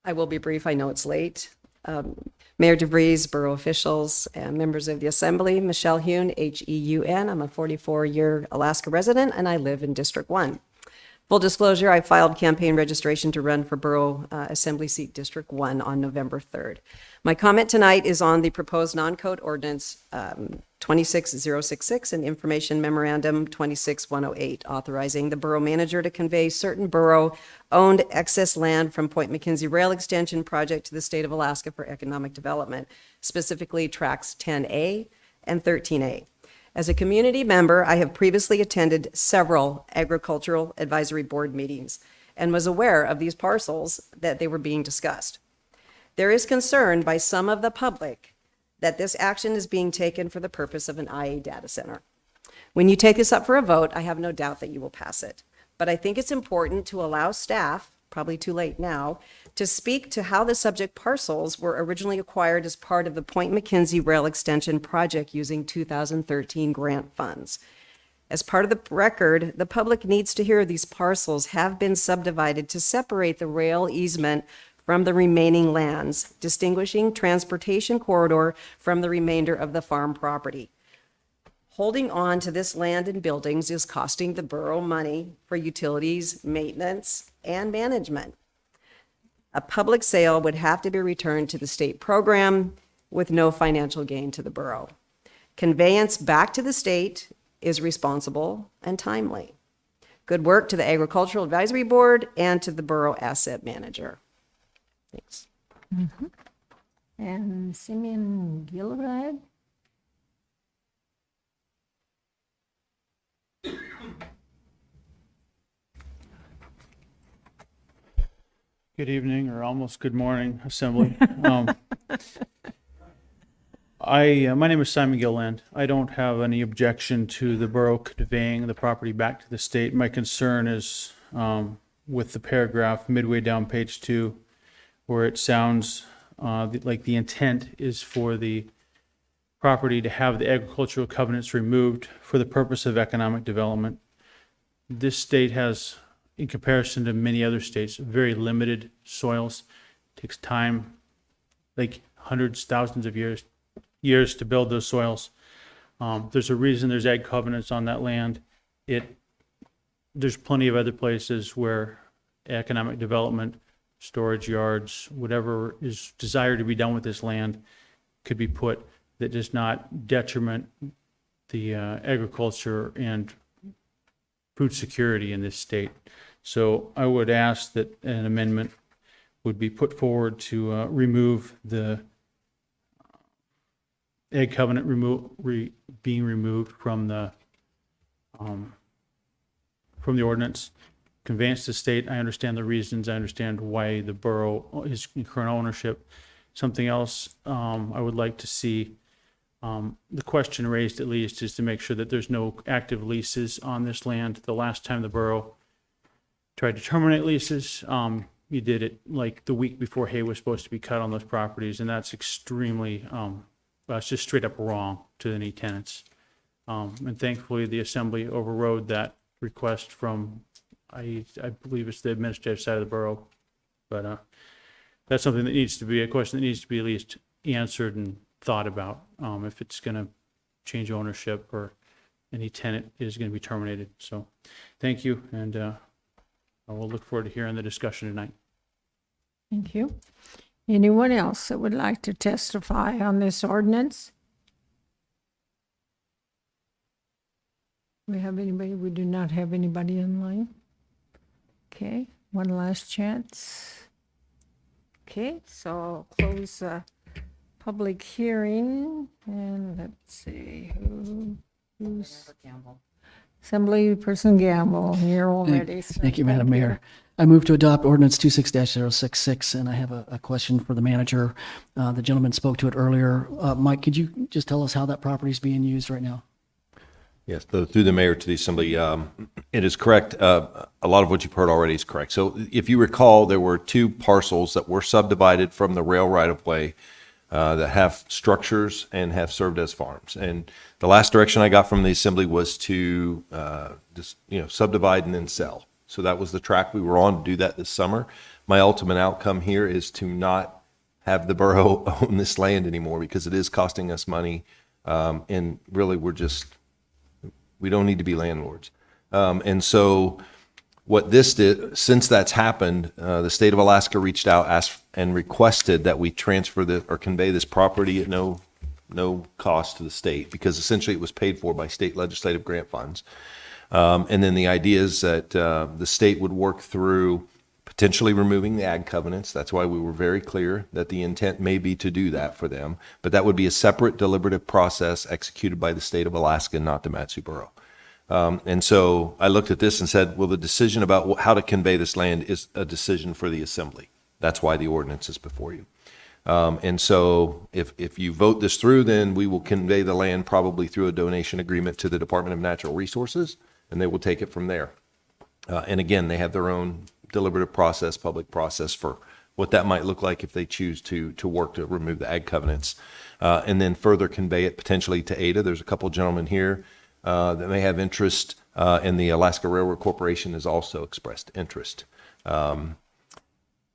I will be brief. I know it's late. Mayor DeVries, borough officials, and members of the assembly, Michelle Hune, Heun. I'm a 44-year Alaska resident, and I live in District 1. Full disclosure, I filed campaign registration to run for Borough Assembly Seat District 1 on November 3rd. My comment tonight is on the proposed non-code ordinance 26066 and information memorandum 26108, authorizing the borough manager to convey certain borough-owned excess land from Point McKenzie Rail Extension Project to the state of Alaska for economic development, specifically tracks 10A and 13A. As a community member, I have previously attended several agricultural advisory board meetings and was aware of these parcels that they were being discussed. There is concern by some of the public that this action is being taken for the purpose of an IA data center. When you take this up for a vote, I have no doubt that you will pass it. But I think it's important to allow staff, probably too late now, to speak to how the subject parcels were originally acquired as part of the Point McKenzie Rail Extension Project using 2013 grant funds. As part of the record, the public needs to hear these parcels have been subdivided to separate the rail easement from the remaining lands, distinguishing transportation corridor from the remainder of the farm property. Holding on to this land and buildings is costing the borough money for utilities, maintenance, and management. A public sale would have to be returned to the state program with no financial gain to the borough. Conveyance back to the state is responsible and timely. Good work to the Agricultural Advisory Board and to the borough asset manager. Thanks. Mm-hmm. And Simeon Gilrad. Good evening, or almost good morning, Assembly. My name is Simon Gilland. I don't have any objection to the borough conveying the property back to the state. My concern is with the paragraph midway down page 2, where it sounds like the intent is for the property to have the agricultural covenants removed for the purpose of economic development. This state has, in comparison to many other states, very limited soils. It takes time, like hundreds, thousands of years to build those soils. There's a reason there's ag covenants on that land. There's plenty of other places where economic development, storage yards, whatever is desired to be done with this land could be put that does not detriment the agriculture and food security in this state. So I would ask that an amendment would be put forward to remove the ag covenant being removed from the ordinance. Conveyance to state, I understand the reasons. I understand why the borough is in current ownership. Something else I would like to see, the question raised at least, is to make sure that there's no active leases on this land. The last time the borough tried to terminate leases, you did it like the week before hay was supposed to be cut on those properties, and that's extremely, it's just straight up wrong to any tenants. And thankfully, the assembly overrode that request from, I believe it's the administrative side of the borough. But that's something that needs to be, a question that needs to be at least answered and thought about, if it's going to change ownership or any tenant is going to be terminated. So thank you. And I will look forward to hearing the discussion tonight. Thank you. Anyone else that would like to testify on this ordinance? We have anybody? We do not have anybody in line. Okay, one last chance. Okay, so I'll close the public hearing, and let's see, who's Assemblyperson Gamble, you're all ready. Thank you, Madam Mayor. I move to adopt ordinance 26-066, and I have a question for the manager. The gentleman spoke to it earlier. Mike, could you just tell us how that property is being used right now? Yes, through the mayor to the assembly, it is correct. A lot of what you've heard already is correct. So if you recall, there were two parcels that were subdivided from the rail right-of-way that have structures and have served as farms. And the last direction I got from the assembly was to just, subdivide and then sell. So that was the track we were on to do that this summer. My ultimate outcome here is to not have the borough own this land anymore because it is costing us money. And really, we don't need to be landlords. And so what this did, since that's happened, the state of Alaska reached out, asked, and requested that we transfer or convey this property at no cost to the state, because essentially it was paid for by state legislative grant funds. And then the idea is that the state would work through potentially removing the ag covenants. That's why we were very clear that the intent may be to do that for them, but that would be a separate deliberative process executed by the state of Alaska, not the Matsu Borough. And so I looked at this and said, well, the decision about how to convey this land is a decision for the assembly. That's why the ordinance is before you. And so if you vote this through, then we will convey the land probably through a donation agreement to the Department of Natural Resources, and they will take it from there. And again, they have their own deliberative process, public process for what that might look like if they choose to work to remove the ag covenants, and then further convey it potentially to Ada. There's a couple gentlemen here that may have interest, and the Alaska Railroad Corporation has also expressed interest.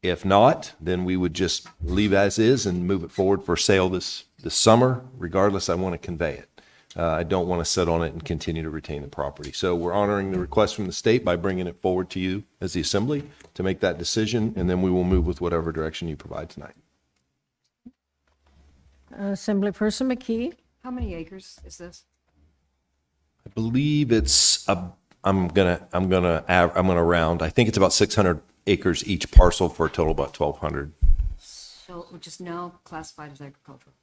If not, then we would just leave as is and move it forward for sale this summer. Regardless, I want to convey it. I don't want to sit on it and continue to retain the property. So we're honoring the request from the state by bringing it forward to you as the assembly to make that decision, and then we will move with whatever direction you provide tonight. Assemblyperson McKee? How many acres is this? I believe it's I'm gonna round. I think it's about 600 acres each parcel for a total of about 1,200. So, which is now classified as agricultural.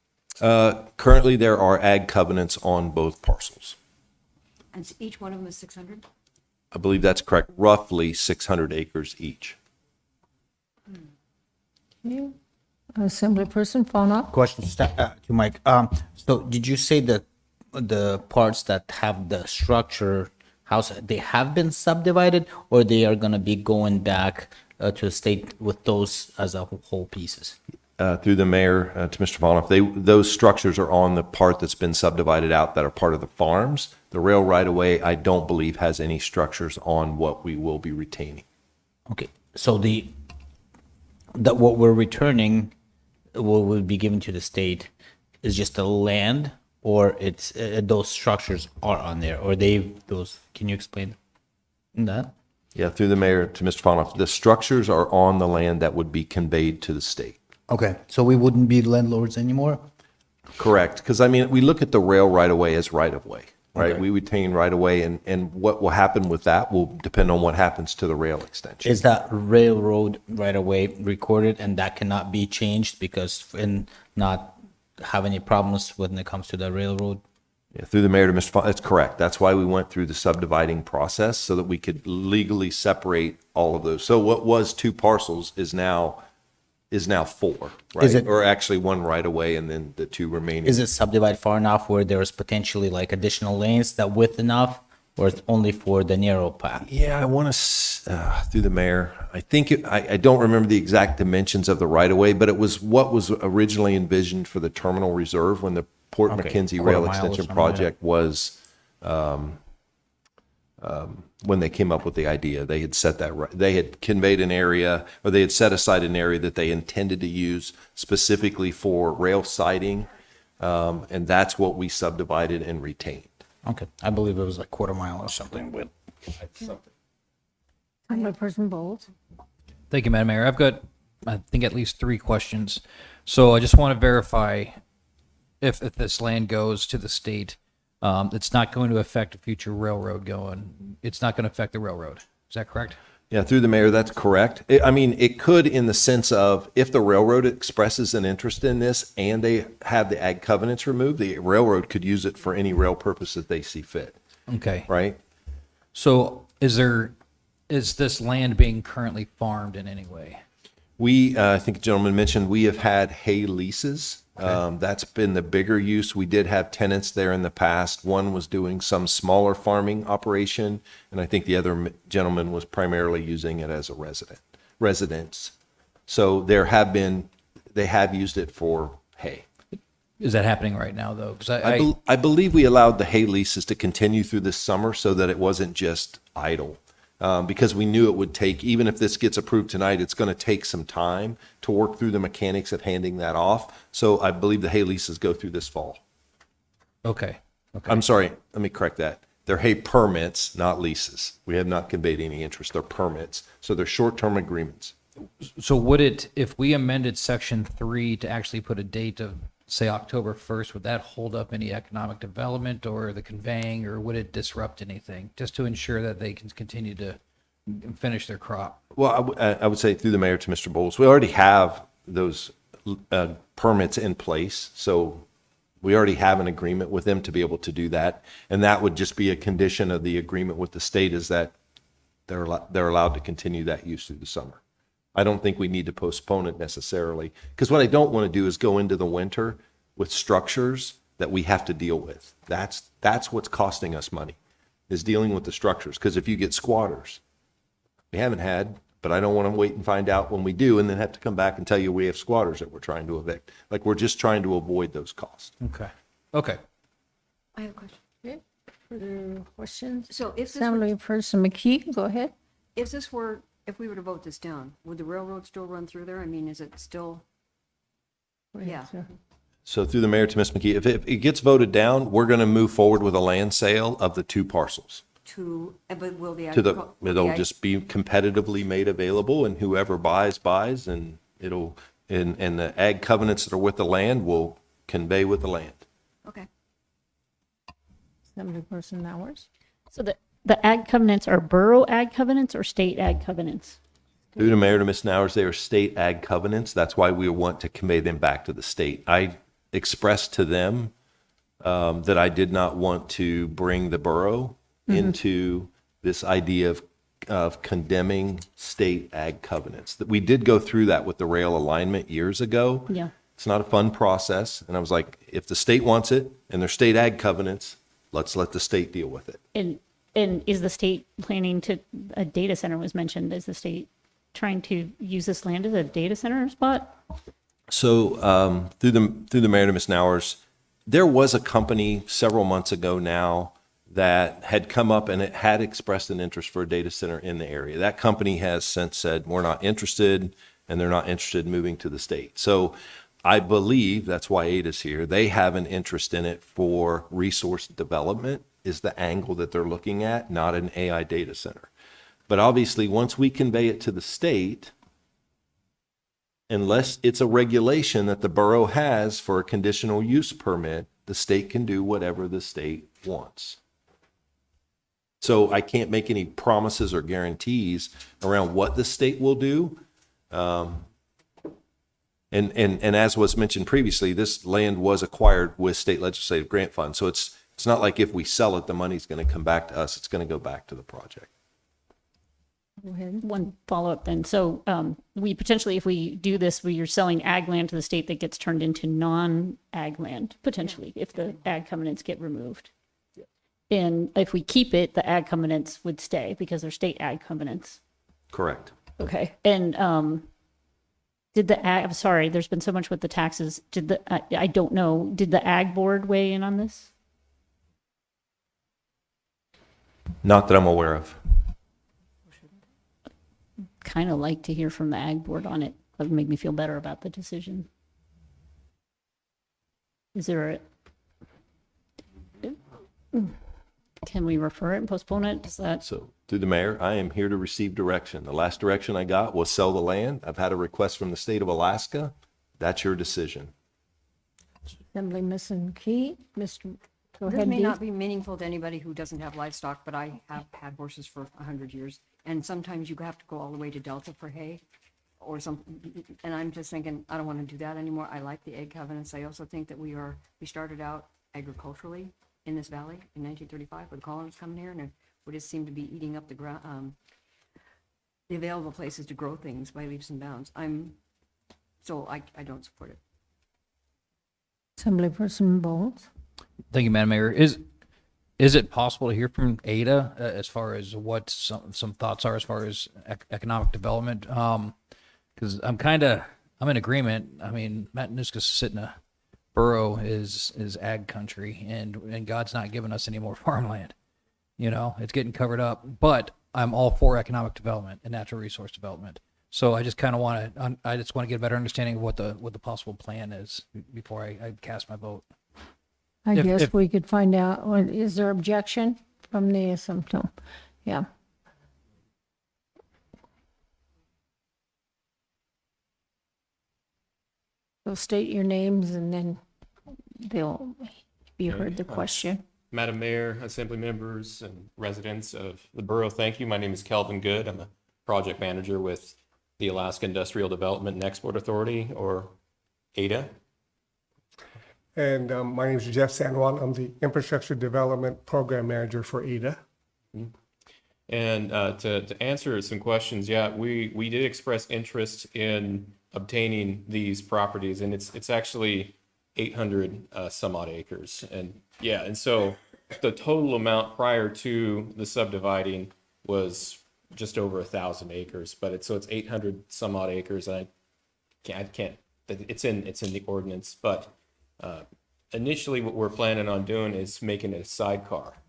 Currently, there are ag covenants on both parcels. And each one of them is 600? I believe that's correct. Roughly 600 acres each. Okay. Assemblyperson Fauna? Question to Mike. So did you say that the parts that have the structure house, they have been subdivided, or they are going to be going back to the state with those as a whole pieces? Through the mayor to Mr. Vaughn, those structures are on the part that's been subdivided out that are part of the farms. The rail right-of-way, I don't believe, has any structures on what we will be retaining. Okay, so that what we're returning, what will be given to the state, is just the land, or it's those structures are on there, or those? Can you explain that? Yeah, through the mayor to Mr. Vaughn, the structures are on the land that would be conveyed to the state. Okay, so we wouldn't be landlords anymore? Correct, because we look at the rail right-of-way as right-of-way, right? Okay. We retain right-of-way, and what will happen with that will depend on what happens to the rail extension. Is that railroad right away recorded, and that cannot be changed and not have any problems when it comes to the railroad? Yeah, through the mayor to Mr. Vaughn, that's correct. That's why we went through the subdividing process so that we could legally separate all of those. So what was two parcels is now four, right? Is it- or actually one right away, and then the two remaining. Is it subdivided far enough where there's potentially like additional lanes that width enough, or it's only for the narrow path? Yeah, I want to, through the mayor, I think, I don't remember the exact dimensions of the right-of-way, but it was what was originally envisioned for the terminal reserve when the Port Okay, McKenzie quarter Rail mile or Extension something, Project when they came up with the idea. They had set that right. They had conveyed an area, or they had set aside an area that they intended to use specifically for rail siding, and that's what we subdivided and retained. Okay, I believe it was like quarter mile or something with. Assemblyperson Bowles? Thank you, Madam Mayor. I've got, I think, at least 3 questions. So I just want to verify if this land goes to the state, it's not going to affect a future railroad going. It's not going to affect the railroad. Is that correct? Yeah, through the mayor, that's correct. I mean, it could in the sense of if the railroad expresses an interest in this and they have the ag covenants removed, the railroad could use it for any rail purpose that they see fit. Okay. Right? So is this land being currently farmed in any way? We, I think the gentleman mentioned, we have had hay leases. That's been the bigger use. We did have tenants there in the past. One was doing some smaller farming operation, and I think the other gentleman was primarily using it as a residence. So they have used it for hay. Is that happening right now, though? Because I believe we allowed the hay leases to continue through this summer so that it wasn't just idle. Because we knew it would take, even if this gets approved tonight, it's going to take some time to work through the mechanics of handing that off. So I believe the hay leases go through this fall. Okay. I'm sorry, let me correct that. They're hay permits, not leases. We have not conveyed any interest. They're permits. So they're short-term agreements. So would it, if we amended section 3 to actually put a date of, say, October 1st, would that hold up any economic development or the conveying, or would it disrupt anything, just to ensure that they can continue to finish their crop? Well, I would say through the mayor to Mr. Bowles, we already have those permits in place. So we already have an agreement with them to be able to do that. And that would just be a condition of the agreement with the state, is that they're allowed to continue that use through the summer. I don't think we need to postpone it necessarily, because what I don't want to do is go into the winter with structures that we have to deal with. That's what's costing us money, is dealing with the structures. Because if you get squatters, we haven't had, but I don't want to wait and find out when we do and then have to come back and tell you we have squatters that we're trying to evict. Like, we're just trying to avoid those costs. Okay. I have a question. Okay. Further questions? So if this were, Assemblyperson McKee, go ahead. if we were to vote this down, would the railroad still run through there? I mean, is it still? Yeah. So through the mayor to Ms. McKee, if it gets voted down, we're going to move forward with a land sale of the 2 parcels. But will the It'll just be competitively made available, and whoever buys, and and the ag covenants that are with the land will convey with the land. Okay. Assemblyperson Nowers? So the ag covenants are borough ag covenants or state ag covenants? Through the mayor to Ms. Nowers, they are state ag covenants. That's why we want to convey them back to the state. I expressed to them that I did not want to bring the borough into this idea of condemning state ag covenants. That we did go through that with the rail alignment years ago. Yeah. It's not a fun process. And I was like, if the state wants it and they're state ag covenants, let's let the state deal with it. And is the state planning to, a data center was mentioned, is the state trying to use this land as a data center spot? So through the mayor to Ms. Nowers, there was a company several months ago now that had come up and it had expressed an interest for a data center in the area. That company has since said, we're not interested, and they're not interested in moving to the state. So I believe that's why Ada's here. They have an interest in it for resource development is the angle that they're looking at, not an AI data center. But obviously, once we convey it to the state, unless it's a regulation that the borough has for a conditional use permit, the state can do whatever the state wants. So I can't make any promises or guarantees around what the state will do. And as was mentioned previously, this land was acquired with state legislative grant funds. So it's not like if we sell it, the money's going to come back to us. It's going to go back to the project. Go ahead. One follow-up then. So we potentially, if we do this, we are selling ag land to the state that gets turned into non-ag land, potentially, if the ag covenants get removed. And if we keep it, the ag covenants would stay because they're state ag covenants. Correct. Okay. And did the ag, I'm sorry, there's been so much with the taxes. I don't know, did the ag board weigh in on this? Not that I'm aware of. Kind of like to hear from the ag board on it. That would make me feel better about the decision. Is there a, can we refer it and postpone it? Does that? So, through the mayor, I am here to receive direction. The last direction I got was sell the land. I've had a request from the state of Alaska. That's your decision. Assemblyman McKee, Mr. Go This ahead, may Dee. not be meaningful to anybody who doesn't have livestock, but I have had horses for 100 years. And sometimes you have to go all the way to Delta for hay or some, and I'm just thinking, I don't want to do that anymore. I like the egg covenants. I also think that we started out agriculturally in this valley in 1935 with the colonists coming here, and we just seem to be eating up the ground, the available places to grow things by leaps and bounds. So I don't support it. Assemblyperson Bowles. Thank you, Madam Mayor. Is it possible to hear from Ada as far as what some thoughts are as far as economic development? Because I'm in agreement. I mean, Matanuska-Susitna borough is ag country, and God's not giving us any more farmland. You know, it's getting covered up. But I'm all for economic development and natural resource development. So I just kind of want to get a better understanding of what the possible plan is before I cast my vote. I guess we could find out, is there objection from the assembly? Yeah. So state your names and then you heard the question. Madam Mayor, Assembly members, and residents of the borough, thank you. My name is Kelvin Good. I'm a project manager with the Alaska Industrial Development and Export Authority, or ADA. And my name is Jeff San Juan. I'm the Infrastructure Development Program Manager for ADA. And to answer some questions, yeah, we did express interest in obtaining these properties, and it's actually 800 some odd acres. And yeah, and so the total amount prior to the subdividing was just over 1,000 acres, but it's 800 some odd acres. And I can't, it's in the ordinance, but initially what we're planning on doing is making it a sidetrack.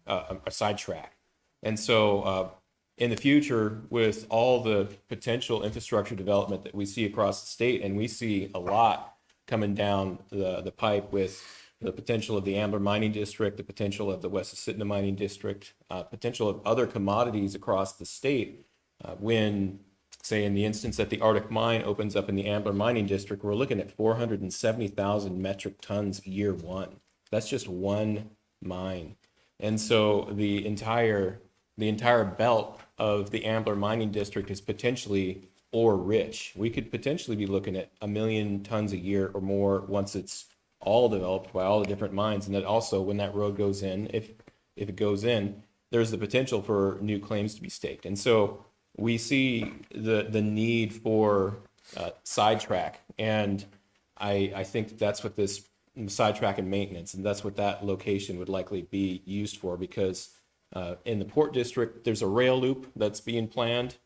And so in the future, with all the potential infrastructure development that we see across the state, and we see a lot coming down the pipe with the potential of the Ambler Mining District, the potential of the West Susitna Mining District, potential of other commodities across the state. When, say, in the instance that the Arctic mine opens up in the Ambler Mining District, we're looking at 470,000 metric tons year one. That's just one mine. And so the entire belt of the Ambler Mining District is potentially ore rich. We could potentially be looking at 1 million tons a year or more once it's all developed by all the different mines. And that also, when that road goes in, if it goes in, there's the potential for new claims to be staked. And so we see the need for sidetrack. And I think that's what this sidetrack and maintenance, and that's what that location would likely be used for, because in the Port District, there's a rail loop that's being planned.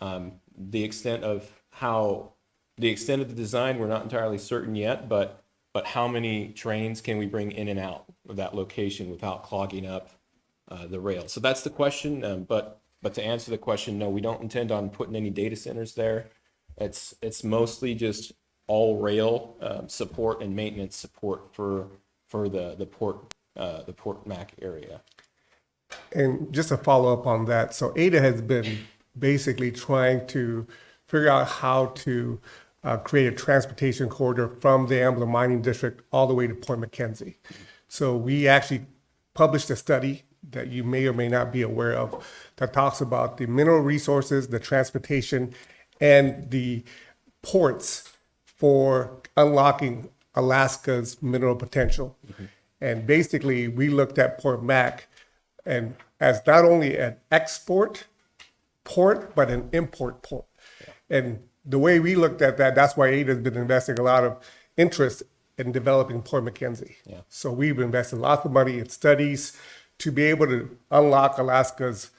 The extent of the design, we're not entirely certain yet, but how many trains can we bring in and out of that location without clogging up the rail? So that's the question. But to answer the question, no, we don't intend on putting any data centers there. It's mostly just all rail support and maintenance support for the Port Mac area. And just a follow up on that. So ADA has been basically trying to figure out how to create a transportation corridor from the Ambler Mining District all the way to Port McKenzie. So we actually published a study that you may or may not be aware of that talks about the mineral resources, the transportation, and the ports for unlocking Alaska's mineral potential. And basically, we looked at Port Mac and as not only an export port, but an import port. And the way we looked at that, that's why ADA has been investing a lot of interest in developing Port McKenzie. So we've invested lots of money in studies to be able to unlock Alaska's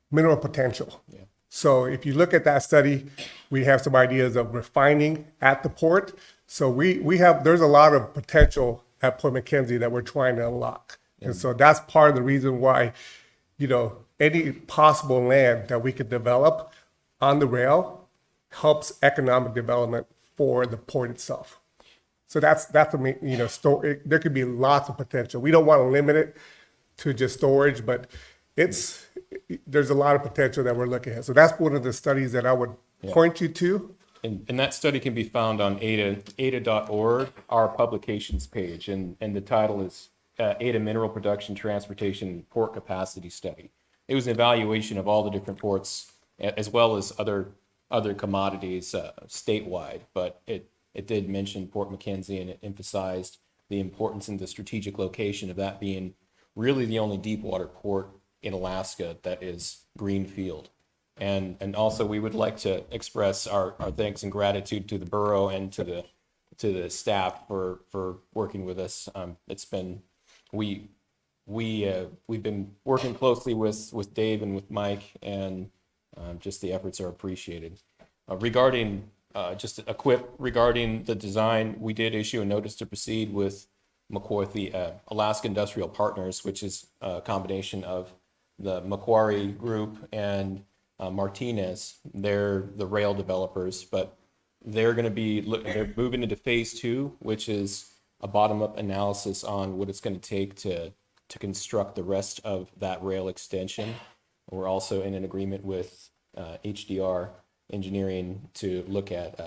mineral potential. So if you look at that study, we have some ideas of refining at the port. So there's a lot of potential at Port McKenzie that we're trying to unlock. And so that's part of the reason why any possible land that we could develop on the rail helps economic development for the port itself. So that's there could be lots of potential. We don't want to limit it to just storage, but there's a lot of potential that we're looking at. So that's one of the studies that I would point you to. And that study can be found on ada.org, our publications page, and the title is Ada Mineral Production, Transportation, and Port Capacity Study. It was an evaluation of all the different ports as well as other commodities statewide, but it did mention Port McKenzie, and it emphasized the importance and the strategic location of that being really the only deep water port in Alaska that is greenfield. And also we would like to express our thanks and gratitude to the borough and to the staff for working with us. It's been, we've been working closely with Dave and with Mike, and just the efforts are appreciated. Regarding just a quip regarding the design, we did issue a notice to proceed with McCarthy, Alaska Industrial Partners, which is a combination of the Macquarie Group and Martinez. They're the rail developers, but they're going to be they're moving into phase 2, which is a bottom-up analysis on what it's going to take to construct the rest of that rail extension. We're also in an agreement with HDR Engineering to look at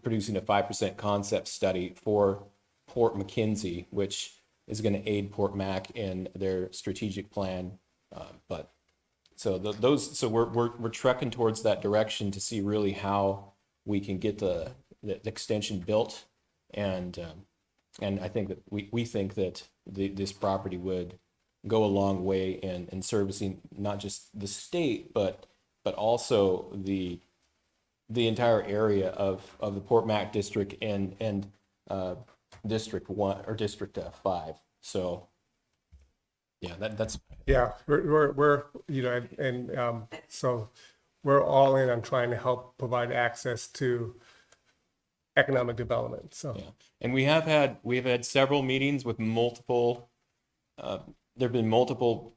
producing a 5% concept study for Port McKenzie, which is going to aid Port Mac in their strategic plan. So we're trekking towards that direction to see really how we can get the extension built, and I think that we think that this property would go a long way in servicing not just the state but also the entire area of the Port Mac district and District 1 or District 5. So yeah, that's we're so we're all in on trying to help provide access to economic development. So and we've had several meetings with multiple there've been multiple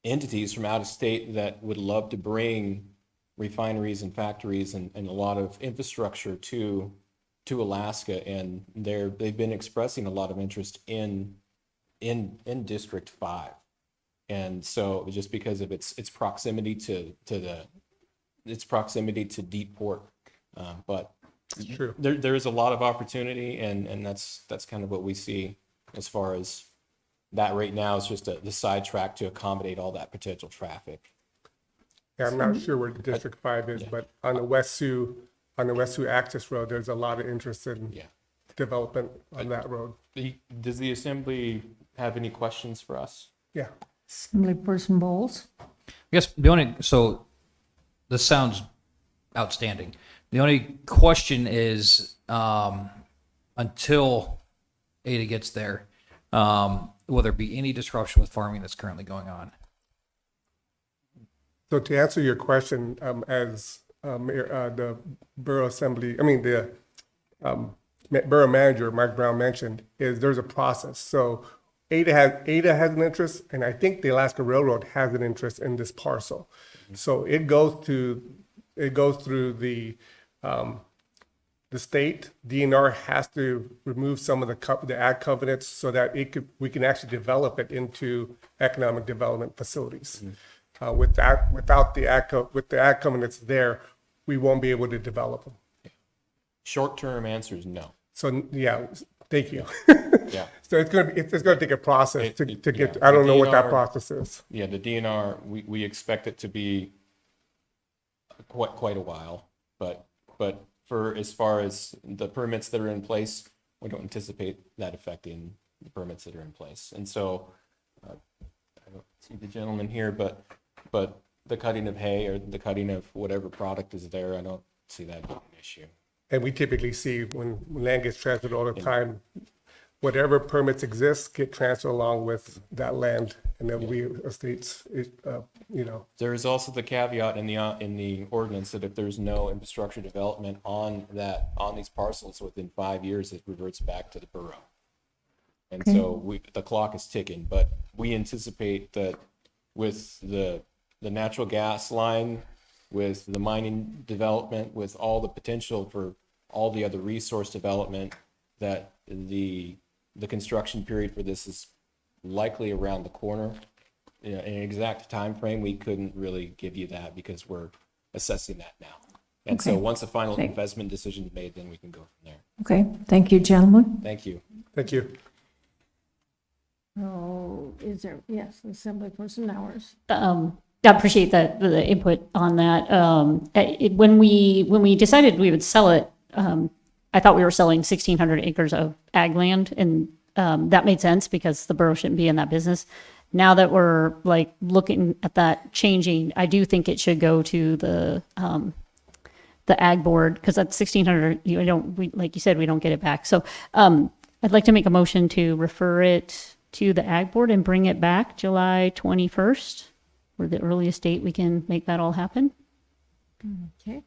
entities from out of state that would love to bring refineries and factories and a lot of infrastructure to Alaska, and they've been expressing a lot of interest in District 5, and so just because of its proximity to deep port, but it's true. There is a lot of opportunity, and that's kind of what we see as far as that right now. Is just the sidetrack to accommodate all that potential traffic. Yeah, I'm not sure where District 5 is, but on the West Sioux Access Road, there's a lot of interest in development on that road. Does the Assembly have any questions for us? Yeah. Assemblyperson Bowles? I guess so this sounds outstanding. The only question is, until Ada gets there, will there be any disruption with farming that's currently going on? So to answer your question, as the borough borough manager Mike Brown mentioned, is there's a process. So Ada has an interest, and I think the Alaska Railroad has an interest in this parcel. So it goes through the state. DNR has to remove some of the ag covenants so that we can actually develop it into economic development facilities. With the ag covenants there, we won't be able to develop them. Short-term answer is no. So yeah, thank you. Yeah. So it's gonna take a process to get. I don't know what that process is. Yeah, the DNR, we expect it to be quite a while, but for as far as the permits that are in place, we don't anticipate that affecting the permits that are in place. And so I don't see the gentleman here, but the cutting of hay or the cutting of whatever product is there, I don't see that being an issue. And we typically see when land gets transferred all the time, whatever permits exist get transferred along with that land, and then we estates, There is also the caveat in the ordinance that if there's no infrastructure development on these parcels within 5 years, it reverts back to the borough. And so the clock is ticking, but we anticipate that with the natural gas line, with the mining development, with all the potential for all the other resource development, that the construction period for this is likely around the corner. You know, an exact time frame, we couldn't really give you that because we're assessing that now. And so Okay. once a final Okay. investment decision is made, then we can go from there. Okay, thank you, gentlemen. Thank you. Thank you. Oh, is there, yes, Assemblyperson Nowers. I appreciate the input on that. When we decided we would sell it, I thought we were selling 1,600 acres of ag land, and that made sense because the borough shouldn't be in that business. Now that we're like looking at that changing, I do think it should go to the ag board, because that's 1,600. Like you said, we don't get it back. So I'd like to make a motion to refer it to the ag board and bring it back July 21st, or the earliest date we can make that all happen. Okay.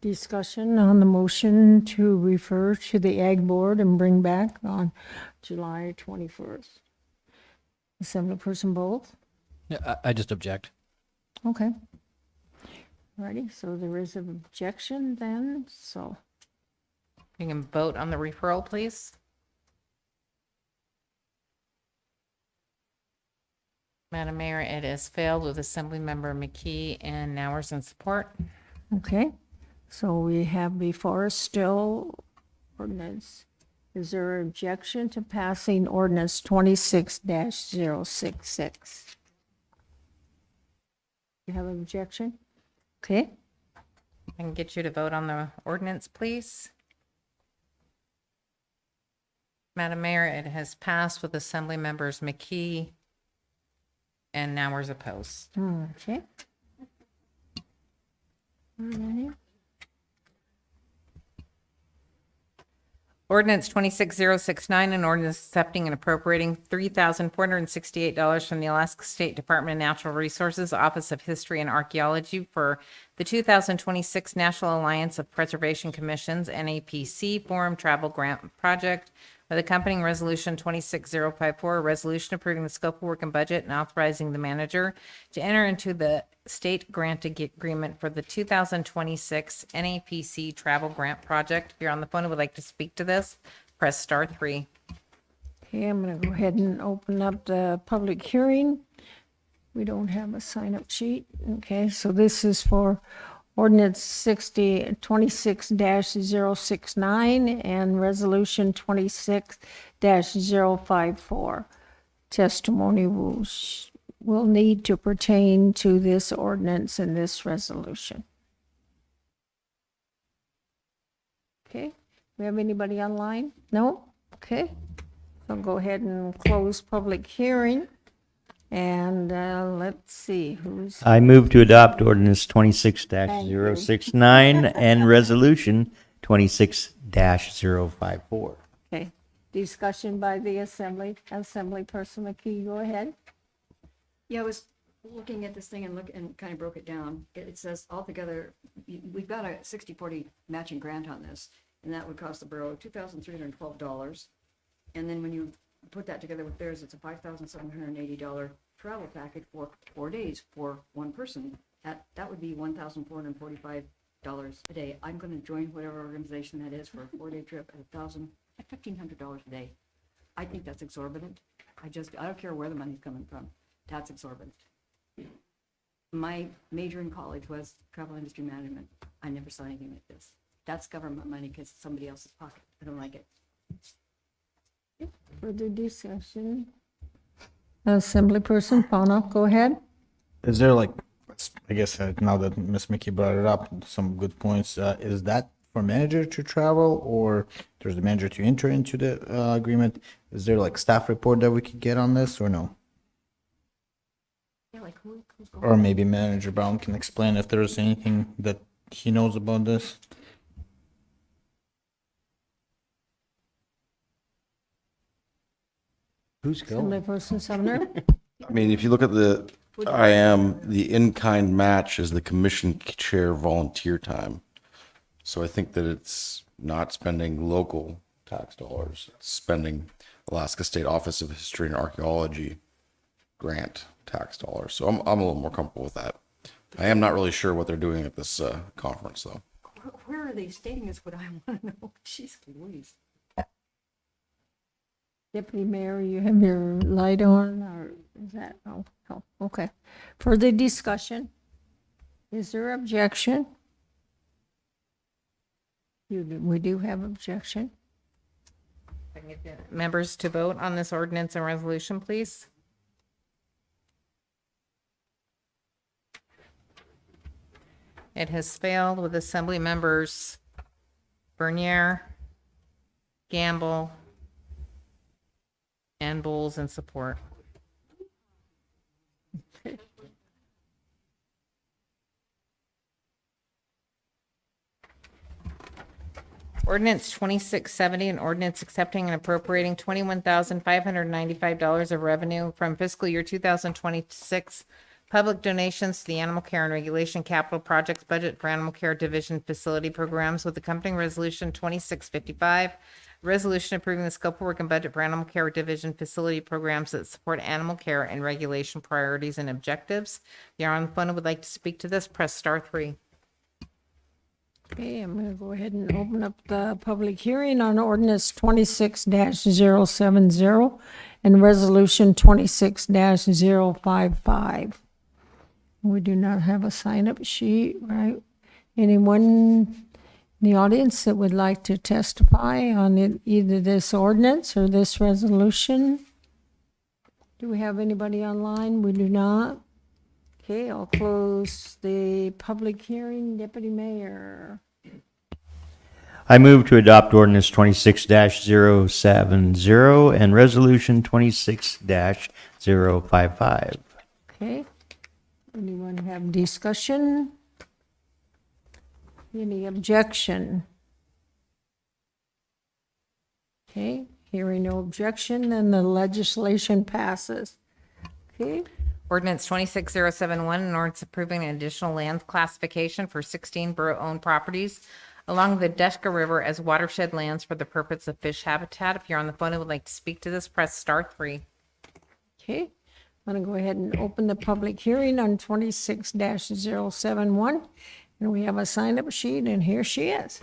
Discussion on the motion to refer to the Ag Board and bring back on July 21st. Assemblyperson Bowles? Yeah, I just object. Okay. Righty, so there is an objection then, so. You can vote on the referral, please. Madam Mayor, it has failed with Assemblymember McKee and Nowers in support. Okay, so we have before us still ordinance. Is there an objection to passing ordinance 26-066? You have an objection? Okay, I can get you to vote on the ordinance, please. Madam Mayor, it has passed with Assembly Members McKee and Nowers opposed. okay. Alrighty. Ordinance 26069, an ordinance accepting and appropriating $3,468 from the Alaska State Department of Natural Resources, Office of History and Archaeology for the 2026 National Alliance of Preservation Commissions, NAPC Forum Travel Grant Project, with accompanying resolution 26054, a resolution approving the scope of work and budget and authorizing the manager to enter into the state grant agreement for the 2026 NAPC Travel Grant Project. If you're on the phone and would like to speak to this, press star 3. Okay, I'm gonna go ahead and open up the public hearing. We don't have a sign-up sheet. Okay, so this is for ordinance 26-069 and resolution 26-054. Testimony will need to pertain to this ordinance and this resolution. Okay, we have anybody online? No? Okay. I'll go ahead and close public hearing. And let's see, who's, I move to adopt ordinance 26-069 and resolution 26-054. okay. Discussion by the Assemblyperson McKee, go ahead. Yeah, I was looking at this thing and kind of broke it down. It says altogether, we've got a 60-40 matching grant on this, and that would cost the borough $2,312. And then when you put that together with theirs, it's a $5,780 travel package for 4 days for one person. That would be $1,445 a day. I'm going to join whatever organization that is for a 4-day trip at $1,500 a day. I think that's exorbitant. I don't care where the money's coming from. That's exorbitant. My major in college was travel industry management. I never saw anything like this. That's government money because it's somebody else's pocket. I don't like it. Further discussion. Assemblyperson Pownall, go ahead. Is there like, I guess now that Ms. Mickey brought it up, some good points. Is that for manager to travel, or there's the manager to enter into the agreement? Is there like staff report that we could get on this or no? Yeah, like who's going? Or maybe Manager Brown can explain if there's anything that he knows about this. Who's going? Assemblyperson Sumner. I mean, if you look at the the in-kind match is the commission chair volunteer time. So I think that it's not spending local tax dollars, it's spending Alaska State Office of History and Archaeology grant tax dollars. So I'm a little more comfortable with that. I am not really sure what they're doing at this conference, though. Where are they stating is what I want to know. Jeez Louise. Deputy Mayor, you have your light on, or is that, oh, okay. Further discussion? Is there objection? We do have objection. I can get the members to vote on this ordinance and resolution, please. It has failed with Assembly members Bernier, Gamble, and Bowles in support. Ordinance 2670, an ordinance accepting and appropriating $21,595 of revenue from fiscal year 2026 public donations to the Animal Care and Regulation Capital Projects budget for Animal Care Division facility programs with accompanying resolution 2655, resolution approving the scope of work and budget for Animal Care Division facility programs that support animal care and regulation priorities and objectives. If you're on the phone and would like to speak to this, press star 3. Okay, I'm going to go ahead and open up the public hearing on ordinance 26-070 and resolution 26-055. We do not have a sign-up sheet, right? Anyone in the audience that would like to testify on either this ordinance or this resolution? Do we have anybody online? We do not. Okay, I'll close the public hearing. Deputy Mayor. I move to adopt ordinance 26-070 and resolution 26-055. Okay. Anyone have discussion? Any objection? Okay, hearing no objection, then the legislation passes. Okay. Ordinance 26071, an ordinance approving an additional land classification for 16 borough-owned properties along the Deschka River as watershed lands for the purpose of fish habitat. If you're on the phone and would like to speak to this, press star 3. Okay, I'm going to go ahead and open the public hearing on 26-071. And we have a sign-up sheet, and here she is.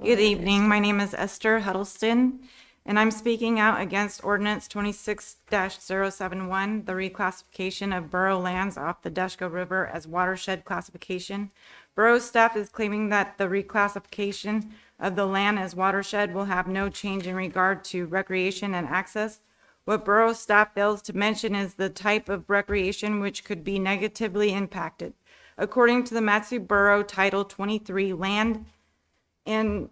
Good evening. My name is Esther Huddleston, and I'm speaking out against ordinance 26-071, the reclassification of borough lands off the Deschka River as watershed classification. Borough staff is claiming that the reclassification of the land as watershed will have no change in regard to recreation and access. What borough staff fails to mention is the type of recreation which could be negatively impacted. According to the Matsu Borough Title 23 Land and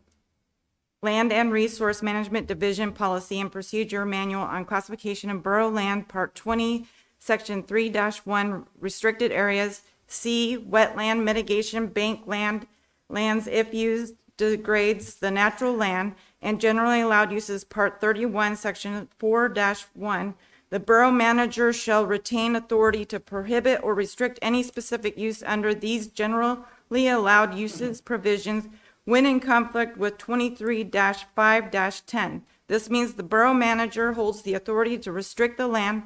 Resource Management Division Policy and Procedure Manual on Classification of Borough Land, Part 20, Section 3-1, Restricted Areas, C, Wetland Mitigation Bank lands if used degrades the natural land, and generally allowed uses, Part 31, Section 4-1, the borough manager shall retain authority to prohibit or restrict any specific use under these generally allowed uses provisions when in conflict with 23-5-10. This means the borough manager holds the authority to restrict the land.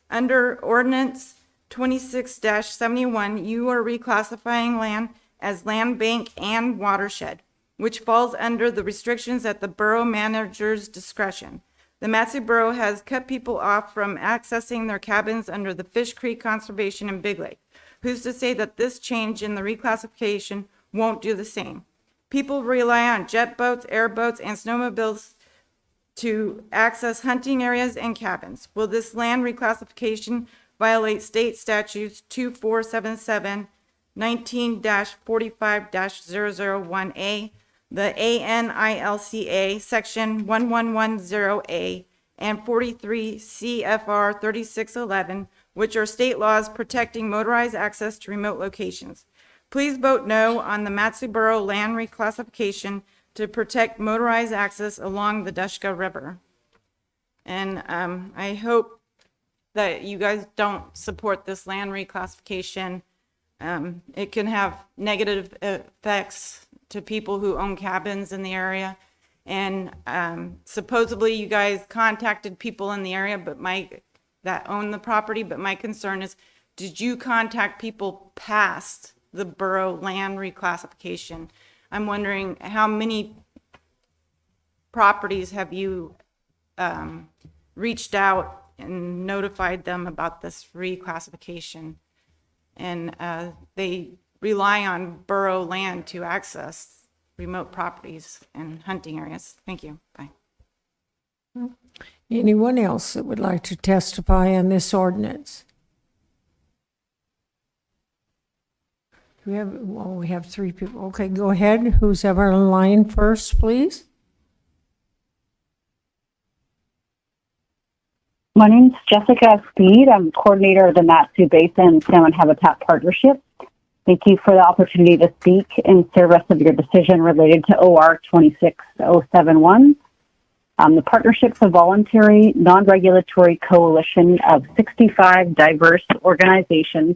Under ordinance 26-71, you are reclassifying land as land bank and watershed, which falls under the restrictions at the borough manager's discretion. The Matsu Borough has cut people off from accessing their cabins under the Fish Creek Conservation and Big Lake. Who's to say that this change in the reclassification won't do the same? People rely on jet boats, airboats, and snowmobiles to access hunting areas and cabins. Will this land reclassification violate state statutes 2477, 19-45-001A, the ANILCA, Section 1110A, and 43 CFR 3611, which are state laws protecting motorized access to remote locations? Please vote no on the Matsu Borough land reclassification to protect motorized access along the Deschka River. And I hope that you guys don't support this land reclassification. It can have negative effects to people who own cabins in the area. And supposedly you guys contacted people in the area, but my that own the property, but my concern is, did you contact people past the borough land reclassification? I'm wondering how many properties have you reached out and notified them about this reclassification? And they rely on borough land to access remote properties and hunting areas. Thank you. Bye. Anyone else that would like to testify on this ordinance? We have three people. Okay, go ahead. Who's ever in line first, please? My name's Jessica Speed. I'm coordinator of the Mat-Su Basin Salmon Habitat Partnership. Thank you for the opportunity to speak in service of your decision related to OR 26071. The partnership's a voluntary, non-regulatory coalition of 65 diverse organizations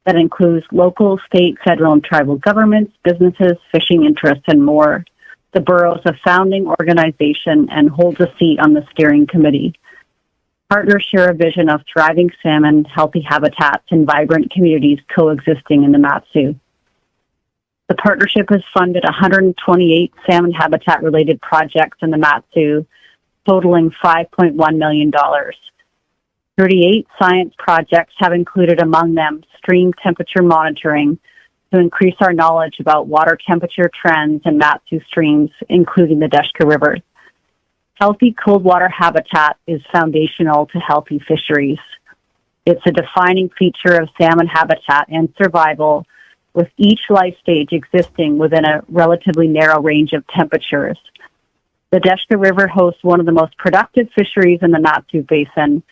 that includes local, state, federal, and tribal governments, businesses, fishing interests, and more. The borough is a founding organization and holds a seat on the steering committee. Partners share a vision of thriving salmon, healthy habitats, and vibrant communities coexisting in the Mat-Su. The partnership has funded 128 salmon habitat-related projects in the Mat-Su, totaling $5.1 million. 38 science projects have included among them stream temperature monitoring to increase our knowledge about water temperature trends in Mat-Su streams, including the Deshka River. Healthy cold water habitat is foundational to healthy fisheries. It's a defining feature of salmon habitat and survival, with each life stage existing within a relatively narrow range of temperatures. The Deshka River hosts one of the most productive fisheries in the Mat-Su Basin.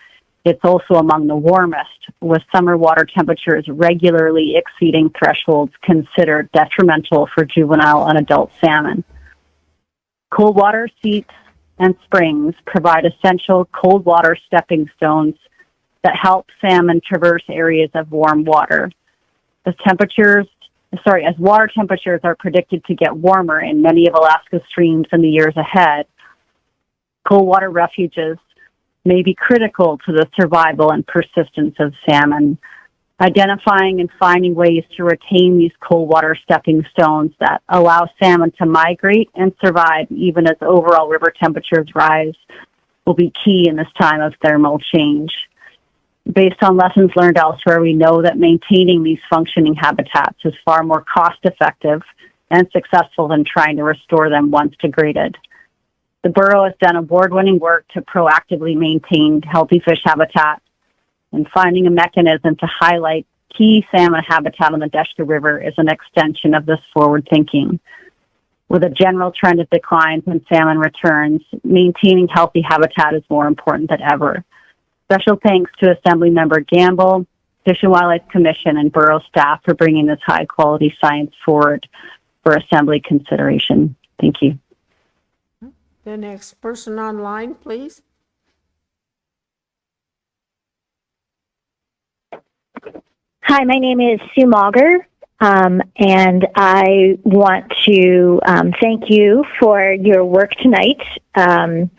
It's also among the warmest, with summer water temperatures regularly exceeding thresholds considered detrimental for juvenile and adult salmon. Cold water seeps and springs provide essential cold water stepping stones that help salmon traverse areas of warm water. As water temperatures are predicted to get warmer in many of Alaska's streams in the years ahead, cold water refuges may be critical to the survival and persistence of salmon. Identifying and finding ways to retain these cold water stepping stones that allow salmon to migrate and survive even as overall river temperatures rise will be key in this time of thermal change. Based on lessons learned elsewhere, we know that maintaining these functioning habitats is far more cost-effective and successful than trying to restore them once degraded. The borough has done award-winning work to proactively maintain healthy fish habitat, and finding a mechanism to highlight key salmon habitat on the Deshka River is an extension of this forward thinking. With a general trend of declines in salmon returns, maintaining healthy habitat is more important than ever. Special thanks to Assemblymember Gamble, Fish and Wildlife Commission, and borough staff for bringing this high-quality science forward for Assembly consideration. Thank you. The next person online, please. Hi, my name is Sue Mauger, and I want to thank you for your work tonight, and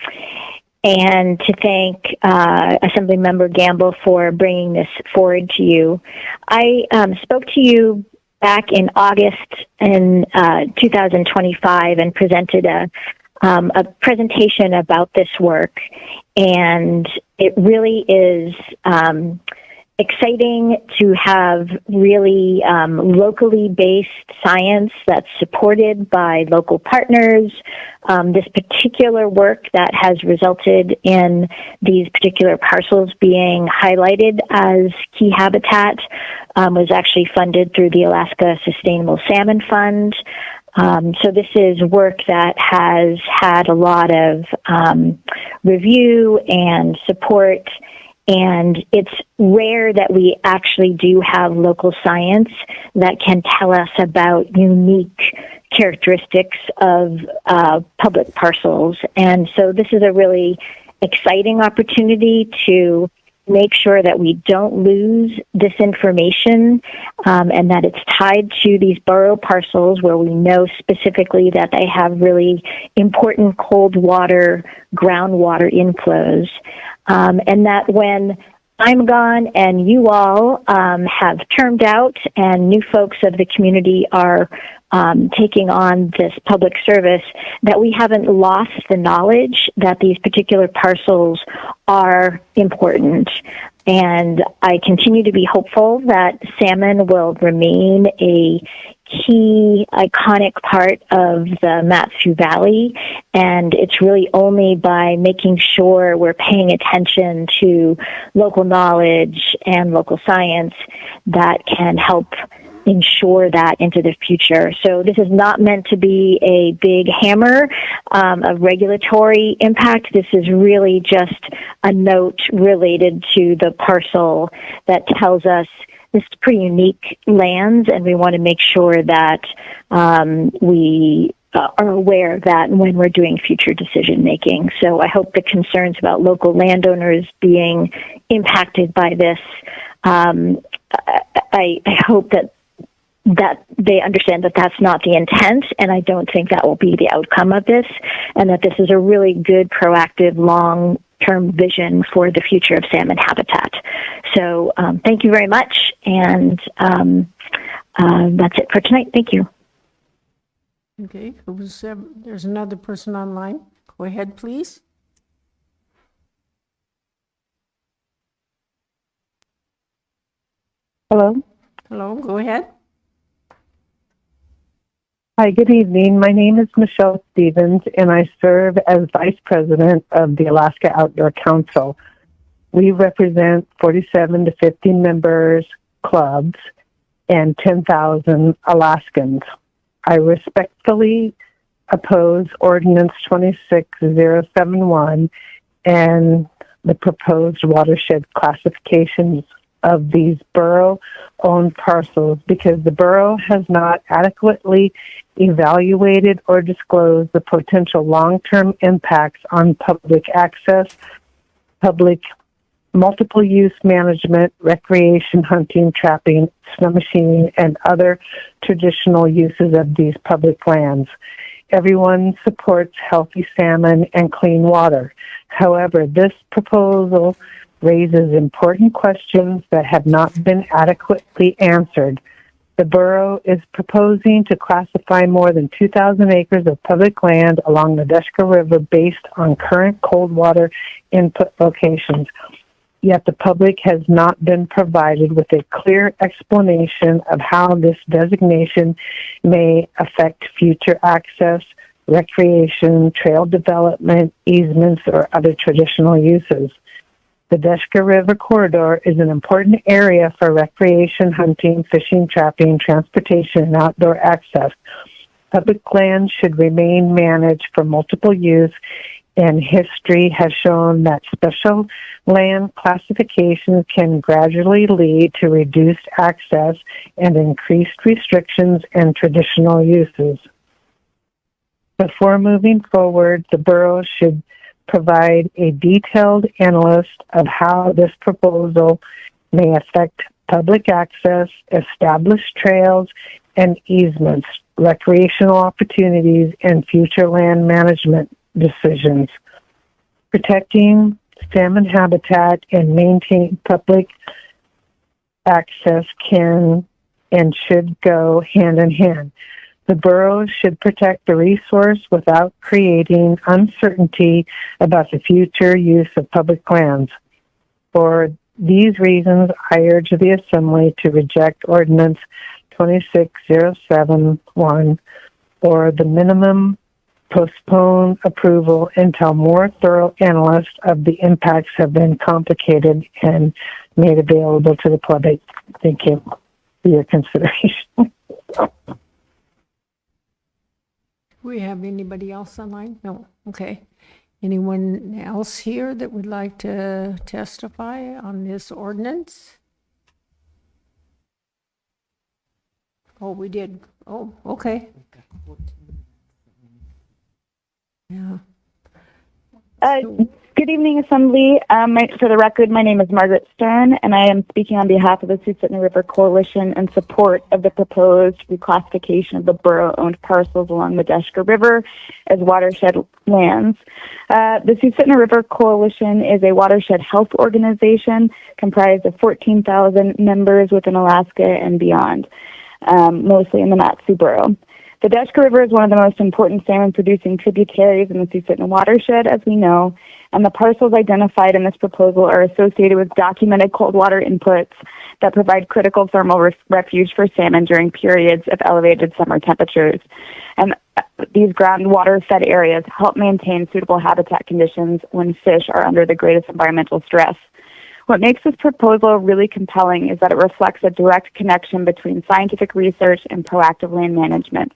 to thank Assemblymember Gamble for bringing this forward to you. I spoke to you back in August in 2025 and presented a presentation about this work, and it really is exciting to have really locally based science that's supported by local partners. This particular work that has resulted in these particular parcels being highlighted as key habitat was actually funded through the Alaska Sustainable Salmon Fund. So this is work that has had a lot of review and support, and it's rare that we actually do have local science that can tell us about unique characteristics of public parcels. And so this is a really exciting opportunity to make sure that we don't lose this information, and that it's tied to these borough parcels where we know specifically that they have really important cold water, groundwater inflows. And that when I'm gone and you all have termed out and new folks of the community are taking on this public service, that we haven't lost the knowledge that these particular parcels are important. And I continue to be hopeful that salmon will remain a key iconic part of the Mat-Su Valley, and it's really only by making sure we're paying attention to local knowledge and local science that can help ensure that into the future. So this is not meant to be a big hammer of regulatory impact. This is really just a note related to the parcel that tells us this is pretty unique lands, and we want to make sure that we are aware of that when we're doing future decision making. So I hope the concerns about local landowners being impacted by this, I hope that they understand that that's not the intent, and I don't think that will be the outcome of this, and that this is a really good, proactive, long-term vision for the future of salmon habitat. So thank you very much, and that's it for tonight. Thank you. Okay, there's another person online. Go ahead, please. Hello. Hello, go ahead. Hi, good evening. My name is Michelle Stevens, and I serve as Vice President of the Alaska Outdoor Council. We represent 47 to 50 members, clubs, and 10,000 Alaskans. I respectfully oppose Ordinance 26071 and the proposed watershed classifications of these borough-owned parcels because the borough has not adequately evaluated or disclosed the potential long-term impacts on public access, public multiple use management, recreation, hunting, trapping, snow machining, and other traditional uses of these public lands. Everyone supports healthy salmon and clean water. However, this proposal raises important questions that have not been adequately answered. The borough is proposing to classify more than 2,000 acres of public land along the Deschka River based on current cold water input locations. Yet the public has not been provided with a clear explanation of how this designation may affect future access, recreation, trail development, easements, or other traditional uses. The Deschka River corridor is an important area for recreation, hunting, fishing, trapping, transportation, and outdoor access. Public land should remain managed for multiple use, and history has shown that special land classifications can gradually lead to reduced access and increased restrictions and traditional uses. Before moving forward, the borough should provide a detailed analysis of how this proposal may affect public access, established trails and easements, recreational opportunities, and future land management decisions. Protecting salmon habitat and maintaining public access can and should go hand in hand. The borough should protect the resource without creating uncertainty about the future use of public lands. For these reasons, I urge the Assembly to reject Ordinance 26071 or the minimum postpone approval until more thorough analysis of the impacts have been complicated and made available to the public. Thank you for your consideration. We have anybody else online? No. Okay. Anyone else here that would like to testify on this ordinance? Oh, we did. Oh, okay. Yeah. Good Good evening, Assembly. For the record, my name is Margaret Stern, and I am speaking on behalf of the Susitna River Coalition in support of the proposed reclassification of the borough-owned parcels along the Deshka River as watershed lands. The Susitna River Coalition is a watershed health organization comprised of 14,000 members within Alaska and beyond, mostly in the Mat-Su Borough. The Deshka River is one of the most important salmon-producing tributaries in the Susitna watershed, as we know, and the parcels identified in this proposal are associated with documented cold water inputs that provide critical thermal refuge for salmon during periods of elevated summer temperatures. And these groundwater-fed areas help maintain suitable habitat conditions when fish are under the greatest environmental stress. What makes this proposal really compelling is that it reflects a direct connection between scientific research and proactive land management.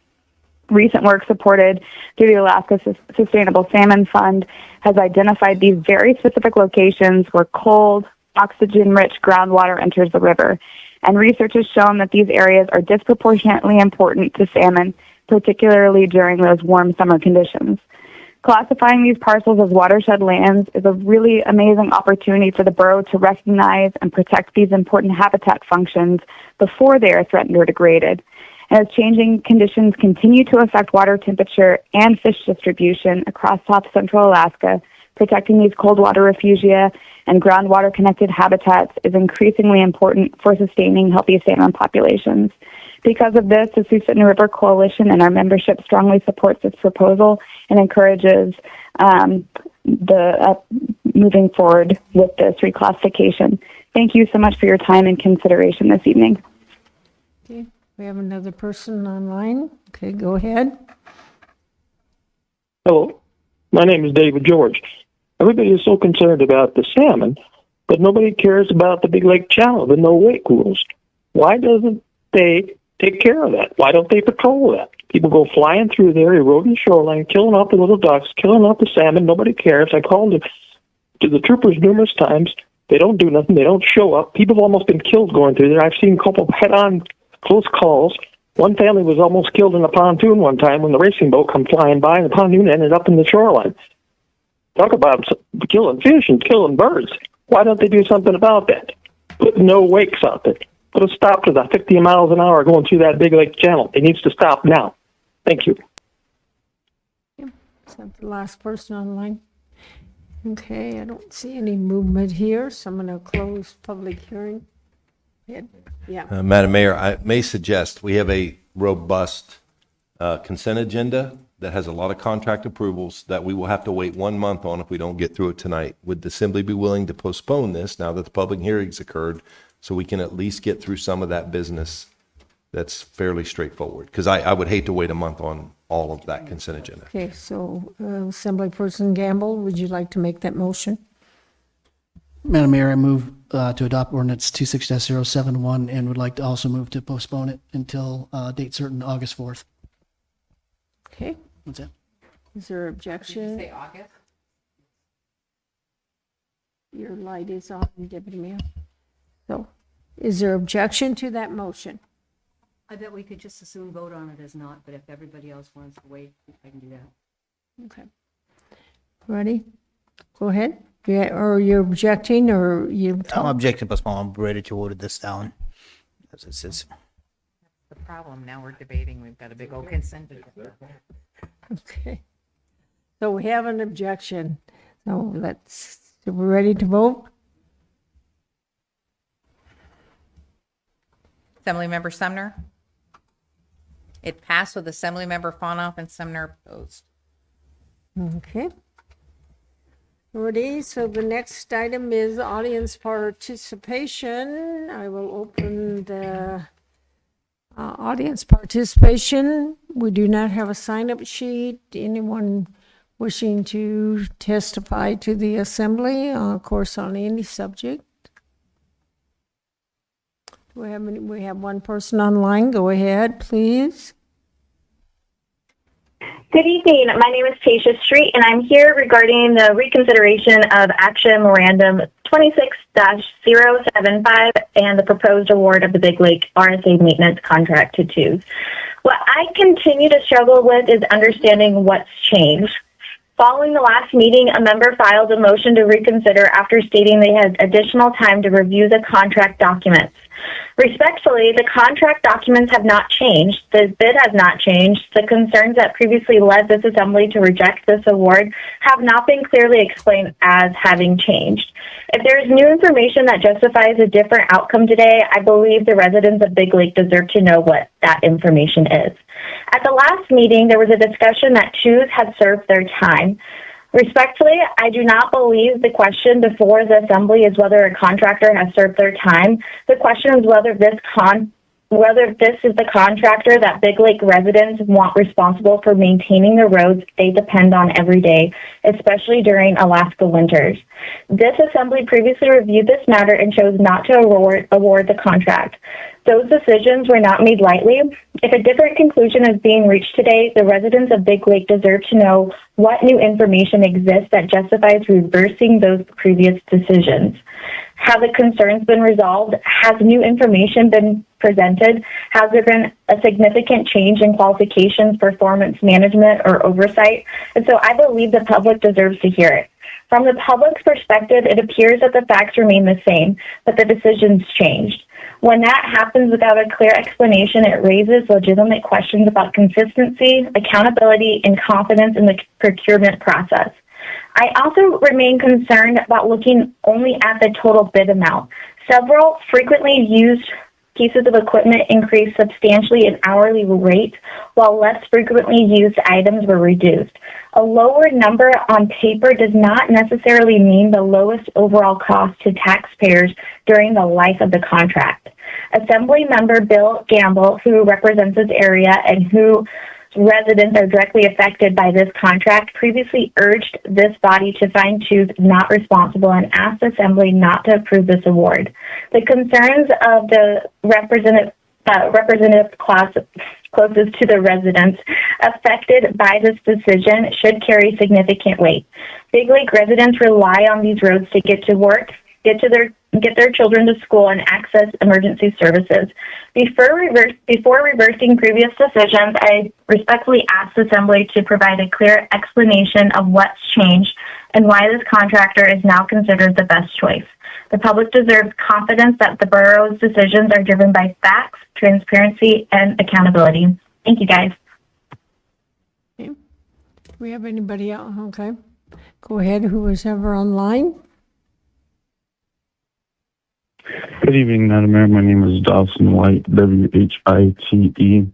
Recent work supported through the Alaska Sustainable Salmon Fund has identified these very specific locations where cold, oxygen-rich groundwater enters the river. And research has shown that these areas are disproportionately important to salmon, particularly during those warm summer conditions. Classifying these parcels as watershed lands is a really amazing opportunity for the borough to recognize and protect these important habitat functions before they are threatened or degraded. As changing conditions continue to affect water temperature and fish distribution across South Central Alaska, protecting these cold water refugia and groundwater-connected habitats is increasingly important for sustaining healthy salmon populations. Because of this, the Susitna River Coalition and our membership strongly supports this proposal and encourages moving forward with this reclassification. Thank you so much for your time and consideration this evening. Okay, we have another person online. Okay, go ahead. Hello, my name is David George. Everybody is so concerned about the salmon, but nobody cares about the Big Lake Channel, the no wake rules. Why doesn't they take care of that? Why don't they patrol that? People go flying through there, eroding the shoreline, killing off the little ducks, killing off the salmon. Nobody cares. I called to the troopers numerous times. They don't do nothing. They don't show up. People have almost been killed going through there. I've seen a couple head-on close calls. One family was almost killed in a pontoon one time when the racing boat come flying by and the pontoon ended up in the shoreline. Talk about killing fish and killing birds. Why don't they do something about that? Put no wakes out there. Put a stop to the 50 miles an hour going through that Big Lake Channel. It needs to stop now. Thank you. Is that the last person online? Okay, I don't see any movement here, so I'm going to close public hearing. Yeah. Madam Mayor, I may suggest we have a robust consent agenda that has a lot of contract approvals that we will have to wait 1 month on if we don't get through it tonight. Would the Assembly be willing to postpone this now that the public hearings occurred so we can at least get through some of that business that's fairly straightforward? Because I would hate to wait a month on all of that consent agenda. Okay, so Assemblyperson Gamble, would you like to make that motion? Madam Mayor, I move to adopt ordinance 26-071 and would like to also move to postpone it until date certain, August 4th. Okay. What's that? Is there objection? Say August? Your light is on, Deputy Mayor. So, is there objection to that motion? I bet we could just as soon vote on it as not, but if everybody else wants to wait, I can do that. Okay. Ready? Go ahead. Yeah, or you're objecting, or you? I'm objecting, but I'm ready to vote this down. As it says. The problem, now we're debating, we've got a big old consent agenda. Okay. So we have an objection. So so we're ready to vote? Assemblymember Sumner? It passed with Assemblymember Fanoff and Sumner opposed. Okay. Ready, so the next item is audience participation. I will open the audience participation. We do not have a sign-up sheet. Anyone wishing to testify to the assembly, of course, on any subject? Do we have any? We have one person online. Go ahead, please. Good evening. My name is Tasia Street, and I'm here regarding the reconsideration of Action Memorandum 26-075 and the proposed award of the Big Lake RSA maintenance contract to TWOS. What I continue to struggle with is understanding what's changed. Following the last meeting, a member filed a motion to reconsider after stating they had additional time to review the contract documents. Respectfully, the contract documents have not changed. The bid has not changed. The concerns that previously led this assembly to reject this award have not been clearly explained as having changed. If there is new information that justifies a different outcome today, I believe the residents of Big Lake deserve to know what that information is. At the last meeting, there was a discussion that Choose had served their time. Respectfully, I do not believe the question before the assembly is whether a contractor has served their time. The question is whether this is the contractor that Big Lake residents want responsible for maintaining the roads they depend on every day, especially during Alaska winters. This assembly previously reviewed this matter and chose not to award the contract. Those decisions were not made lightly. If a different conclusion is being reached today, the residents of Big Lake deserve to know what new information exists that justifies reversing those previous decisions. Have the concerns been resolved? Has new information been presented? Has there been a significant change in qualifications, performance management, or oversight? And so I believe the public deserves to hear it. From the public's perspective, it appears that the facts remain the same, but the decisions changed. When that happens without a clear explanation, it raises legitimate questions about consistency, accountability, and confidence in the procurement process. I also remain concerned about looking only at the total bid amount. Several frequently used pieces of equipment increased substantially in hourly rate, while less frequently used items were reduced. A lower number on paper does not necessarily mean the lowest overall cost to taxpayers during the life of the contract. Assembly member Bill Gamble, who represents this area and who residents are directly affected by this contract, previously urged this body to find Choose not responsible and asked Assembly not to approve this award. The concerns of the representative class closest to the residents affected by this decision should carry significant weight. Big Lake residents rely on these roads to get to work, get their children to school, and access emergency services. Before reversing previous decisions, I respectfully ask the Assembly to provide a clear explanation of what's changed and why this contractor is now considered the best choice. The public deserves confidence that the borough's decisions are driven by facts, transparency, and accountability. Thank you, guys. Okay. Do we have anybody else? Okay. Go ahead, who was ever online. Good evening, Madam Mayor. My name is Dawson White, W-H-I-T-E.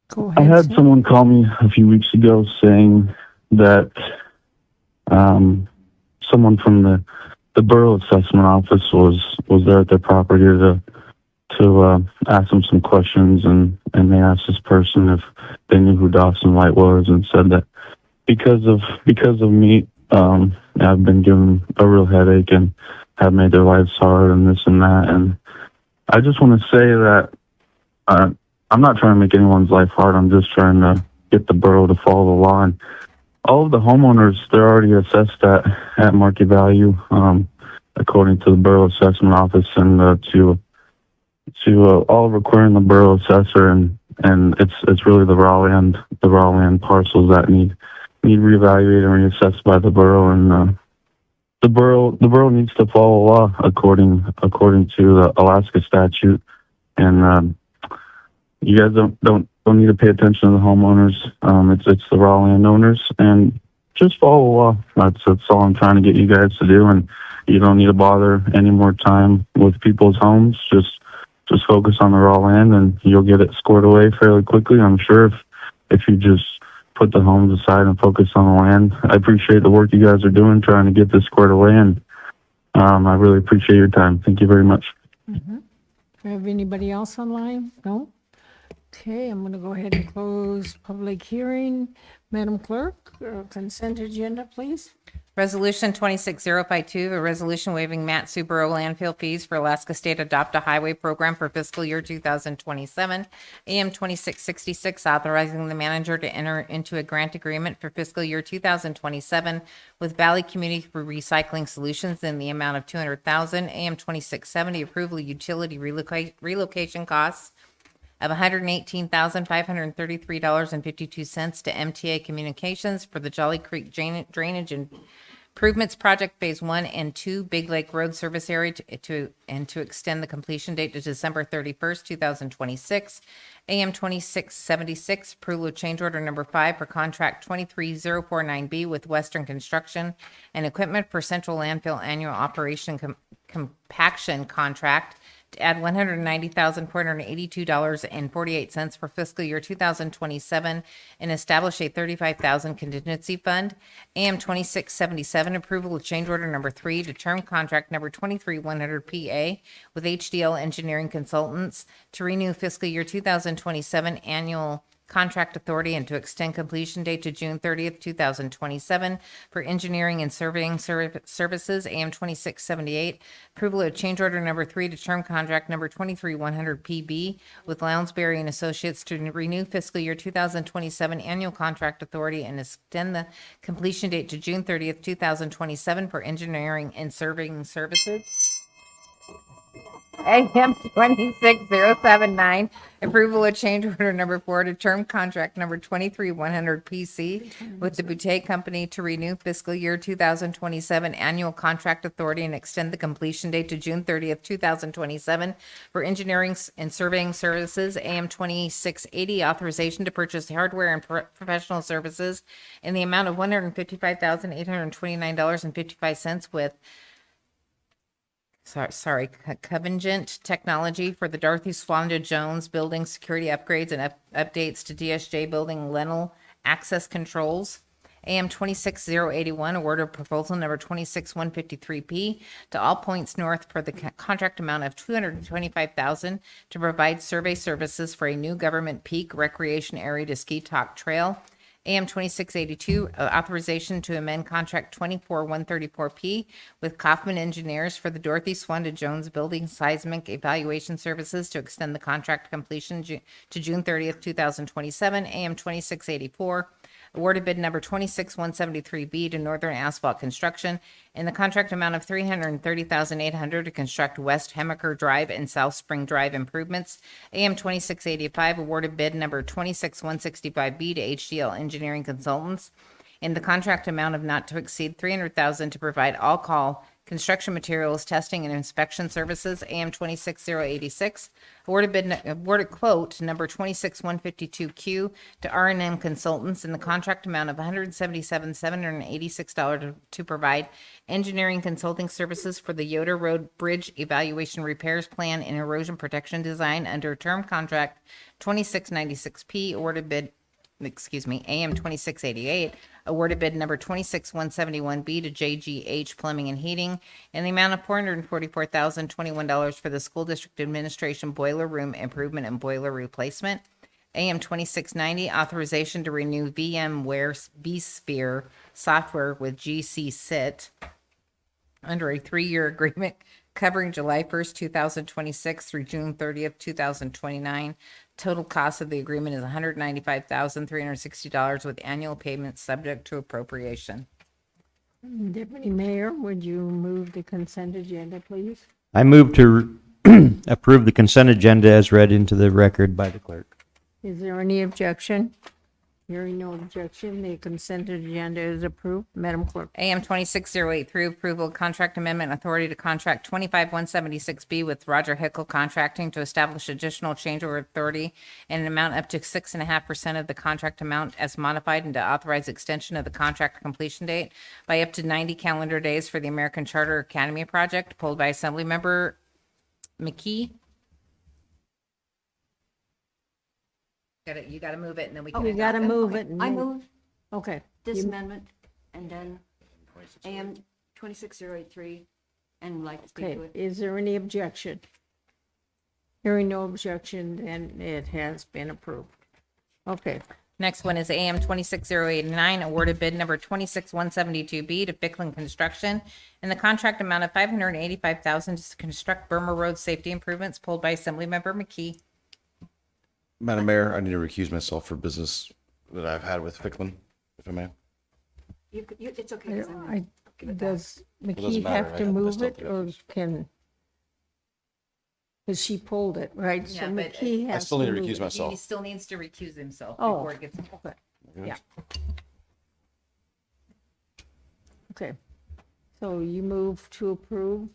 Go I ahead. had someone call me a few weeks ago saying that someone from the borough assessment office was there at their property to ask them some questions, and they asked this person if they knew who Dawson White was, and said that because of me, I've been given a real headache and have made their lives hard and this and that. And I just want to say that I'm not trying to make anyone's life hard. I'm just trying to get the borough to follow the law. And all of the homeowners, they're already assessed at market value, according to the borough assessment office, and to all requiring the borough assessor, and it's really the raw land parcels that need reevaluated and reassessed by the borough, and the borough needs to follow law according to the Alaska statute, and you guys don't need to pay attention to the homeowners. It's the raw landowners, and just follow the law. That's all I'm trying to get you guys to do, and you don't need to bother any more time with people's homes. Just focus on the raw land, and you'll get it squared away fairly quickly, I'm sure, if you just put the homes aside and focus on the land. I appreciate the work you guys are doing trying to get this squared away, and I really appreciate your time. Thank you very much. Mm-hmm. Do we have anybody else online? No? Okay, I'm going to go ahead and close public hearing. Madam Clerk, consent agenda, please. Resolution 26052, a resolution waiving Mat-Su Borough landfill fees for Alaska State Adopt a Highway program for fiscal year 2027. AM 2666, authorizing the manager to enter into a grant agreement for fiscal year 2027 with Valley Community for Recycling Solutions in the amount of $200,000. AM 2670, approval of utility relocation costs. of $118,533.52 to MTA Communications for the Jolly Creek Drainage Improvements Project Phase 1 and 2 Big Lake Road Service Area to extend the completion date to December 31st, 2026. AM 2676, approval of change order number 5 for contract 23049B with Western Construction and Equipment for Central Landfill Annual Operation Compaction Contract to add $190,482.48 for fiscal year 2027 and establish a $35,000 contingency fund. AM 2677, approval of change order number 3 to term contract number 23100PA with HDL Engineering Consultants to renew fiscal year 2027 annual contract authority and to extend completion date to June 30th, 2027 for engineering and surveying services. AM 2678, approval of change order number 3 to term contract number 23100PB with Lounsbury and Associates to renew fiscal year 2027 annual contract authority and extend the completion date to June 30th, 2027 for engineering and surveying services. AM 26079, approval of change order number 4 to term contract number 23100 PC with the Boutte Company to renew fiscal year 2027 annual contract authority and extend the completion date to June 30th, 2027 for engineering and surveying services. AM 2680, authorization to purchase hardware and professional services in the amount of $155,829.55 with Covingent Technology for the Dorothy Swanda Jones Building Security Upgrades and updates to DSJ Building Lenel Access Controls. AM 26081, award of proposal number 26153P to All Points North for the contract amount of $225,000 to provide survey services for a new government peak recreation area to Ski Talk Trail. AM 2682, authorization to amend contract 24134P with Kaufman Engineers for the Dorothy Swanda Jones Building Seismic Evaluation Services to extend the contract completion to June 30th, 2027. AM 2684, awarded bid number 26173B to Northern Asphalt Construction in the contract amount of $330,800 to construct West Hemaker Drive and South Spring Drive improvements. AM 2685, awarded bid number 26165B to HDL Engineering Consultants in the contract amount of not to exceed $300,000 to provide all-call construction materials, testing, and inspection services. AM 26086, awarded quote number 26152Q to R&M Consultants in the contract amount of $177,786 to provide engineering consulting services for the Yoder Road Bridge Evaluation Repairs Plan and Erosion Protection Design under term contract 2696P, AM 2688, awarded bid number 26171B to JGH Plumbing and Heating in the amount of $444,021 for the school district administration boiler room improvement and boiler replacement. AM 2690, authorization to renew VMware vSphere software with GC SIT under a 3-year agreement covering July 1st, 2026 through June 30th, 2029. Total cost of the agreement is $195,360 with annual payments subject to appropriation. Deputy Mayor, would you move the consent agenda, please? I move to approve the consent agenda as read into the record by the clerk. Is there any objection? Hearing no objection, the consent agenda is approved. Madam Clerk. AM 26083, approval of contract amendment authority to contract 25176B with Roger Hickle Contracting to establish additional change order authority in an amount up to 6.5% of the contract amount as modified and to authorize extension of the contract completion date by up to 90 calendar days for the American Charter Academy project, pulled by Assemblymember McKee. You gotta move it and then we can. We gotta move it. and I then- move Okay. this You- amendment and then AM 26083 and like to speak Okay, to it. is there any objection? Hearing no objection, then it has been approved. Okay, Next one is AM 26089, awarded bid number 26172B to Ficklin Construction in the contract amount of $585,000 to construct Burma Road safety improvements, pulled by Assemblymember McKee. Madam Mayor, I need to recuse myself for business that I've had with Ficklin, if I may. It's okay. 'Cause I'm gonna give it back. does doesn't McKee matter, have I to still move have it, to or recuse. can? because she pulled it, right? So Yeah, but McKee I has still need to move recuse it. myself. He still needs to recuse himself Oh, before it gets. okay. Yeah. Okay. So you move to approve?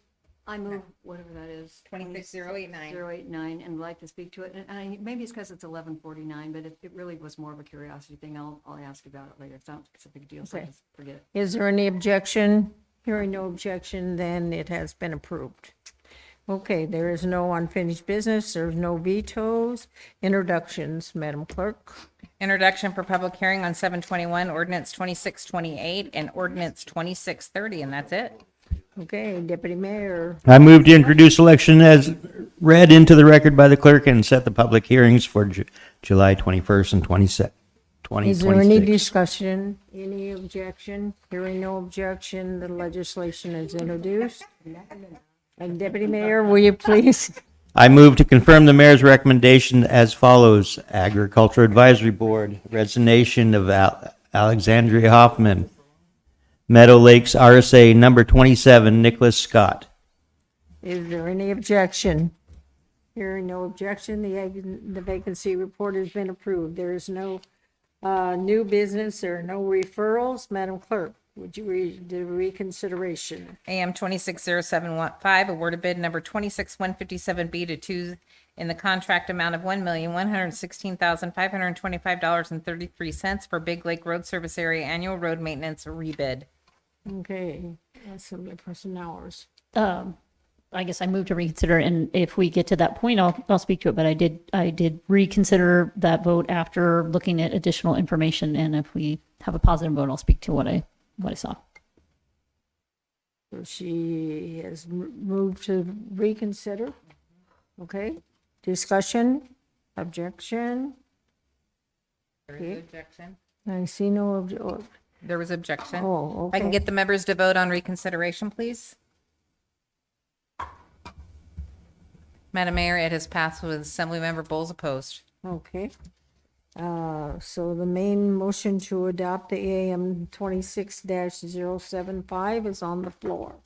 I move whatever that is. 26089. 089, and would like to speak to it. And maybe it's because it's 11:49, but it really was more of a curiosity thing. I'll ask about it later. It's a big deal, so I Okay. just forget it. Is there any objection? Hearing no objection, then it has been approved. Okay, there is no unfinished business, there's no vetoes. Introductions, Madam Clerk. Introduction for public hearing on 721, ordinance 2628, and ordinance 2630, and that's it. Okay, Deputy Mayor. I move to introduce election as read into the record by the clerk and set the public hearings for July 21st and 22nd, Is there any 2026. discussion, any objection? Hearing no objection, the legislation is introduced. And Deputy Mayor, will you please? I move to confirm the mayor's recommendation as follows. Agriculture Advisory Board, resignation of Alexandria Hoffman. Meadow Lakes RSA number 27, Nicholas Scott. Is there any objection? Hearing no objection, the vacancy report has been approved. There is no new business, there are no referrals. Madam Clerk, would you read the reconsideration? AM 260715, awarded bid number 26157B to two in the contract amount of $1,116,525.33 for Big Lake Road Service Area Annual Road Maintenance rebid. Okay, Assembly Person Hours. I guess I move to reconsider, and if we get to that point, I'll speak to it, but I did reconsider that vote after looking at additional information, and if we have a positive vote, I'll speak to what I saw. So she has moved to reconsider. Okay, discussion, objection. There is objection. I see no There was objection. Oh, I can okay. get the members to vote on reconsideration, please. Madam Mayor, it has passed with Assemblymember Bowles opposed. Okay. So the main motion to adopt the AM 26-075 is on the floor.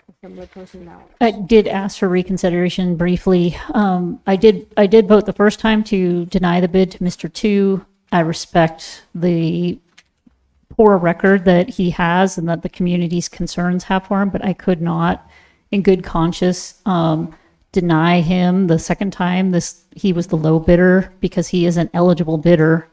Assembly Person Hours. I did ask for reconsideration briefly. I did vote the first time to deny the bid to Mr. Tu. I respect the poor record that he has and that the community's concerns have for him, but I could not, in good conscience, deny him the second time. He was the low bidder because he is an eligible bidder.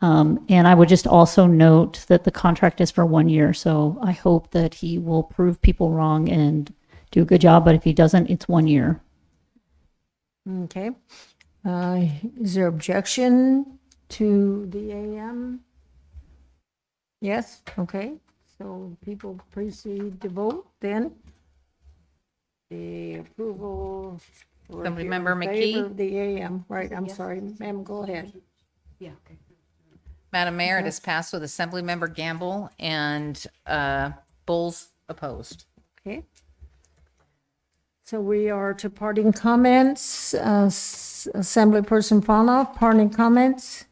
And I would just also note that the contract is for 1 year. So I hope that he will prove people wrong and do a good job. But if he doesn't, it's 1 year. Okay. Is there objection to the AM? Yes, okay. So people proceed to vote then. The approval. or if you're in Assemblymember favor McKee? of the AM, right, I'm sorry, ma'am, go ahead. Yeah, okay. Madam Mayor, it has passed with Assemblymember Gamble and Bowles opposed. Okay. So we are to parting comments. Assemblyperson Fauna, parting comments.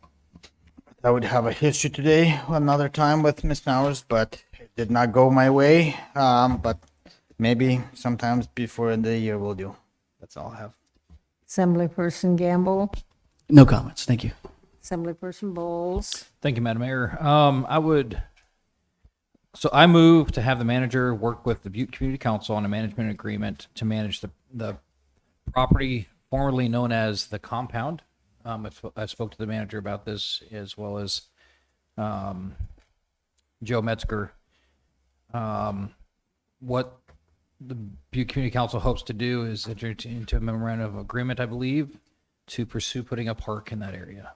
I would have a history today another time with Miss Powers, but it did not go my way. But maybe sometimes before the year will do. That's all I have. Assemblyperson Gamble, No comments. Thank you. Assemblyperson Bowles. Thank you, Madam Mayor. I move to have the manager work with the Butte Community Council on a management agreement to manage the property formerly known as the compound. I spoke to the manager about this, as well as Joe Metzger. What the Butte Community Council hopes to do is enter into a memorandum of agreement, I believe, to pursue putting a park in that area.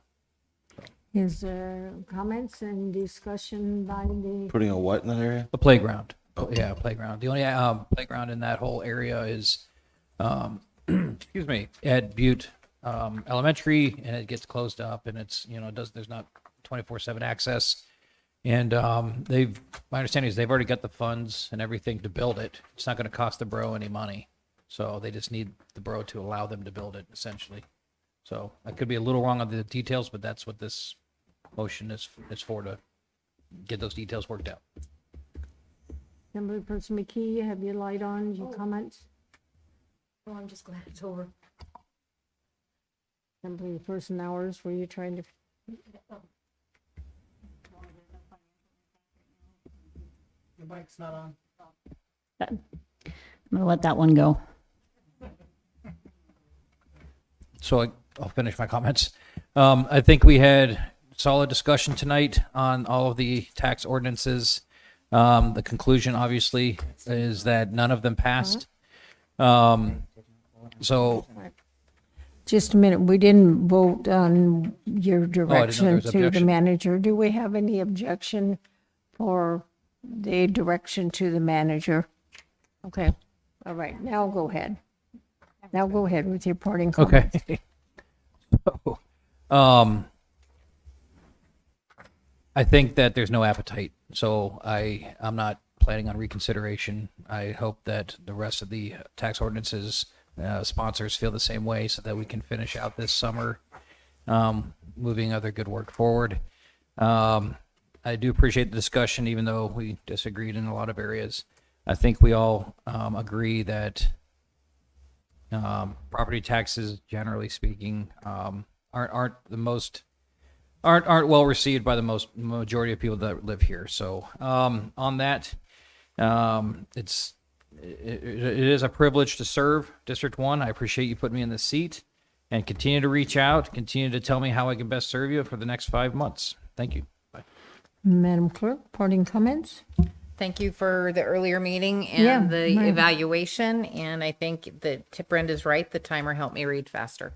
Is there comments and discussion by the, Putting a what in that area? A playground. Yeah, playground. The only playground in that whole area is, excuse me, at Butte Elementary, and it gets closed up, and it's, there's not 24/7 access. And my understanding is they've already got the funds and everything to build it. It's not going to cost the borough any money. So they just need the borough to allow them to build it, essentially. So I could be a little wrong on the details, but that's what this motion is for, to get those details worked out. Assemblyperson McKee, have your light on, your comments? Well, I'm just glad it's over. Assembly person hours, were you trying to? The mic's not on. I'm gonna let that one go. So I'll finish my comments. I think we had solid discussion tonight on all of the tax ordinances. The conclusion, obviously, is that none of them passed. So Just a minute, we didn't vote on your know there direction was to the objection. manager. Do we have any objection for the direction to the manager? Okay, all right, now go ahead. Now go ahead with your parting comments. okay. So, I think that there's no appetite, so I'm not planning on reconsideration. I hope that the rest of the tax ordinances sponsors feel the same way, so that we can finish out this summer, moving other good work forward. I do appreciate the discussion, even though we disagreed in a lot of areas. I think we all agree that property taxes, generally speaking, aren't well received by the majority of people that live here. So on that, it is a privilege to serve District 1. I appreciate you putting me in this seat, and continue to reach out, continue to tell me how I can best serve you for the next 5 months. Thank you. Bye. Madam Clerk, parting comments? Thank you for the earlier meeting Yeah, and the right. evaluation. And I think that Brenda's right. The timer helped me read faster.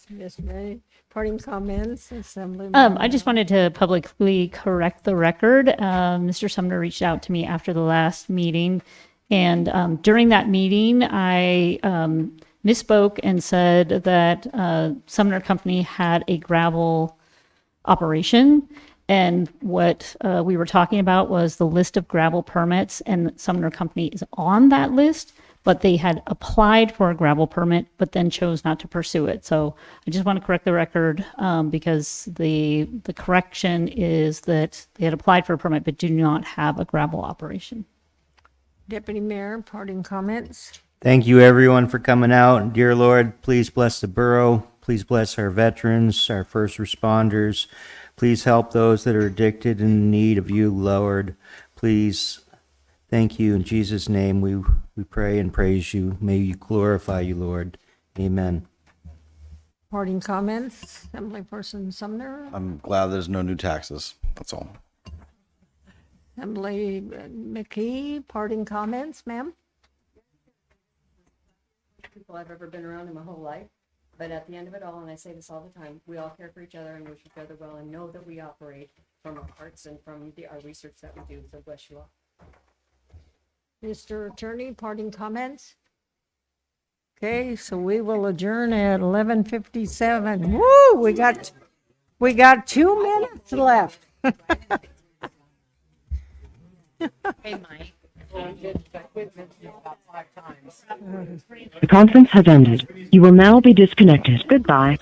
Miss Ray, parting comments, Assembly. I just wanted to publicly correct the record. Mr. Sumner reached out to me after the last meeting, and during that meeting, I misspoke and said that Sumner Company had a gravel operation, and what we were talking about was the list of gravel permits, and Sumner Company is on that list, but they had applied for a gravel permit, but then chose not to pursue it. So I just want to correct the record, because the correction is that they had applied for a permit, but do not have a gravel operation. Deputy Mayor, parting comments? Thank you, everyone, for coming out. Dear Lord, please bless the borough. Please bless our veterans, our first responders. Please help those that are addicted and in need of you, Lord. Please, thank you. In Jesus' name, we pray and praise you. May you glorify you, Lord. Amen. Parting comments, Assemblyperson Sumner? I'm glad there's no new taxes. That's all. Assembly McKee, parting comments, ma'am? People I've ever been around in my whole life. But at the end of it all, and I say this all the time, we all care for each other and wish each other well, and know that we operate from our hearts and from our research that we do. So bless you all. Mr. Attorney, parting comments? Okay, so we will adjourn at 11:57. Woo, we got 2 minutes left. Hey, Mike. The conference has ended. You will now be disconnected. Goodbye.